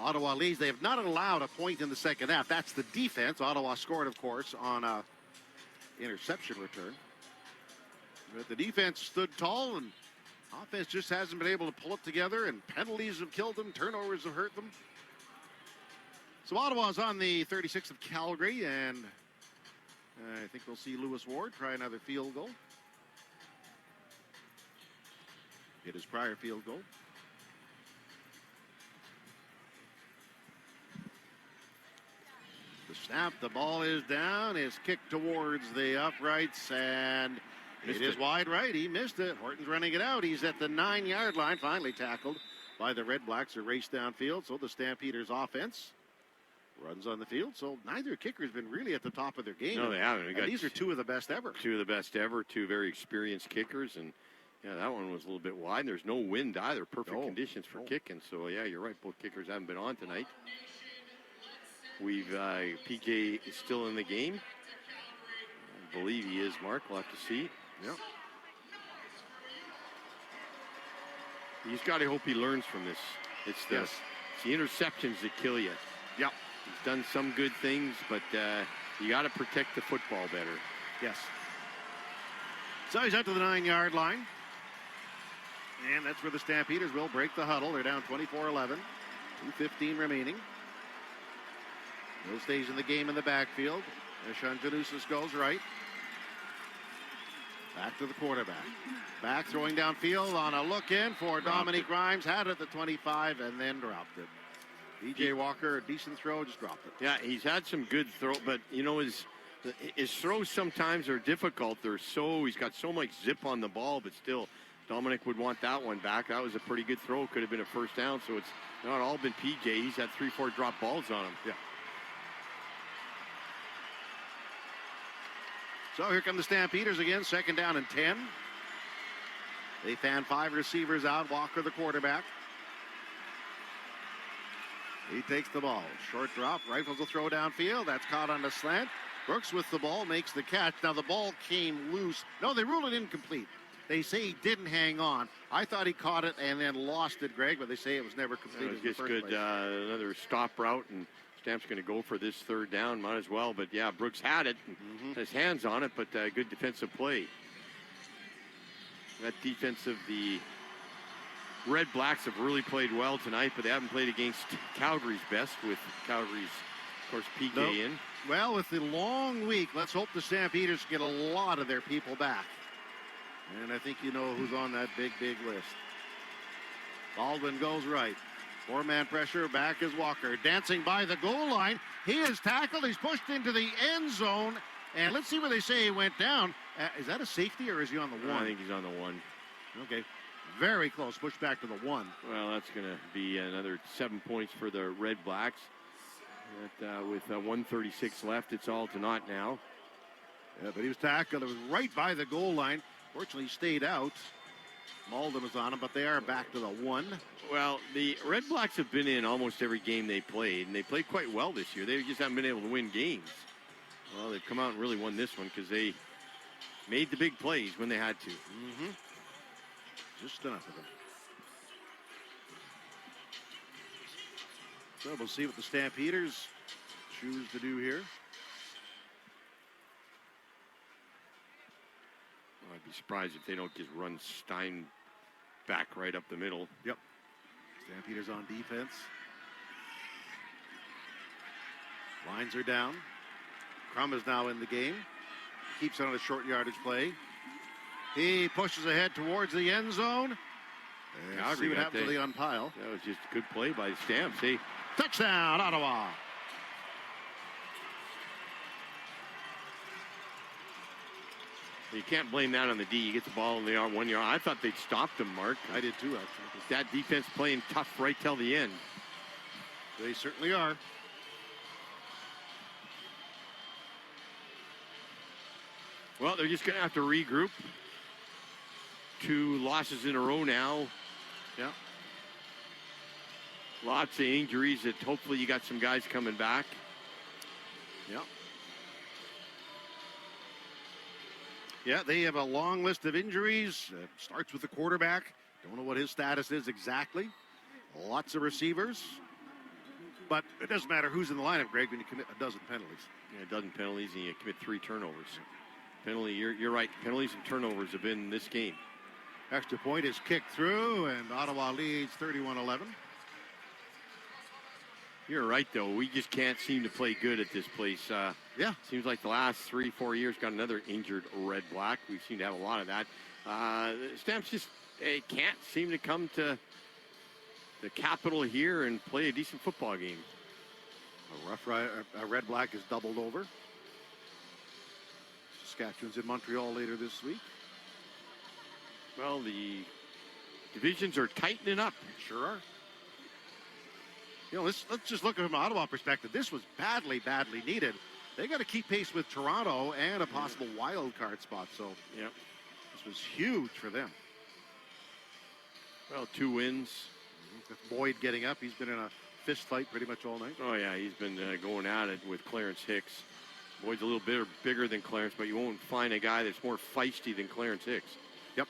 Ottawa leads. They have not allowed a point in the second half. That's the defense. Ottawa scored, of course, on a interception return. But the defense stood tall, and offense just hasn't been able to pull it together, and penalties have killed them. Turnovers have hurt them. So Ottawa's on the 36th of Calgary, and I think we'll see Lewis Ward try another field goal. Hit his prior field goal. The snap, the ball is down, is kicked towards the uprights, and it is wide right. He missed it. Horton's running it out. He's at the 9-yard line, finally tackled by the Red Blacks who raced downfield. So the Stampeders offense runs on the field. So neither kicker's been really at the top of their game. No, they haven't. And these are two of the best ever. Two of the best ever. Two very experienced kickers. And, yeah, that one was a little bit wide. There's no wind either. Perfect conditions for kicking. So, yeah, you're right. Both kickers haven't been on tonight. PJ is still in the game. I believe he is, Mark. We'll have to see. Yep. He's got to hope he learns from this. It's the interceptions that kill you. Yep. He's done some good things, but you got to protect the football better. Yes. So he's out to the 9-yard line. And that's where the Stampeders will break the huddle. They're down 24-11. 2:15 remaining. Will stays in the game in the backfield. Eshan Janusis goes right. Back to the quarterback. Back throwing downfield on a look in for Dominique Grimes. Had it at the 25 and then dropped it. DJ Walker, a decent throw, just dropped it. Yeah, he's had some good throw, but you know his throws sometimes are difficult. He's got so much zip on the ball, but still, Dominic would want that one back. That was a pretty good throw. Could have been a first down. So it's not all been PJ. He's had 3-4 drop balls on him. Yeah. So here come the Stampeders again. 2nd down and 10. They fan 5 receivers out. Walker, the quarterback. He takes the ball. Short drop. Rifles a throw downfield. That's caught on the slant. Brooks with the ball makes the catch. Now the ball came loose. No, they ruled it incomplete. They say he didn't hang on. I thought he caught it and then lost it, Greg, but they say it was never completed. It was just good. Another stop route, and Stamp's going to go for this 3rd down. Might as well. But, yeah, Brooks had it. Had his hands on it, but good defensive play. That defense of the Red Blacks have really played well tonight, but they haven't played against Calgary's best, with Calgary's, of course, PK in. Well, with the long week, let's hope the Stampeders get a lot of their people back. And I think you know who's on that big, big list. Baldwin goes right. 4-man pressure, back is Walker. Dancing by the goal line. He is tackled. He's pushed into the end zone. And let's see where they say he went down. Is that a safety or is he on the 1? I think he's on the 1. Okay. Very close. Push back to the 1. Well, that's going to be another 7 points for the Red Blacks. With 1:36 left, it's all to naught now. Yeah, but he was tackled. It was right by the goal line. Fortunately, he stayed out. Malden was on him, but they are back to the 1. Well, the Red Blacks have been in almost every game they played, and they played quite well this year. They just haven't been able to win games. Well, they've come out and really won this one because they made the big plays when they had to. Just enough of them. So we'll see what the Stampeders choose to do here. Well, I'd be surprised if they don't just run Stein back right up the middle. Yep. Stampeders on defense. Lines are down. Crum is now in the game. Keeps it on a short yardage play. He pushes ahead towards the end zone. And see what happens to the unpile. That was just a good play by the Stamps. Hey. Touchdown, Ottawa. You can't blame that on the D. You get the ball in the 1 yard. I thought they'd stopped them, Mark. I did too, actually. That defense playing tough right till the end. They certainly are. Well, they're just going to have to regroup. 2 losses in a row now. Yeah. Lots of injuries that hopefully you got some guys coming back. Yeah. Yeah, they have a long list of injuries. Starts with the quarterback. Don't know what his status is exactly. Lots of receivers. But it doesn't matter who's in the lineup, Greg, when you commit a dozen penalties. Yeah, a dozen penalties and you commit 3 turnovers. Penalty, you're right. Penalties and turnovers have been this game. Extra point is kicked through, and Ottawa leads 31-11. You're right, though. We just can't seem to play good at this place. Yeah. Seems like the last 3-4 years got another injured Red Black. We seem to have a lot of that. Stamps just can't seem to come to the capital here and play a decent football game. A Red Black is doubled over. Saskatchewan's in Montreal later this week. Well, the divisions are tightening up. Sure are. You know, let's just look at it from an Ottawa perspective. This was badly needed. They got to keep pace with Toronto and a possible wild card spot. So, yeah, this was huge for them. Well, 2 wins. With Boyd getting up, he's been in a fist fight pretty much all night. Oh yeah, he's been going at it with Clarence Hicks. Boyd's a little bit bigger than Clarence, but you won't find a guy that's more feisty than Clarence Hicks. Yep.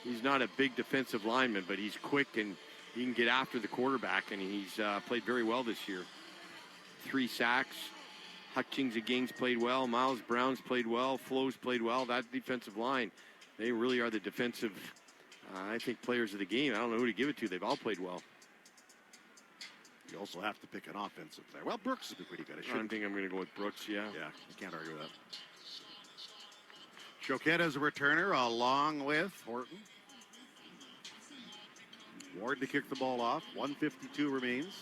He's not a big defensive lineman, but he's quick and he can get after the quarterback, and he's played very well this year. 3 sacks. Hutchings Gings played well. Miles Brown's played well. Flo's played well. That defensive line, they really are the defensive, I think, players of the game. I don't know who to give it to. They've all played well. You also have to pick an offensive player. Well, Brooks has been pretty good. I think I'm going to go with Brooks, yeah. Yeah, you can't argue with that. Choquette as a returner, along with Horton. Ward to kick the ball off. 1:52 remains.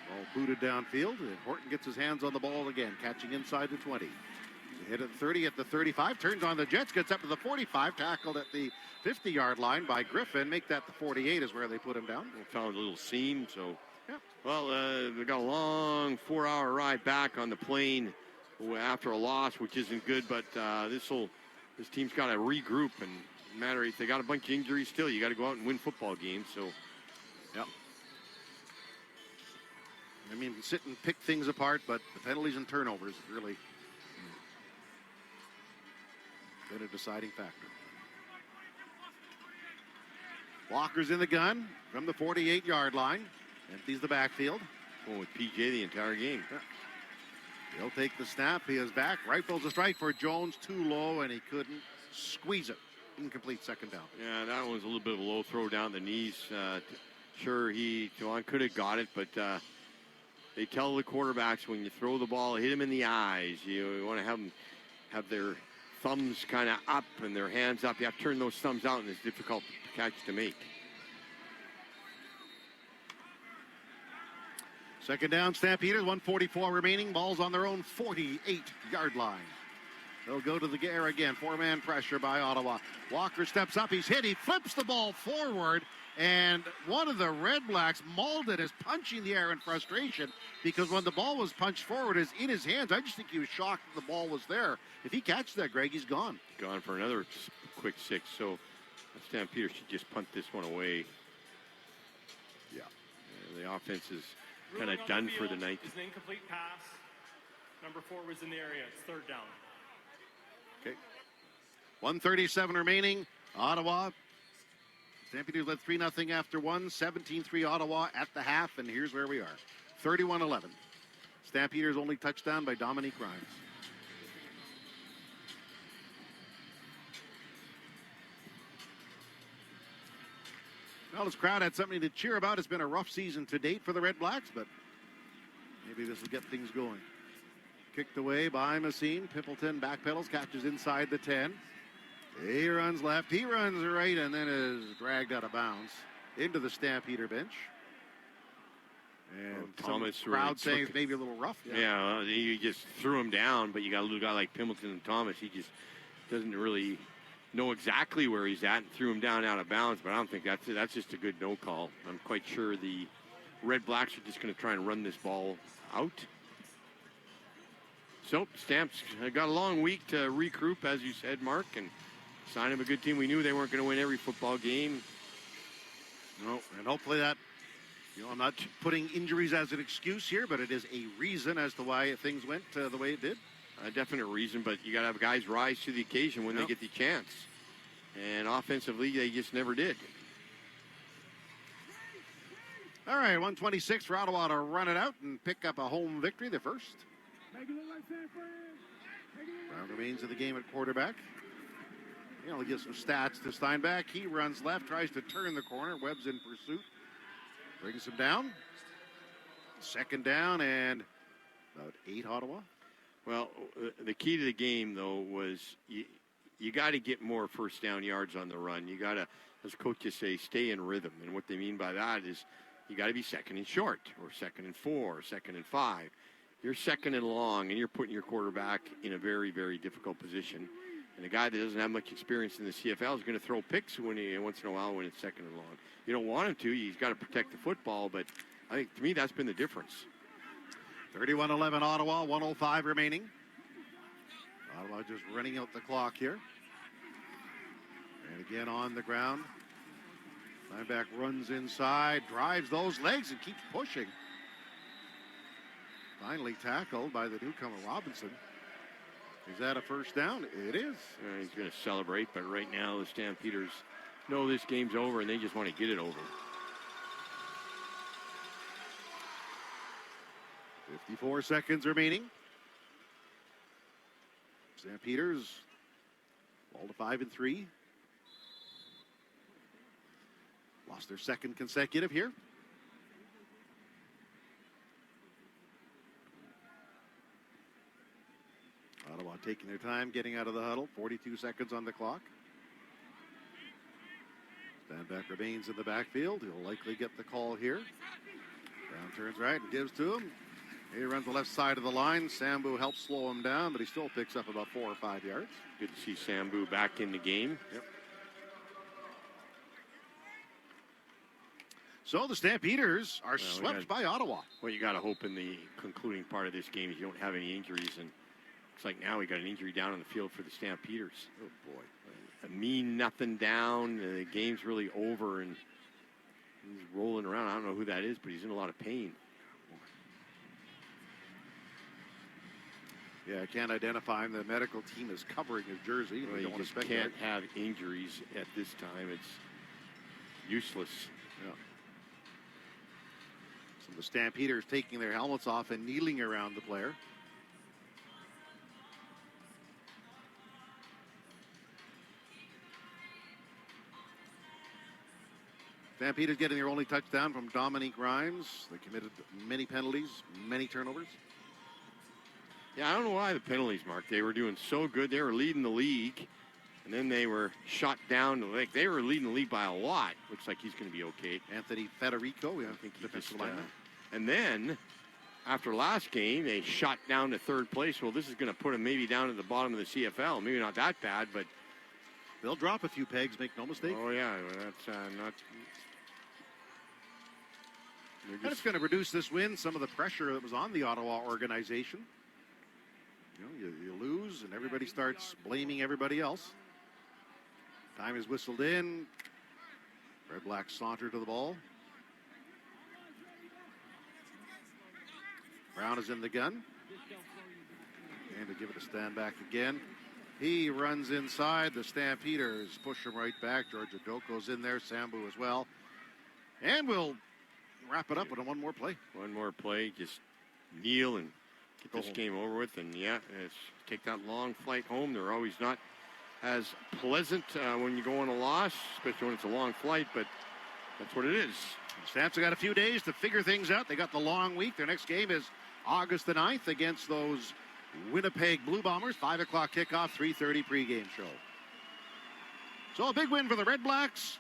Ball booted downfield, and Horton gets his hands on the ball again, catching inside the 20. He hit at 30 at the 35, turns on the Jets, gets up to the 45, tackled at the 50-yard line by Griffin. Make that the 48 is where they put him down. We found a little seam, so. Yeah. Well, we got a long 4-hour ride back on the plane after a loss, which isn't good, but this team's got to regroup, and no matter if they got a bunch of injuries still, you got to go out and win football games. So, yep. I mean, sit and pick things apart, but the penalties and turnovers really been a deciding factor. Walker's in the gun from the 48-yard line. Empties the backfield. Going with PJ the entire game. Yeah. He'll take the snap. He is back. Rifles a strike for Jones. Too low, and he couldn't squeeze it. Incomplete second down. Yeah, that was a little bit of a low throw down the knees. Sure, John could have got it, but they tell the quarterbacks when you throw the ball, hit them in the eyes. You want to have them have their thumbs kind of up and their hands up. You have to turn those thumbs out, and it's difficult catch to make. Second down, Stampeders, 1:44 remaining. Ball's on their own 48-yard line. They'll go to the air again. 4-man pressure by Ottawa. Walker steps up. He's hit. He flips the ball forward. And one of the Red Blacks, Malden, is punching the air in frustration because when the ball was punched forward, is in his hands. I just think he was shocked that the ball was there. If he catches that, Greg, he's gone. Gone for another quick 6. So Stampeders should just punt this one away. Yeah. The offense is kind of done for the night. It's an incomplete pass. Number 4 was in the area. It's 3rd down. Okay. 1:37 remaining. Ottawa. Stampeders led 3-0 after 1. 17-3 Ottawa at the half, and here's where we are. 31-11. Stampeders only touchdown by Dominique Grimes. Well, this crowd had something to cheer about. It's been a rough season to date for the Red Blacks, but maybe this will get things going. Kicked away by Messine. Pimpleton backpedals, catches inside the 10. He runs left, he runs right, and then is dragged out of bounds into the Stampeder bench. And Thomas some crowd saying it's maybe a little rough. Yeah, he just threw him down, but you got a little guy like Pimbleton and Thomas. He just doesn't really know exactly where he's at and threw him down out of bounds, but I don't think that's just a good no call. I'm quite sure the Red Blacks are just going to try and run this ball out. So, Stamps got a long week to regroup, as you said, Mark, and sign him a good team. We knew they weren't going to win every football game. No, and hopefully that, I'm not putting injuries as an excuse here, but it is a reason as to why things went the way it did. A definite reason, but you got to have guys rise to the occasion when they get the chance. And offensively, they just never did. All right, 126 for Ottawa to run it out and pick up a home victory, the first. Brown remains in the game at quarterback. He only gives some stats to Steinbach. He runs left, tries to turn the corner. Webb's in pursuit. Brings him down. Second down and about 8 Ottawa. Well, the key to the game, though, was you got to get more first down yards on the run. You got to, as coaches say, stay in rhythm. And what they mean by that is you got to be second and short, or second and 4, or second and 5. You're second and long, and you're putting your quarterback in a very, very difficult position. And a guy that doesn't have much experience in the CFL is going to throw picks once in a while when it's second and long. You don't want him to. He's got to protect the football, but I think, to me, that's been the difference. 31-11 Ottawa, 1:05 remaining. Ottawa just running out the clock here. And again on the ground. Steinbach runs inside, drives those legs, and keeps pushing. Finally tackled by the newcomer Robinson. Is that a first down? It is. He's going to celebrate, but right now the Stampeders know this game's over, and they just want to get it over. 54 seconds remaining. Stampeders fall to 5-3. Lost their second consecutive here. Ottawa taking their time getting out of the huddle. 42 seconds on the clock. Steinbach remains in the backfield. He'll likely get the call here. Brown turns right and gives to him. He runs the left side of the line. Sambu helps slow him down, but he still picks up about 4 or 5 yards. Good to see Sambu back in the game. Yep. So the Stampeders are swept by Ottawa. Well, you got to hope in the concluding part of this game you don't have any injuries. And looks like now we got an injury down on the field for the Stampeders. Oh, boy. A mean nothing down. The game's really over, and he's rolling around. I don't know who that is, but he's in a lot of pain. Yeah, I can't identify him. The medical team is covering his jersey. Well, you just can't have injuries at this time. It's useless. Yeah. So the Stampeders taking their helmets off and kneeling around the player. Stampeders getting their only touchdown from Dominique Grimes. They committed many penalties, many turnovers. Yeah, I don't know why the penalties, Mark. They were doing so good. They were leading the league, and then they were shot down. Like they were leading the league by a lot. Looks like he's going to be okay. Anthony Federico, I think he's defensive lineman. And then, after last game, they shot down to third place. Well, this is going to put them maybe down at the bottom of the CFL. Maybe not that bad, but they'll drop a few pegs. Make no mistake. Oh yeah, that's not. And it's going to reduce this win some of the pressure that was on the Ottawa organization. You know, you lose, and everybody starts blaming everybody else. Time is whistled in. Red Black saunter to the ball. Brown is in the gun. And to give it a stand back again. He runs inside. The Stampeders push him right back. George Adoko's in there. Sambu as well. And we'll wrap it up with one more play. One more play. Just kneel and get this game over with. And, yeah, take that long flight home. They're always not as pleasant when you go on a loss, especially when it's a long flight, but that's what it is. The Stamps have got a few days to figure things out. They got the long week. Their next game is August the 9th against those Winnipeg Blue Bombers. 5 o'clock kickoff, 3:30 pregame show. So a big win for the Red Blacks.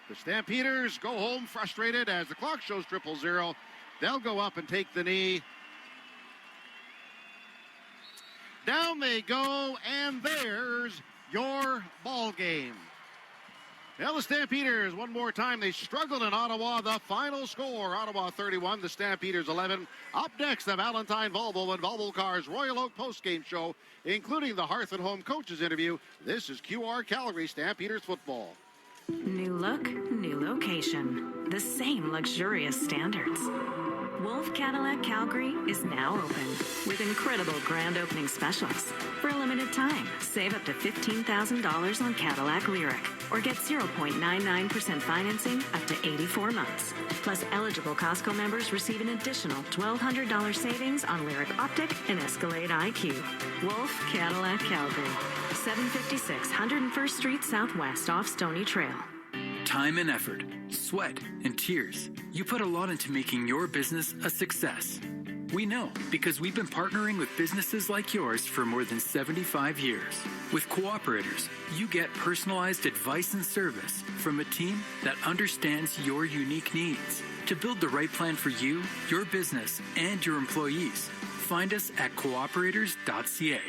The Stampeders go home frustrated as the clock shows 0-0. They'll go up and take the knee. Down they go, and there's your ball game. Well, the Stampeders, one more time, they struggled in Ottawa. The final score, Ottawa 31, the Stampeders 11. Up next, the Valentine Volvo and Volvo Cars Royal Oak postgame show, including the Hearth and Home coaches interview. This is QR Calgary Stampeders football. New look, new location. The same luxurious standards. Wolf Cadillac Calgary is now open with incredible grand opening specials. For a limited time, save up to $15,000 on Cadillac Lyric or get 0.99% financing up to 84 months. Plus, eligible Costco members receive an additional $1,200 savings on Lyric Optic and Escalade IQ. Wolf Cadillac Calgary, 756 101st Street Southwest off Stony Trail. Time and effort, sweat and tears. You put a lot into making your business a success. We know because we've been partnering with businesses like yours for more than 75 years. With Cooperators, you get personalized advice and service from a team that understands your unique needs. To build the right plan for you, your business, and your employees, find us at cooperators.ca.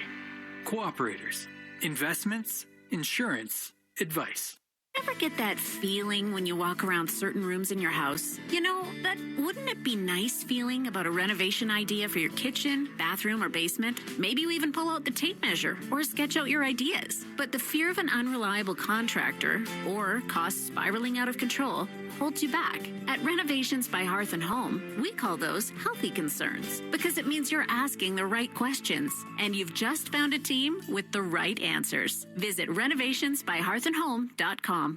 Cooperators. Investments, insurance, advice. Ever get that feeling when you walk around certain rooms in your house? You know, that wouldn't it be nice feeling about a renovation idea for your kitchen, bathroom, or basement? Maybe you even pull out the tape measure or sketch out your ideas. But the fear of an unreliable contractor or costs spiraling out of control holds you back. At Renovations by Hearth and Home, we call those healthy concerns because it means you're asking the right questions and you've just found a team with the right answers. Visit renovationsbyhearthandhome.com.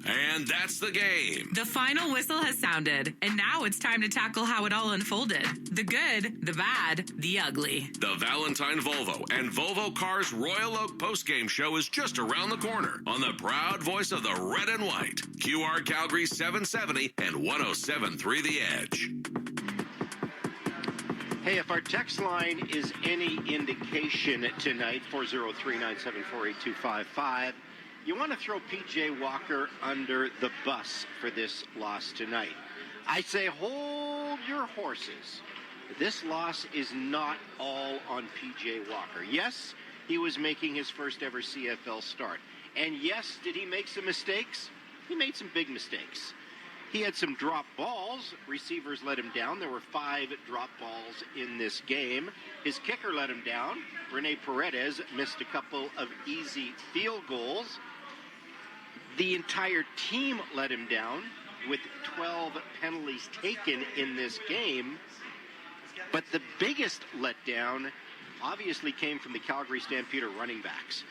And that's the game. The final whistle has sounded, and now it's time to tackle how it all unfolded. The good, the bad, the ugly. The Valentine Volvo and Volvo Cars Royal Oak postgame show is just around the corner on the proud voice of the red and white. QR Calgary 770 and 107.3 The Edge. Hey, if our text line is any indication tonight, 403-974-8255, you want to throw P.J. Walker under the bus for this loss tonight. I say hold your horses. This loss is not all on P.J. Walker. Yes, he was making his first ever CFL start. And yes, did he make some mistakes? He made some big mistakes. He had some drop balls. Receivers let him down. There were 5 drop balls in this game. His kicker let him down. Rene Paredes missed a couple of easy field goals. The entire team let him down with 12 penalties taken in this game. But the biggest letdown obviously came from the Calgary Stampeder running backs.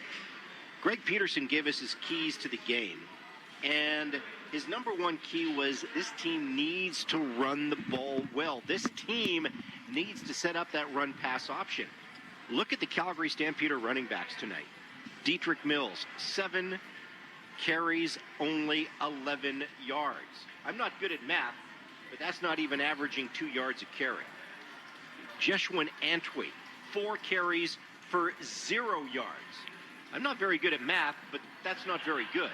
Greg Peterson gave us his keys to the game. And his number one key was this team needs to run the ball well. This team needs to set up that run-pass option. Look at the Calgary Stampeder running backs tonight. Dietrich Mills, 7 carries, only 11 yards. I'm not good at math, but that's not even averaging 2 yards a carry. Jeshuan Antwi, 4 carries for 0 yards. I'm not very good at math, but that's not very good.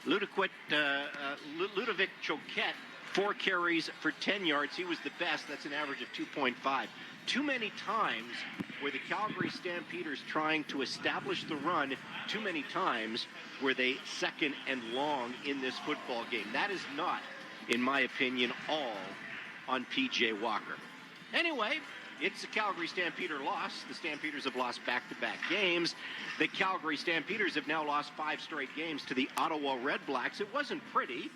Ludovic Choquette, 4 carries for 10 yards. He was the best. That's an average of 2.5. Too many times were the Calgary Stampeders trying to establish the run. Too many times were they second and long in this football game. That is not, in my opinion, all on P.J. Walker. Anyway, it's a Calgary Stampeder loss. The Stampeders have lost back-to-back games. The Calgary Stampeders have now lost 5 straight games to the Ottawa Red Blacks. It wasn't pretty.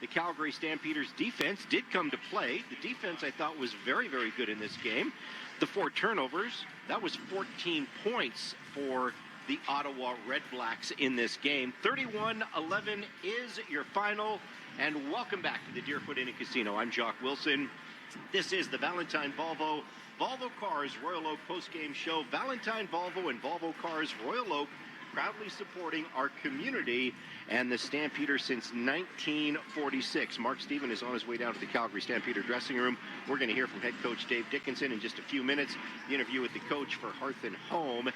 The Calgary Stampeders defense did come to play. The defense, I thought, was very, very good in this game. The 4 turnovers, that was 14 points for the Ottawa Red Blacks in this game. 31-11 is your final. And welcome back to the Deerfoot Inn and Casino. I'm Jock Wilson. This is the Valentine Volvo Cars Royal Oak postgame show. Valentine Volvo and Volvo Cars Royal Oak proudly supporting our community and the Stampeders since 1946. Mark Stephen is on his way down to the Calgary Stampeder dressing room. We're going to hear from head coach Dave Dickinson in just a few minutes. The interview with the coach for Hearth and Home.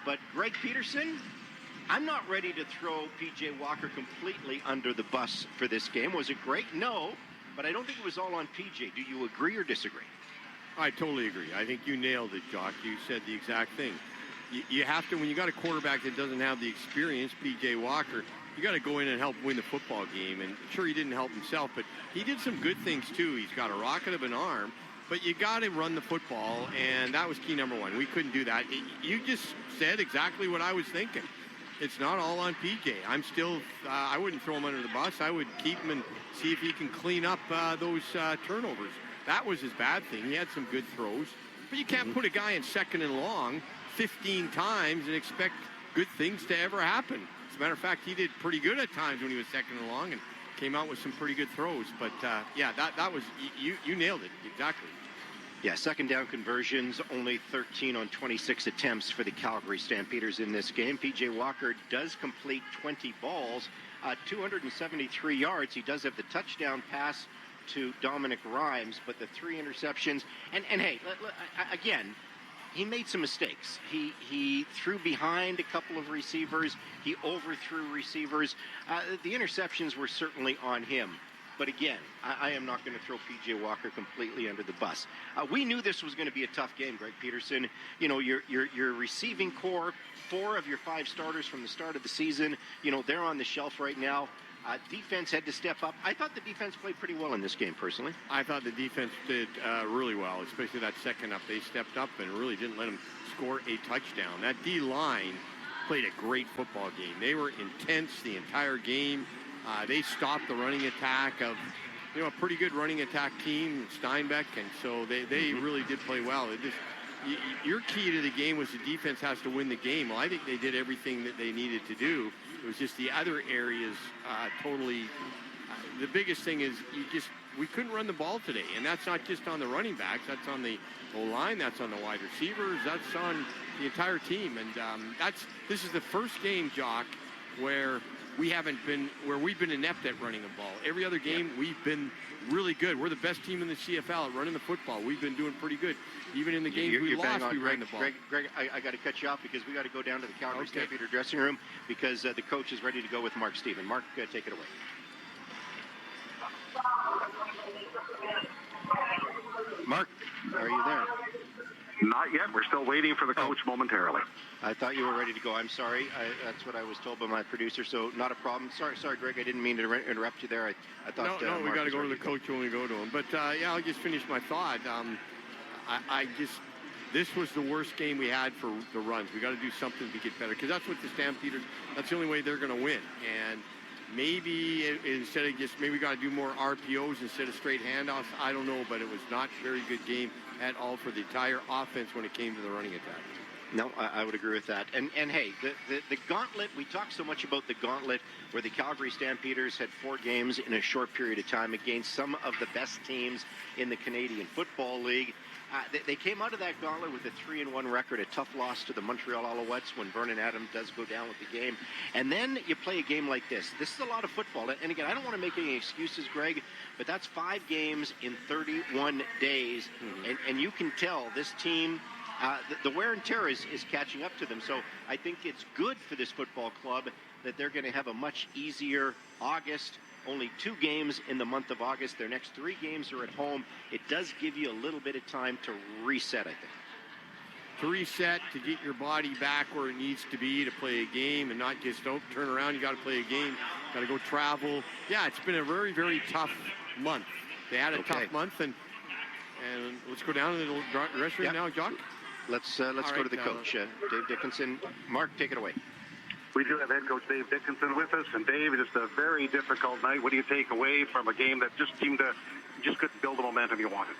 But Greg Peterson, I'm not ready to throw P.J. Walker completely under the bus for this game. Was it great? No, but I don't think it was all on P.J. Do you agree or disagree? I totally agree. I think you nailed it, Jock. You said the exact thing. You have to, when you got a quarterback that doesn't have the experience, P.J. Walker, you got to go in and help win the football game. And sure, he didn't help himself, but he did some good things too. He's got a rocket of an arm, but you got to run the football, and that was key number one. We couldn't do that. You just said exactly what I was thinking. It's not all on PJ. I'm still, I wouldn't throw him under the bus. I would keep him and see if he can clean up those turnovers. That was his bad thing. He had some good throws, but you can't put a guy in second and long 15 times and expect good things to ever happen. As a matter of fact, he did pretty good at times when he was second and long and came out with some pretty good throws. But yeah, that was, you nailed it, exactly. Yeah, second down conversions, only 13 on 26 attempts for the Calgary Stampeders in this game. P.J. Walker does complete 20 balls, 273 yards. He does have the touchdown pass to Dominic Rhymes, but the 3 interceptions. And hey, again, he made some mistakes. He threw behind a couple of receivers. He overthrew receivers. The interceptions were certainly on him. But again, I am not going to throw P.J. Walker completely under the bus. We knew this was going to be a tough game, Greg Peterson. You know, your receiving core, 4 of your 5 starters from the start of the season, you know, they're on the shelf right now. Defense had to step up. I thought the defense played pretty well in this game, personally. I thought the defense did really well, especially that second up. They stepped up and really didn't let them score a touchdown. That D-line played a great football game. They were intense the entire game. They stopped the running attack of, you know, a pretty good running attack team, Steinbeck, and so they really did play well. Your key to the game was the defense has to win the game. Well, I think they did everything that they needed to do. It was just the other areas totally. The biggest thing is we couldn't run the ball today, and that's not just on the running backs. That's on the O-line. That's on the wide receivers. That's on the entire team. And this is the first game, Jock, where we've been inept at running the ball. Every other game, we've been really good. We're the best team in the CFL at running the football. We've been doing pretty good. Even in the games we lost, we ran the ball. Greg, I got to cut you off because we got to go down to the Calgary Stampeder dressing room because the coach is ready to go with Mark Stephen. Mark, take it away. Mark, are you there? Not yet. We're still waiting for the coach momentarily. I thought you were ready to go. I'm sorry. That's what I was told by my producer, so not a problem. Sorry, Greg. I didn't mean to interrupt you there. I thought No, we got to go to the coach when we go to him. But, yeah, I'll just finish my thought. This was the worst game we had for the runs. We got to do something to get better because that's what the Stampeders, that's the only way they're going to win. And maybe instead of maybe we got to do more RPOs instead of straight handoffs. I don't know, but it was not a very good game at all for the entire offense when it came to the running attack. No, I would agree with that. And hey, the gauntlet, we talk so much about the gauntlet where the Calgary Stampeders had 4 games in a short period of time against some of the best teams in the Canadian Football League. They came out of that gauntlet with a 3-1 record, a tough loss to the Montreal Alouettes when Vernon Adams does go down with the game. And then you play a game like this. This is a lot of football. And again, I don't want to make any excuses, Greg, but that's 5 games in 31 days. Mm-hmm. And you can tell this team, the wear and tear is catching up to them. So I think it's good for this football club that they're going to have a much easier August. Only 2 games in the month of August. Their next 3 games are at home. It does give you a little bit of time to reset, I think. To reset, to get your body back where it needs to be to play a game and not just don't turn around. You got to play a game. Got to go travel. Yeah, it's been a very, very tough month. They had a tough month, and let's go down to the dressing room now, Jock. Let's go to the coach, Dave Dickinson. Mark, take it away. We do have head coach Dave Dickinson with us. And Dave, just a very difficult night. What do you take away from a game that just seemed to, just couldn't build the momentum you wanted?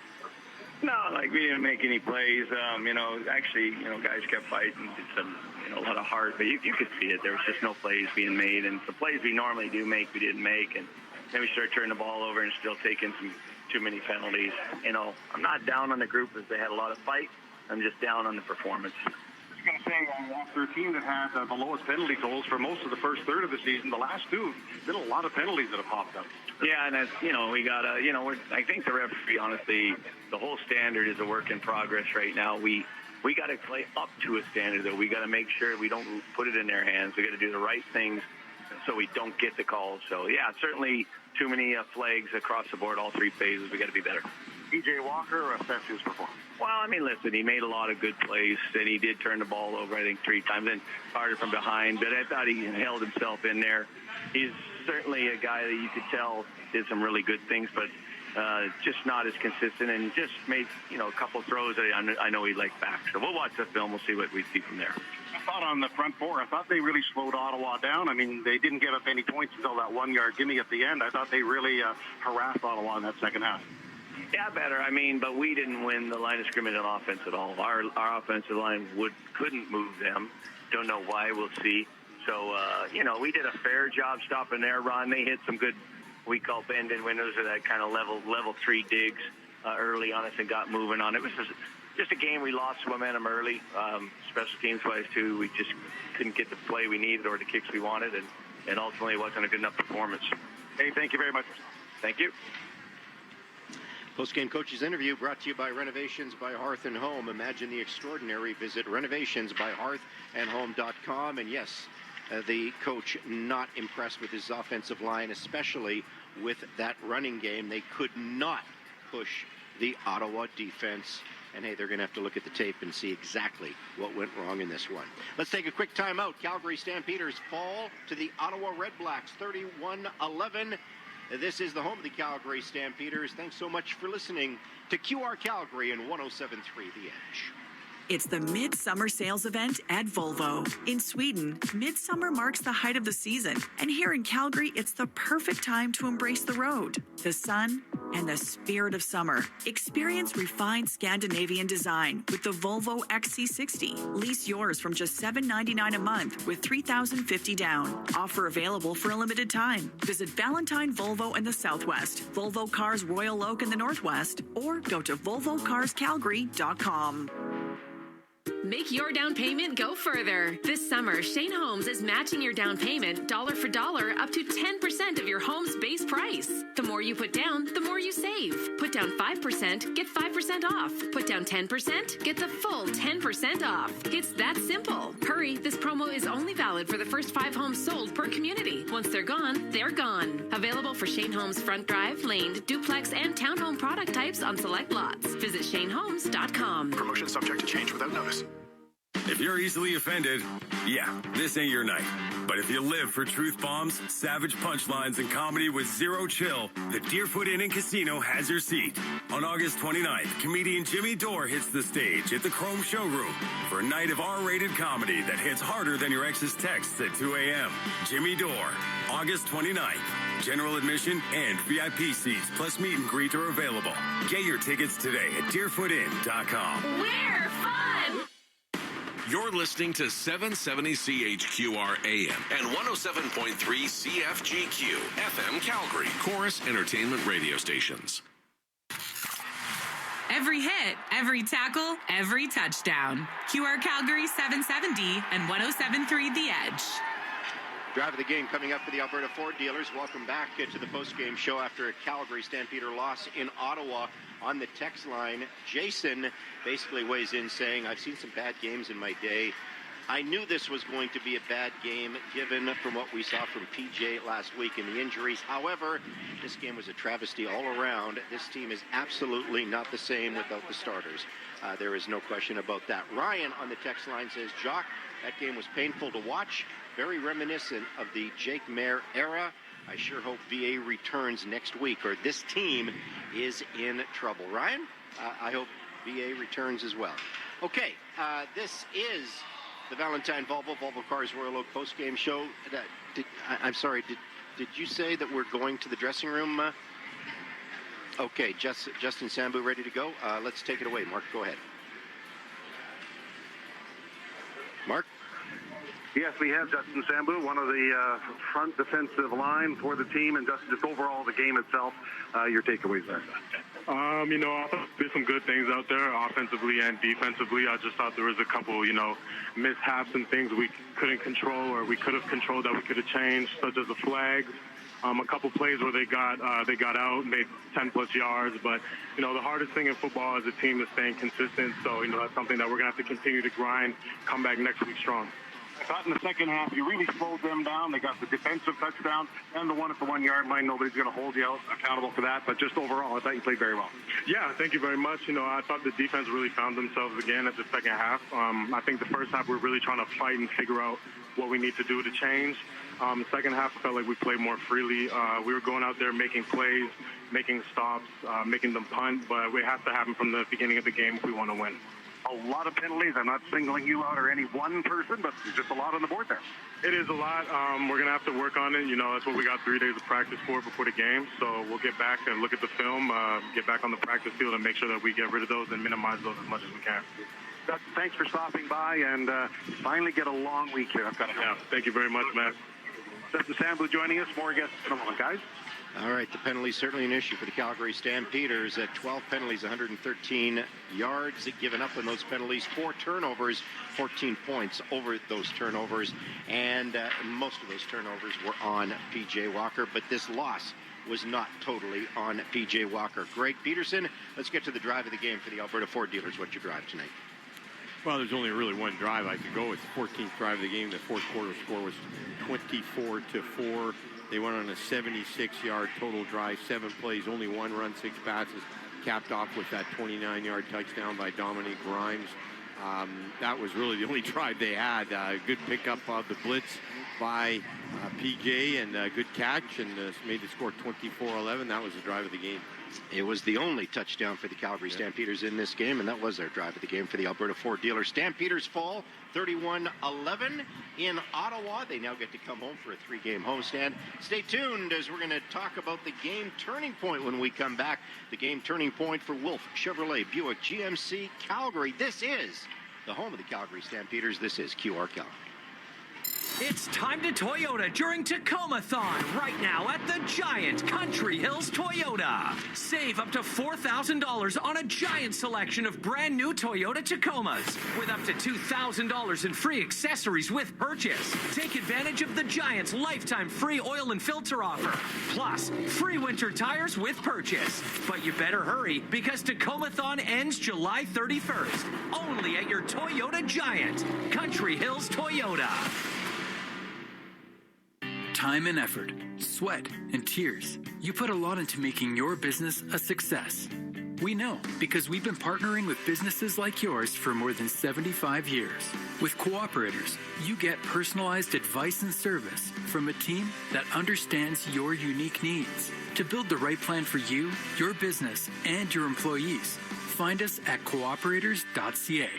No, like we didn't make any plays. Guys kept fighting. Did some, a lot of heart, but you could see it. There was just no plays being made. And the plays we normally do make, we didn't make. And then we started turning the ball over and still taking too many penalties. I'm not down on the group as they had a lot of fight. I'm just down on the performance. Going to say after a team that had the lowest penalty totals for most of the first third of the season, the last 2, been a lot of penalties that have popped up. Yeah, and that's, we got to, I think the referee, honestly, the whole standard is a work in progress right now. We we got to play up to a standard, though. We got to make sure we don't put it in their hands. We got to do the right things so we don't get the calls. So, yeah, certainly too many flags across the board, all three phases. We got to be better. PJ Walker assess his performance. Well, I mean, listen, he made a lot of good plays, and he did turn the ball over, I think, 3 times, and started from behind. But I thought he held himself in there. He's certainly a guy that you could tell did some really good things, but just not as consistent, and just made, a couple throws that I know he liked back. So we'll watch the film. We'll see what we see from there. I thought on the front four, I thought they really slowed Ottawa down. I mean, they didn't give up any points until that 1-yard gimme at the end. I thought they really harassed Ottawa in that second half. Yeah, better. I mean, but we didn't win the line of scrimmage on offense at all. Our offensive line couldn't move them. Don't know why. We'll see. So, we did a fair job stopping their run. They hit some good, we call bend-in windows, or that kind of level 3 digs early on us and got moving on. It was just a game we lost momentum early, special teams-wise, too. We just couldn't get the play we needed or the kicks we wanted, and ultimately it wasn't a good enough performance. Hey, thank you very much. Thank you. Post-game coaches interview brought to you by Renovations by Hearth and Home. Imagine the extraordinary. Visit renovationsbyhearthandhome.com. And yes, the coach not impressed with his offensive line, especially with that running game. They could not push the Ottawa defense. And, hey, they're going to have to look at the tape and see exactly what went wrong in this one. Let's take a quick timeout. Calgary Stampeders fall to the Ottawa Red Blacks, 31-11. This is the home of the Calgary Stampeders. Thanks so much for listening to QR Calgary and 107.3 The Edge. It's the Midsummer Sales Event at Volvo. In Sweden, midsummer marks the height of the season. And here in Calgary, it's the perfect time to embrace the road, the sun, and the spirit of summer. Experience refined Scandinavian design with the Volvo XC60. Lease yours from just $799 a month with $3,050 down. Offer available for a limited time. Visit Valentine Volvo in the Southwest, Volvo Cars Royal Oak in the Northwest, or go to volvocarscalgary.com. Make your down payment go further. This summer, Shane Holmes is matching your down payment dollar for dollar up to 10% of your home's base price. The more you put down, the more you save. Put down 5%, get 5% off. Put down 10%, get the full 10% off. It's that simple. Hurry, this promo is only valid for the first 5 homes sold per community. Once they're gone, they're gone. Available for Shane Holmes front drive, laned, duplex, and townhome product types on select lots. Visit ShaneHolmes.com. Promotion subject to change without notice. If you're easily offended, yeah, this ain't your night. But if you live for truth bombs, savage punchlines, and comedy with zero chill, the Deerfoot Inn & Casino has your seat. On August 29th, comedian Jimmy Dore hits the stage at the Chrome Showroom for a night of R-rated comedy that hits harder than your ex's texts at 2 a.m. Jimmy Dore, August 29th. General admission and VIP seats plus meet and greet are available. Get your tickets today at deerfootin.com. We're fun! You're listening to 770 CHQR AM and 107.3 CFGQ FM Calgary, Chorus Entertainment Radio Stations. Every hit, every tackle, every touchdown. QR Calgary 770 and 107.3 The Edge. Drive of the game coming up for the Alberta Ford dealers. Welcome back to the post-game show after a Calgary Stampeder loss in Ottawa. On the text line, Jason basically weighs in saying, I've seen some bad games in my day. I knew this was going to be a bad game given from what we saw from PJ last week and the injuries. However, this game was a travesty all around. This team is absolutely not the same without the starters. There is no question about that. Ryan on the text line says, Jock, that game was painful to watch. Very reminiscent of the Jake Mayer era. I sure hope VA returns next week or this team is in trouble. Ryan, I hope VA returns as well. Okay, this is the Valentine Volvo Cars Royal Oak post-game show. I'm sorry, did you say that we're going to the dressing room? Okay, Justin Sambu ready to go? Let's take it away. Mark, go ahead. Mark? Yes, we have Justin Sambu, one of the front defensive line for the team, and just overall the game itself. Your takeaways there? There's some good things out there, offensively and defensively. I just thought there was a couple, mishaps and things we couldn't control or we could have controlled that we could have changed, such as the flags. A couple plays where they got out, made 10+ yards. But, the hardest thing in football as a team is staying consistent. So, that's something that we're going to have to continue to grind, come back next week strong. I thought in the second half you really slowed them down. They got the defensive touchdown and the one at the 1 yard line. Nobody's going to hold you accountable for that. But just overall, I thought you played very well. Yeah, thank you very much. I thought the defense really found themselves again at the second half. I think the first half we were really trying to fight and figure out what we need to do to change. The second half, I felt like we played more freely. We were going out there making plays, making stops, making them punt. But it has to happen from the beginning of the game if we want to win. A lot of penalties. I'm not singling you out or any one person, but there's just a lot on the board there. It is a lot. We're going to have to work on it. That's what we got 3 days of practice before the game. So we'll get back and look at the film, get back on the practice field and make sure that we get rid of those and minimize those as much as we can. Thanks for stopping by and finally get a long week here. Yeah, thank you very much, Matt. Justin Sambu joining us. More guests in a moment, guys. All right, the penalties certainly an issue for the Calgary Stampeders. At 12 penalties, 113 yards given up in those penalties, 4 turnovers, 14 points over those turnovers, and most of those turnovers were on P.J. Walker, but this loss was not totally on P.J. Walker. Greg Peterson, let's get to the drive of the game for the Alberta Ford dealers. What's your drive tonight? Well, there's only really one drive I could go with. The 14th drive of the game. The fourth quarter score was 24-4. They went on a 76-yard total drive, 7 plays, only 1 run, 6 passes, capped off with that 29-yard touchdown by Dominique Grimes. That was really the only drive they had. Good pickup of the blitz by PJ and a good catch, and made the score 24-11. That was the drive of the game. It was the only touchdown for the Calgary Stampeders in this game, and that was their drive of the game for the Alberta Ford dealers. Stampeders fall 31-11 in Ottawa. They now get to come home for a 3-game homestand. Stay tuned as we're going to talk about the game turning point when we come back. The game turning point for Wolf Chevrolet Buick GMC Calgary. This is the home of the Calgary Stampeders. This is QR Calgary. It's time to Toyota during Tacoma-thon right now at the Giant Country Hills Toyota. Save up to $4,000 on a giant selection of brand new Toyota Tacomas with up to $2,000 in free accessories with purchase. Take advantage of the Giant's lifetime free oil and filter offer. Plus, free winter tires with purchase. But you better hurry because Tacoma-thon ends July 31st. Only at your Toyota Giant Country Hills Toyota. Time and effort, sweat, and tears. You put a lot into making your business a success. We know because we've been partnering with businesses like yours for more than 75 years. With Cooperators, you get personalized advice and service from a team that understands your unique needs. To build the right plan for you, your business, and your employees, find us at cooperators.ca.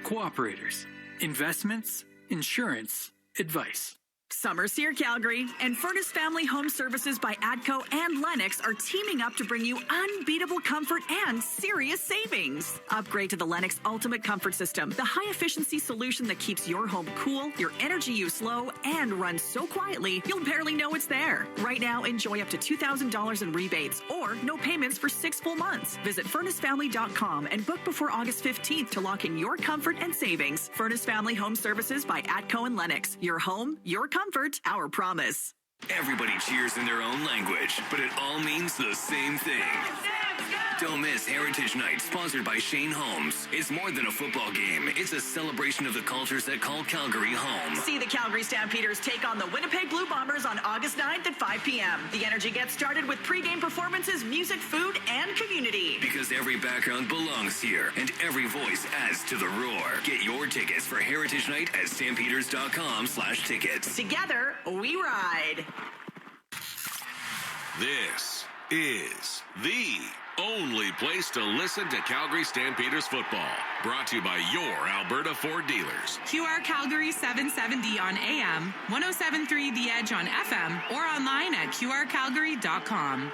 Cooperators. Investments, insurance, advice. Summer's here, Calgary, and Furnace Family Home Services by ATCO and Lennox are teaming up to bring you unbeatable comfort and serious savings. Upgrade to the Lennox Ultimate Comfort System, the high-efficiency solution that keeps your home cool, your energy use low, and runs so quietly you'll barely know it's there. Right now, enjoy up to $2,000 in rebates or no payments for 6 full months. Visit FurnaceFamily.com and book before August 15th to lock in your comfort and savings. Furnace Family Home Services by ATCO and Lennox. Your home, your comfort, our promise. Everybody cheers in their own language, but it all means the same thing. Don't miss Heritage Night, sponsored by Shane Holmes. It's more than a football game. It's a celebration of the cultures that call Calgary home. See the Calgary Stampeders take on the Winnipeg Blue Bombers on August 9th at 5 p.m. The energy gets started with pregame performances, music, food, and community. Because every background belongs here, and every voice adds to the roar. Get your tickets for Heritage Night at stampeders.com/tickets. Together, we ride. This is the only place to listen to Calgary Stampeders football. Brought to you by your Alberta Ford dealers. QR Calgary 770 on AM, 107.3 The Edge on FM, or online at qrcalgary.com.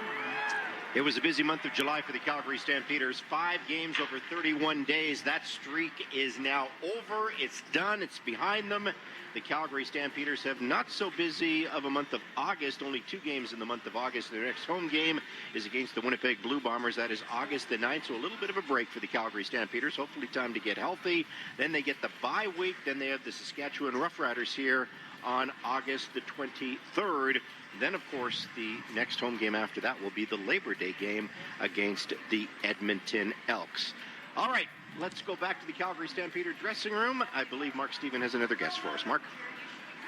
It was a busy month of July for the Calgary Stampeders. 5 games over 31 days. That streak is now over. It's done. It's behind them. The Calgary Stampeders have not so busy of a month of August. Only 2 games in the month of August. Their next home game is against the Winnipeg Blue Bombers. That is August the 9th, so a little bit of a break for the Calgary Stampeders. Hopefully time to get healthy. Then they get the bye week. Then they have the Saskatchewan Roughriders here on August the 23rd. Then, of course, the next home game after that will be the Labor Day game against the Edmonton Elks. All right, let's go back to the Calgary Stampeder dressing room. I believe Mark Stephen has another guest for us. Mark?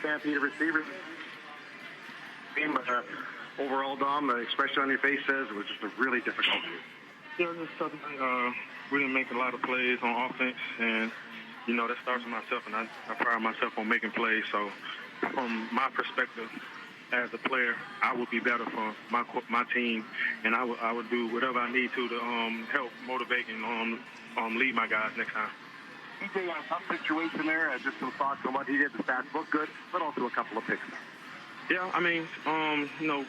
Stampede receiver. Overall, Dom, the expression on your face says it was just a really difficult game. Yeah, just something. We didn't make a lot of plays on offense, and that starts with myself, and I pride myself on making plays. So, from my perspective as a player, I would be better for my team, and I would do whatever I need to help motivate and lead my guys next time. TJ had a tough situation there. Just some thoughts on what he did. The stats look good, but also a couple of picks. Yeah, I mean,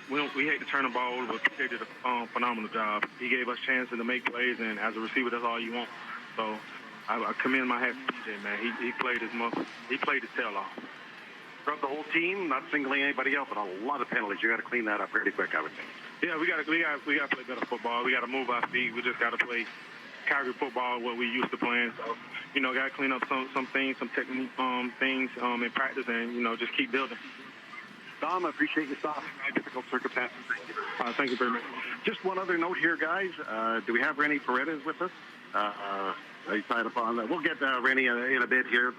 we hate to turn the ball over, but PJ did a phenomenal job. He gave us chances to make plays, and as a receiver, that's all you want. So I commend my hat to PJ, man. He played his tail off. Throughout the whole team, not singling anybody else, but a lot of penalties. You got to clean that up pretty quick, I would think. Yeah, we got to play better football. We got to move our feet. We just got to play Calgary football, what we used to playing. So, got to clean up some things, some technique things in practice, and just keep building. Dom, I appreciate your thoughts. Difficult circumstances. Thank you very much. Just one other note here, guys. Do we have Rennie Paredes with us? He's tied up on that. We'll get Rennie in a bit here.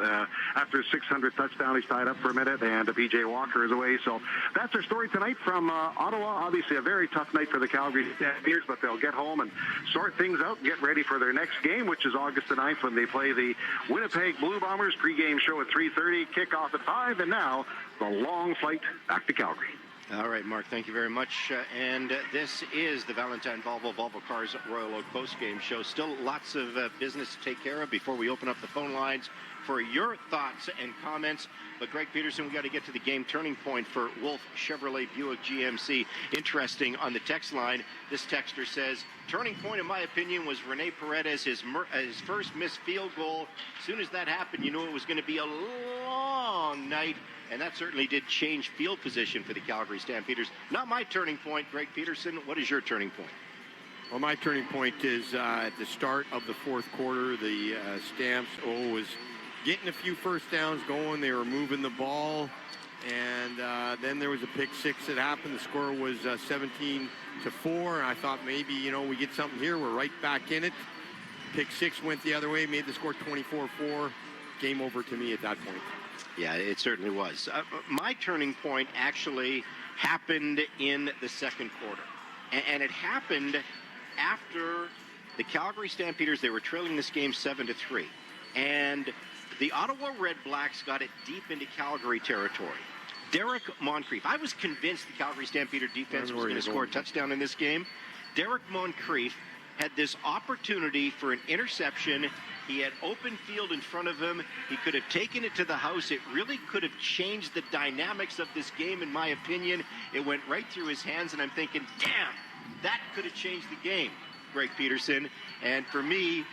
After his 600th touchdown, he's tied up for a minute, and PJ Walker is away. So that's our story tonight from Ottawa. Obviously, a very tough night for the Calgary Stampeders, but they'll get home and sort things out and get ready for their next game, which is August the 9th when they play the Winnipeg Blue Bombers. Pre-game show at 3:30, kickoff at 5, and now the long flight back to Calgary. All right, Mark, thank you very much. And this is the Valentine Volvo Cars Royal Oak post-game show. Still lots of business to take care of before we open up the phone lines for your thoughts and comments. But Greg Peterson, we got to get to the game turning point for Wolf Chevrolet Buick GMC. Interesting on the text line, this texter says, turning point, in my opinion, was Rene Paredes, his first missed field goal. As soon as that happened, you knew it was going to be a long night. And that certainly did change field position for the Calgary Stampeders. Not my turning point, Greg Peterson. What is your turning point? Well, my turning point is at the start of the fourth quarter, the Stamps was getting a few first downs going. They were moving the ball. And then there was a pick six that happened. The score was 17-4. And I thought maybe, we get something here. We're right back in it. Pick six went the other way, made the score 24-4. Game over to me at that point. Yeah, it certainly was. My turning point actually happened in the second quarter. And it happened after the Calgary Stampeders, they were trailing this game 7-3. And the Ottawa Red Blacks got it deep into Calgary territory. Derek Moncrief. I was convinced the Calgary Stampeder defense was going to score a touchdown in this game. Derek Moncrief had this opportunity for an interception. He had open field in front of him. He could have taken it to the house. It really could have changed the dynamics of this game, in my opinion. It went right through his hands, and I'm thinking, damn, that could have changed the game, Greg Peterson. And for me,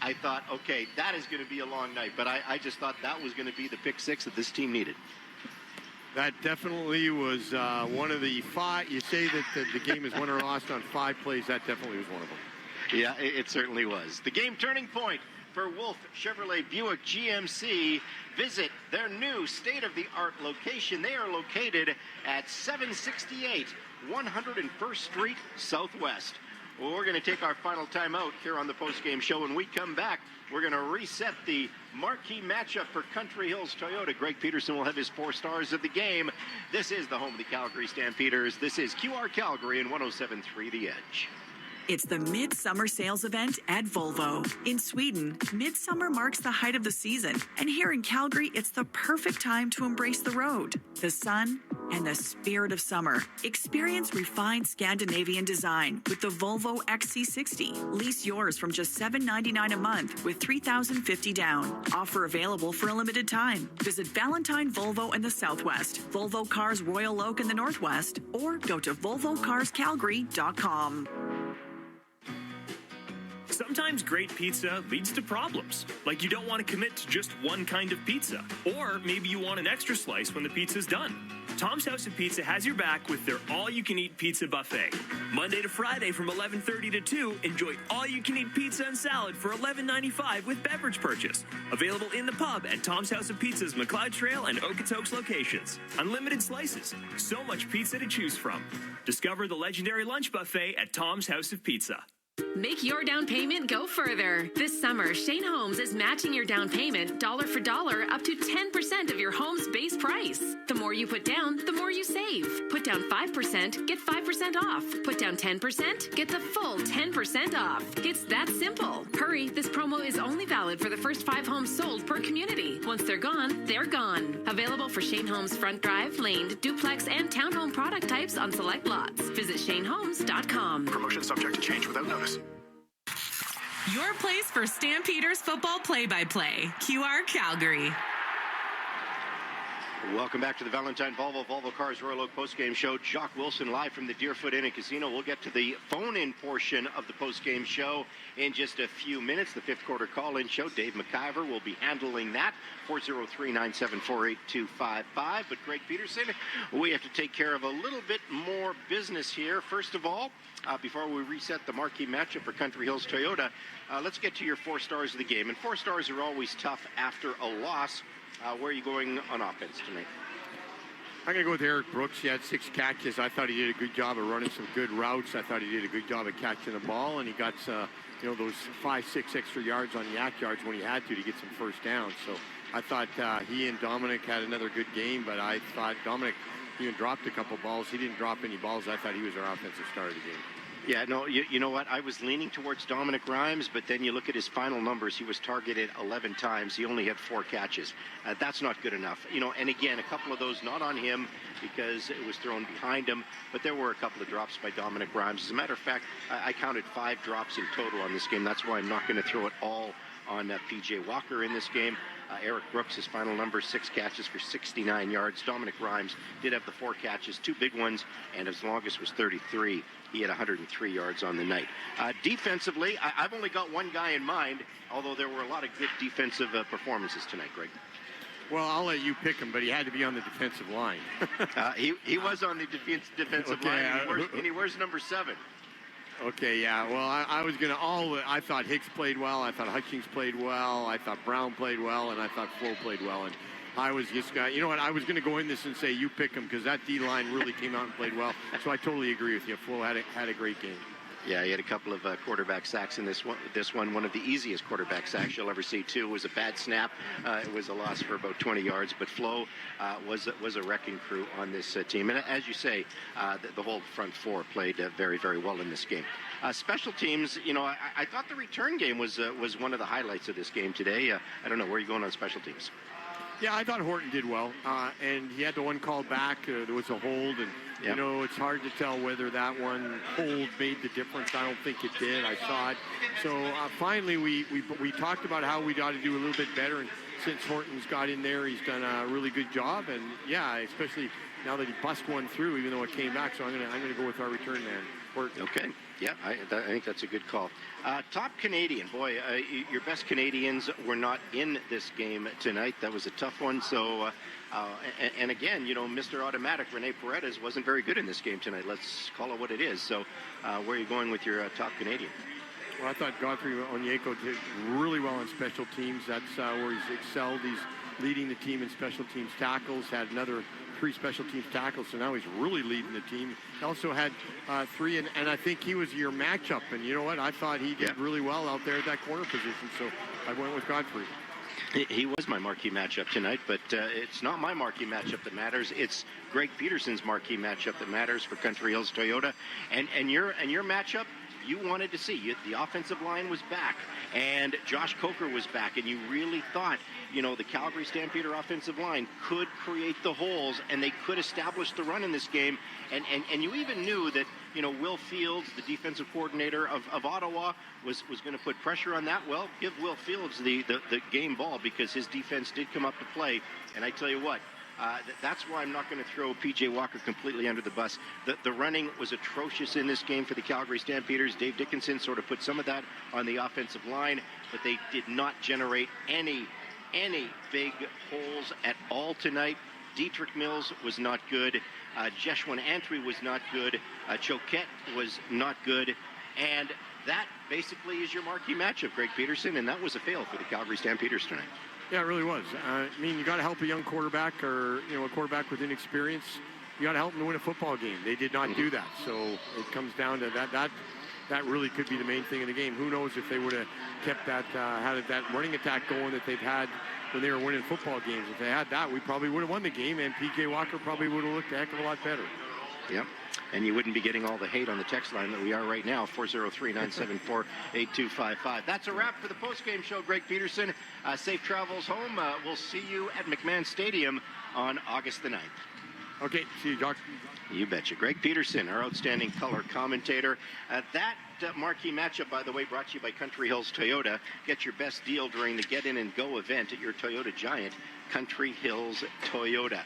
I thought, okay, that is going to be a long night. But I just thought that was going to be the pick six that this team needed. That definitely was one of the five. You say that the game is won or lost on 5 plays. That definitely was one of them. Yeah, it certainly was. The game turning point for Wolf Chevrolet Buick GMC. Visit their new state-of-the-art location. They are located at 768 101st Street Southwest. Well, we're going to take our final time out here on the post-game show. When we come back, we're going to reset the marquee matchup for Country Hills Toyota. Greg Peterson will have his 4 stars of the game. This is the home of the Calgary Stampeders. This is QR Calgary and 107.3 The Edge. It's the Midsummer Sales Event at Volvo. In Sweden, midsummer marks the height of the season. And here in Calgary, it's the perfect time to embrace the road, the sun, and the spirit of summer. Experience refined Scandinavian design with the Volvo XC60. Lease yours from just $799 a month with $3,050 down. Offer available for a limited time. Visit Valentine Volvo in the Southwest, Volvo Cars Royal Oak in the Northwest, or go to volvocarscalgary.com. Sometimes great pizza leads to problems, like you don't want to commit to just one kind of pizza, or maybe you want an extra slice when the pizza's done. Tom's House of Pizza has your back with their all-you-can-eat pizza buffet. Monday to Friday from 11:30 to 2, enjoy all-you-can-eat pizza and salad for $11.95 with beverage purchase. Available in the pub at Tom's House of Pizza's McLeod Trail and Okotoks locations. Unlimited slices. So much pizza to choose from. Discover the legendary lunch buffet at Tom's House of Pizza. Make your down payment go further. This summer, Shane Homes is matching your down payment dollar for dollar up to 10% of your home's base price. The more you put down, the more you save. Put down 5%, get 5% off. Put down 10%, get the full 10% off. It's that simple. Hurry, this promo is only valid for the first 5 homes sold per community. Once they're gone, they're gone. Available for Shane Homes front drive, laned, duplex, and townhome product types on select lots. Visit ShaneHomes.com. Promotion subject to change without notice. Your place for Stampeders football play-by-play. QR Calgary. Welcome back to the Valentine Volvo Cars Royal Oak postgame show. Jock Wilson live from the Deerfoot Inn and Casino. We'll get to the phone-in portion of the postgame show in just a few minutes. The fifth quarter call-in show. Dave McIver will be handling that. 403-974-8255. But Greg Peterson, we have to take care of a little bit more business here. First of all, before we reset the marquee matchup for Country Hills Toyota, let's get to your 4 stars of the game. And 4 stars are always tough after a loss. Where are you going on offense tonight? I'm going to go with Eric Brooks. He had 6 catches. I thought he did a good job of running some good routes. I thought he did a good job of catching the ball, and he got those 5-6 extra yards on yak yards when he had to get some first down. So I thought he and Dominic had another good game, but I thought Dominic even dropped a couple balls. He didn't drop any balls. I thought he was our offensive star of the game. Yeah, no, you know what? I was leaning towards Dominic Rhymes, but then you look at his final numbers. He was targeted 11 times. He only had 4 catches. That's not good enough. And again, a couple of those not on him because it was thrown behind him, but there were a couple of drops by Dominic Rhymes. As a matter of fact, I counted 5 drops in total on this game. That's why I'm not going to throw it all on P.J. Walker in this game. Eric Brooks, his final number, 6 catches for 69 yards. Dominic Rhymes did have the 4 catches, 2 big ones, and his longest was 33. He had 103 yards on the night. Defensively, I've only got one guy in mind, although there were a lot of good defensive performances tonight, Greg. Well, I'll let you pick him, but he had to be on the defensive line. He was on the defensive line, and he wears number 7. Okay, yeah. Well, I was going to I thought Hicks played well. I thought Hutchings played well. I thought Brown played well, and I thought Flo played well. And I was just you know what? I was going to go in this and say you pick him because that D-line really came out and played well. So I totally agree with you. Flo had a great game. Yeah, he had a couple of quarterback sacks in this one. One of the easiest quarterback sacks you'll ever see, too. It was a bad snap. It was a loss for about 20 yards. But Flo was a wrecking crew on this team. And as you say, the whole front 4 played very, very well in this game. Special teams, I thought the return game was one of the highlights of this game today. I don't know. Where are you going on special teams? Yeah, I thought Horton did well. And he had the one called back. There was a hold. And, it's hard to tell whether that one hold made the difference. I don't think it did. I saw it. So finally, we talked about how we got to do a little bit better. And since Horton's got in there, he's done a really good job. And, yeah, especially now that he bust one through, even though it came back. So I'm gonna go with our return man, Horton. Okay. Yeah, I think that's a good call. Top Canadian. Boy, your best Canadians were not in this game tonight. That was a tough one. So, and again, Mr. Automatic, Rene Paredes, wasn't very good in this game tonight. Let's call it what it is. So, where are you going with your top Canadian? Well, I thought Godfrey Onyeko did really well in special teams. That's where he's excelled. He's leading the team in special teams tackles, had another 3 special teams tackles, so now he's really leading the team. He also had 3, and I think he was your matchup, and you know what? I thought he did really well out there at that corner position, so I went with Godfrey. He was my marquee matchup tonight, but it's not my marquee matchup that matters. It's Greg Peterson's marquee matchup that matters for Country Hills Toyota, and your matchup you wanted to see. The offensive line was back, and Josh Coker was back, and you really thought, the Calgary Stampeder offensive line could create the holes, and they could establish the run in this game, and you even knew that, Will Fields, the defensive coordinator of Ottawa, was going to put pressure on that. Well, give Will Fields the game ball because his defense did come up to play, and I tell you what, that's why I'm not going to throw P.J. Walker completely under the bus. The running was atrocious in this game for the Calgary Stampeders. Dave Dickinson sort of put some of that on the offensive line, but they did not generate any big holes at all tonight. Dietrich Mills was not good. Jeshwan Antwi was not good. Choquette was not good. And that basically is your marquee matchup, Greg Peterson, and that was a fail for the Calgary Stampeders tonight. Yeah, it really was. I mean, you got to help a young quarterback or, a quarterback with inexperience. You got to help him to win a football game. They did not do that. So it comes down to that really could be the main thing in the game. Who knows if they would have kept that, had that running attack going that they've had when they were winning football games. If they had that, we probably would have won the game, and P.J. Walker probably would have looked a heck of a lot better. Yep. And you wouldn't be getting all the hate on the text line that we are right now, 403-974-8255. That's a wrap for the postgame show, Greg Peterson. Safe travels home. We'll see you at McMahon Stadium on August the 9th. Okay, see you, Doc. You betcha. Greg Peterson, our outstanding color commentator. That marquee matchup, by the way, brought to you by Country Hills Toyota. Get your best deal during the Get In and Go event at your Toyota Giant, Country Hills Toyota.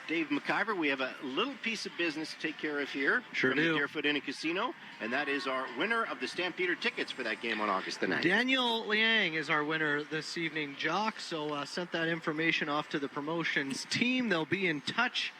Dave McIver, we have a little piece of business to take care of here from the Deerfoot Inn and Casino, and that is our winner of the Stampeder tickets for that game on August the 9th. Daniel Liang is our winner this evening, Jock, so sent that information off to the promotions team. They'll be in touch.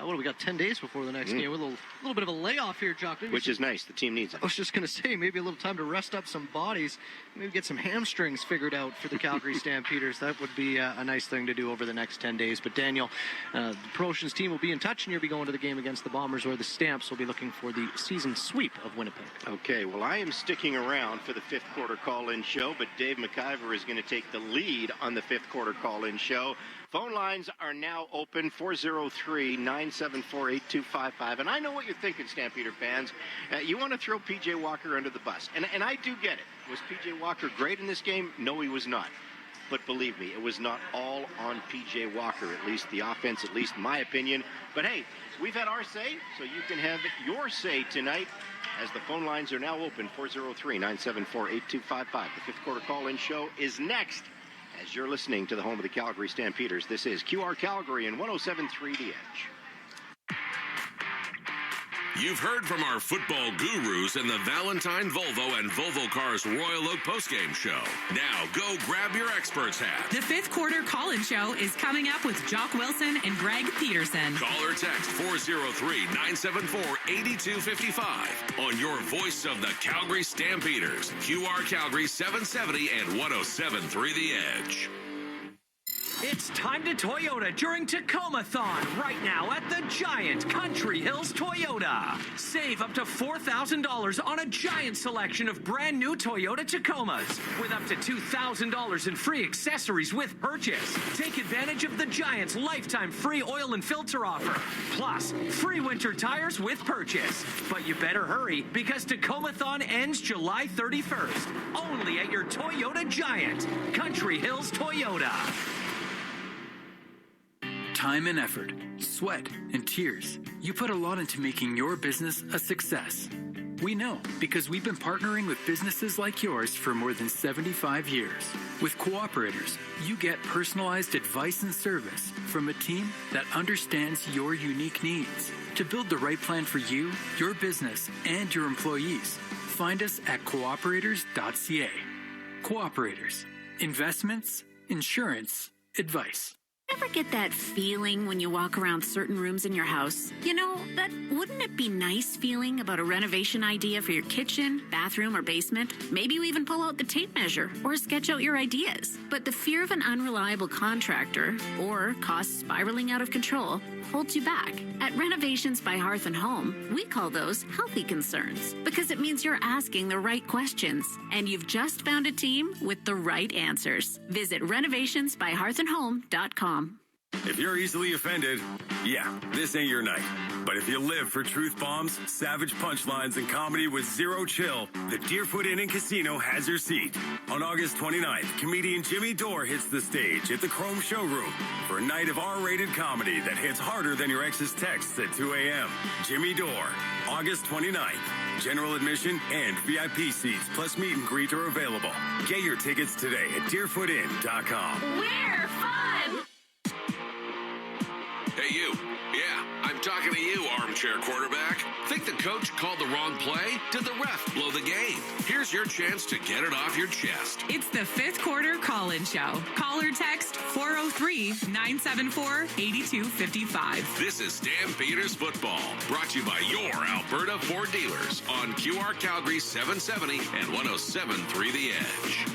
What do we got, 10 days before the next game? With a little bit of a layoff here, Jock. Which is nice. The team needs it. I was just going to say, maybe a little time to rest up some bodies. Maybe get some hamstrings figured out for the Calgary Stampeders. That would be a nice thing to do over the next 10 days. But Daniel, the promotions team will be in touch, and you'll be going to the game against the Bombers, where the Stamps will be looking for the season sweep of Winnipeg. Okay, well, I am sticking around for the fifth quarter call-in show, but Dave McIver is going to take the lead on the fifth quarter call-in show. Phone lines are now open, 403-974-8255. And I know what you're thinking, Stampeder fans. You want to throw P.J. Walker under the bus. And I do get it. Was P.J. Walker great in this game? No, he was not. But believe me, it was not all on P.J. Walker, at least the offense, at least my opinion. But hey, we've had our say, so you can have your say tonight as the phone lines are now open, 403-974-8255. The fifth quarter call-in show is next. As you're listening to the home of the Calgary Stampeders, this is QR Calgary and 107.3 The Edge. You've heard from our football gurus in the Valentine Volvo and Volvo Cars Royal Oak postgame show. Now go grab your expert's hat. The fifth quarter call-in show is coming up with Jock Wilson and Greg Peterson. Call or text 403-974-8255 on your voice of the Calgary Stampeders. QR Calgary 770 and 107.3 The Edge. It's time to Toyota during Tacoma-thon right now at the Giant Country Hills Toyota. Save up to $4,000 on a giant selection of brand new Toyota Tacomas with up to $2,000 in free accessories with purchase. Take advantage of the Giant's lifetime free oil and filter offer. Plus, free winter tires with purchase. But you better hurry because Tacoma-thon ends July 31st. Only at your Toyota Giant, Country Hills Toyota. Time and effort, sweat, and tears. You put a lot into making your business a success. We know because we've been partnering with businesses like yours for more than 75 years. With Cooperators, you get personalized advice and service from a team that understands your unique needs. To build the right plan for you, your business, and your employees, find us at cooperators.ca. Cooperators. Investments, insurance, advice. Ever get that feeling when you walk around certain rooms in your house? You know, that wouldn't it be nice feeling about a renovation idea for your kitchen, bathroom, or basement? Maybe you even pull out the tape measure or sketch out your ideas. But the fear of an unreliable contractor or costs spiraling out of control holds you back. At Renovations by Hearth and Home, we call those healthy concerns because it means you're asking the right questions and you've just found a team with the right answers. Visit renovationsbyhearthandhome.com. If you're easily offended, yeah, this ain't your night. But if you live for truth bombs, savage punchlines, and comedy with zero chill, the Deerfoot Inn and Casino has your seat. On August 29th, comedian Jimmy Dore hits the stage at the Chrome Showroom for a night of R-rated comedy that hits harder than your ex's texts at 2 a.m. Jimmy Dore, August 29th. General admission and VIP seats plus meet and greet are available. Get your tickets today at deerfootin.com. We're fun! Hey, you. Yeah, I'm talking to you, armchair quarterback. Think the coach called the wrong play? Did the ref blow the game? Here's your chance to get it off your chest. It's the fifth quarter call-in show. Call or text 403-974-8255. This is Stampeders Football, brought to you by your Alberta Ford dealers on QR Calgary 770 and 107.3 The Edge.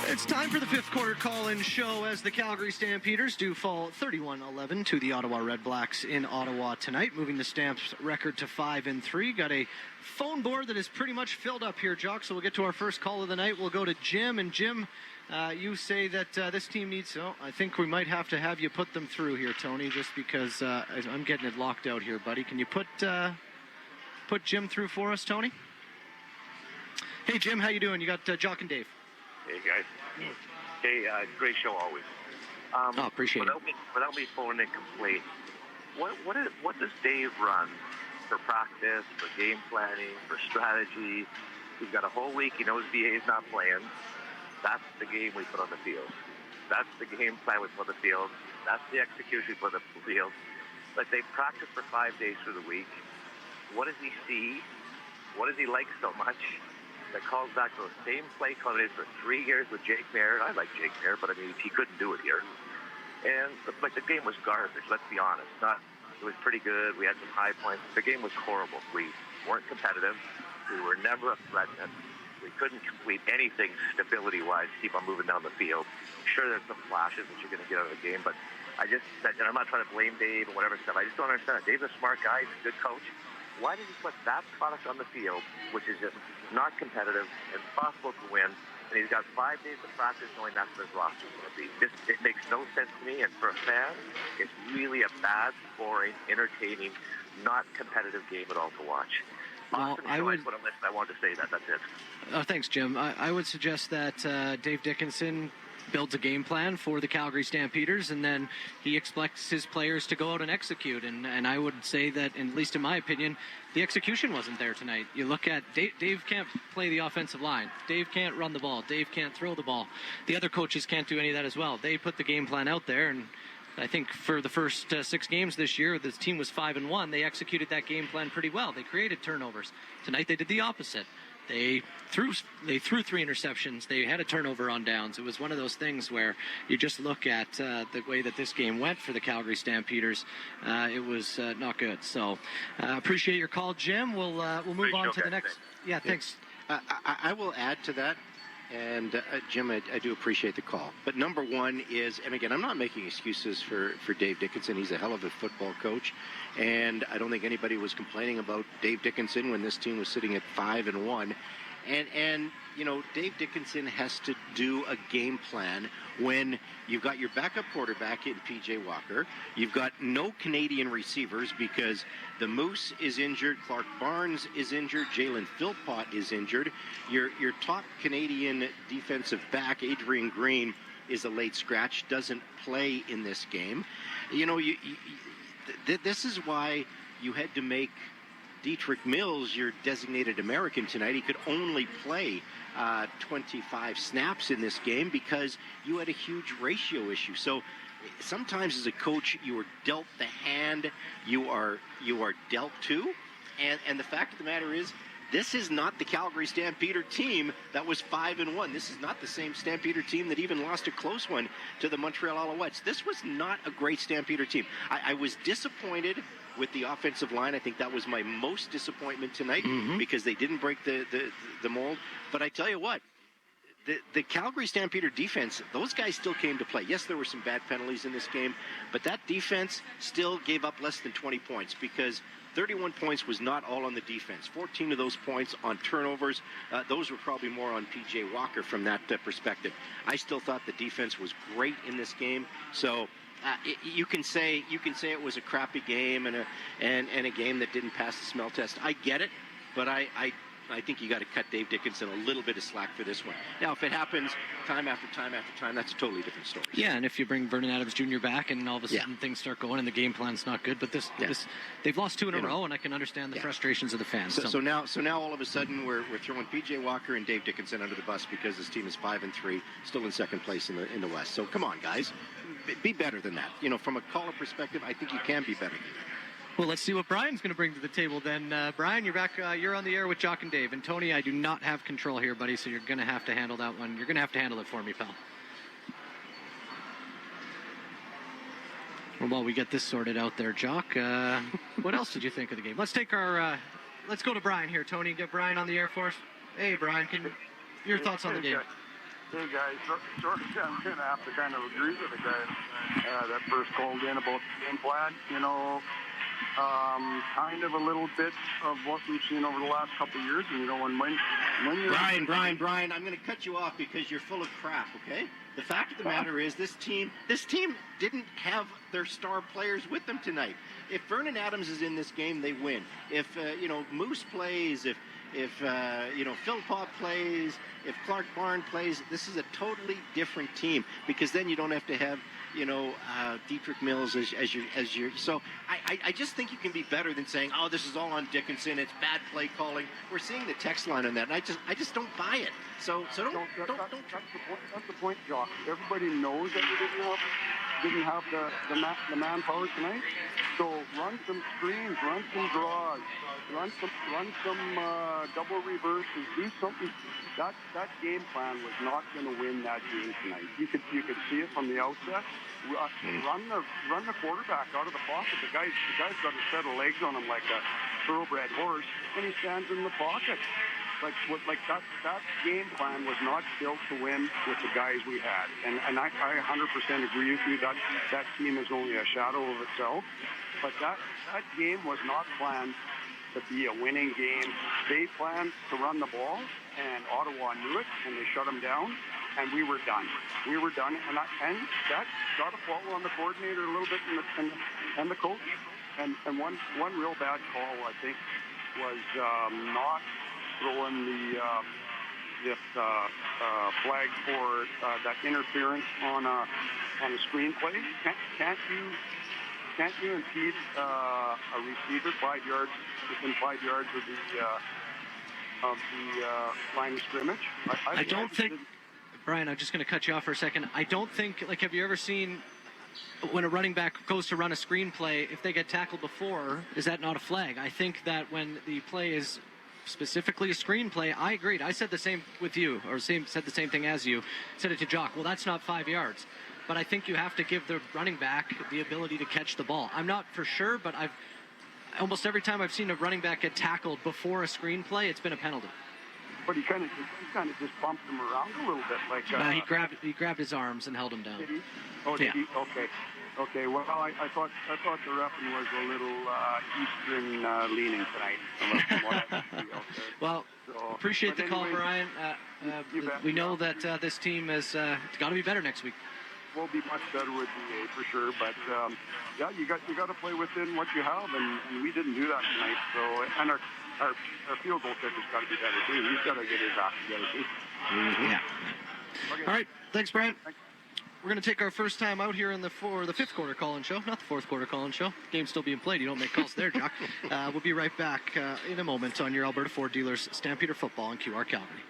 It's time for the fifth quarter call-in show as the Calgary Stampeders do fall 31-11 to the Ottawa Redblacks in Ottawa tonight, moving the Stamps record to 5-3. Got a phone board that is pretty much filled up here, Jock, so we'll get to our first call of the night. We'll go to Jim, and Jim, you say that this team needs... Oh, I think we might have to have you put them through here, Tony, just because I'm getting it locked out here, buddy. Can you put Jim through for us, Tony? Hey, Jim, how you doing? You got Jock and Dave. Hey, guys. Hey, great show always. Appreciate it. Without me phoning in complaint, what does Dave run for practice, for game planning, for strategy? He's got a whole week. He knows VA is not playing. That's the game we put on the field. That's the game plan we put on the field. That's the execution we put on the field. But they practice for 5 days through the week. What does he see? What does he like so much that calls back those same play combinations for 3 years with Jake Mayer? I like Jake Mayer, but I mean, he couldn't do it here. And the game was garbage, let's be honest. It was pretty good. We had some high points. The game was horrible. We weren't competitive. We were never a threat. We couldn't complete anything stability-wise to keep on moving down the field. Sure, there's some flashes that you're going to get out of the game, but and I'm not trying to blame Dave or whatever stuff. I just don't understand it. Dave's a smart guy. He's a good coach. Why did he put that product on the field, which is just not competitive, impossible to win, and he's got 5 days of practice knowing that's what his roster is going to be? It makes no sense to me, and for a fan, it's really a bad, boring, entertaining, not competitive game at all to watch. Well, I put a list. I wanted to say that. That's it. Thanks, Jim. I would suggest that Dave Dickinson builds a game plan for the Calgary Stampeders, and then he expects his players to go out and execute. And I would say that, at least in my opinion, the execution wasn't there tonight. You look at Dave can't play the offensive line. Dave can't run the ball. Dave can't throw the ball. The other coaches can't do any of that as well. They put the game plan out there, and I think for the first 6 games this year, this team was 5-1. They executed that game plan pretty well. They created turnovers. Tonight they did the opposite. They threw 3 interceptions. They had a turnover on downs. It was one of those things where you just look at the way that this game went for the Calgary Stampeders. It was not good. So appreciate your call, Jim. We'll move on to the next. Yeah, thanks. I will add to that. And, Jim, I do appreciate the call. But number one is, and again, I'm not making excuses for Dave Dickinson. He's a hell of a football coach. And I don't think anybody was complaining about Dave Dickinson when this team was sitting at 5-1. And you know, Dave Dickinson has to do a game plan when you've got your backup quarterback in P.J. Walker. You've got no Canadian receivers because the Moose is injured, Clark Barnes is injured, Jalen Philpott is injured. Your top Canadian defensive back, Adrian Green, is a late scratch, doesn't play in this game. You know, this is why you had to make Dietrich Mills your designated American tonight. He could only play 25 snaps in this game because you had a huge ratio issue. So sometimes as a coach, you are dealt the hand you are dealt to. And the fact of the matter is, this is not the Calgary Stampeder team that was 5-1. This is not the same Stampeder team that even lost a close one to the Montreal Alouettes. This was not a great Stampeder team. I was disappointed with the offensive line. I think that was my most disappointment tonight because they didn't break the mold. But I tell you what, the Calgary Stampeder defense, those guys still came to play. Yes, there were some bad penalties in this game, but that defense still gave up less than 20 points because 31 points was not all on the defense. 14 of those points on turnovers. Those were probably more on P.J. Walker from that perspective. I still thought the defense was great in this game. So you can say it was a crappy game and a game that didn't pass the smell test. I get it, but I I think you got to cut Dave Dickinson a little bit of slack for this one. Now, if it happens time after time after time, that's a totally different story. Yeah, and if you bring Vernon Adams Jr. back and all of a sudden things start going and the game plan's not good, but this they've lost 2 in a row, and I can understand the frustrations of the fans. So now all of a sudden we're throwing PJ Walker and Dave Dickinson under the bus because this team is 5-3, still in second place in the West. So come on, guys, be better than that. From a caller perspective, I think you can be better than that. Well, let's see what Brian's going to bring to the table then. Brian, you're back. You're on the air with Jock and Dave. And Tony, I do not have control here, buddy, so you're going to have to handle that one. You're going to have to handle it for me, pal. Well, while we get this sorted out there, Jock, what else did you think of the game? Let's take let's go to Brian here, Tony. Get Brian on the air for us. Hey, Brian, your thoughts on the game? Hey, guys. I'm going to have to kind of agree with the guy that first called in about the game plan. Kind of a little bit of what we've seen over the last couple of years. And, when you're... Brian, I'm going to cut you off because you're full of crap, okay? The fact of the matter is this team didn't have their star players with them tonight. If Vernon Adams is in this game, they win. If, Moose plays, if Phil Pop plays, if Clark Barn plays, this is a totally different team because then you don't have to have, Dietrich Mills as your. So I just think you can be better than saying, oh, this is all on Dickinson. It's bad play calling. We're seeing the text line on that, and I just don't buy it. So don't. That's the point, Jock. Everybody knows that we didn't have the manpower tonight. So run some screens, run some draws, run some double reverses, do something. That game plan was not going to win that game tonight. You could see it from the outset. Run the quarterback out of the pocket. The guy's got a set of legs on him like a thoroughbred horse, and he stands in the pocket. That game plan was not built to win with the guys we had. And I 100% agree with you that team is only a shadow of itself. But that game was not planned to be a winning game. They planned to run the ball, and Ottawa knew it, and they shut them down, and we were done. And that got to fall on the coordinator a little bit and the coach. And one real bad call, I think, was not throwing the flag for that interference on a screenplay. Can't you impede a receiver 5 yards within 5 yards of the line of scrimmage? I don't think, Brian, I'm just going to cut you off for a second. I don't think, have you ever seen when a running back goes to run a screenplay, if they get tackled before, is that not a flag? I think that when the play is specifically a screenplay, I agreed. I said the same with you, or said the same thing as you. Said it to Jock. Well, that's not 5 yards. But I think you have to give the running back the ability to catch the ball. I'm not for sure, but almost every time I've seen a running back get tackled before a screenplay, it's been a penalty. But he kind of just bumped him around a little bit, he grabbed his arms and held him down. Did he? Oh, did he? Okay. Well, I thought the referee was a little Eastern leaning tonight. Well, appreciate the call, Brian. We know that this team has got to be better next week. We'll be much better with DA for sure, but you got to play within what you have, and we didn't do that tonight. So, and our field goal kicker's got to be better too. He's got to get his act together too. Mm-hmm. Yeah. Okay. All right, thanks, Brian. We're going to take our first time out here for the fifth quarter call-in show, not the fourth quarter call-in show. Game's still being played. You don't make calls there, Jock. We'll be right back in a moment on your Alberta Ford Dealers Stampeder Football on QR Calgary.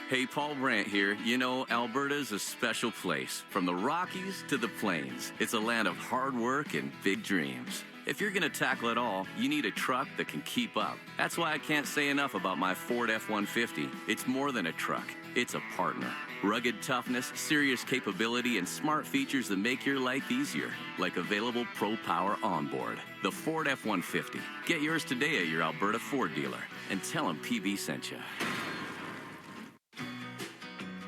Hey, Paul Brandt here. You know, Alberta's a special place. From the Rockies to the Plains, it's a land of hard work and big dreams. If you're going to tackle it all, you need a truck that can keep up. That's why I can't say enough about my Ford F-150. It's more than a truck. It's a partner. Rugged toughness, serious capability, and smart features that make your life easier, like available Pro Power onboard. The Ford F-150. Get yours today at your Alberta Ford dealer, and tell them PB sent you.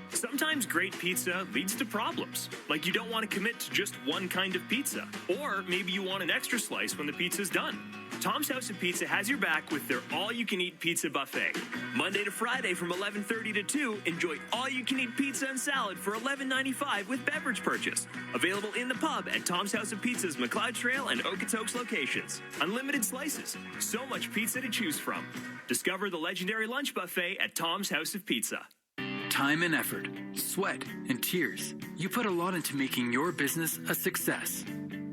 Sometimes great pizza leads to problems, like you don't want to commit to just one kind of pizza, or maybe you want an extra slice when the pizza's done. Tom's House of Pizza has your back with their all-you-can-eat pizza buffet. Monday to Friday from 11:30 to 2, enjoy all-you-can-eat pizza and salad for $11.95 with beverage purchase. Available in the pub at Tom's House of Pizza's McLeod Trail and Okotoks locations. Unlimited slices. So much pizza to choose from. Discover the legendary lunch buffet at Tom's House of Pizza. Time and effort, sweat, and tears. You put a lot into making your business a success.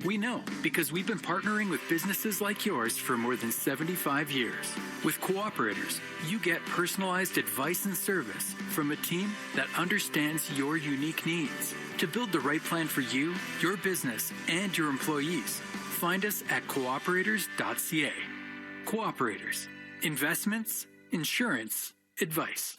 We know because we've been partnering with businesses like yours for more than 75 years. With Cooperators, you get personalized advice and service from a team that understands your unique needs. To build the right plan for you, your business, and your employees, find us at cooperators.ca. Cooperators. Investments, insurance, advice.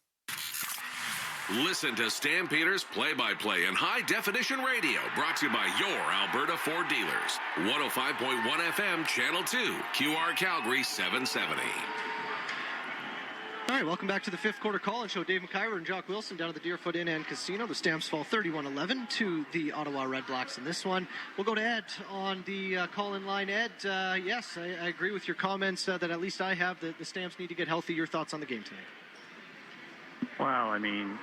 Listen to Stampeders play-by-play in high-definition radio, brought to you by your Alberta Ford dealers. 105.1 FM, Channel 2, QR Calgary 770. All right, welcome back to the fifth quarter call-in show. Dave McIver and Jock Wilson down at the Deerfoot Inn and Casino. The Stamps fall 31-11 to the Ottawa Redblacks in this one. We'll go to Ed on the call-in line. Ed, yes, I agree with your comments that at least I have. The Stamps need to get healthy. Your thoughts on the game tonight? Well, I mean,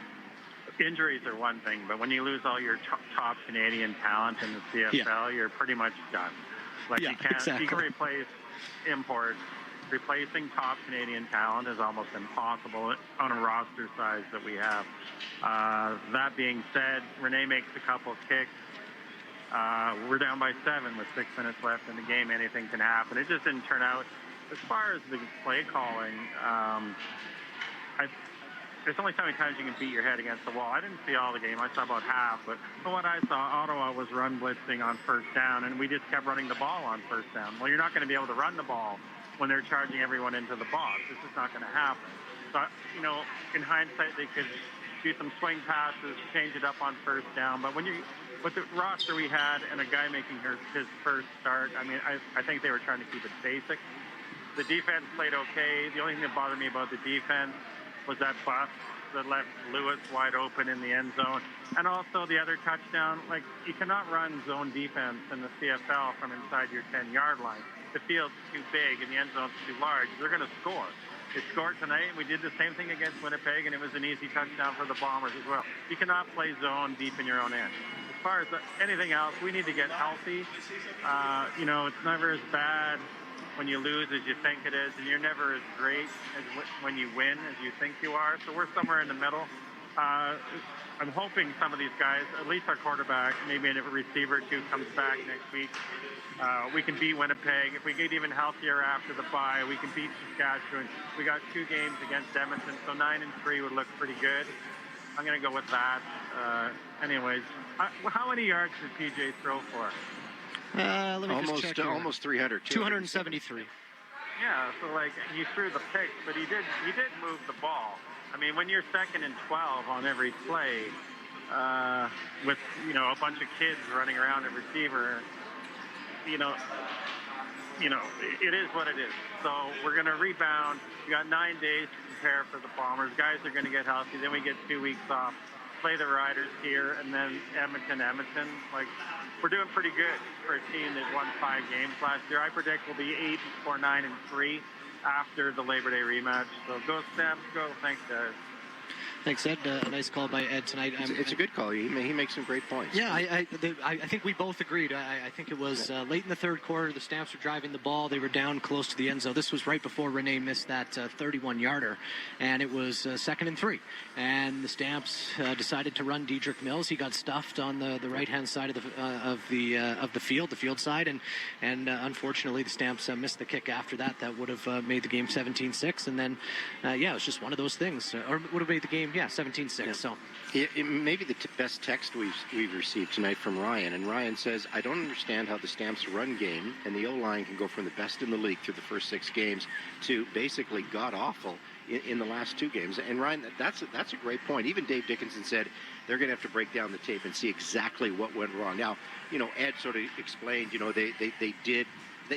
injuries are one thing, but when you lose all your top Canadian talent in the CFL, you're pretty much done. Like you can't, exactly. You can replace imports. Replacing top Canadian talent is almost impossible on a roster size that we have. That being said, Renee makes a couple kicks. We're down by 7 with 6 minutes left in the game. Anything can happen. It just didn't turn out. As far as the play calling, there's only so many times you can beat your head against the wall. I didn't see all the game. I saw about half. But from what I saw, Ottawa was run blitzing on first down, and we just kept running the ball on first down. Well, you're not going to be able to run the ball when they're charging everyone into the box. This is not going to happen. So, you know, in hindsight, they could do some swing passes, change it up on first down. But when you, with the roster we had and a guy making his first start, I mean, I think they were trying to keep it basic. The defense played okay. The only thing that bothered me about the defense was that bust that left Lewis wide open in the end zone. And also the other touchdown, like, you cannot run zone defense in the CFL from inside your 10-yard line. The field's too big and the end zone's too large. They're going to score. They scored tonight, and we did the same thing against Winnipeg, and it was an easy touchdown for the Bombers as well. You cannot play zone deep in your own end. As far as anything else, we need to get healthy. You know, it's never as bad when you lose as you think it is, and you're never as great as when you win as you think you are. So we're somewhere in the middle. I'm hoping some of these guys, at least our quarterback, maybe a receiver or two, comes back next week. We can beat Winnipeg. If we get even healthier after the bye, we can beat Saskatchewan. We got 2 games against Edmonton, so 9-3 would look pretty good. I'm going to go with that. Anyways, how many yards did PJ throw for? Let me just check here. Almost 300. 273. Yeah, so like he threw the picks, but he did move the ball. I mean, when you're 2nd and 12 on every play, with a bunch of kids running around a receiver, it is what it is. So we're going to rebound. We got 9 days to prepare for the Bombers. Guys are going to get healthy. Then we get 2 weeks off. Play the Riders here, and then Edmonton. Like, we're doing pretty good for a team that won 5 games last year. I predict we'll be 8-9-3 after the Labor Day rematch. So go Stamps, go. Thanks, guys. Thanks, Ed. A nice call by Ed tonight. It's a good call. He makes some great points. Yeah, I think we both agreed. I think it was late in the third quarter. The Stamps were driving the ball. They were down close to the end zone. This was right before Renee missed that 31-yarder, and it was 2nd and 3. And the Stamps decided to run Dedrick Mills. He got stuffed on the right-hand side of the field side, and unfortunately the Stamps missed the kick after that. That would have made the game 17-6. And then, it was just one of those things. Or would have made the game, 17-6. Yeah. So it may be the best text we've received tonight from Ryan. And Ryan says, I don't understand how the Stamps run game and the O-line can go from the best in the league through the first 6 games to basically god-awful in the last 2 games. And Ryan, that's a great point. Even Dave Dickinson said they're going to have to break down the tape and see exactly what went wrong. Now, Ed sort of explained, they did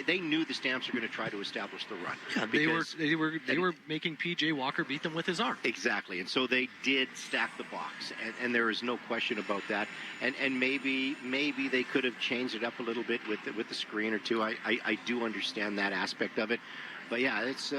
they knew the Stamps were going to try to establish the run. Yeah, they were making P.J. Walker beat them with his arm. Exactly, and so they did stack the box, and there is no question about that. And maybe they could have changed it up a little bit with the screen or two. I do understand that aspect of it. But yeah, it's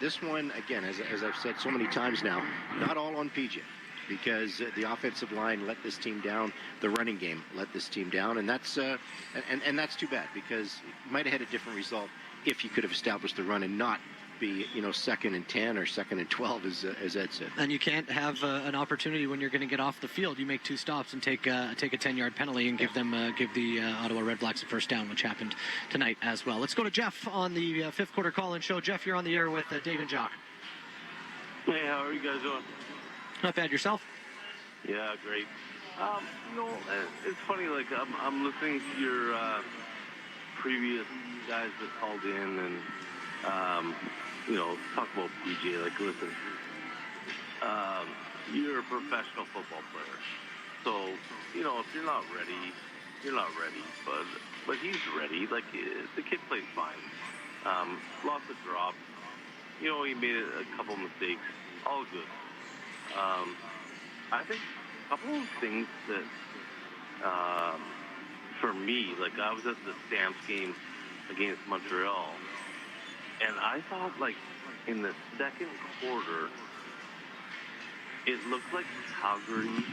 this one again, as I've said so many times now, not all on PJ, because the offensive line let this team down, the running game let this team down, and that's that's too bad, because you might have had a different result if you could have established the run and not be 2nd and 10 or 2nd and 12, as Ed said. And you can't have an opportunity when you're going to get off the field. You make 2 stops and take a 10-yard penalty and give the Ottawa Red Blacks a first down, which happened tonight as well. Let's go to Jeff on the fifth quarter call-in show. Jeff, you're on the air with Dave and Jock. Hey, how are you guys doing? Not bad. Yourself? Yeah, great. It's funny. Like I'm listening to your previous guys that called in and talk about PJ. Like, listen, you're a professional football player, so if you're not ready, you're not ready. But he's ready. Like, the kid plays fine. Lots of drops. He made a couple mistakes. All good. I think a couple of things that, for me, like, I was at the Stamps game against Montreal, and I thought, like, in the second quarter, it looked like Calgary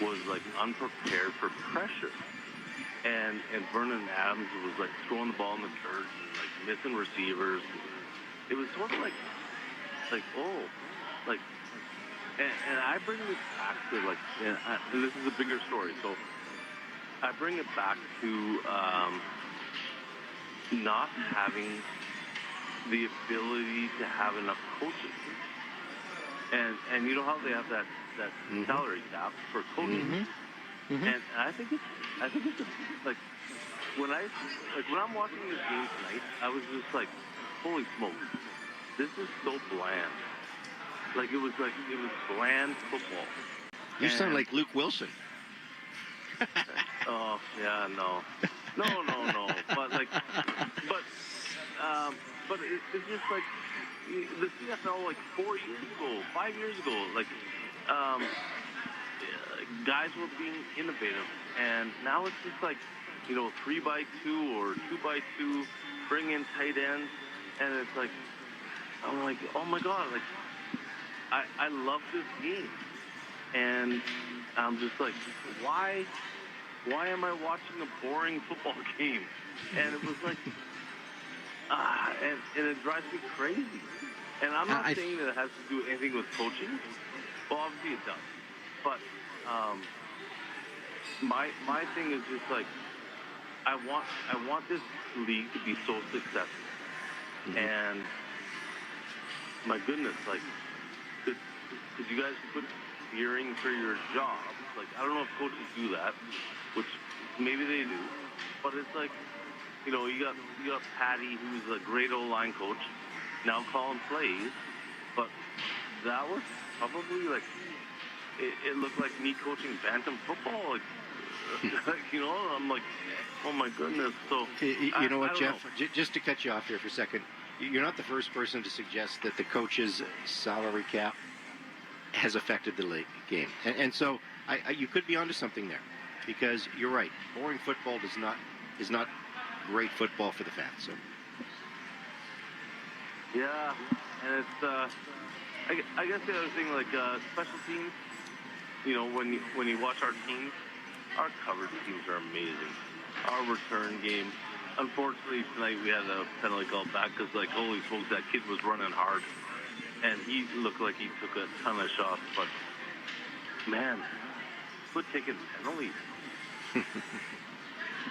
was, like, unprepared for pressure. And Vernon Adams was, like, throwing the ball in the dirt and, like, missing receivers. It was sort of like, and I bring this back to, like, and this is a bigger story, so I bring it back to not having the ability to have enough coaches. And you know how they have that salary cap for coaching? And I think it's like when I'm watching this game tonight, I was just like, holy smokes, this is so bland. Like it was bland football. You sound like Luke Wilson. Oh yeah, no. But it's just like the CFL, like 4 years ago, 5 years ago, like guys were being innovative, and now it's just like 3x2 or 2x2, bring in tight ends, and it's like I'm like, oh my god, like I love this game, and I'm just like, why am I watching a boring football game? And it was like, and it drives me crazy. And I'm not saying that it has to do anything with coaching. Well, obviously it does. But my thing is just like, I want this league to be so successful. And my goodness, like, could you guys put fearing for your job? Like, I don't know if coaches do that, which maybe they do, but it's like, you got Patty, who's a great O-line coach, now calling plays, but that was probably like, it looked like me coaching bantam football, like, I'm like, oh my goodness. So you know what, Jeff? Just to cut you off here for a second, you're not the first person to suggest that the coach's salary cap has affected the game, and so you could be onto something there, because you're right. Boring football is not great football for the fans. So. Yeah, and it's I guess the other thing, like special teams. When you watch our teams, our coverage teams are amazing. Our return game. Unfortunately, tonight we had a penalty called back because, like, holy smokes, that kid was running hard. And he looked like he took a ton of shots. But, man, quit taking penalties.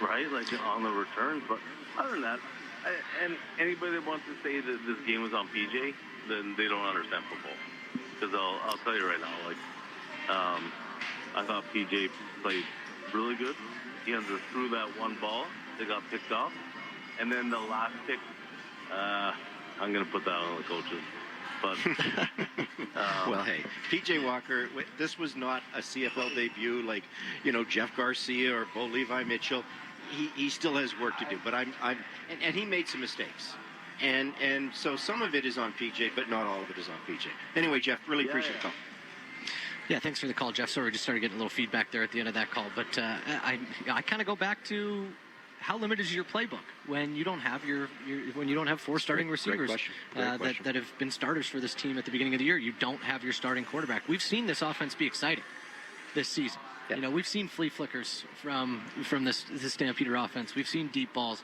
Right? Like, on the returns. But other than that, and anybody that wants to say that this game was on PJ, then they don't understand football. Because I'll tell you right now, like, I thought PJ played really good. He underthrew that one ball. They got picked off. And then the last pick, I'm going to put that on the coaches. But well, hey, P.J. Walker, this was not a CFL debut like, Jeff Garcia or Bo Levi Mitchell. he still has work to do. But and he made some mistakes. And so some of it is on PJ, but not all of it is on PJ. Anyway, Jeff, really appreciate the call. Yeah, thanks for the call, Jeff. Sorry, we just started getting a little feedback there at the end of that call. But I kind of go back to how limited is your playbook when you don't have when you don't have four starting receivers that have been starters for this team at the beginning of the year. You don't have your starting quarterback. We've seen this offense be exciting this season. Yeah. You know, we've seen flea flickers from this Stampeder offense. We've seen deep balls.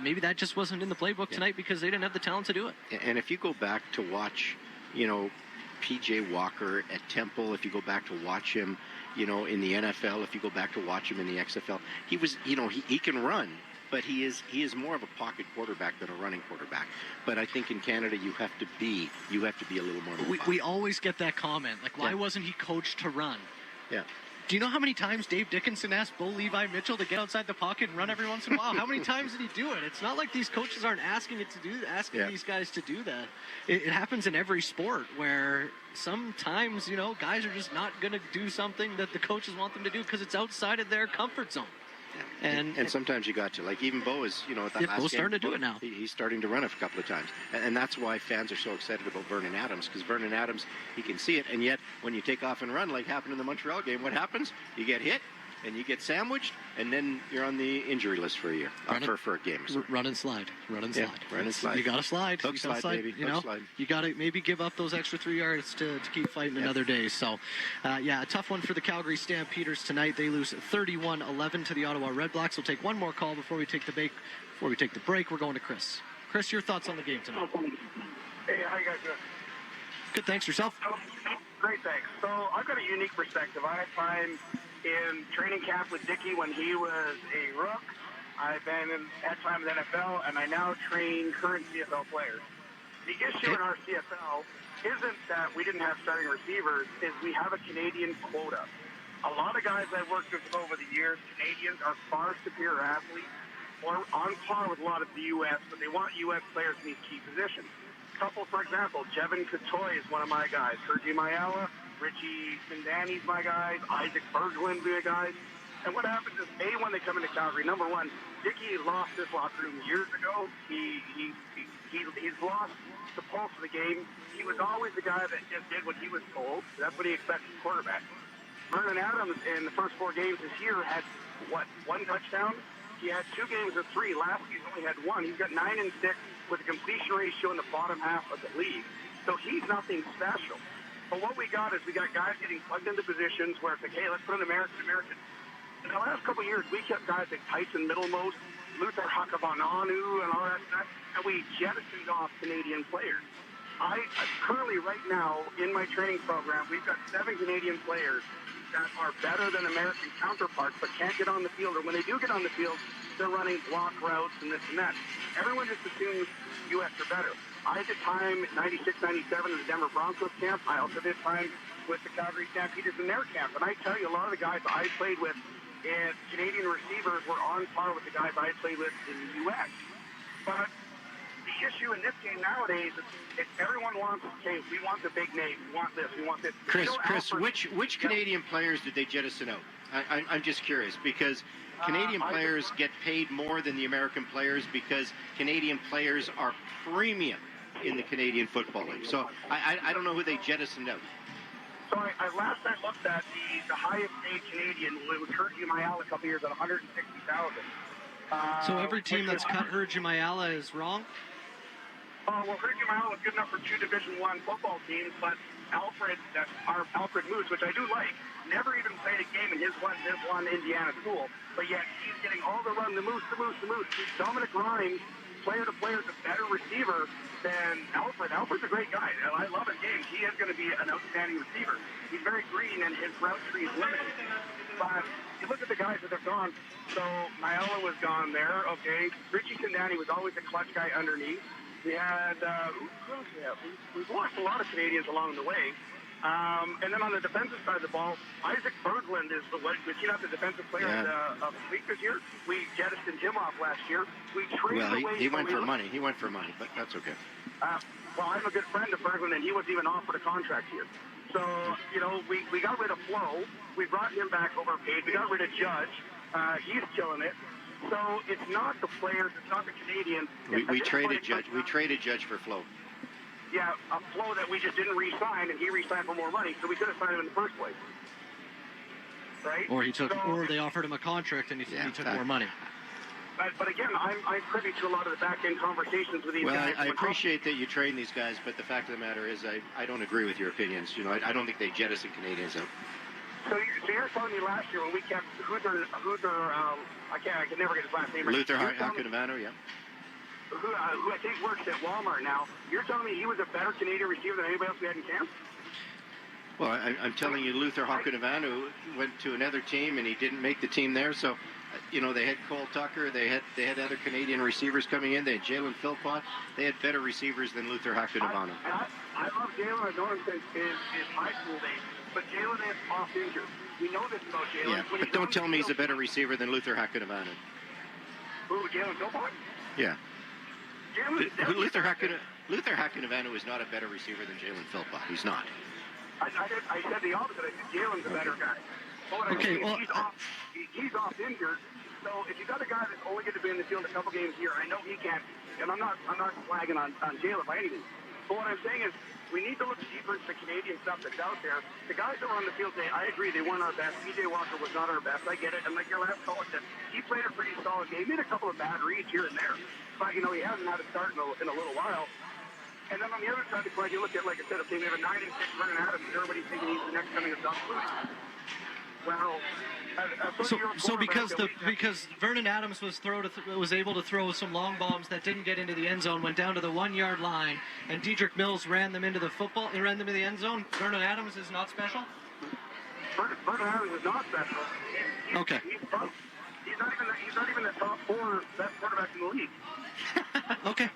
Maybe that just wasn't in the playbook tonight because they didn't have the talent to do it. And if you go back to watch, P.J. Walker at Temple, if you go back to watch him, in the NFL, if you go back to watch him in the XFL, he was, he can run, but he is more of a pocket quarterback than a running quarterback. But I think in Canada you have to be a little more. We always get that comment, like, why wasn't he coached to run? Yeah. Do you know how many times Dave Dickinson asked Bo Levi Mitchell to get outside the pocket and run every once in a while? How many times did he do it? It's not like these coaches aren't asking these guys to do that. It happens in every sport where sometimes, guys are just not going to do something that the coaches want them to do because it's outside of their comfort zone. And sometimes you got to, like, even Bo is, at that last Bo's game, starting to do it now. He's starting to run it a couple of times. And that's why fans are so excited about Vernon Adams, because Vernon Adams, he can see it. And yet, when you take off and run, like happened in the Montreal game, what happens? You get hit, and you get sandwiched, and then you're on the injury list for a year, for a game. So. Run and slide. Run and slide. Run and slide. You got to slide. Hook slide, baby. Hook slide. You got to maybe give up those extra 3 yards to keep fighting another day. So, a tough one for the Calgary Stampeders tonight. They lose 31-11 to the Ottawa Redblacks. We'll take one more call before we take the break. We're going to Chris. Chris, your thoughts on the game tonight? Hey, how you guys doing? Good, thanks. Yourself? Great, thanks. So I've got a unique perspective. I had time in training camp with Dickie when he was a rook. I've been at time in the NFL, and I now train current CFL players. The issue in our CFL isn't that we didn't have starting receivers, is we have a Canadian quota. A lot of guys I've worked with over the years, Canadians, are far superior athletes, or on par with a lot of the U.S., but they want U.S. players in these key positions. Couple, for example, Jevin Catoy is one of my guys. Sergi Mayala, Richie Sindani's my guys. Isaac Berglund's my guys. And what happens is, when they come into Calgary, number one, Dickie lost this locker room years ago. He's lost the pulse of the game. He was always the guy that just did what he was told. That's what he expects from quarterback. Vernon Adams, in the first 4 games this year, had, 1 touchdown? He had 2 games of 3. Last week, he's only had 1. He's got 9 and 6 with a completion ratio in the bottom half of the league. So he's nothing special. But what we got is we got guys getting plugged into positions where it's like, hey, let's put an American. In the last couple of years, we kept guys like Tyson Middlemost, Luther Hakabananu, and all that stuff, and we jettisoned off Canadian players. I currently, right now, in my training program, we've got 7 Canadian players that are better than American counterparts but can't get on the field, or when they do get on the field, they're running block routes and this and that. Everyone just assumes U.S. are better. I did time 96, 97 in the Denver Broncos camp. I also did time with the Calgary Stampeders in their camp. And I tell you, a lot of the guys I played with and Canadian receivers were on par with the guys I played with in the U.S. But the issue in this game nowadays is everyone wants, okay, we want the big name, we want this, we want this. Chris, which Canadian players did they jettison out? I'm just curious, because Canadian players get paid more than the American players because Canadian players are premium in the Canadian Football League. So I don't know who they jettisoned out. So I last I looked at the highest paid Canadian was Sergi Mayala a couple years at $160,000. So every team that's cut Sergi Mayala is wrong? Well, Sergi Mayala was good enough for 2 Division I football teams, but Alfred Moose, which I do like, never even played a game in his one Indiana school, but yet he's getting all the run, the Moose. Dominic Rhymes, player to player, is a better receiver than Alfred. Alfred's a great guy. I love his game. He is going to be an outstanding receiver. He's very green, and his route tree is limited. But you look at the guys that have gone. So Mayala was gone there, okay. Richie Sindani was always a clutch guy underneath. We had, who else we have? We've lost a lot of Canadians along the way. And then on the defensive side of the ball, Isaac Berglund is was he not the defensive player of the week this year? We jettisoned him off last year. We traded away. He went for money. He went for money, but that's okay. Well, I'm a good friend of Berglund, and he wasn't even offered a contract here. So, we got rid of Flo. We brought him back overpaid. We got rid of Judge. He's killing it. So it's not the players, it's not the Canadians. We traded Judge for Flo. Yeah, a Flo that we just didn't re-sign, and he re-signed for more money, so we could have signed him in the first place. Right? Or they offered him a contract and he took more money. But again, I'm privy to a lot of the back-end conversations with these guys. Well, I appreciate that you train these guys, but the fact of the matter is I don't agree with your opinions. I don't think they jettison Canadians out. So you're telling me last year when we kept Luther I can never get his last name right. Luther Hakunavano, yeah. Who I think works at Walmart now. You're telling me he was a better Canadian receiver than anybody else we had in camp? Well, I'm telling you, Luther Hakunavano went to another team and he didn't make the team there. So, they had Cole Tucker, they had other Canadian receivers coming in. They had Jalen Philpott. They had better receivers than Luther Hakunavano. I love Jalen. I've known him since his high school days. But Jalen is off injured. We know this about Jalen. Yeah, but don't tell me he's a better receiver than Luther Hakunavano. Who, Jalen Philpott? Yeah. Luther Hakunavano is not a better receiver than Jalen Philpott. He's not. I said the opposite. I said Jalen's a better guy. He's off injured. So if you got a guy that's only going to be in the field a couple games a year, I know he can't. And I'm not flagging on Jalen by anything. But what I'm saying is we need to look deeper into the Canadian stuff that's out there. The guys that were on the field today, I agree, they weren't our best. PJ Walker was not our best. I get it. And like your last caller said, he played a pretty solid game. He made a couple of bad reads here and there. But, he hasn't had a start in a little while. And then on the other side of the coin, you look at, like I said, okay, we have a 9-6 Vernon Adams, and everybody's thinking he's the next coming of Doug Flutie. Well, so because Vernon Adams was able to throw some long bombs that didn't get into the end zone, went down to the 1-yard line, and Dedrick Mills ran them into the end zone. Vernon Adams is not special. Vernon Adams is not special. Okay. He's not even the top 4 best quarterbacks in the league. Okay.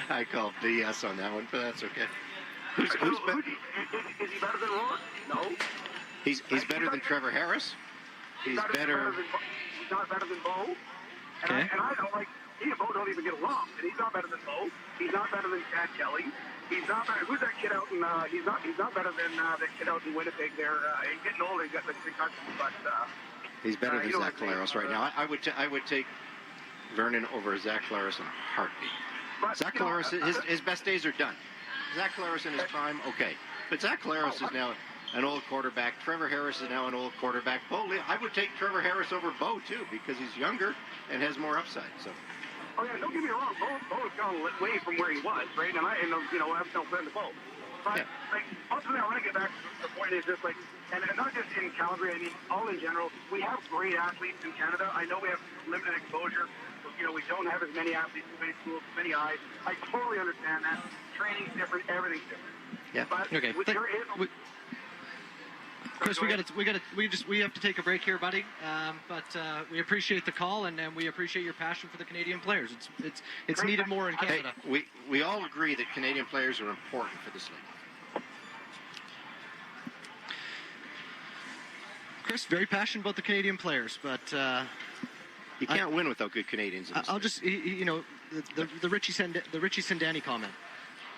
I called BS on that one, but that's okay. Is he better than Rourke? No. He's better than Trevor Harris. He's not better than Bo. Okay. And I don't he and Bo don't even get along. And he's not better than Bo. He's not better than Chad Kelly. He's not better. Who's that kid out in? He's not better than that kid out in Winnipeg. There, he's getting older. He's got the concussions, but he's better than Zach Collaros right now. I would take Vernon over Zach Collaros in a heartbeat. But, Zach Collaros, his best days are done. Zach Collaros in his prime, okay. But Zach Collaros is now an old quarterback. Trevor Harris is now an old quarterback. I would take Trevor Harris over Bo, too, because he's younger and has more upside. So. Oh, yeah, don't get me wrong. Bo's gone way from where he was, right? And I have no friend to Bo. But, ultimately, I want to get back to the point is just, and not just in Calgary, I mean, all in general, we have great athletes in Canada. I know we have limited exposure. We don't have as many athletes in many schools, many eyes. I totally understand that. Training's different, everything's different. Yeah. But okay. Chris, we have to take a break here, buddy. But we appreciate the call and we appreciate your passion for the Canadian players. It's needed more in Canada. Hey, we all agree that Canadian players are important for this league. Chris, very passionate about the Canadian players, but you can't win without good Canadians. I'll just, the Richie Sandani comment.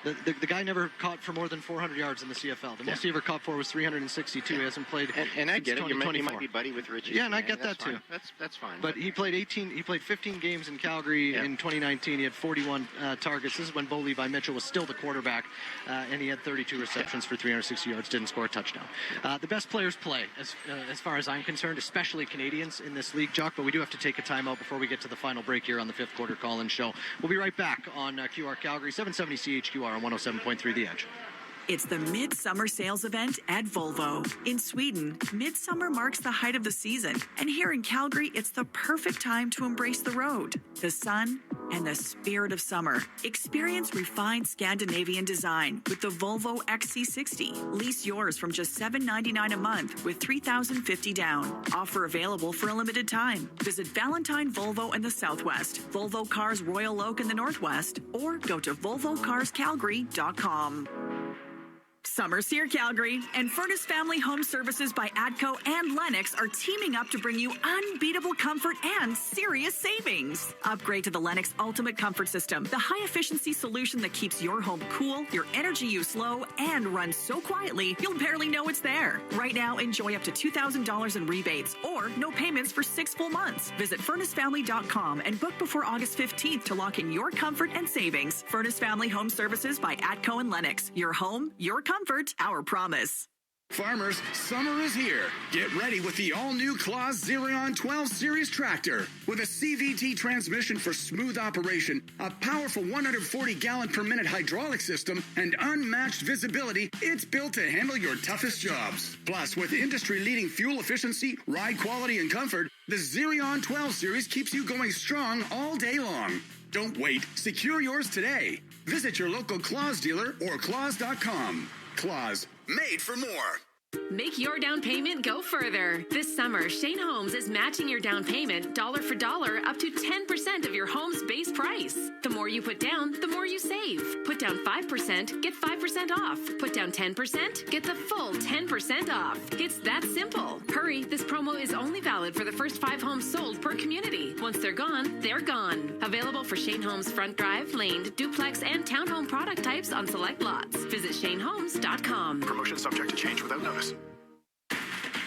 The guy never caught for more than 400 yards in the CFL. The most he ever caught for was 362. He hasn't played. And I get it. You might be buddy with Richie. Yeah, and I get that too. That's fine. But he played 15 games in Calgary in 2019. He had 41 targets. This is when Bo Levi Mitchell was still the quarterback, and he had 32 receptions for 360 yards. Didn't score a touchdown. The best players play, as far as I'm concerned, especially Canadians in this league, Jock. But we do have to take a timeout before we get to the final break here on the fifth quarter call-in show. We'll be right back on QR Calgary 770 CHQR. On 107.3 The Edge. It's the Midsummer Sales Event at Volvo. In Sweden, Midsummer marks the height of the season. And here in Calgary, it's the perfect time to embrace the road, the sun, and the spirit of summer. Experience refined Scandinavian design with the Volvo XC60. Lease yours from just $799 a month with $3,050 down. Offer available for a limited time. Visit Valentine Volvo in the Southwest, Volvo Cars Royal Oak in the Northwest, or go to VolvoCarsCalgary.com. Summer's here, Calgary, and Furnace Family Home Services by ATCO and Lennox are teaming up to bring you unbeatable comfort and serious savings. Upgrade to the Lennox Ultimate Comfort System, the high-efficiency solution that keeps your home cool, your energy use low, and runs so quietly you'll barely know it's there. Right now, enjoy up to $2,000 in rebates or no payments for 6 full months. Visit FurnaceFamily.com and book before August 15th to lock in your comfort and savings. Furnace Family Home Services by ATCO and Lennox. Your home, your comfort, our promise. Farmers, summer is here. Get ready with the all-new Claas Xerion 12 Series tractor. With a CVT transmission for smooth operation, a powerful 140-gallon-per-minute hydraulic system, and unmatched visibility, it's built to handle your toughest jobs. Plus, with industry-leading fuel efficiency, ride quality, and comfort, the Xerion 12 Series keeps you going strong all day long. Don't wait. Secure yours today. Visit your local Claas dealer or claas.com. Claas, made for more. Make your down payment go further. This summer, Shane Homes is matching your down payment dollar for dollar up to 10% of your home's base price. The more you put down, the more you save. Put down 5%, get 5% off. Put down 10%, get the full 10% off. It's that simple. Hurry, this promo is only valid for the first 5 homes sold per community. Once they're gone, they're gone. Available for Shane Homes front drive, laned, duplex, and townhome product types on select lots. Visit ShaneHomes.com. Promotion subject to change without notice.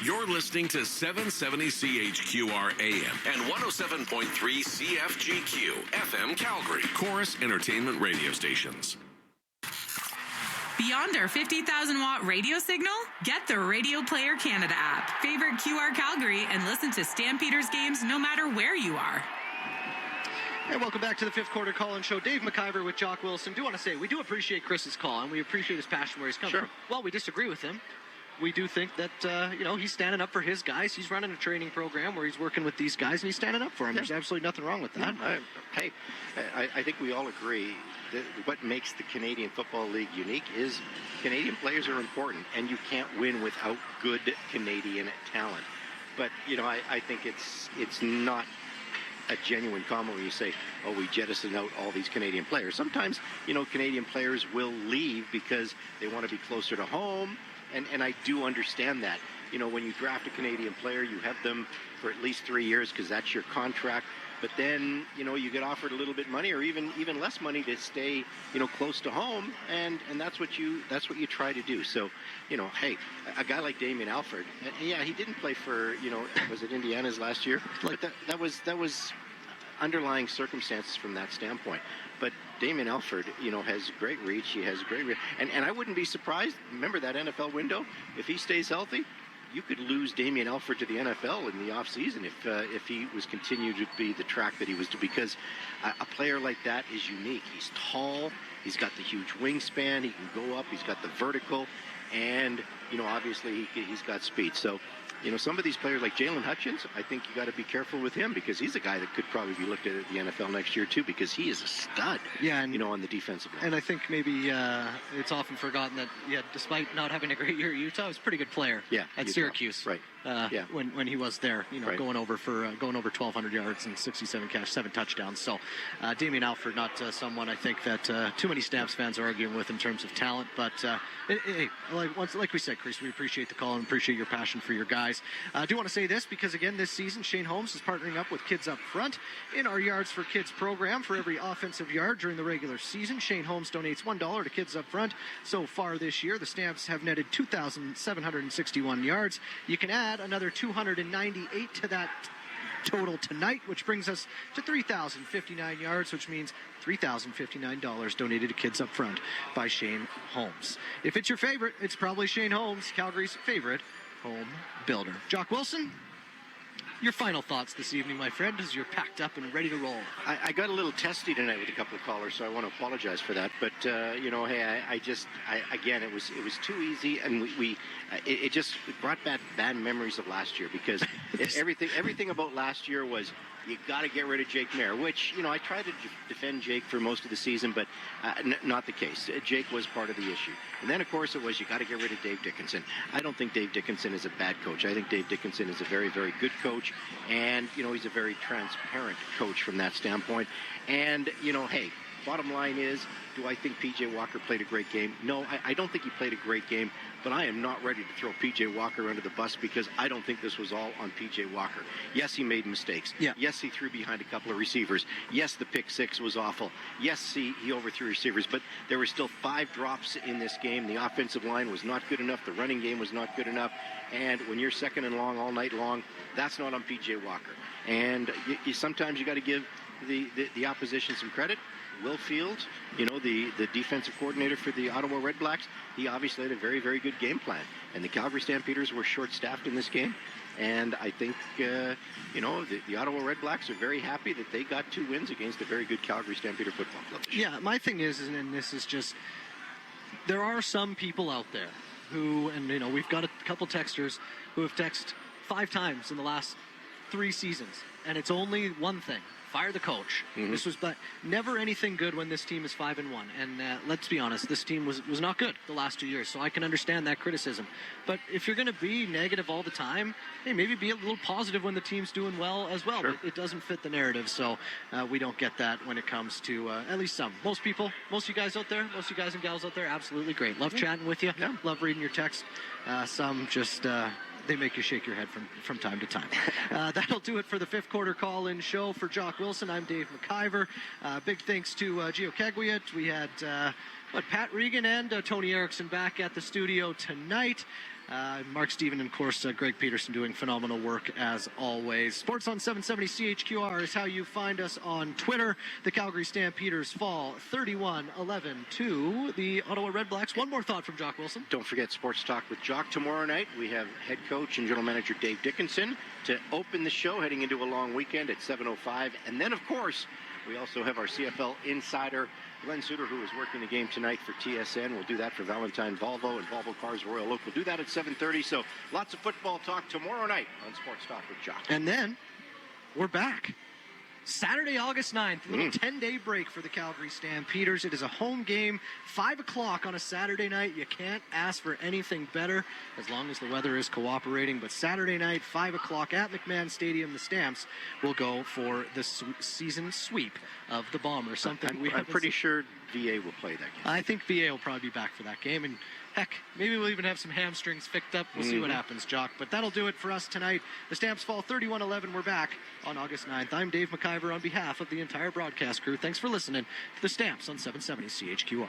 You're listening to 770 CHQR AM and 107.3 CFGQ FM Calgary, Chorus Entertainment Radio Stations. Beyond our 50,000-watt radio signal, get the Radio Player Canada app. Favorite QR Calgary and listen to Stampeders games no matter where you are. And welcome back to the fifth quarter call-in show. Dave McIver with Jock Wilson. Do want to say, we do appreciate Chris's call, and we appreciate his passion where he's coming from. Well, we disagree with him. We do think that, he's standing up for his guys. He's running a training program where he's working with these guys, and he's standing up for them. Yeah. There's absolutely nothing wrong with that. I think we all agree that what makes the Canadian Football League unique is Canadian players are important, and you can't win without good Canadian talent. But, I think it's not a genuine comment when you say, we jettison out all these Canadian players. Sometimes, Canadian players will leave because they want to be closer to home. And I do understand that. When you draft a Canadian player, you have them for at least 3 years because that's your contract. But then, you get offered a little bit money or even less money to stay, close to home, and that's what you try to do. So, hey, a guy like Damien Alford, yeah, he didn't play for, was it Indiana's last year? But that was underlying circumstances from that standpoint. But Damien Alford, has great reach. He has great reach. And I wouldn't be surprised, remember that NFL window? If he stays healthy, you could lose Damien Alford to the NFL in the offseason if he was continued to be the track that he was to, because a player like that is unique. He's tall. He's got the huge wingspan. He can go up. He's got the vertical. And, obviously he's got speed. So, some of these players like Jalen Hutchins, I think you got to be careful with him because he's a guy that could probably be looked at the NFL next year too because he is a stud, on the defensive line. And I think maybe it's often forgotten that, despite not having a great year at Utah, he was a pretty good player at Syracuse. Right. When he was there, going over 1,200 yards and 67 catch, 7 touchdowns. So Damien Alford, not someone I think that too many Stamps fans are arguing with in terms of talent. But hey, like we said, Chris, we appreciate the call and appreciate your passion for your guys. I do want to say this because, again, this season, Shane Holmes is partnering up with Kids Up Front in our Yards for Kids program. For every offensive yard during the regular season, Shane Holmes donates $1 to Kids Up Front. So far this year, the Stamps have netted 2,761 yards. You can add another 298 to that total tonight, which brings us to 3,059 yards, which means $3,059 donated to Kids Up Front by Shane Holmes. If it's your favorite, it's probably Shane Holmes, Calgary's favorite home builder. Jock Wilson, your final thoughts this evening, my friend, as you're packed up and ready to roll. I got a little testy tonight with a couple of callers, so I want to apologize for that. But hey, again, it was too easy, and it just brought back bad memories of last year because everything about last year was you got to get rid of Jake Mayer, which I tried to defend Jake for most of the season, but not the case. Jake was part of the issue, and then of course it was you got to get rid of Dave Dickinson. I don't think Dave Dickinson is a bad coach. I think Dave Dickinson is a very, very good coach, and he's a very transparent coach from that standpoint. And hey, Bottom line is, do I think P.J. Walker played a great game? No, I don't think he played a great game, but I am not ready to throw P.J. Walker under the bus because I don't think this was all on P.J. Walker. Yes, he made mistakes. Yeah. Yes, he threw behind a couple of receivers. Yes, the pick six was awful. Yes, he overthrew receivers, but there were still 5 drops in this game. The offensive line was not good enough. The running game was not good enough. And when you're second and long all night long, that's not on P.J. Walker. And sometimes you got to give the opposition some credit. Will Field, the defensive coordinator for the Ottawa Red Blacks, he obviously had a very, very good game plan. And the Calgary Stampeders were short-staffed in this game. And I think, the Ottawa Red Blacks are very happy that they got 2 wins against a very good Calgary Stampeder football club. Yeah, my thing is, and this is just, there are some people out there who, and we've got a couple texters who have texted 5 times in the last 3 seasons, and it's only one thing: fire the coach. Mm-hmm. This was but never anything good when this team is 5-1. And let's be honest, this team was not good the last 2 years, so I can understand that criticism. But if you're going to be negative all the time, hey, maybe be a little positive when the team's doing well as well. Sure. It doesn't fit the narrative, so we don't get that when it comes to at least some. Most people, most of you guys out there, most of you guys and gals out there, absolutely great. Love chatting with you. Yeah. Love reading your text. Some just... they make you shake your head from time to time. That'll do it for the 5th quarter call-in show. For Jock Wilson, I'm Dave McIver. Big thanks to Gio Keguiat. We had Pat Regan and Tony Erickson back at the studio tonight. Mark Steven and, of course, Greg Peterson doing phenomenal work as always. Sports on 770 CHQR is how you find us on Twitter. The Calgary Stampeders fall 31-11 to the Ottawa Red Blacks. One more thought from Jock Wilson. Don't forget Sports Talk with Jock tomorrow night. We have head coach and general manager Dave Dickinson to open the show heading into a long weekend at 7:05. And then, of course, we also have our CFL insider, Glenn Suter, who is working the game tonight for TSN. We'll do that for Valentine Volvo and Volvo Cars Royal Oak. We'll do that at 7:30. So lots of football talk tomorrow night on Sports Talk with Jock. And then we're back. Saturday, August 9th, a little 10-day break for the Calgary Stampeders. It is a home game, 5 o'clock on a Saturday night. You can't ask for anything better as long as the weather is cooperating. But Saturday night, 5 o'clock at McMahon Stadium, the Stamps will go for the season sweep of the Bombers. I'm pretty sure VA will play that game. I think VA will probably be back for that game. And heck, maybe we'll even have some hamstrings picked up. We'll see what happens, Jock. But that'll do it for us tonight. The Stamps fall 31-11. We're back on August 9th. I'm Dave McIver on behalf of the entire broadcast crew. Thanks for listening to the Stamps on 770 CHQR.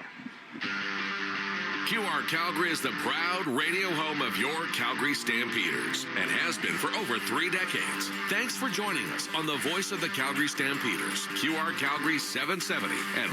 QR Calgary is the proud radio home of your Calgary Stampeders and has been for over 3 decades. Thanks for joining us on the voice of the Calgary Stampeders, QR Calgary 770 and